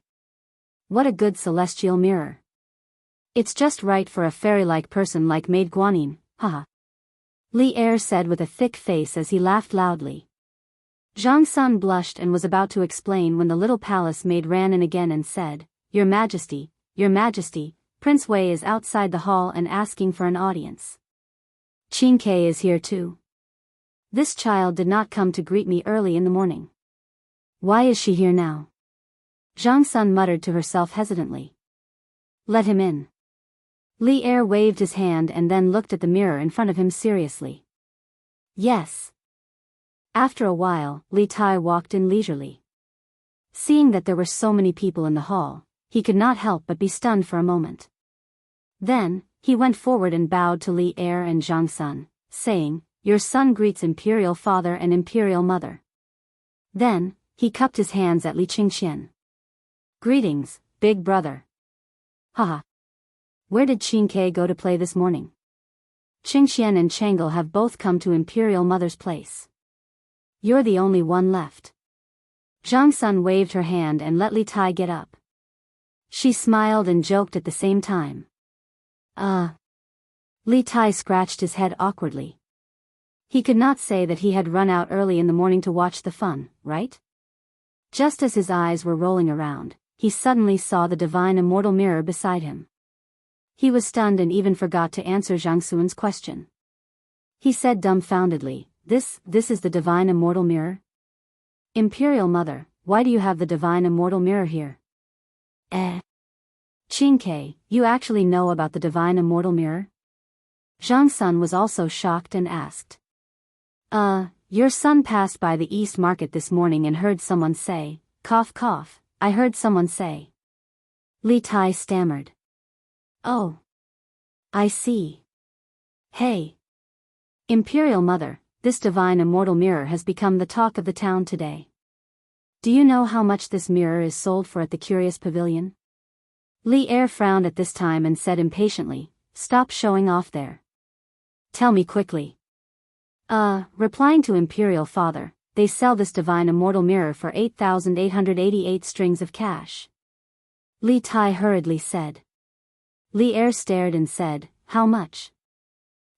What a good celestial mirror. It's just right for a fairy-like person like Maid Guanyin, haha. Li Er said with a thick face as he laughed loudly. Zhang Sun blushed and was about to explain when the little palace maid ran in again and said, Your Majesty, Prince Wei is outside the hall and asking for an audience. Qin Ke is here too. This child did not come to greet me early in the morning. Why is she here now? Zhang Sun muttered to herself hesitantly. Let him in. Li Er waved his hand and then looked at the mirror in front of him seriously. Yes. After a while, Li Tai walked in leisurely. Seeing that there were so many people in the hall, he could not help but be stunned for a moment. Then, he went forward and bowed to Li Er and Zhang Sun, saying, Your son greets Imperial Father and Imperial Mother. Then, he cupped his hands at Li Qingxian. Greetings, big brother. Haha. Where did Qin Ke go to play this morning? Qingxian and Chang'e have both come to Imperial Mother's place. You're the only one left. Zhang Sun waved her hand and let Li Tai get up. She smiled and joked at the same time. Li Tai scratched his head awkwardly. He could not say that he had run out early in the morning to watch the fun, right? Just as his eyes were rolling around, he suddenly saw the divine immortal mirror beside him. He was stunned and even forgot to answer Zhang Sun's question. He said dumbfoundedly, This is the divine immortal mirror? Imperial Mother, why do you have the divine immortal mirror here? Qin Ke, you actually know about the divine immortal mirror? Zhang Sun was also shocked and asked. Your son passed by the East Market this morning and heard someone say, cough cough, I heard someone say. Li Tai stammered. Oh. I see. Hey. Imperial Mother, this divine immortal mirror has become the talk of the town today. Do you know how much this mirror is sold for at the Curious Pavilion? Li Er frowned at this time and said impatiently, Stop showing off there. Tell me quickly. Replying to Imperial Father, they sell this divine immortal mirror for 8,888 strings of cash. Li Tai hurriedly said. Li Er stared and said, How much?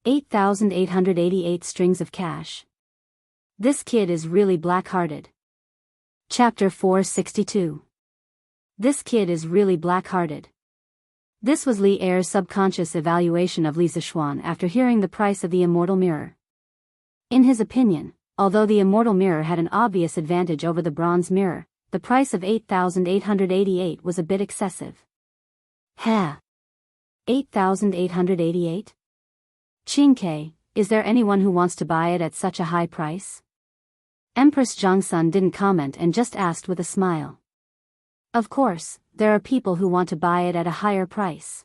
8,888 strings of cash. This kid is really black-hearted. Chapter 462. This kid is really black-hearted. This was Li Er's subconscious evaluation of Li Zishuan after hearing the price of the immortal mirror. In his opinion, although the immortal mirror had an obvious advantage over the bronze mirror, the price of 8,888 was a bit excessive. 8,888? Qin Ke, is there anyone who wants to buy it at such a high price? Empress Zhang Sun didn't comment and just asked with a smile. Of course, there are people who want to buy it at a higher price.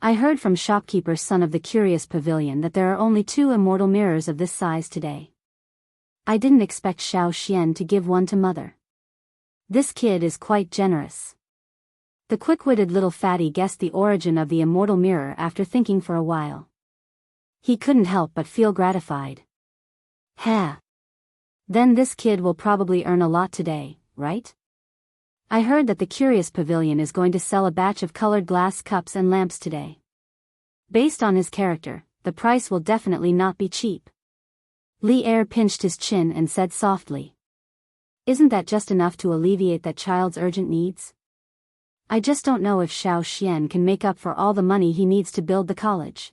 I heard from shopkeeper's son of the Curious Pavilion that there are only 2 immortal mirrors of this size today. I didn't expect Xiao Xian to give one to mother. This kid is quite generous. The quick-witted little fatty guessed the origin of the immortal mirror after thinking for a while. He couldn't help but feel gratified. Then this kid will probably earn a lot today, right? I heard that the Curious Pavilion is going to sell a batch of colored glass cups and lamps today. Based on his character, the price will definitely not be cheap. Li Er pinched his chin and said softly. Isn't that just enough to alleviate that child's urgent needs? I just don't know if Xiao Xian can make up for all the money he needs to build the college.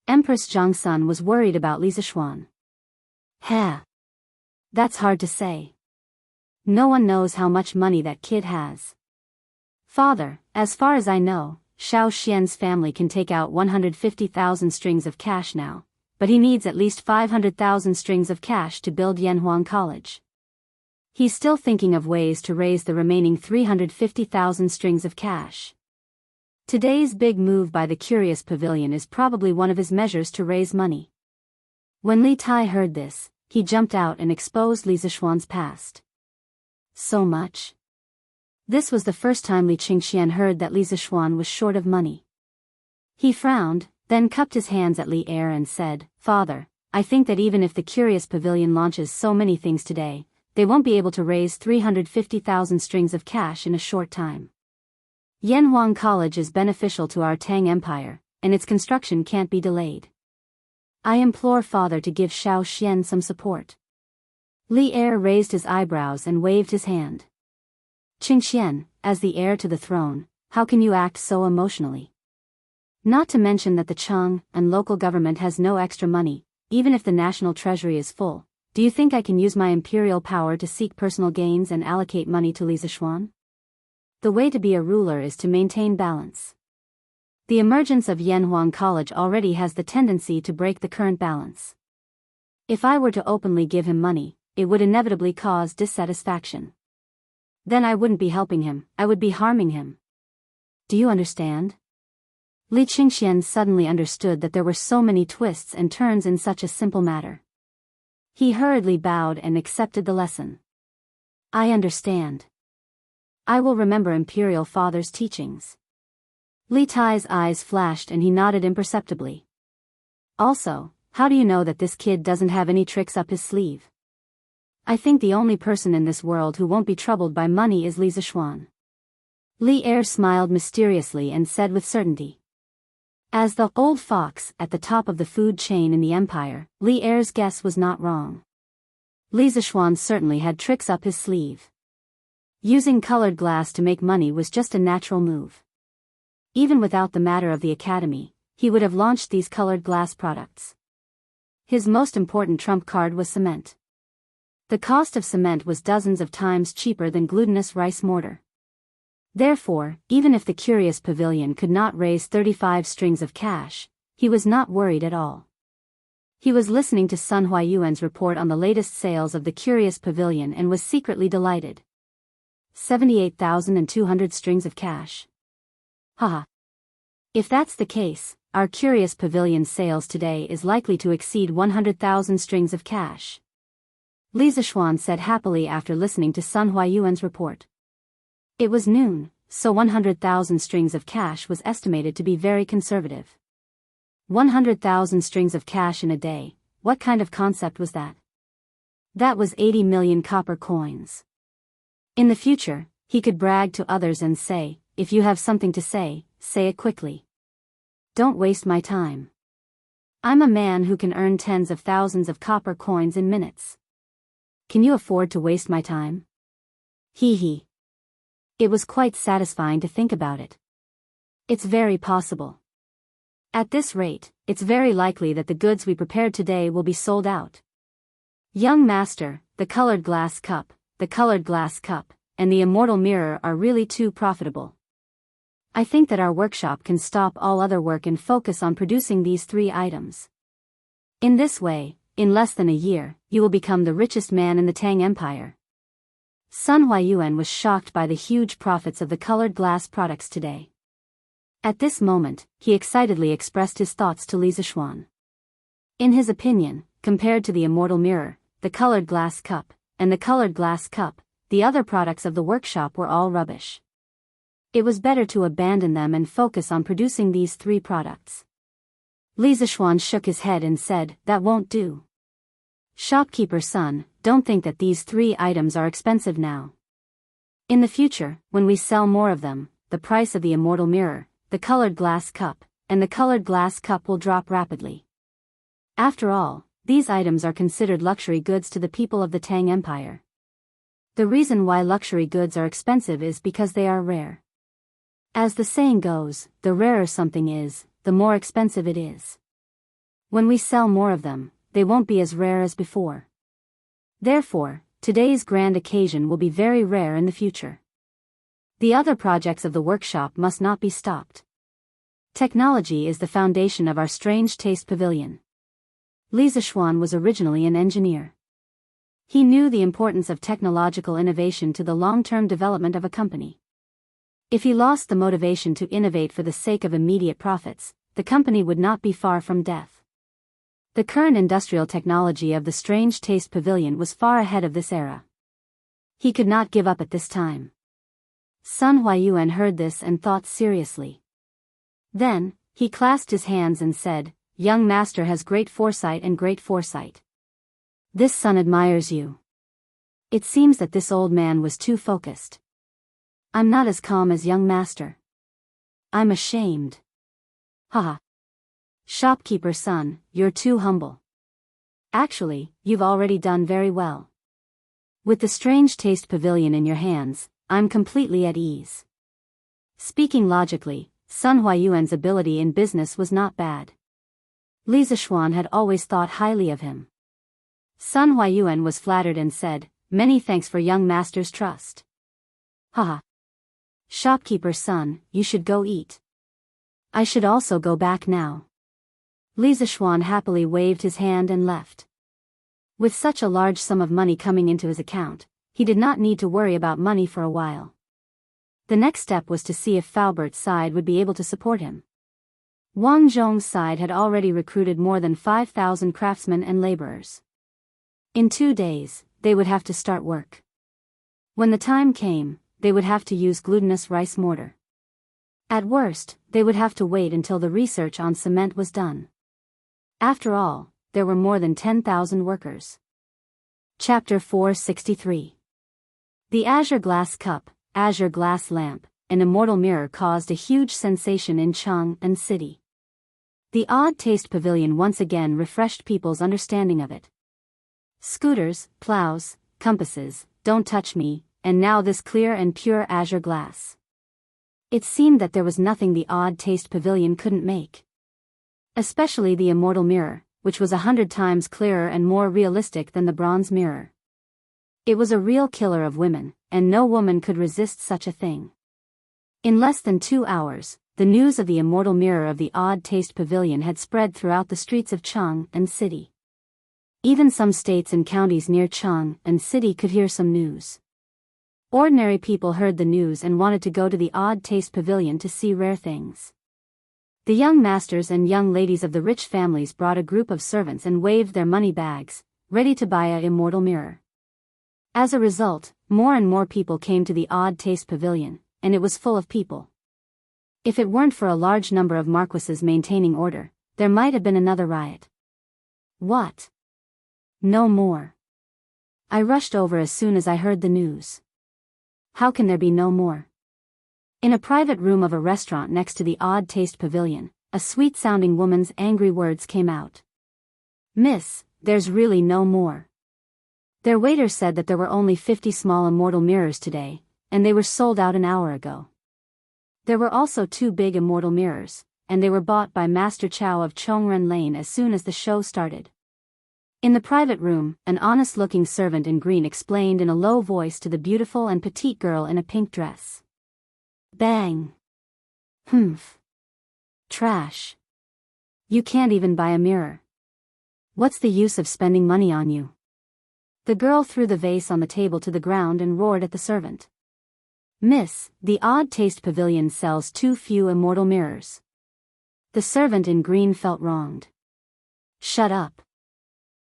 Empress Zhang Sun was worried about Li Zishuan. That's hard to say. No one knows how much money that kid has. Father, as far as I know, Xiao Xian's family can take out 150,000 strings of cash now, but he needs at least 500,000 strings of cash to build Yanhuang College. He's still thinking of ways to raise the remaining 350,000 strings of cash. Today's big move by the Curious Pavilion is probably one of his measures to raise money. When Li Tai heard this, he jumped out and exposed Li Zishuan's past. So much? This was the first time Li Qingxian heard that Li Zishuan was short of money. He frowned, then cupped his hands at Li Er and said, Father, I think that even if the Curious Pavilion launches so many things today, they won't be able to raise 350,000 strings of cash in a short time. Yanhuang College is beneficial to our Tang Empire, and its construction can't be delayed. I implore Father to give Xiao Xian some support. Li Er raised his eyebrows and waved his hand. Qingxian, as the heir to the throne, how can you act so emotionally? Not to mention that the Cheng and local government has no extra money, even if the national treasury is full. Do you think I can use my imperial power to seek personal gains and allocate money to Li Zishuan? The way to be a ruler is to maintain balance. The emergence of Yanhuang College already has the tendency to break the current balance. If I were to openly give him money, it would inevitably cause dissatisfaction. Then I wouldn't be helping him, I would be harming him. Do you understand? Li Qingxian suddenly understood that there were so many twists and turns in such a simple matter. He hurriedly bowed and accepted the lesson. I understand. I will remember Imperial Father's teachings. Li Tai's eyes flashed and he nodded imperceptibly. Also, how do you know that this kid doesn't have any tricks up his sleeve? I think the only person in this world who won't be troubled by money is Li Zishuan. Li Er smiled mysteriously and said with certainty. As the old fox at the top of the food chain in the empire, Li Er's guess was not wrong. Li Zishuan certainly had tricks up his sleeve. Using colored glass to make money was just a natural move. Even without the matter of the academy, he would have launched these colored glass products. His most important trump card was cement. The cost of cement was dozens of times cheaper than glutinous rice mortar. Therefore, even if the Curious Pavilion could not raise 35 strings of cash, he was not worried at all. He was listening to Sun Huayuan's report on the latest sales of the Curious Pavilion and was secretly delighted. 78,200 strings of cash. Haha. If that's the case, our Curious Pavilion sales today is likely to exceed 100,000 strings of cash. Li Zishuan said happily after listening to Sun Huayuan's report. It was noon, so 100,000 strings of cash was estimated to be very conservative. 100,000 strings of cash in a day, what kind of concept was that? That was 80 million copper coins. In the future, he could brag to others and say, if you have something to say it quickly. Don't waste my time. I'm a man who can earn tens of thousands of copper coins in minutes. Can you afford to waste my time? Hee hee. It was quite satisfying to think about it. It's very possible. At this rate, it's very likely that the goods we prepared today will be sold out. Young master, the colored glass cup, and the immortal mirror are really too profitable. I think that our workshop can stop all other work and focus on producing these 3 items. In this way, in less than a year, you will become the richest man in the Tang Empire. Sun Huayuan was shocked by the huge profits of the colored glass products today. At this moment, he excitedly expressed his thoughts to Li Zishuan. In his opinion, compared to the immortal mirror, the colored glass cup, and the colored glass cup, the other products of the workshop were all rubbish. It was better to abandon them and focus on producing these 3 products. Li Zishuan shook his head and said, that won't do. Shopkeeper son, don't think that these 3 items are expensive now. In the future, when we sell more of them, the price of the immortal mirror, the colored glass cup, and the colored glass cup will drop rapidly. After all, these items are considered luxury goods to the people of the Tang Empire. The reason why luxury goods are expensive is because they are rare. As the saying goes, the rarer something is, the more expensive it is. When we sell more of them, they won't be as rare as before. Therefore, today's grand occasion will be very rare in the future. The other projects of the workshop must not be stopped. Technology is the foundation of our strange taste pavilion. Li Zixuan was originally an engineer. He knew the importance of technological innovation to the long-term development of a company. If he lost the motivation to innovate for the sake of immediate profits, the company would not be far from death. The current industrial technology of the Strange Taste Pavilion was far ahead of this era. He could not give up at this time. Sun Huayuan heard this and thought seriously. Then, he clasped his hands and said, "Young master has great foresight and great foresight. This son admires you." It seems that this old man was too focused. "I'm not as calm as young master. I'm ashamed." Haha. Shopkeeper son, you're too humble. Actually, you've already done very well. With the Strange Taste Pavilion in your hands, I'm completely at ease. Speaking logically, Sun Huayuan's ability in business was not bad. Li Zixuan had always thought highly of him. Sun Huayuan was flattered and said, "Many thanks for young master's trust." Haha. Shopkeeper son, you should go eat. I should also go back now. Li Zixuan happily waved his hand and left. With such a large sum of money coming into his account, he did not need to worry about money for a while. The next step was to see if Faubert's side would be able to support him. Wang Zhong's side had already recruited more than 5,000 craftsmen and laborers. In 2 days, they would have to start work. When the time came, they would have to use glutinous rice mortar. At worst, they would have to wait until the research on cement was done. After all, there were more than 10,000 workers. Chapter 463. The azure glass cup, azure glass lamp, and immortal mirror caused a huge sensation in Chang'an City. The Odd Taste Pavilion once again refreshed people's understanding of it. Scooters, plows, compasses, don't touch me, and now this clear and pure azure glass. It seemed that there was nothing the Odd Taste Pavilion couldn't make. Especially the immortal mirror, which was 100 times clearer and more realistic than the bronze mirror. It was a real killer of women, and no woman could resist such a thing. In less than 2 hours, the news of the immortal mirror of the Odd Taste Pavilion had spread throughout the streets of Chang'an City. Even some states and counties near Chang'an City could hear some news. Ordinary people heard the news and wanted to go to the Odd Taste Pavilion to see rare things. The young masters and young ladies of the rich families brought a group of servants and waved their money bags, ready to buy an immortal mirror. As a result, more and more people came to the Odd Taste Pavilion, and it was full of people. If it weren't for a large number of marquises maintaining order, there might have been another riot. What? No more. I rushed over as soon as I heard the news. How can there be no more? In a private room of a restaurant next to the Odd Taste Pavilion, a sweet-sounding woman's angry words came out. "Miss, there's really no more. Their waiter said that there were only 50 small immortal mirrors today, and they were sold out an hour ago. There were also 2 big immortal mirrors, and they were bought by Master Chow of Chongren Lane as soon as the show started." In the private room, an honest-looking servant in green explained in a low voice to the beautiful and petite girl in a pink dress. Bang! Humph! Trash! You can't even buy a mirror. What's the use of spending money on you? The girl threw the vase on the table to the ground and roared at the servant. "Miss, the Odd Taste Pavilion sells too few immortal mirrors." The servant in green felt wronged. "Shut up.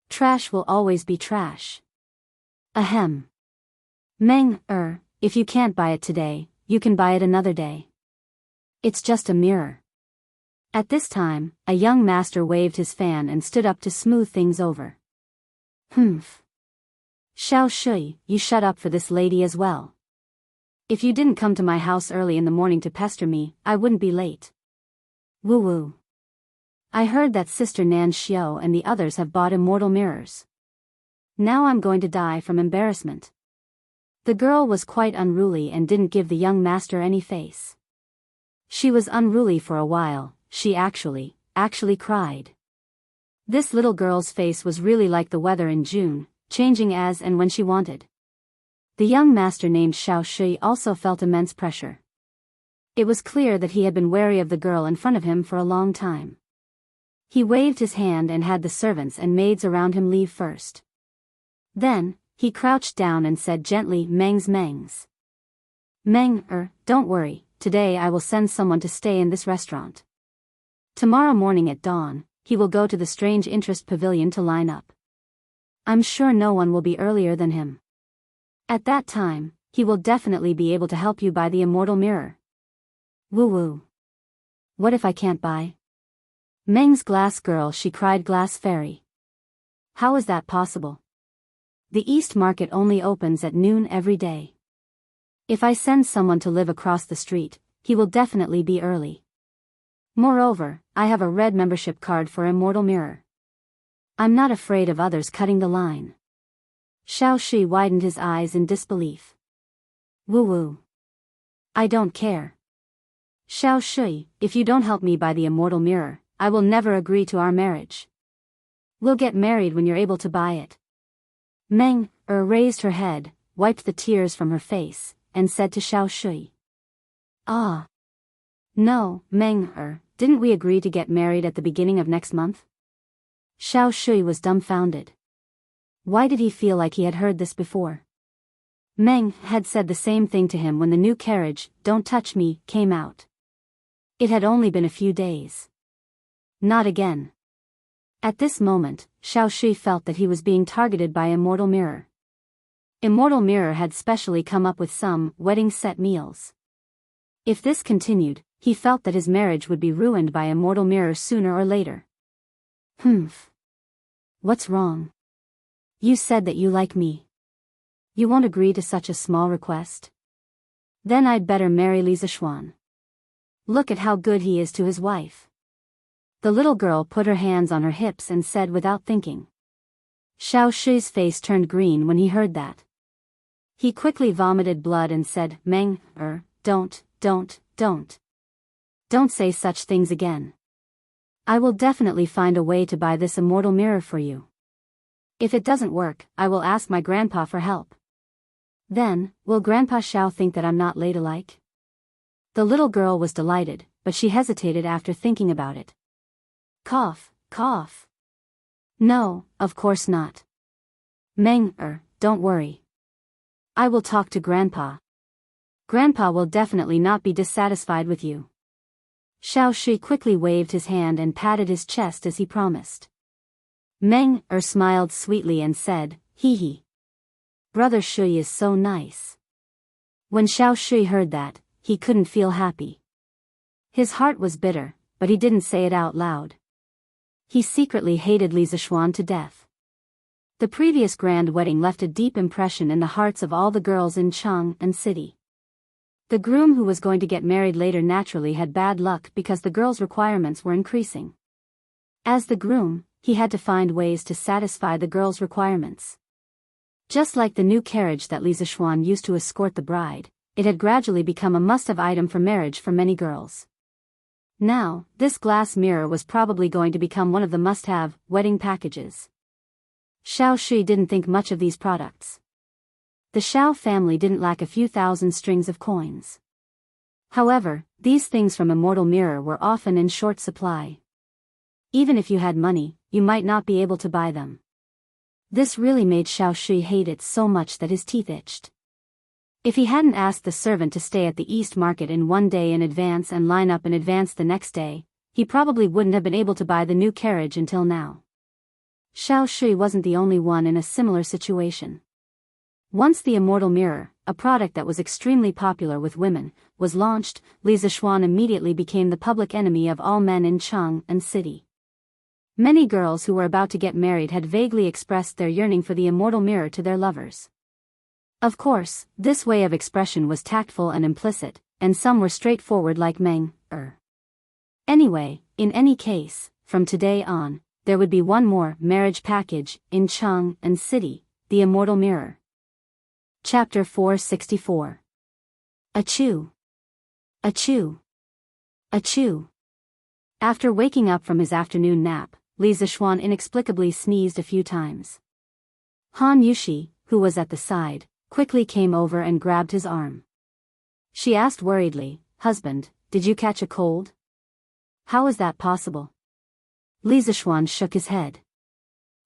Trash will always be trash." Ahem. Meng, if you can't buy it today, you can buy it another day. It's just a mirror. At this time, a young master waved his fan and stood up to smooth things over. Humph. Xiao Shui, you shut up for this lady as well. If you didn't come to my house early in the morning to pester me, I wouldn't be late. Woo woo. I heard that Sister Nan Xiao and the others have bought immortal mirrors. Now I'm going to die from embarrassment. The girl was quite unruly and didn't give the young master any face. She was unruly for a while, she actually cried. This little girl's face was really like the weather in June, changing as and when she wanted. The young master named Xiao Shui also felt immense pressure. It was clear that he had been wary of the girl in front of him for a long time. He waved his hand and had the servants and maids around him leave first. Then, he crouched down and said gently, Mengs. Meng, don't worry, today I will send someone to stay in this restaurant. Tomorrow morning at dawn, he will go to the strange interest pavilion to line up. I'm sure no one will be earlier than him. At that time, he will definitely be able to help you buy the immortal mirror. Woo-woo. What if I can't buy? Meng's glass girl, she cried. Glass fairy. How is that possible? The East Market only opens at noon every day. If I send someone to live across the street, he will definitely be early. Moreover, I have a red membership card for Immortal Mirror. I'm not afraid of others cutting the line. Xiao Shi widened his eyes in disbelief. Woo-woo. I don't care. Xiao Shi, if you don't help me buy the Immortal Mirror, I will never agree to our marriage. We'll get married when you're able to buy it. Meng raised her head, wiped the tears from her face, and said to Xiao Shui. Ah. No, Meng didn't we agree to get married at the beginning of next month? Xiao Shui was dumbfounded. Why did he feel like he had heard this before? Meng had said the same thing to him when the new carriage, Don't Touch Me, came out. It had only been a few days. Not again. At this moment, Xiao Shui felt that he was being targeted by Immortal Mirror. Immortal Mirror had specially come up with some wedding set meals. If this continued, he felt that his marriage would be ruined by Immortal Mirror sooner or later. What's wrong? You said that you like me. You won't agree to such a small request? Then I'd better marry Li Zixuan. Look at how good he is to his wife. The little girl put her hands on her hips and said without thinking. Xiao Shui's face turned green when he heard that. He quickly vomited blood and said, Meng, don't say such things again. I will definitely find a way to buy this immortal mirror for you. If it doesn't work, I will ask my grandpa for help. Then, will Grandpa Xiao think that I'm not ladylike? The little girl was delighted, but she hesitated after thinking about it. Cough. No, of course not. Meng, don't worry. I will talk to Grandpa. Grandpa will definitely not be dissatisfied with you. Xiao Shi quickly waved his hand and patted his chest as he promised. Meng smiled sweetly and said, Hee. Brother Shui is so nice. When Xiao Shui heard that, he couldn't feel happy. His heart was bitter, but he didn't say it out loud. He secretly hated Li Zixuan to death. The previous grand wedding left a deep impression in the hearts of all the girls in Chang and city. The groom who was going to get married later naturally had bad luck because the girls' requirements were increasing. As the groom, he had to find ways to satisfy the girls' requirements. Just like the new carriage that Li Zixuan used to escort the bride, it had gradually become a must-have item for marriage for many girls. Now, this glass mirror was probably going to become one of the must-have wedding packages. Xiao Shui didn't think much of these products. The Xiao family didn't lack a few thousand strings of coins. However, these things from Immortal Mirror were often in short supply. Even if you had money, you might not be able to buy them. This really made Xiao Shui hate it so much that his teeth itched. If he hadn't asked the servant to stay at the East Market in one day in advance and line up in advance the next day, he probably wouldn't have been able to buy the new carriage until now. Xiao Shui wasn't the only one in a similar situation. Once the Immortal Mirror, a product that was extremely popular with women, was launched, Li Zixuan immediately became the public enemy of all men in Chang and city. Many girls who were about to get married had vaguely expressed their yearning for the Immortal Mirror to their lovers. Of course, this way of expression was tactful and implicit, and some were straightforward like Meng. Anyway, in any case, from today on, there would be one more marriage package in Chang and city, the Immortal Mirror. Chapter 464. Achoo. Achoo. Achoo. After waking up from his afternoon nap, Li Zixuan inexplicably sneezed a few times. Han Yushi, who was at the side, quickly came over and grabbed his arm. She asked worriedly, "Husband, did you catch a cold? How is that possible?" Li Zishuan shook his head.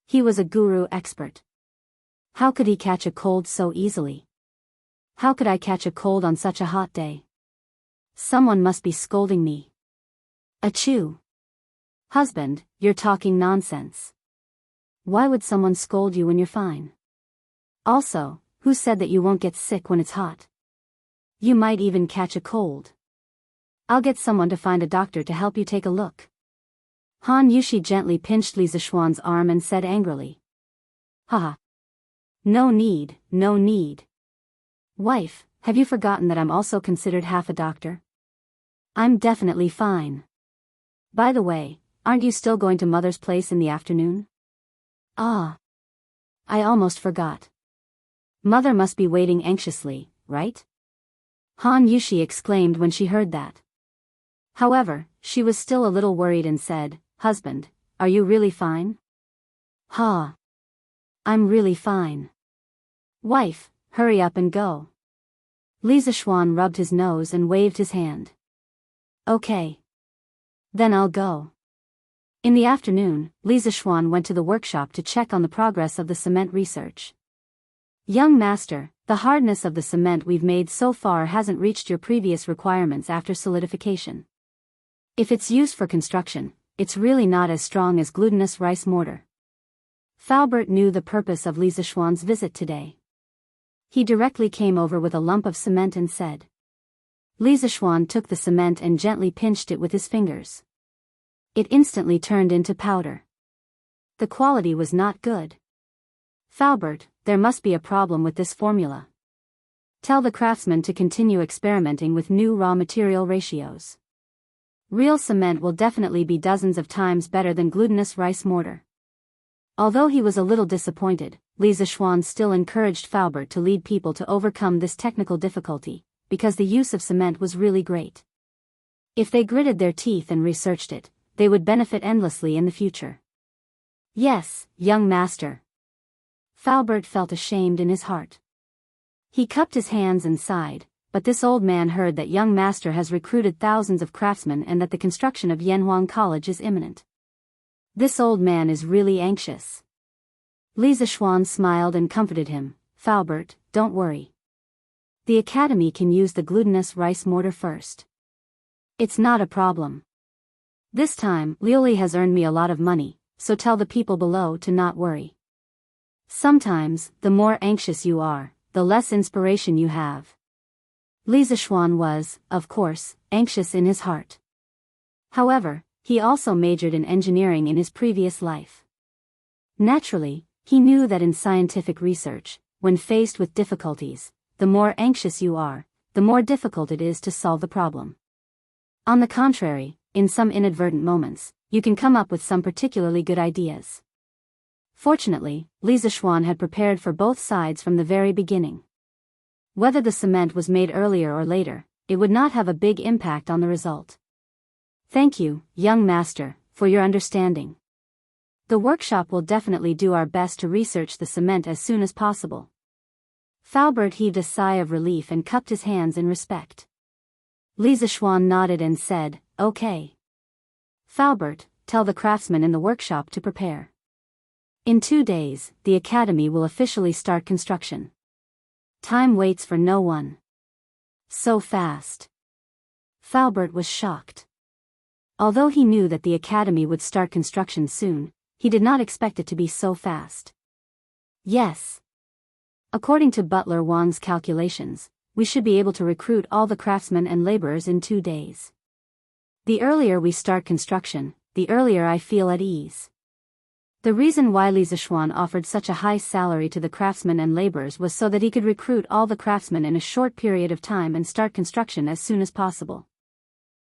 He was a guru expert. How could he catch a cold so easily? How could I catch a cold on such a hot day? Someone must be scolding me. Achoo! Husband, you're talking nonsense. Why would someone scold you when you're fine? Also, who said that you won't get sick when it's hot? You might even catch a cold. I'll get someone to find a doctor to help you take a look. Han Yushi gently pinched Li Zishuan's arm and said angrily. Haha. No need, no need. Wife, have you forgotten that I'm also considered half a doctor? I'm definitely fine. By the way, aren't you still going to Mother's place in the afternoon? Ah. I almost forgot. Mother must be waiting anxiously, right? Han Yushi exclaimed when she heard that. However, she was still a little worried and said, Husband, are you really fine? Ha. I'm really fine. Wife, hurry up and go. Li Zishuan rubbed his nose and waved his hand. Okay. Then I'll go. In the afternoon, Li Zishuan went to the workshop to check on the progress of the cement research. Young master, the hardness of the cement we've made so far hasn't reached your previous requirements after solidification. If it's used for construction, it's really not as strong as glutinous rice mortar. Falbert knew the purpose of Li Zishuan's visit today. He directly came over with a lump of cement and said. Li Zishuan took the cement and gently pinched it with his fingers. It instantly turned into powder. The quality was not good. Falbert, there must be a problem with this formula. Tell the craftsman to continue experimenting with new raw material ratios. Real cement will definitely be dozens of times better than glutinous rice mortar. Although he was a little disappointed, Li Zishuan still encouraged Falbert to lead people to overcome this technical difficulty, because the use of cement was really great. If they gritted their teeth and researched it, they would benefit endlessly in the future. Yes, young master. Falbert felt ashamed in his heart. He cupped his hands and sighed, but this old man heard that young master has recruited thousands of craftsmen and that the construction of Yanhuang College is imminent. This old man is really anxious. Li Zishuan smiled and comforted him. Falbert, don't worry. The academy can use the glutinous rice mortar first. It's not a problem. This time, Liuli has earned me a lot of money, so tell the people below to not worry. Sometimes, the more anxious you are, the less inspiration you have. Li Zishuan was, of course, anxious in his heart. However, he also majored in engineering in his previous life. Naturally, he knew that in scientific research, when faced with difficulties, the more anxious you are, the more difficult it is to solve the problem. On the contrary, in some inadvertent moments, you can come up with some particularly good ideas. Fortunately, Li Zishuan had prepared for both sides from the very beginning. Whether the cement was made earlier or later, it would not have a big impact on the result. Thank you, young master, for your understanding. The workshop will definitely do our best to research the cement as soon as possible. Falbert heaved a sigh of relief and cupped his hands in respect. Li Zishuan nodded and said, Okay. Falbert, tell the craftsmen in the workshop to prepare. In 2 days, the academy will officially start construction. Time waits for no one. So fast. Falbert was shocked. Although he knew that the academy would start construction soon, he did not expect it to be so fast. Yes. According to Butler Wang's calculations, we should be able to recruit all the craftsmen and laborers in 2 days. The earlier we start construction, the earlier I feel at ease. The reason why Li Zishuan offered such a high salary to the craftsmen and laborers was so that he could recruit all the craftsmen in a short period of time and start construction as soon as possible.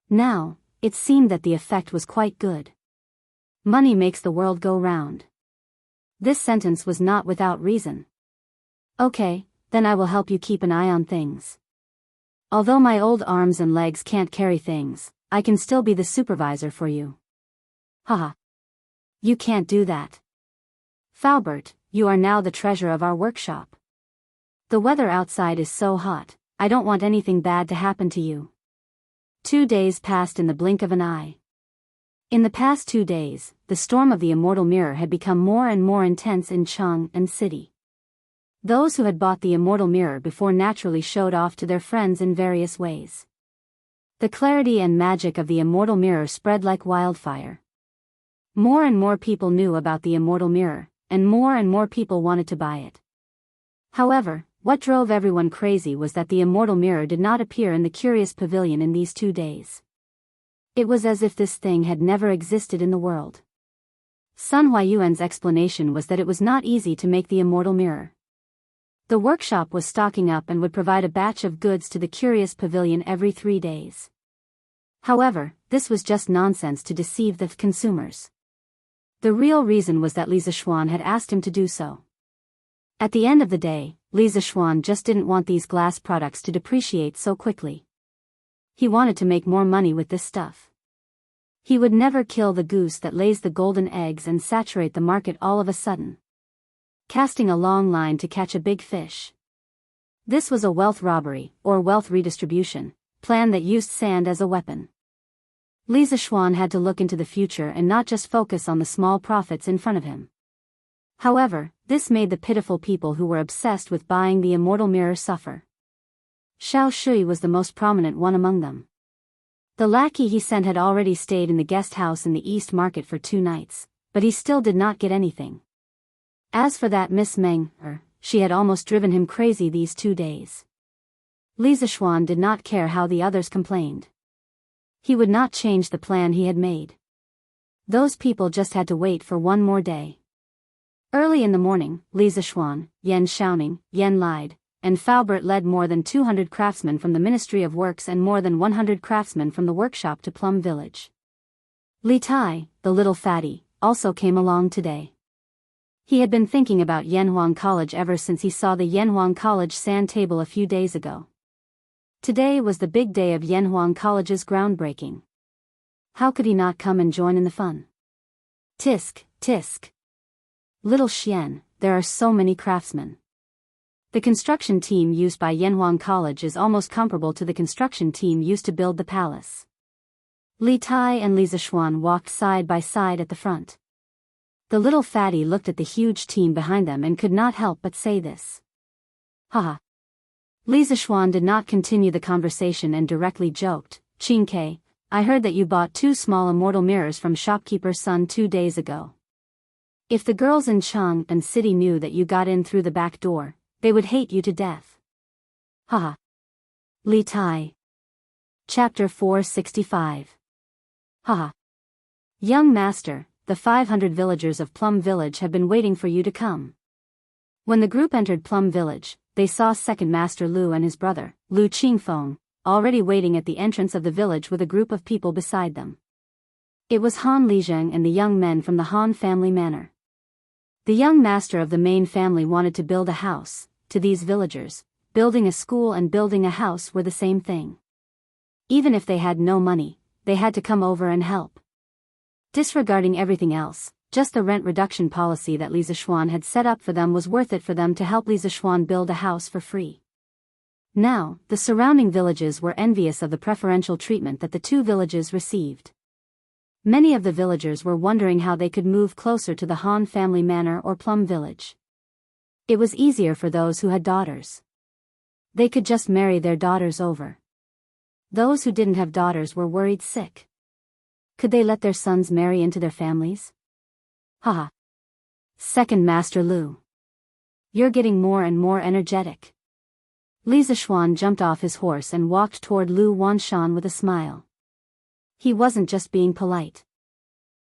Now, it seemed that the effect was quite good. Money makes the world go round. This sentence was not without reason. Okay, then I will help you keep an eye on things. Although my old arms and legs can't carry things, I can still be the supervisor for you. Haha. You can't do that. Falbert, you are now the treasure of our workshop. The weather outside is so hot, I don't want anything bad to happen to you. 2 days passed in the blink of an eye. In the past 2 days, the storm of the immortal mirror had become more and more intense in Cheng and City. Those who had bought the immortal mirror before naturally showed off to their friends in various ways. The clarity and magic of the immortal mirror spread like wildfire. More and more people knew about the immortal mirror, and more people wanted to buy it. However, what drove everyone crazy was that the immortal mirror did not appear in the curious pavilion in these 2 days. It was as if this thing had never existed in the world. Sun Huayuan's explanation was that it was not easy to make the immortal mirror. The workshop was stocking up and would provide a batch of goods to the curious pavilion every 3 days. However, this was just nonsense to deceive the consumers. The real reason was that Li Zishuan had asked him to do so. At the end of the day, Li Zishuan just didn't want these glass products to depreciate so quickly. He wanted to make more money with this stuff. He would never kill the goose that lays the golden eggs and saturate the market all of a sudden, casting a long line to catch a big fish. This was a wealth robbery, or wealth redistribution, plan that used sand as a weapon. Li Zishuan had to look into the future and not just focus on the small profits in front of him. However, this made the pitiful people who were obsessed with buying the immortal mirror suffer. Xiao Shui was the most prominent one among them. The lackey he sent had already stayed in the guest house in the East Market for 2 nights, but he still did not get anything. As for that Miss Meng, she had almost driven him crazy these 2 days. Li Zishuan did not care how the others complained. He would not change the plan he had made. Those people just had to wait for 1 more day. Early in the morning, Li Zishuan, Yan Xiaoning, Yan Lide, and Faubert led more than 200 craftsmen from the Ministry of Works and more than 100 craftsmen from the workshop to Plum Village. Li Tai, the little fatty, also came along today. He had been thinking about Yanhuang College ever since he saw the Yanhuang College sand table a few days ago. Today was the big day of Yanhuang College's groundbreaking. How could he not come and join in the fun? Tisk, tisk. Little Xian, there are so many craftsmen. The construction team used by Yanhuang College is almost comparable to the construction team used to build the palace. Li Tai and Li Zishuan walked side by side at the front. The little fatty looked at the huge team behind them and could not help but say this. Haha. Li Zishuan did not continue the conversation and directly joked, Qingke, I heard that you bought 2 small immortal mirrors from shopkeeper Sun 2 days ago. If the girls in Cheng and City knew that you got in through the back door, they would hate you to death. Haha. Li Tai. Chapter 465. Haha. Young master, the 500 villagers of Plum Village have been waiting for you to come. When the group entered Plum Village, they saw second master Lu and his brother, Lu Qingfeng, already waiting at the entrance of the village with a group of people beside them. It was Han Lizheng and the young men from the Han family manor. The young master of the main family wanted to build a house. To these villagers, building a school and building a house were the same thing. Even if they had no money, they had to come over and help. Disregarding everything else, just the rent reduction policy that Li Zishuan had set up for them was worth it for them to help Li Zishuan build a house for free. Now, the surrounding villages were envious of the preferential treatment that the 2 villages received. Many of the villagers were wondering how they could move closer to the Han family manor or Plum Village. It was easier for those who had daughters. They could just marry their daughters over. Those who didn't have daughters were worried sick. Could they let their sons marry into their families? Haha. Second Master Lu. You're getting more and more energetic. Li Zishuan jumped off his horse and walked toward Lu Wanshan with a smile. He wasn't just being polite.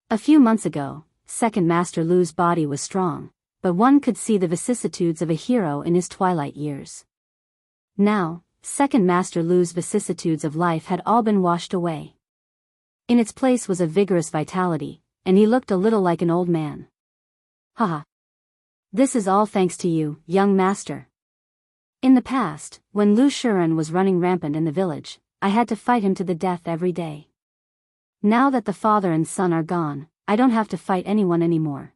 A few months ago, Second Master Lu's body was strong, but one could see the vicissitudes of a hero in his twilight years. Now, Second Master Lu's vicissitudes of life had all been washed away. In its place was a vigorous vitality, and he looked a little like an old man. Haha. This is all thanks to you, young master. In the past, when Lu Shuren was running rampant in the village, I had to fight him to the death every day. Now that the father and son are gone, I don't have to fight anyone anymore.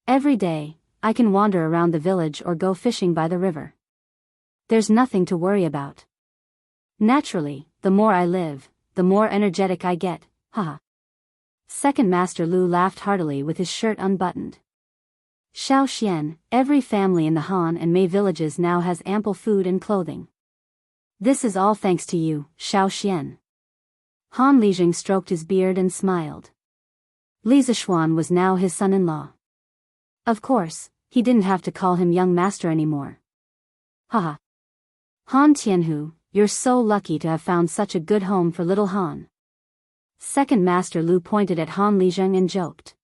Every day, I can wander around the village or go fishing by the river. There's nothing to worry about. Naturally, the more I live, the more energetic I get, haha. Second Master Lu laughed heartily with his shirt unbuttoned. Xiao Xian, every family in the Han and Mei villages now has ample food and clothing. This is all thanks to you, Xiao Xian. Han Lijing stroked his beard and smiled. Li Zishuan was now his son-in-law. Of course, he didn't have to call him young master anymore. Haha. Han Tianhu, you're so lucky to have found such a good home for little Han. Second Master Lu pointed at Han Lijing and joked.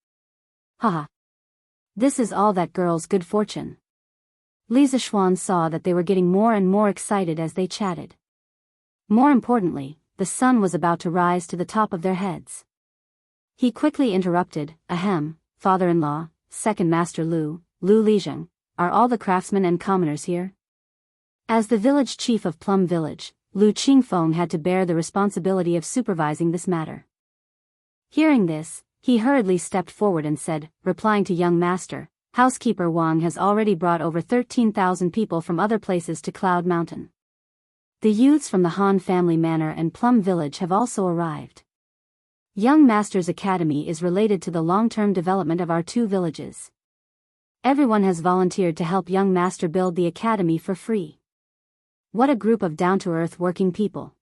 Haha. This is all that girl's good fortune. Li Zishuan saw that they were getting more and more excited as they chatted. More importantly, the sun was about to rise to the top of their heads. He quickly interrupted, ahem, father-in-law, Second Master Lu, Lu Lijing, are all the craftsmen and commoners here? As the village chief of Plum Village, Lu Qingfeng had to bear the responsibility of supervising this matter. Hearing this, he hurriedly stepped forward and said, replying to young master, housekeeper Wang has already brought over 13,000 people from other places to Cloud Mountain. The youths from the Han family manor and Plum Village have also arrived. Young Master's Academy is related to the long-term development of our two villages. Everyone has volunteered to help young Master build the academy for free. What a group of down-to-earth working people.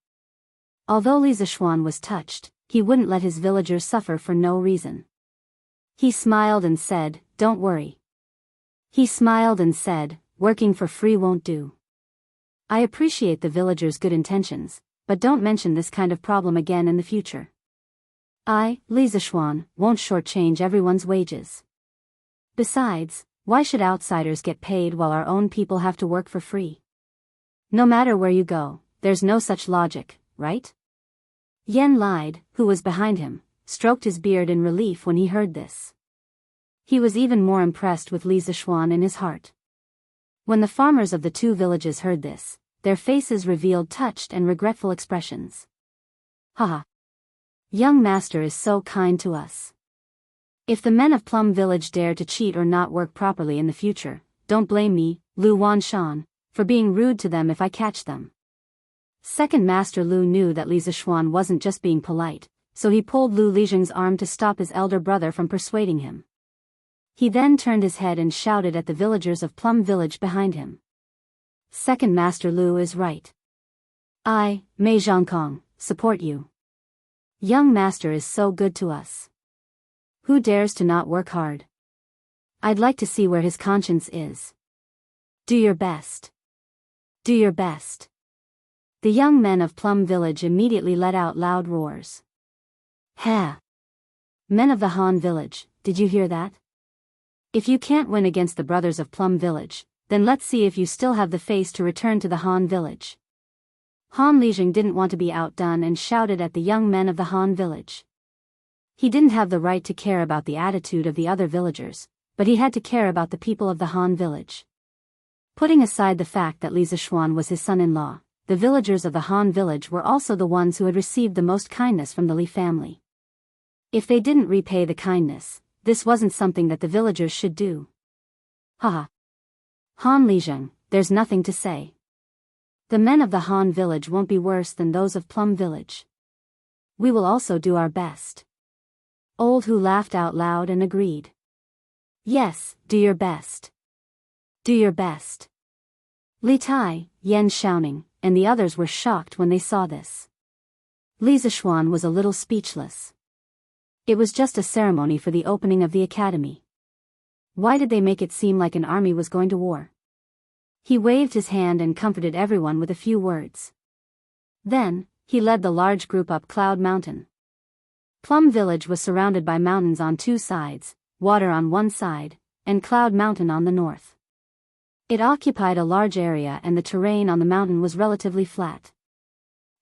Although Li Zishuan was touched, he wouldn't let his villagers suffer for no reason. He smiled and said, don't worry. He smiled and said, working for free won't do. I appreciate the villagers' good intentions, but don't mention this kind of problem again in the future. I, Li Zishuan, won't shortchange everyone's wages. Besides, why should outsiders get paid while our own people have to work for free? No matter where you go, there's no such logic, right? Yen lied, who was behind him, stroked his beard in relief when he heard this. He was even more impressed with Li Zishuan in his heart. When the farmers of the two villages heard this, their faces revealed touched and regretful expressions. Haha. Young Master is so kind to us. If the men of Plum Village dare to cheat or not work properly in the future, don't blame me, Lu Wanshan, for being rude to them if I catch them. Second Master Lu knew that Li Zishuan wasn't just being polite, so he pulled Lu Lijing's arm to stop his elder brother from persuading him. He then turned his head and shouted at the villagers of Plum Village behind him. Second Master Lu is right. I, Mei Zhongkong, support you. Young Master is so good to us. Who dares to not work hard? I'd like to see where his conscience is. Do your best. Do your best. The young men of Plum Village immediately let out loud roars. Ha! Men of the Han Village, did you hear that? If you can't win against the brothers of Plum Village, then let's see if you still have the face to return to the Han Village. Han Lijing didn't want to be outdone and shouted at the young men of the Han Village. He didn't have the right to care about the attitude of the other villagers, but he had to care about the people of the Han Village. Putting aside the fact that Li Zishuan was his son-in-law, the villagers of the Han Village were also the ones who had received the most kindness from the Li family. If they didn't repay the kindness, this wasn't something that the villagers should do. Haha. Han Lijing, there's nothing to say. The men of the Han Village won't be worse than those of Plum Village. We will also do our best. Old Hu laughed out loud and agreed. Yes, do your best. Do your best. Li Tai, Yen shouting, and the others were shocked when they saw this. Li Zishuan was a little speechless. It was just a ceremony for the opening of the academy. Why did they make it seem like an army was going to war? He waved his hand and comforted everyone with a few words. Then, he led the large group up Cloud Mountain. Plum Village was surrounded by mountains on two sides, water on one side, and Cloud Mountain on the north. It occupied a large area and the terrain on the mountain was relatively flat.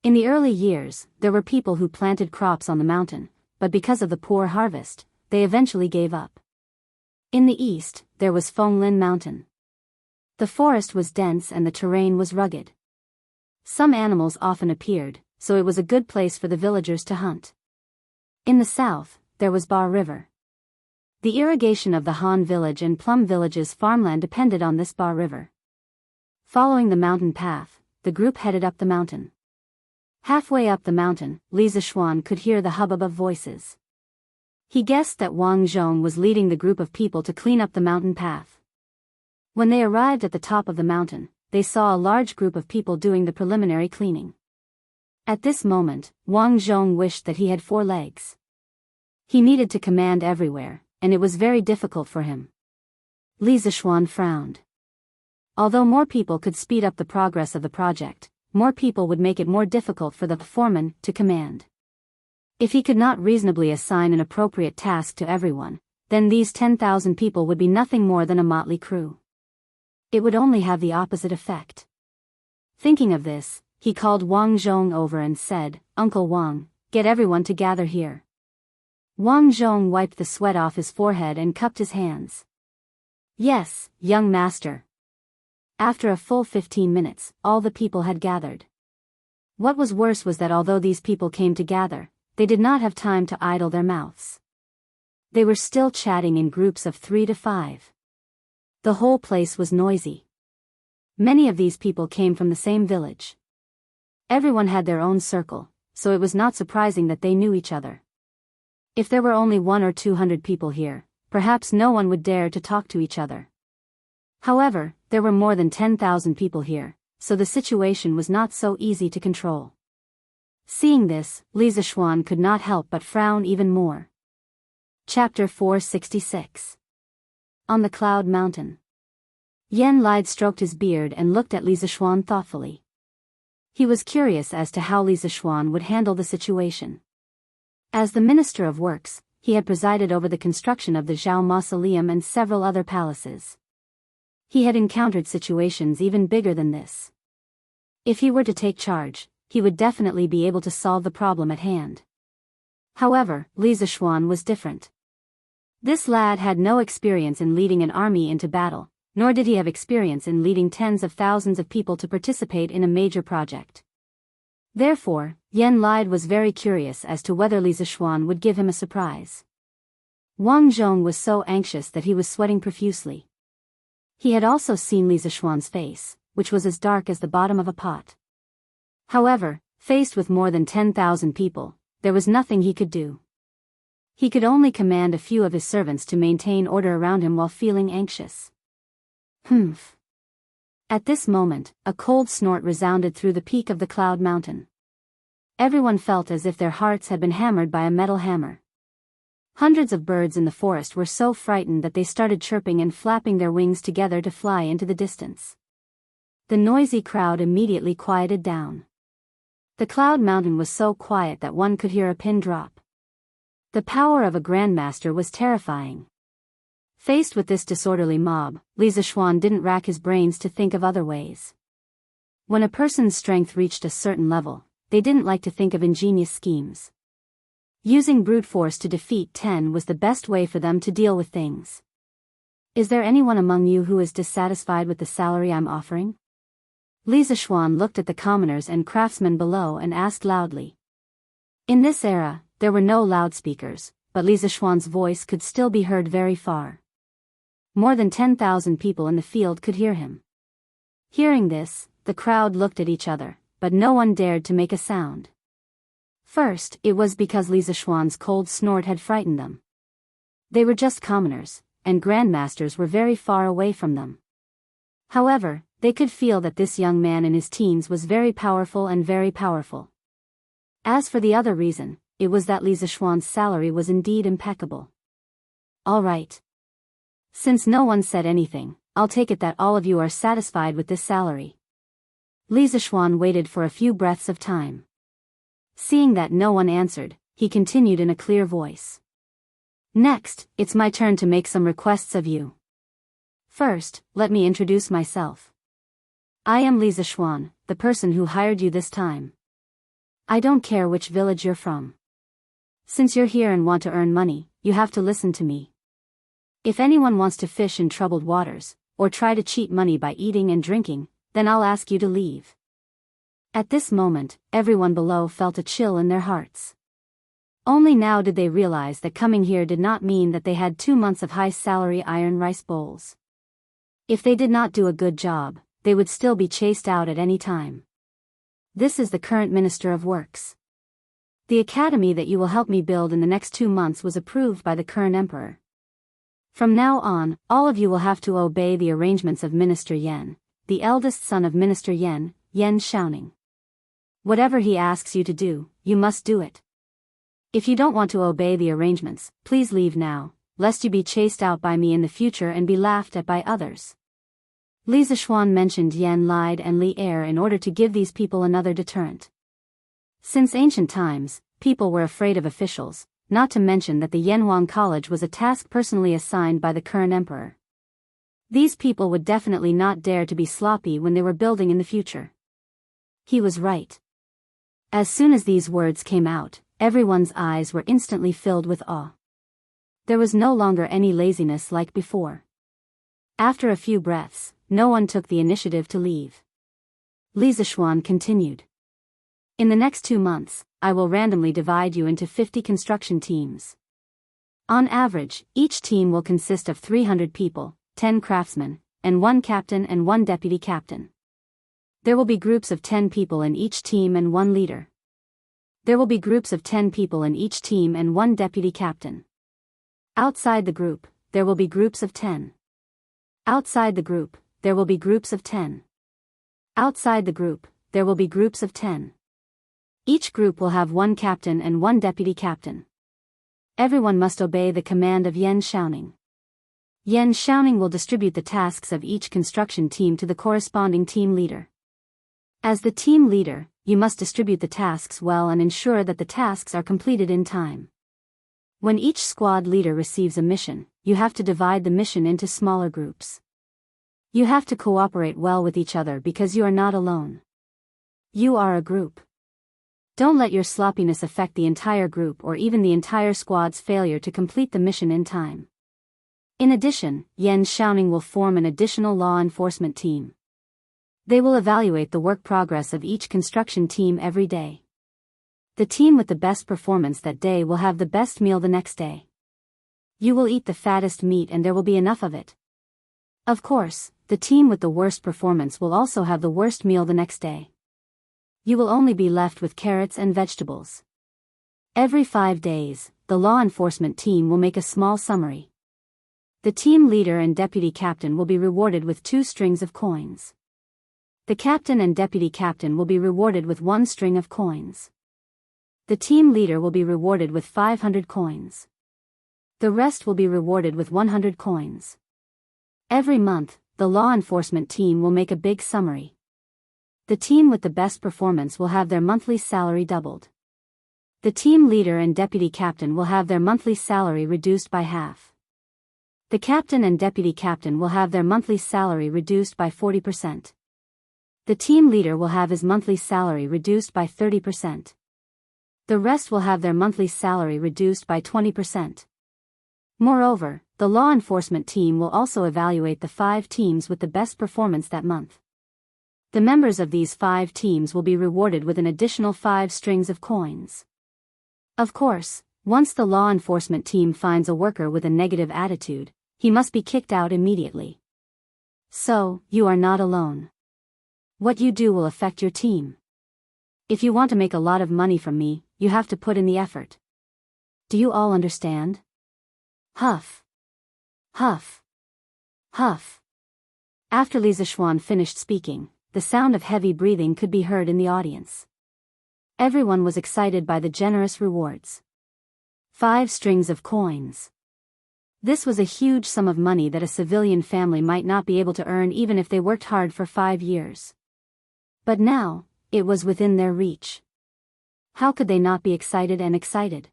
In the early years, there were people who planted crops on the mountain, but because of the poor harvest, they eventually gave up. In the east, there was Fenglin Mountain. The forest was dense and the terrain was rugged. Some animals often appeared, so it was a good place for the villagers to hunt. In the south, there was Bar River. The irrigation of the Han village and Plum village's farmland depended on this Ba River. Following the mountain path, the group headed up the mountain. Halfway up the mountain, Li Zishuan could hear the hubbub of voices. He guessed that Wang Zhong was leading the group of people to clean up the mountain path. When they arrived at the top of the mountain, they saw a large group of people doing the preliminary cleaning. At this moment, Wang Zhong wished that he had 4 legs. He needed to command everywhere, and it was very difficult for him. Li Zishuan frowned. Although more people could speed up the progress of the project, more people would make it more difficult for the foreman to command. If he could not reasonably assign an appropriate task to everyone, then these 10,000 people would be nothing more than a motley crew. It would only have the opposite effect. Thinking of this, he called Wang Zhong over and said, "Uncle Wang, get everyone to gather here." Wang Zhong wiped the sweat off his forehead and cupped his hands. "Yes, young master." After a full 15 minutes, all the people had gathered. What was worse was that although these people came to gather, they did not have time to idle their mouths. They were still chatting in groups of 3 to 5. The whole place was noisy. Many of these people came from the same village. Everyone had their own circle, so it was not surprising that they knew each other. If there were only 100 or 200 people here, perhaps no one would dare to talk to each other. However, there were more than 10,000 people here, so the situation was not so easy to control. Seeing this, Li Zishuan could not help but frown even more. Chapter 466. On the Cloud Mountain. Yan Lide stroked his beard and looked at Li Zishuan thoughtfully. He was curious as to how Li Zishuan would handle the situation. As the Minister of Works, he had presided over the construction of the Zhao Mausoleum and several other palaces. He had encountered situations even bigger than this. If he were to take charge, he would definitely be able to solve the problem at hand. However, Li Zishuan was different. This lad had no experience in leading an army into battle, nor did he have experience in leading tens of thousands of people to participate in a major project. Therefore, Yan Lide was very curious as to whether Li Zishuan would give him a surprise. Wang Zhong was so anxious that he was sweating profusely. He had also seen Li Zishuan's face, which was as dark as the bottom of a pot. However, faced with more than 10,000 people, there was nothing he could do. He could only command a few of his servants to maintain order around him while feeling anxious. Humph. At this moment, a cold snort resounded through the peak of the Cloud Mountain. Everyone felt as if their hearts had been hammered by a metal hammer. Hundreds of birds in the forest were so frightened that they started chirping and flapping their wings together to fly into the distance. The noisy crowd immediately quieted down. The Cloud Mountain was so quiet that one could hear a pin drop. The power of a grandmaster was terrifying. Faced with this disorderly mob, Li Zishuan didn't rack his brains to think of other ways. When a person's strength reached a certain level, they didn't like to think of ingenious schemes. Using brute force to defeat 10 was the best way for them to deal with things. "Is there anyone among you who is dissatisfied with the salary I'm offering?" Li Zishuan looked at the commoners and craftsmen below and asked loudly. In this era, there were no loudspeakers, but Li Zishuan's voice could still be heard very far. More than 10,000 people in the field could hear him. Hearing this, the crowd looked at each other, but no one dared to make a sound. First, it was because Li Zishuan's cold snort had frightened them. They were just commoners, and grandmasters were very far away from them. However, they could feel that this young man in his teens was very powerful and very powerful. As for the other reason, it was that Li Zishuan's salary was indeed impeccable. "All right. Since no one said anything, I'll take it that all of you are satisfied with this salary." Li Zishuan waited for a few breaths of time. Seeing that no one answered, he continued in a clear voice. "Next, it's my turn to make some requests of you. First, let me introduce myself. I am Li Zishuan, the person who hired you this time. I don't care which village you're from. Since you're here and want to earn money, you have to listen to me. If anyone wants to fish in troubled waters, or try to cheat money by eating and drinking, then I'll ask you to leave." At this moment, everyone below felt a chill in their hearts. Only now did they realize that coming here did not mean that they had 2 months of high-salary iron rice bowls. If they did not do a good job, they would still be chased out at any time. This is the current Minister of Works. The academy that you will help me build in the next 2 months was approved by the current emperor. From now on, all of you will have to obey the arrangements of Minister Yan, the eldest son of Minister Yan, Enchanting. Whatever he asks you to do, you must do it. If you don't want to obey the arrangements, please leave now, lest you be chased out by me in the future and be laughed at by others. Li Zishuan mentioned Yan lied and Li Er in order to give these people another deterrent. Since ancient times, people were afraid of officials, not to mention that the Yanhuang College was a task personally assigned by the current emperor. These people would definitely not dare to be sloppy when they were building in the future. He was right. As soon as these words came out, everyone's eyes were instantly filled with awe. There was no longer any laziness like before. After a few breaths, no one took the initiative to leave. Li Zishuan continued. In the next 2 months, I will randomly divide you into 50 construction teams. On average, each team will consist of 300 people, 10 craftsmen, and 1 captain and 1 deputy captain. There will be groups of 10 people in each team and 1 leader. There will be groups of 10 people in each team and 1 deputy captain. Outside the group, there will be groups of 10. Outside the group, there will be groups of 10. Outside the group, there will be groups of 10. Each group will have 1 captain and 1 deputy captain. Everyone must obey the command of Enchanting. Enchanting will distribute the tasks of each construction team to the corresponding team leader. As the team leader, you must distribute the tasks well and ensure that the tasks are completed in time. When each squad leader receives a mission, you have to divide the mission into smaller groups. You have to cooperate well with each other because you are not alone. You are a group. Don't let your sloppiness affect the entire group or even the entire squad's failure to complete the mission in time. In addition, Enchanting will form an additional law enforcement team. They will evaluate the work progress of each construction team every day. The team with the best performance that day will have the best meal the next day. You will eat the fattest meat and there will be enough of it. Of course, the team with the worst performance will also have the worst meal the next day. You will only be left with carrots and vegetables. Every 5 days, the law enforcement team will make a small summary. The team leader and deputy captain will be rewarded with 2 strings of coins. The captain and deputy captain will be rewarded with 1 string of coins. The team leader will be rewarded with 500 coins. The rest will be rewarded with 100 coins. Every month, the law enforcement team will make a big summary. The team with the best performance will have their monthly salary doubled. The team leader and deputy captain will have their monthly salary reduced by half. The captain and deputy captain will have their monthly salary reduced by 40%. The team leader will have his monthly salary reduced by 30%. The rest will have their monthly salary reduced by 20%. Moreover, the law enforcement team will also evaluate the 5 teams with the best performance that month. The members of these 5 teams will be rewarded with an additional 5 strings of coins. Of course, once the law enforcement team finds a worker with a negative attitude, he must be kicked out immediately. So, you are not alone. What you do will affect your team. If you want to make a lot of money from me, you have to put in the effort. Do you all understand? Huff. Huff. Huff. After Li Zishuan finished speaking, the sound of heavy breathing could be heard in the audience. Everyone was excited by the generous rewards. 5 strings of coins. This was a huge sum of money that a civilian family might not be able to earn even if they worked hard for 5 years. But now, it was within their reach. How could they not be excited and excited?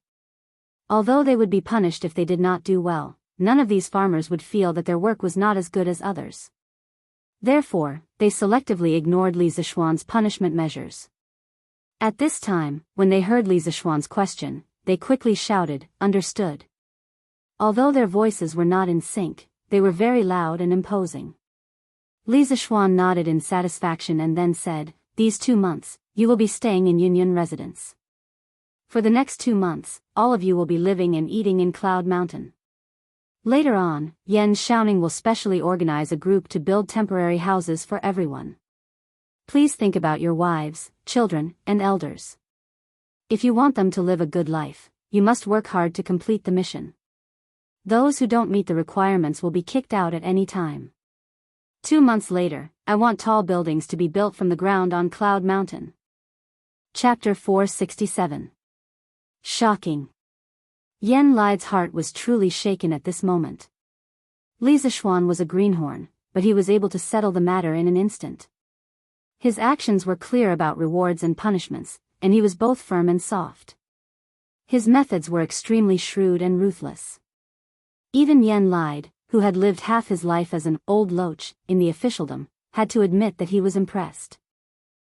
Although they would be punished if they did not do well, none of these farmers would feel that their work was not as good as others. Therefore, they selectively ignored Li Zishuan's punishment measures. At this time, when they heard Li Zishuan's question, they quickly shouted, "Understood." Although their voices were not in sync, they were very loud and imposing. Li Zishuan nodded in satisfaction and then said, "These 2 months, you will be staying in Yunyan residence. For the next 2 months, all of you will be living and eating in Cloud Mountain. Later on, Enchanting will specially organize a group to build temporary houses for everyone. Please think about your wives, children, and elders. If you want them to live a good life, you must work hard to complete the mission. Those who don't meet the requirements will be kicked out at any time. 2 months later, I want tall buildings to be built from the ground on Cloud Mountain. Chapter 467. Shocking. Yen Lide's heart was truly shaken at this moment. Li Zixuan was a greenhorn, but he was able to settle the matter in an instant. His actions were clear about rewards and punishments, and he was both firm and soft. His methods were extremely shrewd and ruthless. Even Yen Lide, who had lived half his life as an old loach in the officialdom, had to admit that he was impressed.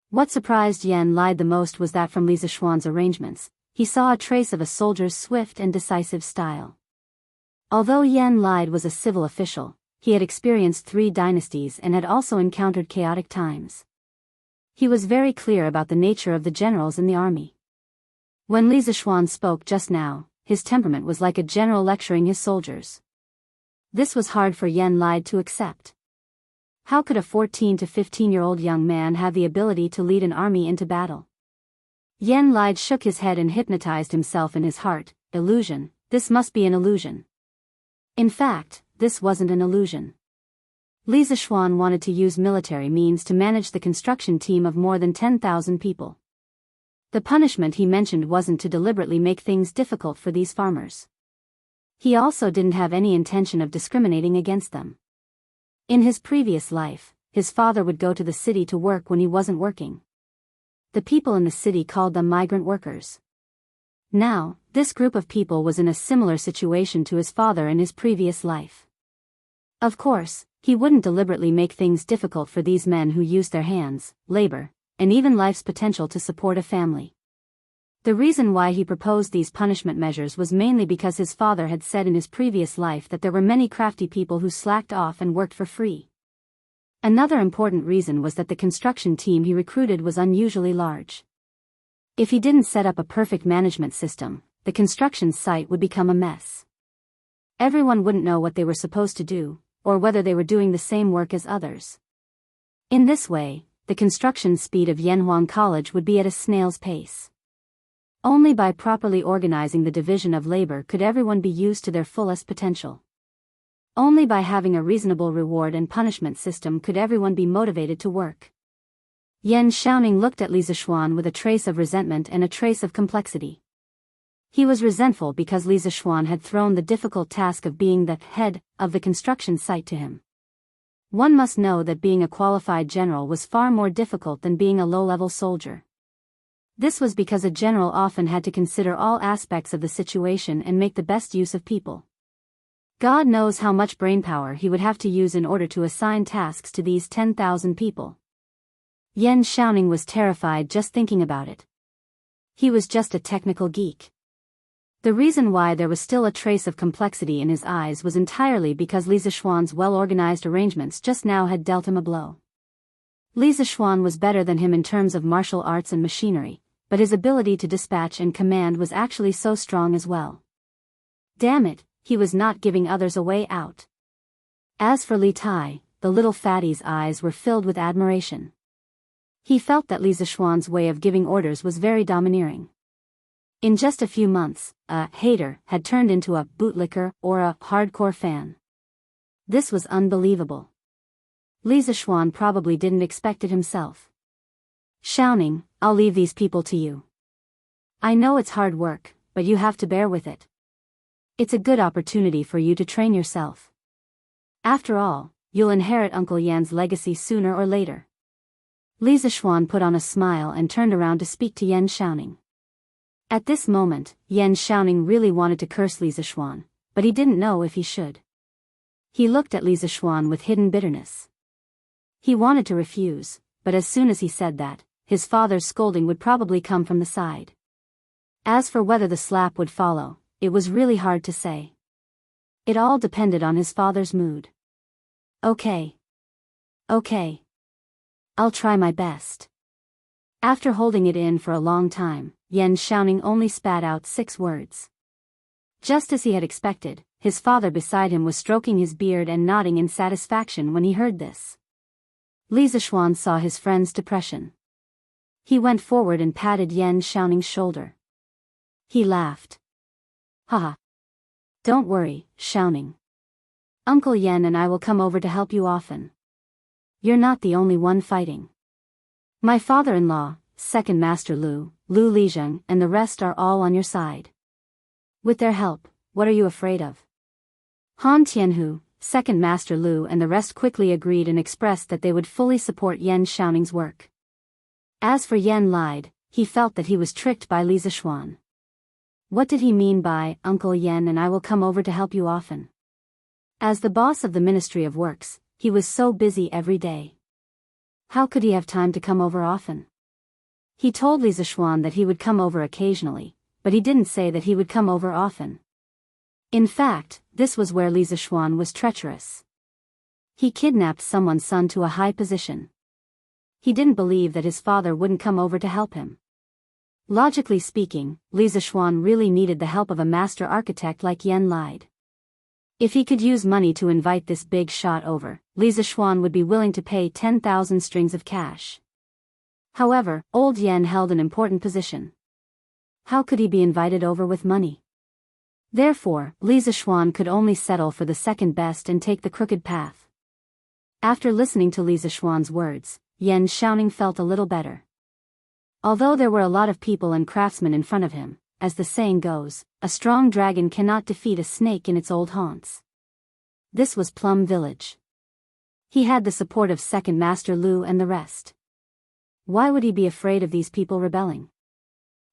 What surprised Yen Lide the most was that from Li Zixuan's arrangements, he saw a trace of a soldier's swift and decisive style. Although Yen Lide was a civil official, he had experienced 3 dynasties and had also encountered chaotic times. He was very clear about the nature of the generals in the army. When Li Zixuan spoke just now, his temperament was like a general lecturing his soldiers. This was hard for Yen Lide to accept. How could a 14 to 15-year-old young man have the ability to lead an army into battle? Yen Lide shook his head and hypnotized himself in his heart. Illusion, this must be an illusion. In fact, this wasn't an illusion. Li Zixuan wanted to use military means to manage the construction team of more than 10,000 people. The punishment he mentioned wasn't to deliberately make things difficult for these farmers. He also didn't have any intention of discriminating against them. In his previous life, his father would go to the city to work when he wasn't working. The people in the city called them migrant workers. Now, this group of people was in a similar situation to his father in his previous life. Of course, he wouldn't deliberately make things difficult for these men who used their hands, labor, and even life's potential to support a family. The reason why he proposed these punishment measures was mainly because his father had said in his previous life that there were many crafty people who slacked off and worked for free. Another important reason was that the construction team he recruited was unusually large. If he didn't set up a perfect management system, the construction site would become a mess. Everyone wouldn't know what they were supposed to do, or whether they were doing the same work as others. In this way, the construction speed of Yanhuang College would be at a snail's pace. Only by properly organizing the division of labor could everyone be used to their fullest potential. Only by having a reasonable reward and punishment system could everyone be motivated to work. Enchanting looked at Li Zixuan with a trace of resentment and a trace of complexity. He was resentful because Li Zixuan had thrown the difficult task of being the head of the construction site to him. One must know that being a qualified general was far more difficult than being a low-level soldier. This was because a general often had to consider all aspects of the situation and make the best use of people. God knows how much brainpower he would have to use in order to assign tasks to these 10,000 people. Enchanting was terrified just thinking about it. He was just a technical geek. The reason why there was still a trace of complexity in his eyes was entirely because Li Zixuan's well-organized arrangements just now had dealt him a blow. Li Zixuan was better than him in terms of martial arts and machinery, but his ability to dispatch and command was actually so strong as well. Damn it, he was not giving others a way out. As for Li Tai, the little fatty's eyes were filled with admiration. He felt that Li Zixuan's way of giving orders was very domineering. In just a few months, a hater had turned into a bootlicker or a hardcore fan. This was unbelievable. Li Zixuan probably didn't expect it himself. Shouting, I'll leave these people to you. I know it's hard work, but you have to bear with it. It's a good opportunity for you to train yourself. After all, you'll inherit Uncle Yan's legacy sooner or later. Li Zixuan put on a smile and turned around to speak to Enchanting. At this moment, Enchanting really wanted to curse Li Zixuan, but he didn't know if he should. He looked at Li Zixuan with hidden bitterness. He wanted to refuse, but as soon as he said that, his father's scolding would probably come from the side. As for whether the slap would follow, it was really hard to say. It all depended on his father's mood. Okay. I'll try my best. After holding it in for a long time, Yan Xiaoning only spat out 6 words. Just as he had expected, his father beside him was stroking his beard and nodding in satisfaction when he heard this. Li Zishuan saw his friend's depression. He went forward and patted Yan Xiaoning's shoulder. He laughed. Haha. Don't worry, Xiaoning. Uncle Yan and I will come over to help you often. You're not the only one fighting. My father-in-law, Second Master Lu Lizheng, and the rest are all on your side. With their help, what are you afraid of? Han Tianhu, Second Master Lu and the rest quickly agreed and expressed that they would fully support Yan Xiaoning's work. As for Yan Lied, he felt that he was tricked by Li Zishuan. What did he mean by, Uncle Yan and I will come over to help you often? As the boss of the Ministry of Works, he was so busy every day. How could he have time to come over often? He told Li Zishuan that he would come over occasionally, but he didn't say that he would come over often. In fact, this was where Li Zishuan was treacherous. He kidnapped someone's son to a high position. He didn't believe that his father wouldn't come over to help him. Logically speaking, Li Zishuan really needed the help of a master architect like Yan Lied. If he could use money to invite this big shot over, Li Zishuan would be willing to pay 10,000 strings of cash. However, old Yan held an important position. How could he be invited over with money? Therefore, Li Zishuan could only settle for the second best and take the crooked path. After listening to Li Zishuan's words, Yan Xiaoning felt a little better. Although there were a lot of people and craftsmen in front of him, as the saying goes, a strong dragon cannot defeat a snake in its old haunts. This was Plum Village. He had the support of Second Master Lu and the rest. Why would he be afraid of these people rebelling?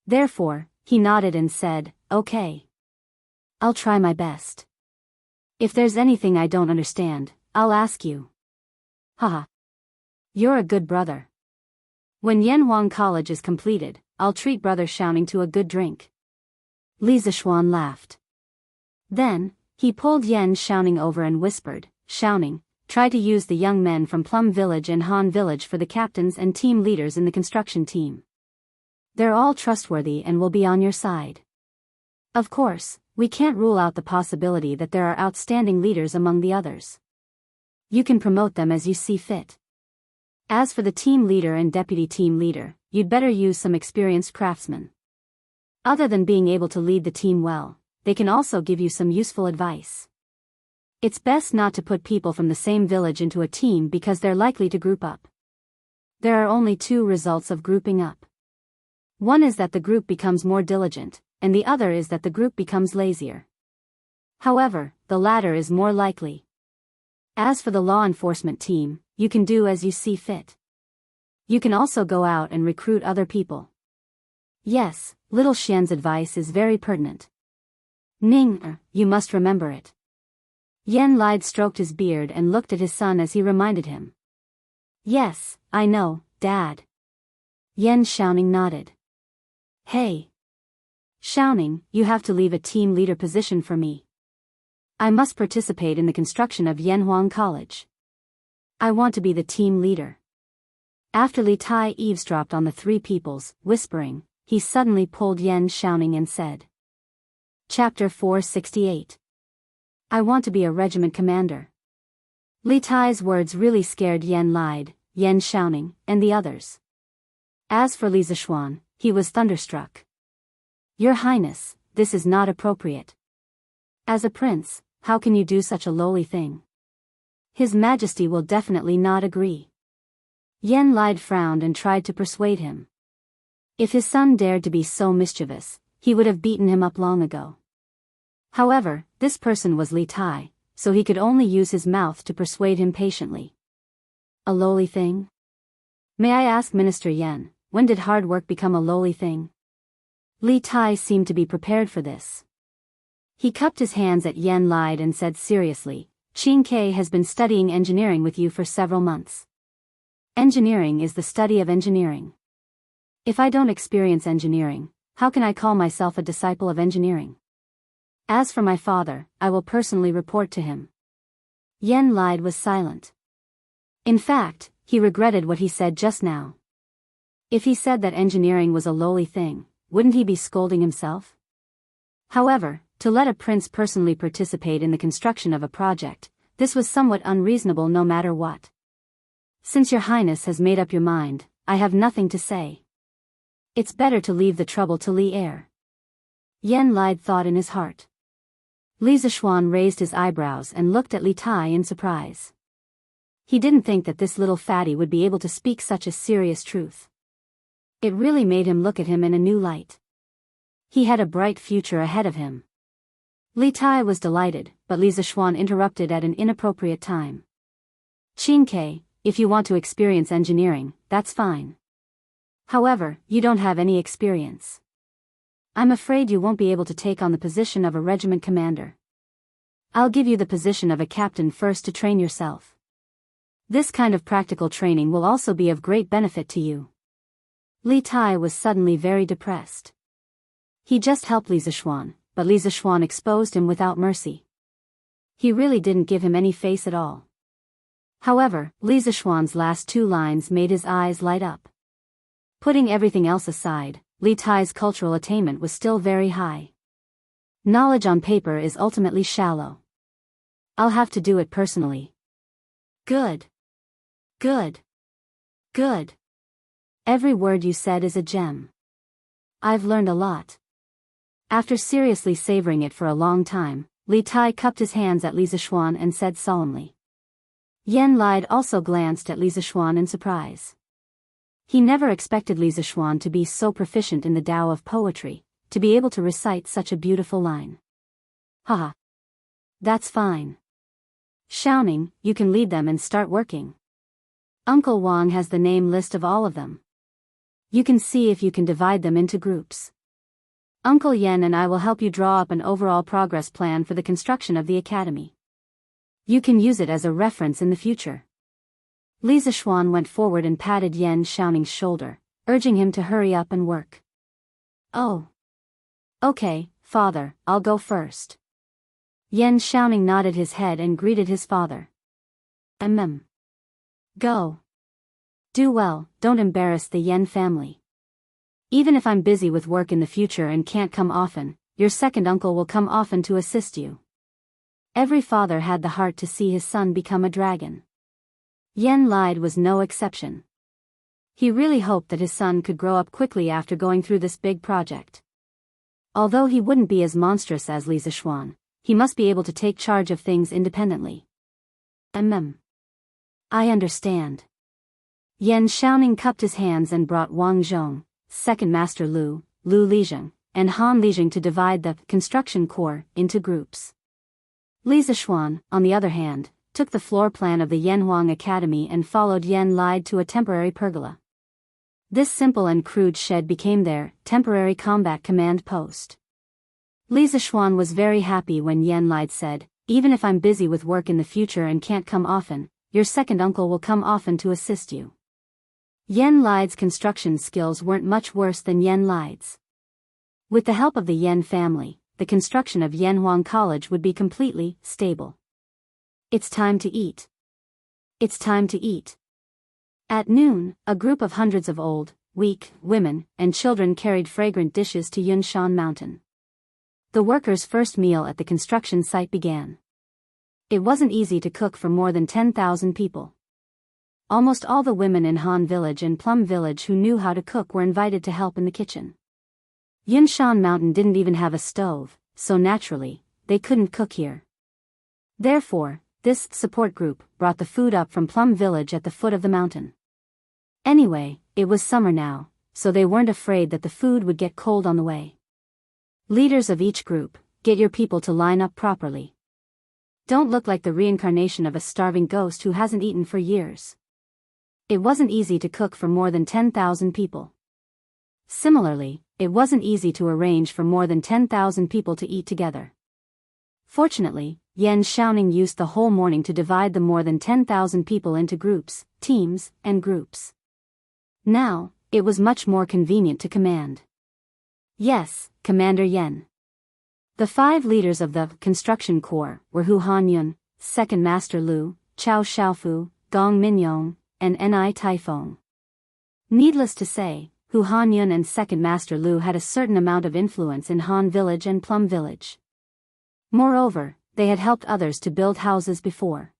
Therefore, he nodded and said, "Okay. I'll try my best. If there's anything I don't understand, I'll ask you." Haha. You're a good brother. When Yanhuang College is completed, I'll treat Brother Xiaoning to a good drink. Li Zishuan laughed. Then, he pulled Yan Xiaoning over and whispered, "Xiaoning, try to use the young men from Plum Village and Han Village for the captains and team leaders in the construction team. They're all trustworthy and will be on your side. Of course, we can't rule out the possibility that there are outstanding leaders among the others. You can promote them as you see fit. As for the team leader and deputy team leader, you'd better use some experienced craftsmen. Other than being able to lead the team well, they can also give you some useful advice. It's best not to put people from the same village into a team because they're likely to group up. There are only 2 results of grouping up. One is that the group becomes more diligent, and the other is that the group becomes lazier. However, the latter is more likely. As for the law enforcement team, you can do as you see fit. You can also go out and recruit other people. Yes, little Xian's advice is very pertinent. Ning, you must remember it." Yan Lied stroked his beard and looked at his son as he reminded him. "Yes, I know, Dad." Yan Xiaoning nodded. "Hey. Xiaoning, you have to leave a team leader position for me. I must participate in the construction of Yanhuang College. I want to be the team leader." After Li Tai eavesdropped on the 3 peoples, whispering, he suddenly pulled Yan Xiaoning and said. Chapter 468. I want to be a regiment commander. Li Tai's words really scared Yan Lied, Yan Xiaoning, and the others. As for Li Zishuan, he was thunderstruck. "Your Highness, this is not appropriate. As a prince, how can you do such a lowly thing? His Majesty will definitely not agree." Yan Lied frowned and tried to persuade him. If his son dared to be so mischievous, he would have beaten him up long ago. However, this person was Li Tai, so he could only use his mouth to persuade him patiently. A lowly thing? May I ask Minister Yan, when did hard work become a lowly thing? Li Tai seemed to be prepared for this. He cupped his hands at Yan Lied and said seriously, "Qin Ke has been studying engineering with you for several months. Engineering is the study of engineering. If I don't experience engineering, how can I call myself a disciple of engineering? As for my father, I will personally report to him." Yan Lied was silent. In fact, he regretted what he said just now. If he said that engineering was a lowly thing, wouldn't he be scolding himself? However, to let a prince personally participate in the construction of a project, this was somewhat unreasonable no matter what. Since your highness has made up your mind, I have nothing to say. It's better to leave the trouble to Li Er. Yen Lide thought in his heart. Li Zishuan raised his eyebrows and looked at Li Tai in surprise. He didn't think that this little fatty would be able to speak such a serious truth. It really made him look at him in a new light. He had a bright future ahead of him. Li Tai was delighted, but Li Zishuan interrupted at an inappropriate time. Qin Ke, if you want to experience engineering, that's fine. However, you don't have any experience. I'm afraid you won't be able to take on the position of a regiment commander. I'll give you the position of a captain first to train yourself. This kind of practical training will also be of great benefit to you. Li Tai was suddenly very depressed. He just helped Li Zishuan, but Li Zishuan exposed him without mercy. He really didn't give him any face at all. However, Li Zishuan's last two lines made his eyes light up. Putting everything else aside, Li Tai's cultural attainment was still very high. Knowledge on paper is ultimately shallow. I'll have to do it personally. Good. Good. Good. Every word you said is a gem. I've learned a lot. After seriously savoring it for a long time, Li Tai cupped his hands at Li Zishuan and said solemnly. Yen Lide also glanced at Li Zishuan in surprise. He never expected Li Zishuan to be so proficient in the Tao of poetry, to be able to recite such a beautiful line. Haha. That's fine. Xiaoning, you can lead them and start working. Uncle Wang has the name list of all of them. You can see if you can divide them into groups. Uncle Yen and I will help you draw up an overall progress plan for the construction of the academy. You can use it as a reference in the future. Li Zishuan went forward and patted Yen Xiaoning's shoulder, urging him to hurry up and work. Oh. Okay, father, I'll go first. Yen Xiaoning nodded his head and greeted his father. Go. Do well, don't embarrass the Yen family. Even if I'm busy with work in the future and can't come often, your second uncle will come often to assist you. Every father had the heart to see his son become a dragon. Yen Lide was no exception. He really hoped that his son could grow up quickly after going through this big project. Although he wouldn't be as monstrous as Li Zishuan, he must be able to take charge of things independently. I understand. Yen Xiaoning cupped his hands and brought Wang Zhong, Second Master Lu Lizheng, and Han Lizheng to divide the construction corps into groups. Li Zishuan, on the other hand, took the floor plan of the Yanhuang Academy and followed Yen Lide to a temporary pergola. This simple and crude shed became their temporary combat command post. Li Zishuan was very happy when Yen Lide said, even if I'm busy with work in the future and can't come often, your second uncle will come often to assist you. Yen Lide's construction skills weren't much worse than Yen Lide's. With the help of the Yen family, the construction of Yanhuang College would be completely stable. It's time to eat. It's time to eat. At noon, a group of hundreds of old, weak women and children carried fragrant dishes to Yunshan Mountain. The workers' first meal at the construction site began. It wasn't easy to cook for more than 10,000 people. Almost all the women in Han Village and Plum Village who knew how to cook were invited to help in the kitchen. Yunshan Mountain didn't even have a stove, so naturally, they couldn't cook here. Therefore, this support group brought the food up from Plum Village at the foot of the mountain. Anyway, it was summer now, so they weren't afraid that the food would get cold on the way. Leaders of each group, get your people to line up properly. Don't look like the reincarnation of a starving ghost who hasn't eaten for years. It wasn't easy to cook for more than 10,000 people. Similarly, it wasn't easy to arrange for more than 10,000 people to eat together. Fortunately, Yen Xiaoning used the whole morning to divide the more than 10,000 people into groups, teams, and groups. Now, it was much more convenient to command. Yes, Commander Yen. The 5 leaders of the construction corps were Hu Hanyun, Second Master Lu, Chao Xiaofu, Gong Minyong, and Ni Taifeng. Needless to say, Hu Hanyun and Second Master Lu had a certain amount of influence in Han Village and Plum Village. Moreover, they had helped others to build houses before.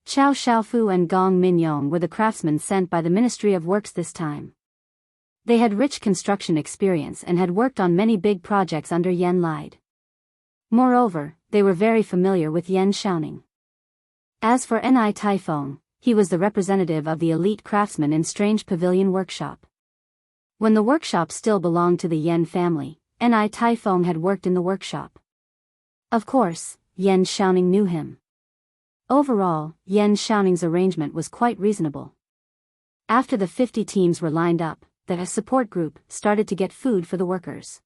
Chao Xiaofu and Gong Minyong were the craftsmen sent by the Ministry of Works this time. They had rich construction experience and had worked on many big projects under Yen Lide. Moreover, they were very familiar with Yen Xiaoning. As for Ni Taifeng, he was the representative of the elite craftsmen in Strange Pavilion Workshop. When the workshop still belonged to the Yen family, Ni Taifeng had worked in the workshop. Of course, Yen Xiaoning knew him. Overall, Yen Xiaoning's arrangement was quite reasonable. After the 50 teams were lined up, the support group started to get food for the workers.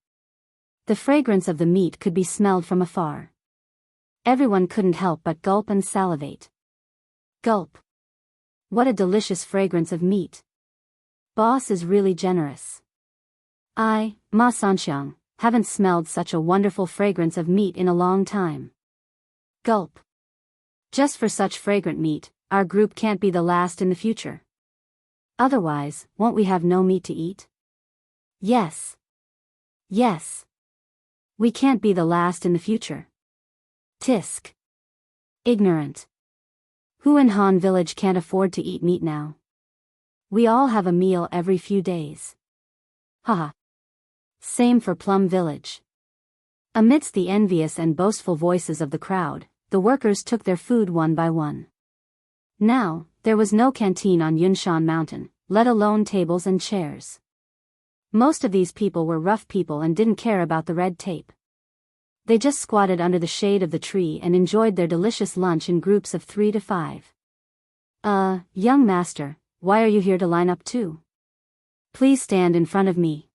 The fragrance of the meat could be smelled from afar. Everyone couldn't help but gulp and salivate. Gulp. What a delicious fragrance of meat. Boss is really generous. I, Ma Sanxiang, haven't smelled such a wonderful fragrance of meat in a long time. Gulp. Just for such fragrant meat, our group can't be the last in the future. Otherwise, won't we have no meat to eat? Yes. Yes. We can't be the last in the future. Tisk. Ignorant. Who in Han Village can't afford to eat meat now? We all have a meal every few days. Haha. Same for Plum Village. Amidst the envious and boastful voices of the crowd, the workers took their food one by one. Now, there was no canteen on Yunshan Mountain, let alone tables and chairs. Most of these people were rough people and didn't care about the red tape. They just squatted under the shade of the tree and enjoyed their delicious lunch in groups of 3 to 5. Young master, why are you here to line up too? Please stand in front of me.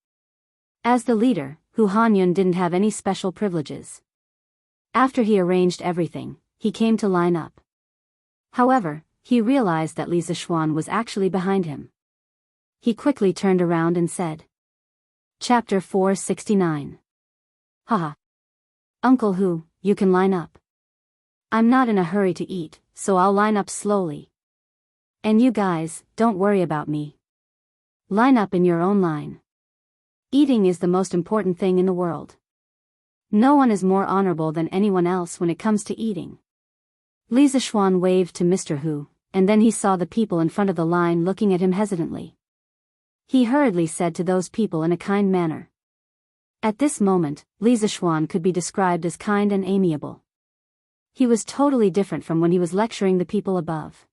As the leader, Hu Hanyun didn't have any special privileges. After he arranged everything, he came to line up. However, he realized that Li Zishuan was actually behind him. He quickly turned around and said. Chapter 469. Haha. Uncle Hu, you can line up. I'm not in a hurry to eat, so I'll line up slowly. And you guys, don't worry about me. Line up in your own line. Eating is the most important thing in the world. No one is more honorable than anyone else when it comes to eating. Li Zishuan waved to Mr. Hu, and then he saw the people in front of the line looking at him hesitantly. He hurriedly said to those people in a kind manner. At this moment, Li Zishuan could be described as kind and amiable. He was totally different from when he was lecturing the people above.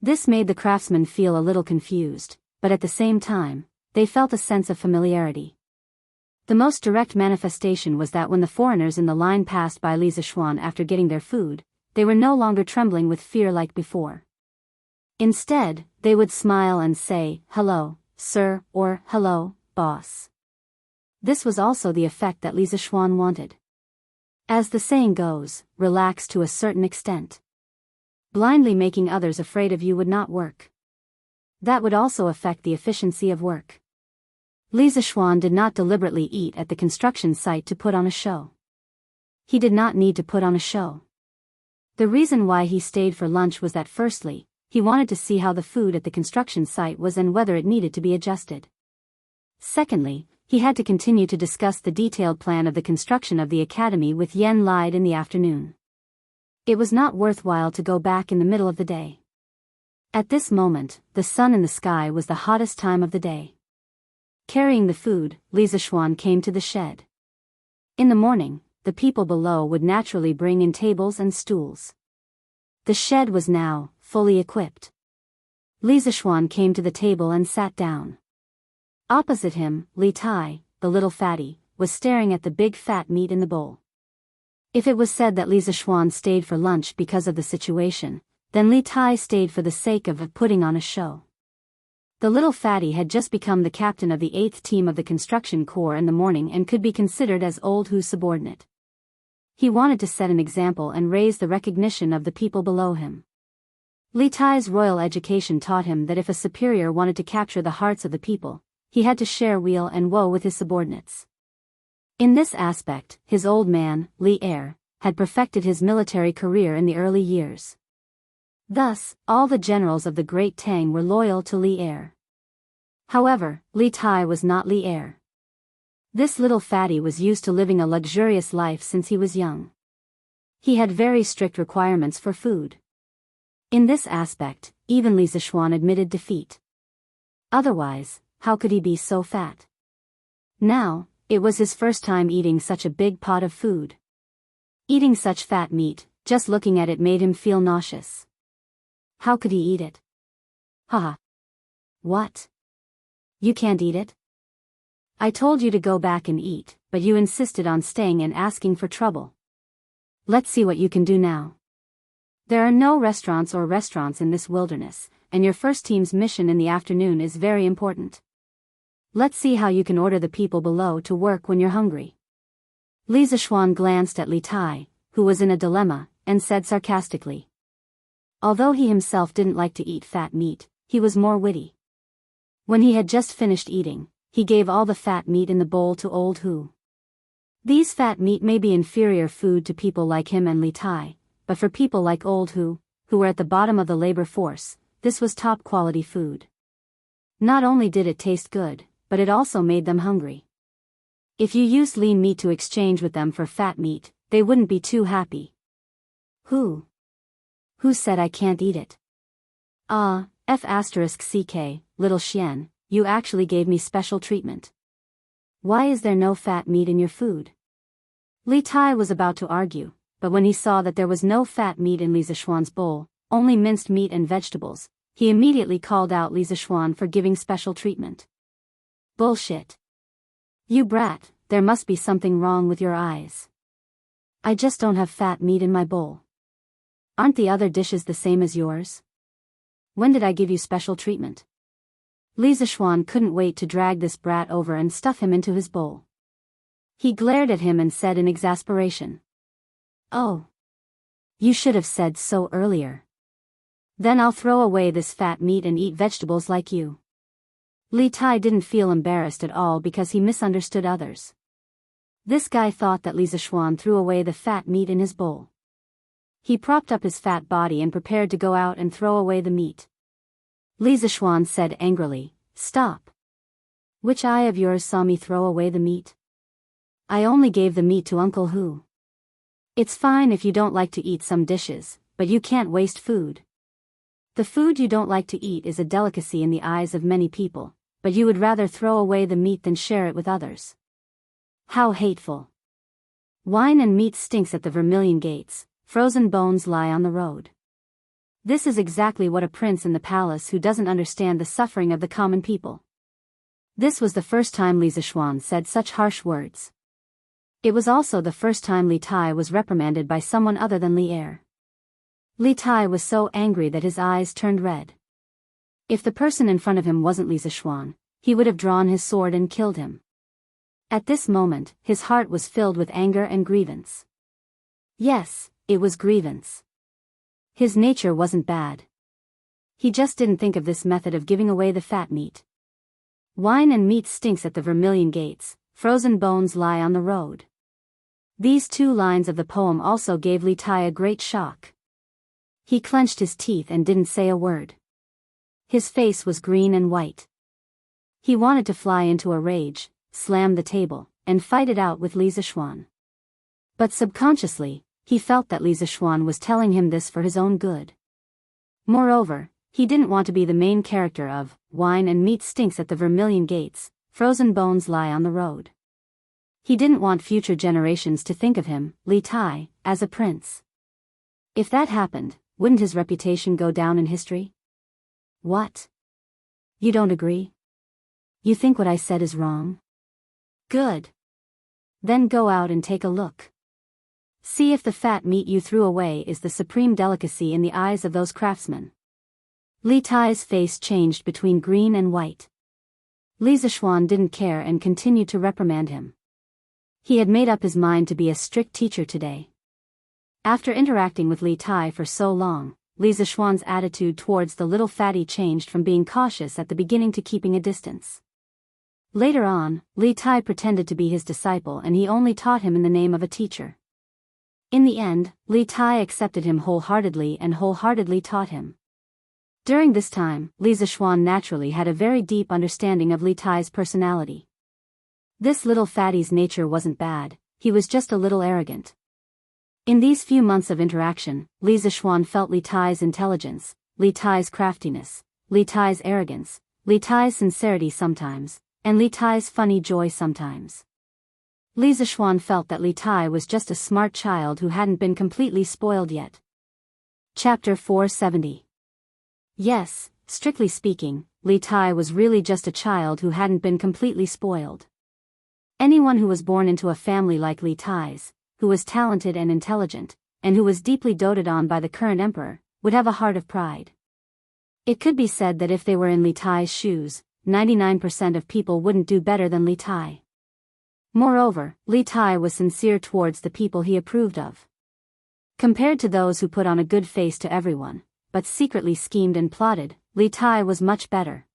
This made the craftsmen feel a little confused, but at the same time, they felt a sense of familiarity. The most direct manifestation was that when the foreigners in the line passed by Li Zishuan after getting their food, they were no longer trembling with fear like before. Instead, they would smile and say, "Hello, sir," or "Hello, boss." This was also the effect that Li Zishuan wanted. As the saying goes, relax to a certain extent. Blindly making others afraid of you would not work. That would also affect the efficiency of work. Li Zishuan did not deliberately eat at the construction site to put on a show. He did not need to put on a show. The reason why he stayed for lunch was that firstly, he wanted to see how the food at the construction site was and whether it needed to be adjusted. Secondly, he had to continue to discuss the detailed plan of the construction of the academy with Yen Lide in the afternoon. It was not worthwhile to go back in the middle of the day. At this moment, the sun in the sky was the hottest time of the day. Carrying the food, Li Zishuan came to the shed. In the morning, the people below would naturally bring in tables and stools. The shed was now fully equipped. Li Zishuan came to the table and sat down. Opposite him, Li Tai, the little fatty, was staring at the big fat meat in the bowl. If it was said that Li Zishuan stayed for lunch because of the situation, then Li Tai stayed for the sake of putting on a show. The little fatty had just become the captain of the 8th team of the construction corps in the morning and could be considered as old Hu's subordinate. He wanted to set an example and raise the recognition of the people below him. Li Tai's royal education taught him that if a superior wanted to capture the hearts of the people, he had to share weal and woe with his subordinates. In this aspect, his old man, Li Er, had perfected his military career in the early years. Thus, all the generals of the Great Tang were loyal to Li Er. However, Li Tai was not Li Er. This little fatty was used to living a luxurious life since he was young. He had very strict requirements for food. In this aspect, even Li Zishuan admitted defeat. Otherwise, how could he be so fat? Now, it was his first time eating such a big pot of food. Eating such fat meat, just looking at it made him feel nauseous. How could he eat it? Haha. What? You can't eat it? I told you to go back and eat, but you insisted on staying and asking for trouble. Let's see what you can do now. There are no restaurants in this wilderness, and your first team's mission in the afternoon is very important. Let's see how you can order the people below to work when you're hungry. Li Zishuan glanced at Li Tai, who was in a dilemma, and said sarcastically. Although he himself didn't like to eat fat meat, he was more witty. When he had just finished eating, he gave all the fat meat in the bowl to old Hu. These fat meat may be inferior food to people like him and Li Tai, but for people like old Hu, who were at the bottom of the labor force, this was top quality food. Not only did it taste good, but it also made them hungry. If you used lean meat to exchange with them for fat meat, they wouldn't be too happy. Who said I can't eat it? F***ck, little Xian, you actually gave me special treatment. Why is there no fat meat in your food? Li Tai was about to argue, but when he saw that there was no fat meat in Li Zishuan's bowl, only minced meat and vegetables, he immediately called out Li Zishuan for giving special treatment. Bullshit. You brat, there must be something wrong with your eyes. I just don't have fat meat in my bowl. Aren't the other dishes the same as yours? When did I give you special treatment? Li Zishuan couldn't wait to drag this brat over and stuff him into his bowl. He glared at him and said in exasperation. Oh. You should have said so earlier. Then I'll throw away this fat meat and eat vegetables like you. Li Tai didn't feel embarrassed at all because he misunderstood others. This guy thought that Li Zishuan threw away the fat meat in his bowl. He propped up his fat body and prepared to go out and throw away the meat. Li Zishuan said angrily, Stop. Which eye of yours saw me throw away the meat? I only gave the meat to Uncle Hu. It's fine if you don't like to eat some dishes, but you can't waste food. The food you don't like to eat is a delicacy in the eyes of many people, but you would rather throw away the meat than share it with others. How hateful. Wine and meat stinks at the Vermilion Gates, frozen bones lie on the road. This is exactly what a prince in the palace who doesn't understand the suffering of the common people. This was the first time Li Zishuan said such harsh words. It was also the first time Li Tai was reprimanded by someone other than Li Er. Li Tai was so angry that his eyes turned red. If the person in front of him wasn't Li Zishuan, he would have drawn his sword and killed him. At this moment, his heart was filled with anger and grievance. Yes, it was grievance. His nature wasn't bad. He just didn't think of this method of giving away the fat meat. Wine and meat stinks at the Vermilion Gates, frozen bones lie on the road. These two lines of the poem also gave Li Tai a great shock. He clenched his teeth and didn't say a word. His face was green and white. He wanted to fly into a rage, slam the table, and fight it out with Li Zishuan. But subconsciously, he felt that Li Zishuan was telling him this for his own good. Moreover, he didn't want to be the main character of Wine and Meat Stinks at the Vermilion Gates, Frozen Bones Lie on the Road. He didn't want future generations to think of him, Li Tai, as a prince. If that happened, wouldn't his reputation go down in history? What? You don't agree? You think what I said is wrong? Good. Then go out and take a look. See if the fat meat you threw away is the supreme delicacy in the eyes of those craftsmen. Li Tai's face changed between green and white. Li Zishuan didn't care and continued to reprimand him. He had made up his mind to be a strict teacher today. After interacting with Li Tai for so long, Li Zishuan's attitude towards the little fatty changed from being cautious at the beginning to keeping a distance. Later on, Li Tai pretended to be his disciple and he only taught him in the name of a teacher. In the end, Li Tai accepted him wholeheartedly and wholeheartedly taught him. During this time, Li Zixuan naturally had a very deep understanding of Li Tai's personality. This little fatty's nature wasn't bad, he was just a little arrogant. In these few months of interaction, Li Zixuan felt Li Tai's intelligence, Li Tai's craftiness, Li Tai's arrogance, Li Tai's sincerity sometimes, and Li Tai's funny joy sometimes. Li Zixuan felt that Li Tai was just a smart child who hadn't been completely spoiled yet. Chapter 470. Yes, strictly speaking, Li Tai was really just a child who hadn't been completely spoiled. Anyone who was born into a family like Li Tai's, who was talented and intelligent, and who was deeply doted on by the current emperor, would have a heart of pride. It could be said that if they were in Li Tai's shoes, 99% of people wouldn't do better than Li Tai. Moreover, Li Tai was sincere towards the people he approved of. Compared to those who put on a good face to everyone, but secretly schemed and plotted, Li Tai was much better.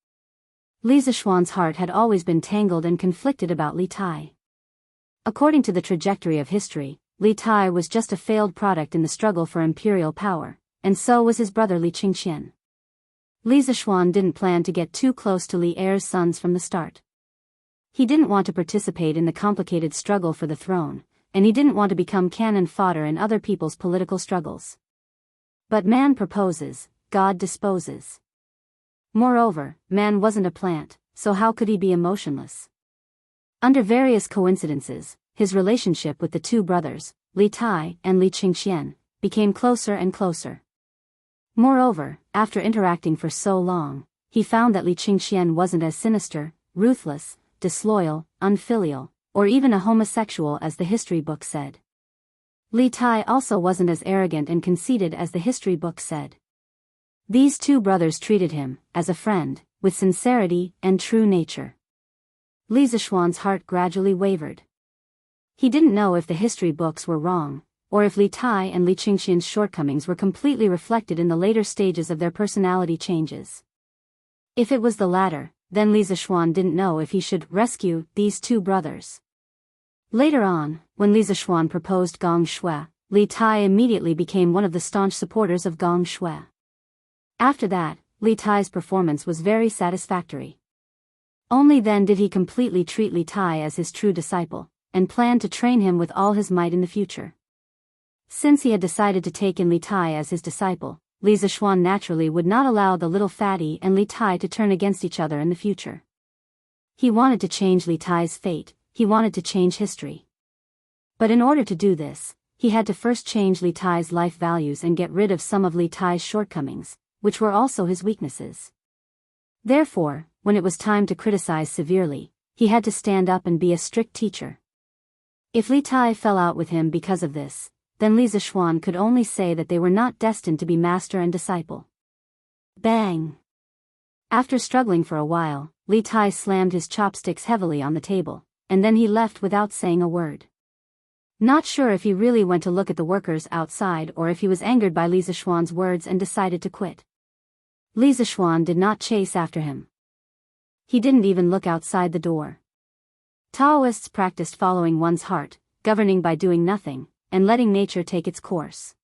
Li Zixuan's heart had always been tangled and conflicted about Li Tai. According to the trajectory of history, Li Tai was just a failed product in the struggle for imperial power, and so was his brother Li Qingqian. Li Zixuan didn't plan to get too close to Li Er's sons from the start. He didn't want to participate in the complicated struggle for the throne, and he didn't want to become cannon fodder in other people's political struggles. But man proposes, God disposes. Moreover, man wasn't a plant, so how could he be emotionless? Under various coincidences, his relationship with the two brothers, Li Tai and Li Qingqian, became closer and closer. Moreover, after interacting for so long, he found that Li Qingqian wasn't as sinister, ruthless, disloyal, unfilial, or even a homosexual as the history book said. Li Tai also wasn't as arrogant and conceited as the history book said. These two brothers treated him, as a friend, with sincerity and true nature. Li Zixuan's heart gradually wavered. He didn't know if the history books were wrong, or if Li Tai and Li Qingqian's shortcomings were completely reflected in the later stages of their personality changes. If it was the latter, then Li Zixuan didn't know if he should rescue these two brothers. Later on, when Li Zixuan proposed Gong Shui, Li Tai immediately became one of the staunch supporters of Gong Shui. After that, Li Tai's performance was very satisfactory. Only then did he completely treat Li Tai as his true disciple, and planned to train him with all his might in the future. Since he had decided to take in Li Tai as his disciple, Li Zixuan naturally would not allow the little fatty and Li Tai to turn against each other in the future. He wanted to change Li Tai's fate, he wanted to change history. But in order to do this, he had to first change Li Tai's life values and get rid of some of Li Tai's shortcomings, which were also his weaknesses. Therefore, when it was time to criticize severely, he had to stand up and be a strict teacher. If Li Tai fell out with him because of this, then Li Zixuan could only say that they were not destined to be master and disciple. Bang! After struggling for a while, Li Tai slammed his chopsticks heavily on the table, and then he left without saying a word. Not sure if he really went to look at the workers outside or if he was angered by Li Zixuan's words and decided to quit. Li Zixuan did not chase after him. He didn't even look outside the door. Taoists practiced following one's heart, governing by doing nothing, and letting nature take its course.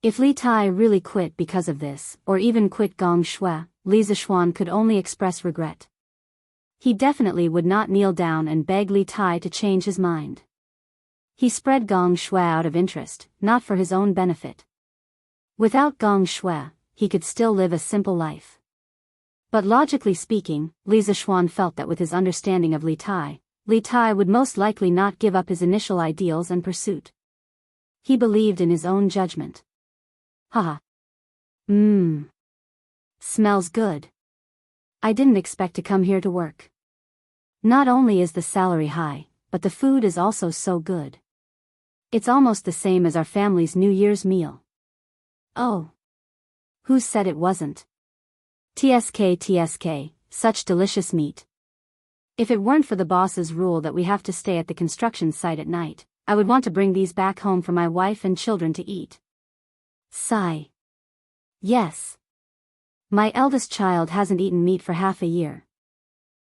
If Li Tai really quit because of this, or even quit Gong Shui, Li Zixuan could only express regret. He definitely would not kneel down and beg Li Tai to change his mind. He spread Gong Shui out of interest, not for his own benefit. Without Gong Shui, he could still live a simple life. But logically speaking, Li Zixuan felt that with his understanding of Li Tai would most likely not give up his initial ideals and pursuit. He believed in his own judgment. Haha. Smells good. I didn't expect to come here to work. Not only is the salary high, but the food is also so good. It's almost the same as our family's New Year's meal. Oh. Who said it wasn't? TSK, such delicious meat. If it weren't for the boss's rule that we have to stay at the construction site at night, I would want to bring these back home for my wife and children to eat. Sigh. Yes. My eldest child hasn't eaten meat for half a year.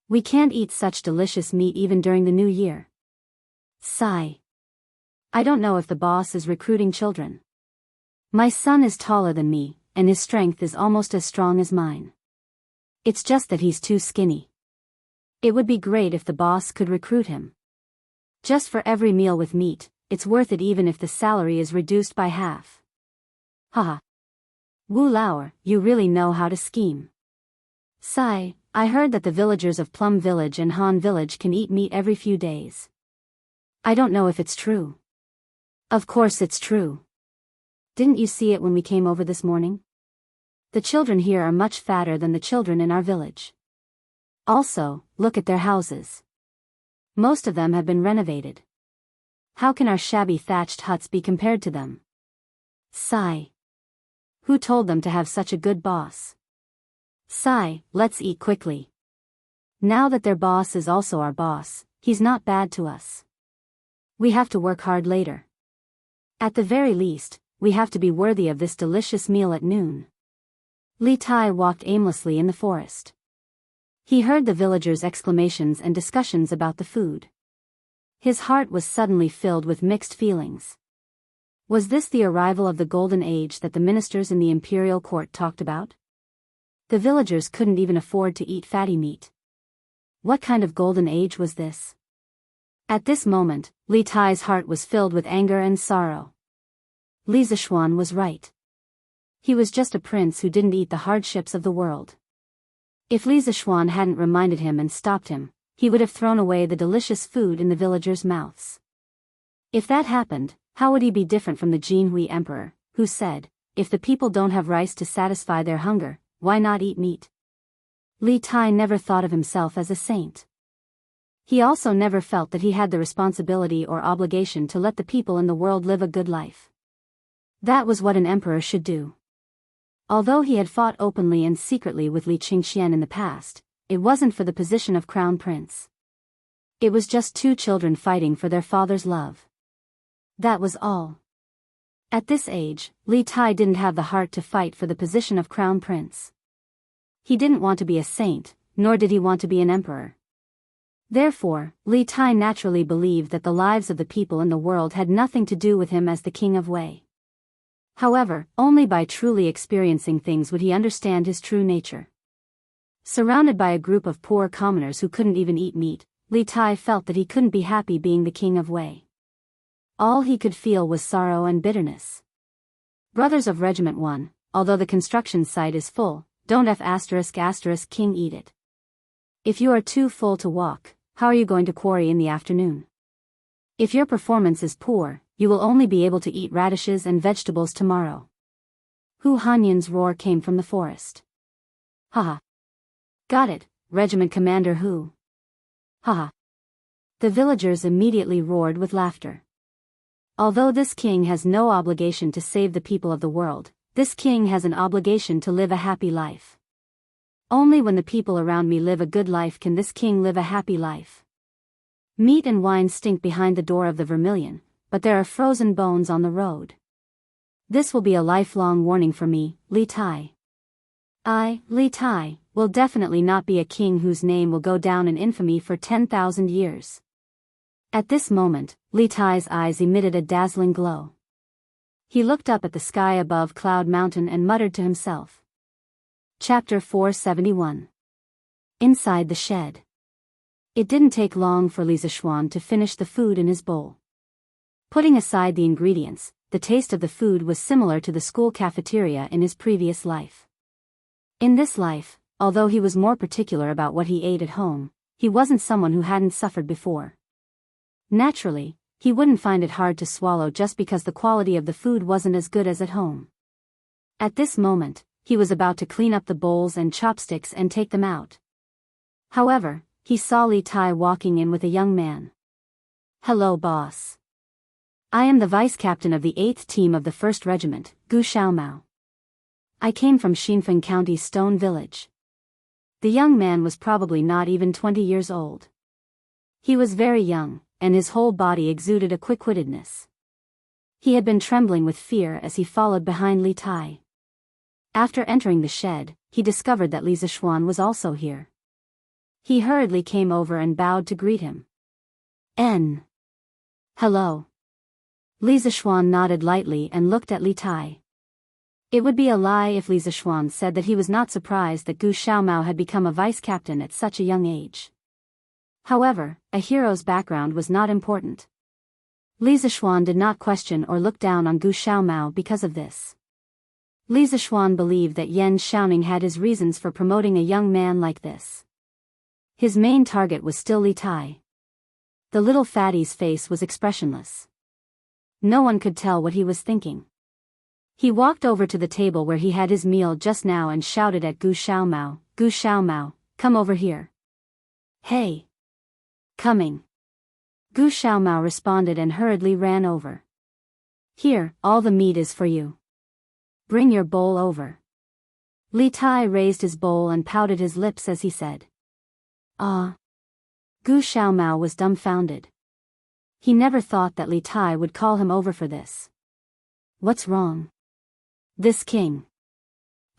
We can't eat such delicious meat even during the new year. Sigh. I don't know if the boss is recruiting children. My son is taller than me, and his strength is almost as strong as mine. It's just that he's too skinny. It would be great if the boss could recruit him. Just for every meal with meat, it's worth it even if the salary is reduced by half. Haha. Wu Lauer, you really know how to scheme. Sigh, I heard that the villagers of Plum Village and Han Village can eat meat every few days. I don't know if it's true. Of course it's true. Didn't you see it when we came over this morning? The children here are much fatter than the children in our village. Also, look at their houses. Most of them have been renovated. How can our shabby thatched huts be compared to them? Sigh. Who told them to have such a good boss? Sigh, let's eat quickly. Now that their boss is also our boss, he's not bad to us. We have to work hard later. At the very least, we have to be worthy of this delicious meal at noon. Li Tai walked aimlessly in the forest. He heard the villagers' exclamations and discussions about the food. His heart was suddenly filled with mixed feelings. Was this the arrival of the golden age that the ministers in the imperial court talked about? The villagers couldn't even afford to eat fatty meat. What kind of golden age was this? At this moment, Li Tai's heart was filled with anger and sorrow. Li Zishuan was right. He was just a prince who didn't eat the hardships of the world. If Li Zishuan hadn't reminded him and stopped him, he would have thrown away the delicious food in the villagers' mouths. If that happened, how would he be different from the Jinhui emperor, who said, if the people don't have rice to satisfy their hunger, why not eat meat? Li Tai never thought of himself as a saint. He also never felt that he had the responsibility or obligation to let the people in the world live a good life. That was what an emperor should do. Although he had fought openly and secretly with Li Qingxian in the past, it wasn't for the position of crown prince. It was just two children fighting for their father's love. That was all. At this age, Li Tai didn't have the heart to fight for the position of crown prince. He didn't want to be a saint, nor did he want to be an emperor. Therefore, Li Tai naturally believed that the lives of the people in the world had nothing to do with him as the king of Wei. However, only by truly experiencing things would he understand his true nature. Surrounded by a group of poor commoners who couldn't even eat meat, Li Tai felt that he couldn't be happy being the king of Wei. All he could feel was sorrow and bitterness. Brothers of Regiment 1, although the construction site is full, don't *** king eat it. If you are too full to walk, how are you going to quarry in the afternoon? If your performance is poor, you will only be able to eat radishes and vegetables tomorrow. Hu Hanyan's roar came from the forest. Haha. Got it, Regiment Commander Hu. Haha. The villagers immediately roared with laughter. Although this king has no obligation to save the people of the world, this king has an obligation to live a happy life. Only when the people around me live a good life can this king live a happy life. Meat and wine stink behind the door of the Vermilion, but there are frozen bones on the road. This will be a lifelong warning for me, Li Tai. I, Li Tai, will definitely not be a king whose name will go down in infamy for 10,000 years. At this moment, Li Tai's eyes emitted a dazzling glow. He looked up at the sky above Cloud Mountain and muttered to himself. Chapter 471. Inside the shed. It didn't take long for Li Zishuan to finish the food in his bowl. Putting aside the ingredients, the taste of the food was similar to the school cafeteria in his previous life. In this life, although he was more particular about what he ate at home, he wasn't someone who hadn't suffered before. Naturally, he wouldn't find it hard to swallow just because the quality of the food wasn't as good as at home. At this moment, he was about to clean up the bowls and chopsticks and take them out. However, he saw Li Tai walking in with a young man. Hello, boss. I am the vice captain of the 8th team of the 1st Regiment, Gu Xiaomao. I came from Xinfeng County's Stone Village. The young man was probably not even 20 years old. He was very young, and his whole body exuded a quick-wittedness. He had been trembling with fear as he followed behind Li Tai. After entering the shed, he discovered that Li Zishuan was also here. He hurriedly came over and bowed to greet him. Hello. Li Zishuan nodded lightly and looked at Li Tai. It would be a lie if Li Zishuan said that he was not surprised that Gu Xiaomao had become a vice-captain at such a young age. However, a hero's background was not important. Li Zishuan did not question or look down on Gu Xiaomao because of this. Li Zishuan believed that Yan Xiaoning had his reasons for promoting a young man like this. His main target was still Li Tai. The little fatty's face was expressionless. No one could tell what he was thinking. He walked over to the table where he had his meal just now and shouted at Gu Xiaomao, "Gu Xiaomao, come over here." "Hey." "Coming." Gu Xiaomao responded and hurriedly ran over. "Here, all the meat is for you. Bring your bowl over." Li Tai raised his bowl and pouted his lips as he said, "Ah." Gu Xiaomao was dumbfounded. He never thought that Li Tai would call him over for this. "What's wrong?" "This king.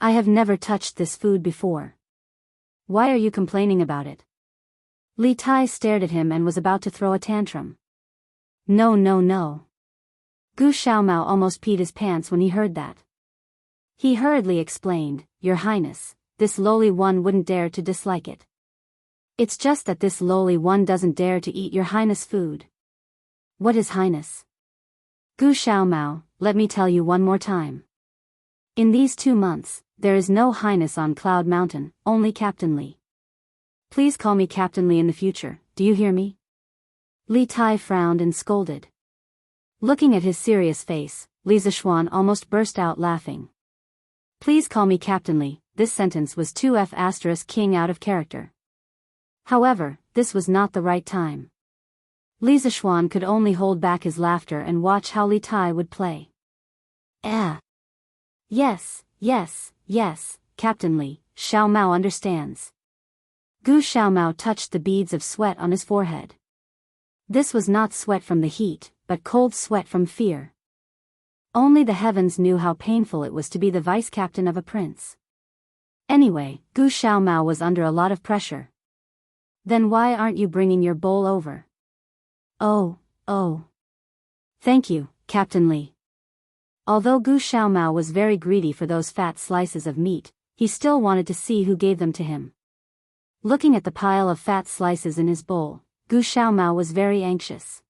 I have never touched this food before. Why are you complaining about it?" Li Tai stared at him and was about to throw a tantrum. No. Gu Xiaomao almost peed his pants when he heard that. He hurriedly explained, "Your Highness, this lowly one wouldn't dare to dislike it. It's just that this lowly one doesn't dare to eat your Highness' food." "What is Highness?" "Gu Xiaomao, let me tell you one more time. In these 2 months, there is no Highness on Cloud Mountain, only Captain Li. Please call me Captain Li in the future, do you hear me?" Li Tai frowned and scolded. Looking at his serious face, Li Zishuan almost burst out laughing. "Please call me Captain Li." This sentence was too **king out of character. However, this was not the right time. Li Zishuan could only hold back his laughter and watch how Li Tai would play. Yes, Captain Li, Xiaomao understands." Gu Xiaomao touched the beads of sweat on his forehead. This was not sweat from the heat, but cold sweat from fear. Only the heavens knew how painful it was to be the vice-captain of a prince. Anyway, Gu Xiaomao was under a lot of pressure. "Then why aren't you bringing your bowl over?" Oh. Thank you, Captain Li." Although Gu Xiaomao was very greedy for those fat slices of meat, he still wanted to see who gave them to him. Looking at the pile of fat slices in his bowl, Gu Xiaomao was very anxious.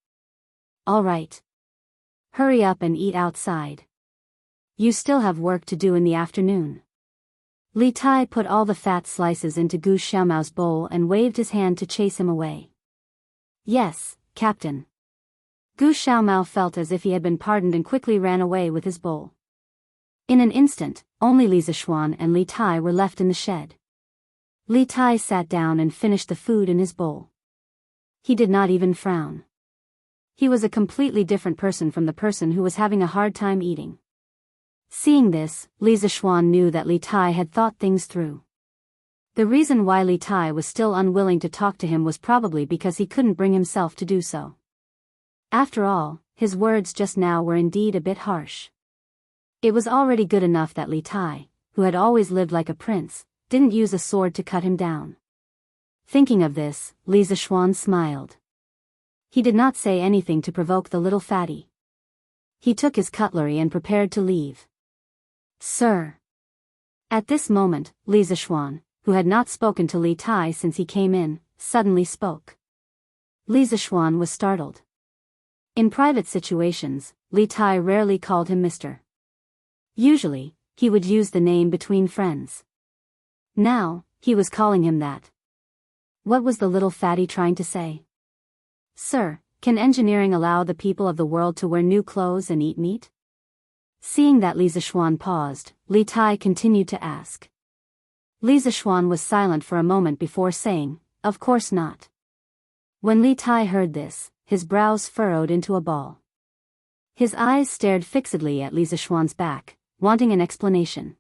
"All right. Hurry up and eat outside. You still have work to do in the afternoon." Li Tai put all the fat slices into Gu Xiaomao's bowl and waved his hand to chase him away. "Yes, Captain." Gu Xiaomao felt as if he had been pardoned and quickly ran away with his bowl. In an instant, only Li Zishuan and Li Tai were left in the shed. Li Tai sat down and finished the food in his bowl. He did not even frown. He was a completely different person from the person who was having a hard time eating. Seeing this, Li Zishuan knew that Li Tai had thought things through. The reason why Li Tai was still unwilling to talk to him was probably because he couldn't bring himself to do so. After all, his words just now were indeed a bit harsh. It was already good enough that Li Tai, who had always lived like a prince, didn't use a sword to cut him down. Thinking of this, Li Zishuan smiled. He did not say anything to provoke the little fatty. He took his cutlery and prepared to leave. "Sir." At this moment, Li Zishuan, who had not spoken to Li Tai since he came in, suddenly spoke. Li Zishuan was startled. In private situations, Li Tai rarely called him Mr. Usually, he would use the name between friends. Now, he was calling him that. What was the little fatty trying to say? "Sir, can engineering allow the people of the world to wear new clothes and eat meat?" Seeing that Li Zishuan paused, Li Tai continued to ask. Li Zishuan was silent for a moment before saying, "Of course not." When Li Tai heard this, his brows furrowed into a ball. His eyes stared fixedly at Li Zishuan's back, wanting an explanation.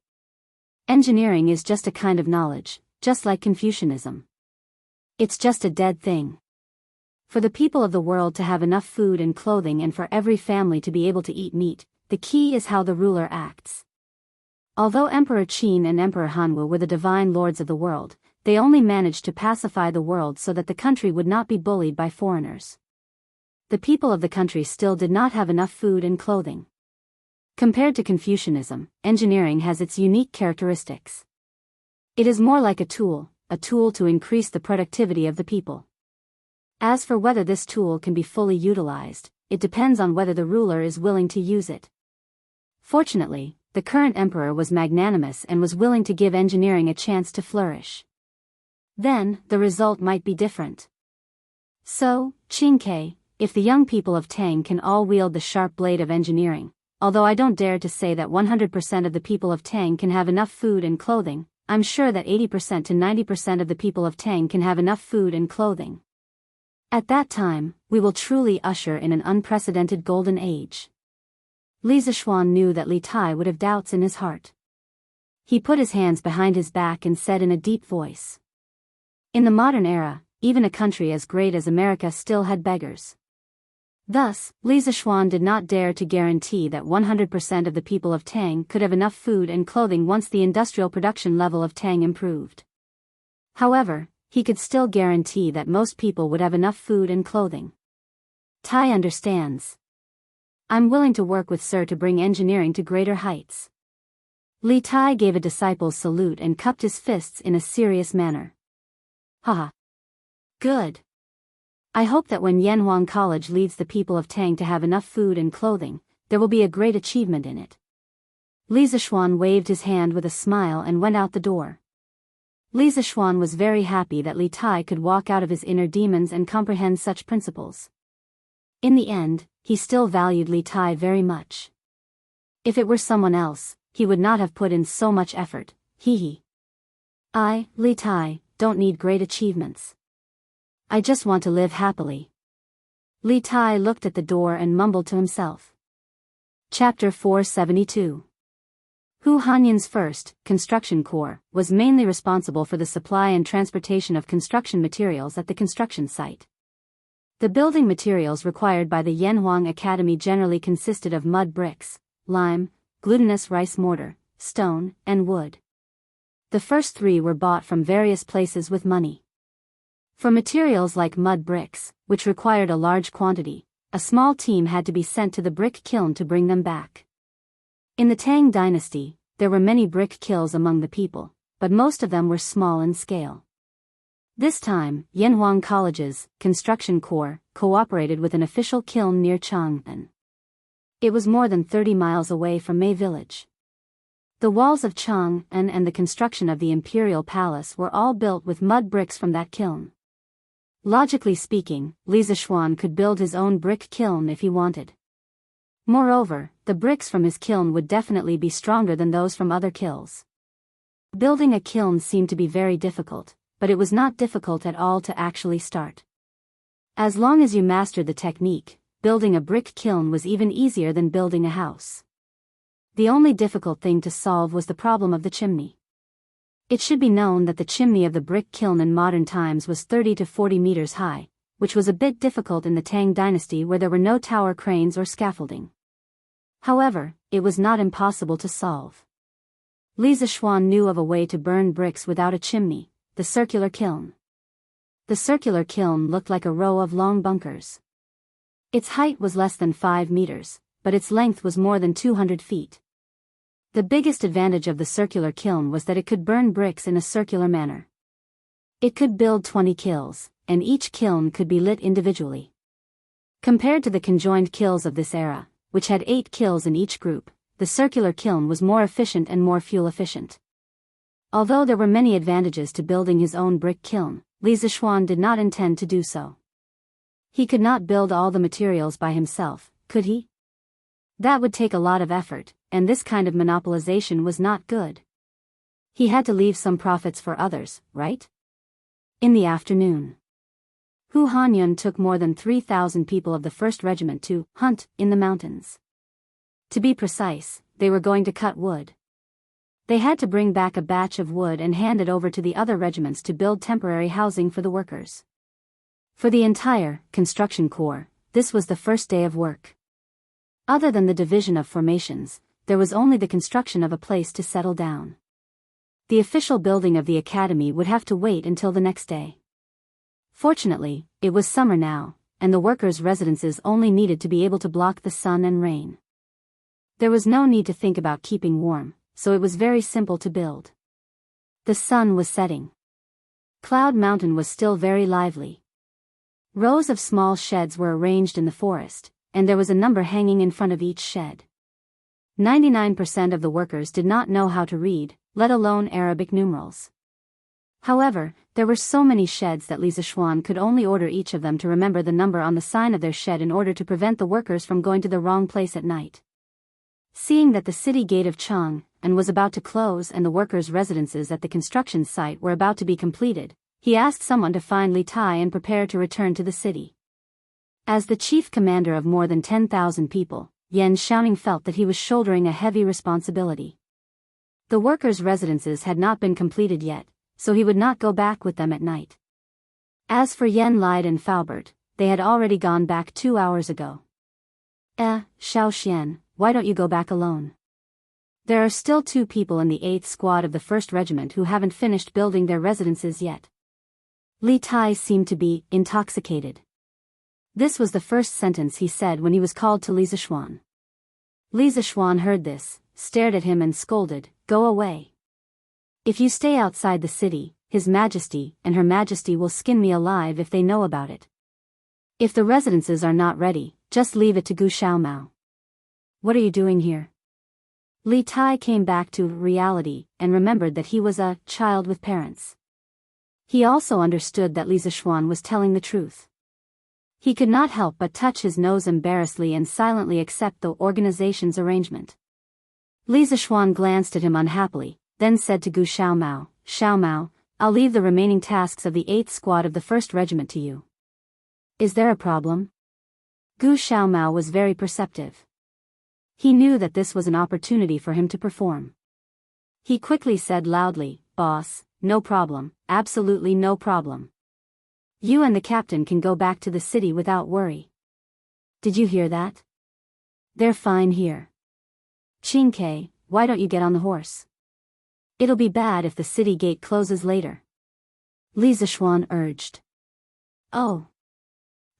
Engineering is just a kind of knowledge, just like Confucianism. It's just a dead thing. For the people of the world to have enough food and clothing and for every family to be able to eat meat, the key is how the ruler acts. Although Emperor Qin and Emperor Hanwu were the divine lords of the world, they only managed to pacify the world so that the country would not be bullied by foreigners. The people of the country still did not have enough food and clothing. Compared to Confucianism, engineering has its unique characteristics. It is more like a tool to increase the productivity of the people. As for whether this tool can be fully utilized, it depends on whether the ruler is willing to use it. Fortunately, the current emperor was magnanimous and was willing to give engineering a chance to flourish. Then, the result might be different. So, Qingke, if the young people of Tang can all wield the sharp blade of engineering, although I don't dare to say that 100% of the people of Tang can have enough food and clothing, I'm sure that 80% to 90% of the people of Tang can have enough food and clothing. At that time, we will truly usher in an unprecedented golden age. Li Zishuan knew that Li Tai would have doubts in his heart. He put his hands behind his back and said in a deep voice. In the modern era, even a country as great as America still had beggars. Thus, Li Zishuan did not dare to guarantee that 100% of the people of Tang could have enough food and clothing once the industrial production level of Tang improved. However, he could still guarantee that most people would have enough food and clothing. Tai understands. I'm willing to work with Sir to bring engineering to greater heights. Li Tai gave a disciple's salute and cupped his fists in a serious manner. Haha. Good. I hope that when Yanhuang College leads the people of Tang to have enough food and clothing, there will be a great achievement in it. Li Zishuan waved his hand with a smile and went out the door. Li Zishuan was very happy that Li Tai could walk out of his inner demons and comprehend such principles. In the end, he still valued Li Tai very much. If it were someone else, he would not have put in so much effort. I, Li Tai, don't need great achievements. I just want to live happily. Li Tai looked at the door and mumbled to himself. Chapter 472. Hu Hanyan's first, construction corps, was mainly responsible for the supply and transportation of construction materials at the construction site. The building materials required by the Yanhuang Academy generally consisted of mud bricks, lime, glutinous rice mortar, stone, and wood. The first three were bought from various places with money. For materials like mud bricks, which required a large quantity, a small team had to be sent to the brick kiln to bring them back. In the Tang dynasty, there were many brick kilns among the people, but most of them were small in scale. This time, Yanhuang College's construction corps cooperated with an official kiln near Chang'an. It was more than 30 miles away from Mei Village. The walls of Chang'an and the construction of the imperial palace were all built with mud bricks from that kiln. Logically speaking, Li Zishuan could build his own brick kiln if he wanted. Moreover, the bricks from his kiln would definitely be stronger than those from other kilns. Building a kiln seemed to be very difficult, but it was not difficult at all to actually start. As long as you mastered the technique, building a brick kiln was even easier than building a house. The only difficult thing to solve was the problem of the chimney. It should be known that the chimney of the brick kiln in modern times was 30 to 40 meters high, which was a bit difficult in the Tang dynasty where there were no tower cranes or scaffolding. However, it was not impossible to solve. Li Zishuan knew of a way to burn bricks without a chimney, the circular kiln. The circular kiln looked like a row of long bunkers. Its height was less than 5 meters, but its length was more than 200 feet. The biggest advantage of the circular kiln was that it could burn bricks in a circular manner. It could build 20 kilns, and each kiln could be lit individually. Compared to the conjoined kilns of this era, which had 8 kilns in each group, the circular kiln was more efficient and more fuel efficient. Although there were many advantages to building his own brick kiln, Li Zishuan did not intend to do so. He could not build all the materials by himself, could he? That would take a lot of effort, and this kind of monopolization was not good. He had to leave some profits for others, right? In the afternoon, Hu Hanyan took more than 3,000 people of the 1st Regiment to hunt in the mountains. To be precise, they were going to cut wood. They had to bring back a batch of wood and hand it over to the other regiments to build temporary housing for the workers. For the entire construction corps, this was the first day of work. Other than the division of formations, there was only the construction of a place to settle down. The official building of the academy would have to wait until the next day. Fortunately, it was summer now, and the workers' residences only needed to be able to block the sun and rain. There was no need to think about keeping warm, so it was very simple to build. The sun was setting. Cloud Mountain was still very lively. Rows of small sheds were arranged in the forest, and there was a number hanging in front of each shed. 99% of the workers did not know how to read, let alone Arabic numerals. However, there were so many sheds that Lisa Schwan could only order each of them to remember the number on the sign of their shed in order to prevent the workers from going to the wrong place at night. Seeing that the city gate of Chang and was about to close and the workers' residences at the construction site were about to be completed, he asked someone to find Li Tai and prepare to return to the city. As the chief commander of more than 10,000 people, Yan Xiaoning felt that he was shouldering a heavy responsibility. The workers' residences had not been completed yet, so he would not go back with them at night. As for Yan Lide and Faubert, they had already gone back 2 hours ago. Xiao Xian, why don't you go back alone? There are still 2 people in the 8th squad of the 1st regiment who haven't finished building their residences yet. Li Tai seemed to be intoxicated. This was the first sentence he said when he was called to Li Zixuan. Li Zixuan heard this, stared at him and scolded, "Go away. If you stay outside the city, His Majesty and Her Majesty will skin me alive if they know about it. If the residences are not ready, just leave it to Gu Xiaomao." "What are you doing here?" Li Tai came back to reality and remembered that he was a child with parents. He also understood that Li Zixuan was telling the truth. He could not help but touch his nose embarrassedly and silently accept the organization's arrangement. Li Zixuan glanced at him unhappily, then said to Gu Xiaomao, "Xiaomao, I'll leave the remaining tasks of the 8th squad of the 1st regiment to you." "Is there a problem?" Gu Xiaomao was very perceptive. He knew that this was an opportunity for him to perform. He quickly said loudly, "Boss, no problem, absolutely no problem. You and the captain can go back to the city without worry." "Did you hear that? They're fine here. Qingke, why don't you get on the horse? It'll be bad if the city gate closes later," Li Zixuan urged. "Oh.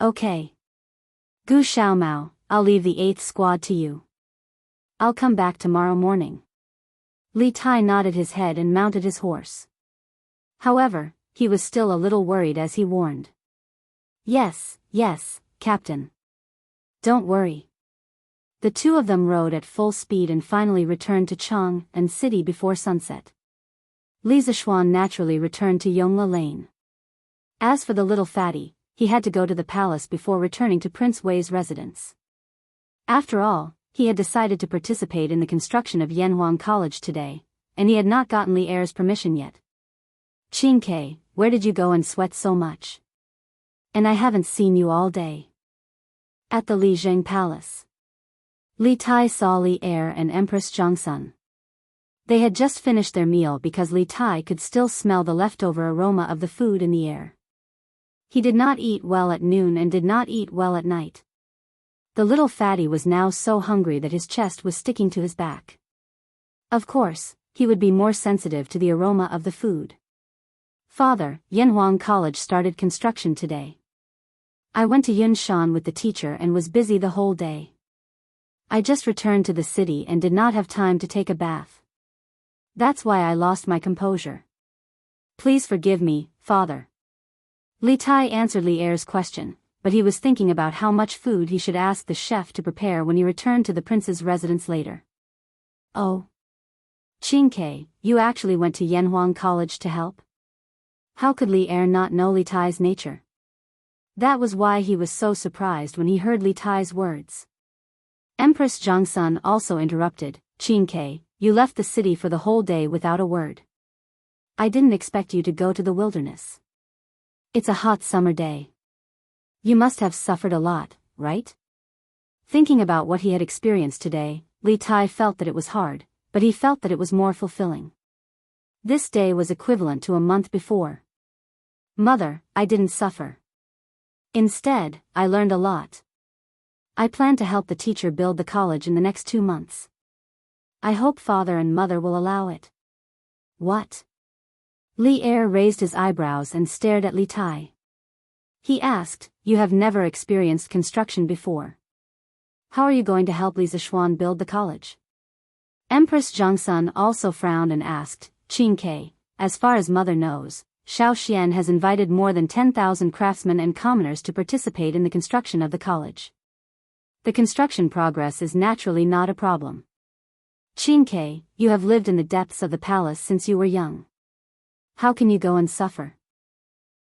Okay. Gu Xiaomao, I'll leave the 8th squad to you. I'll come back tomorrow morning." Li Tai nodded his head and mounted his horse. However, he was still a little worried as he warned. Yes, Captain. Don't worry." The 2 of them rode at full speed and finally returned to Chang and City before sunset. Li Zixuan naturally returned to Yongla Lane. As for the little fatty, he had to go to the palace before returning to Prince Wei's residence. After all, he had decided to participate in the construction of Yanhuang College today, and he had not gotten Li Er's permission yet. "Qingke, where did you go and sweat so much? And I haven't seen you all day." "At the Li Zheng Palace." Li Tai saw Li Er and Empress Zhangsun. They had just finished their meal because Li Tai could still smell the leftover aroma of the food in the air. He did not eat well at noon and did not eat well at night. The little fatty was now so hungry that his chest was sticking to his back. Of course, he would be more sensitive to the aroma of the food. "Father, Yanhuang College started construction today. I went to Yunshan with the teacher and was busy the whole day. I just returned to the city and did not have time to take a bath. That's why I lost my composure. Please forgive me, Father." Li Tai answered Li Er's question, but he was thinking about how much food he should ask the chef to prepare when he returned to the prince's residence later. "Oh. Qingke, you actually went to Yanhuang College to help?" How could Li Er not know Li Tai's nature? That was why he was so surprised when he heard Li Tai's words. Empress Zhangsun also interrupted, "Qingke, you left the city for the whole day without a word. I didn't expect you to go to the wilderness. It's a hot summer day. You must have suffered a lot, right?" Thinking about what he had experienced today, Li Tai felt that it was hard, but he felt that it was more fulfilling. This day was equivalent to a month before. "Mother, I didn't suffer. Instead, I learned a lot. I plan to help the teacher build the college in the next 2 months. I hope Father and Mother will allow it." "What?" Li Er raised his eyebrows and stared at Li Tai. He asked, "You have never experienced construction before. How are you going to help Li Zishuan build the college? Empress Zhongsun also frowned and asked, Qin Ke, as far as mother knows, Xiao Xian has invited more than 10,000 craftsmen and commoners to participate in the construction of the college. The construction progress is naturally not a problem. Qin Ke, you have lived in the depths of the palace since you were young. How can you go and suffer?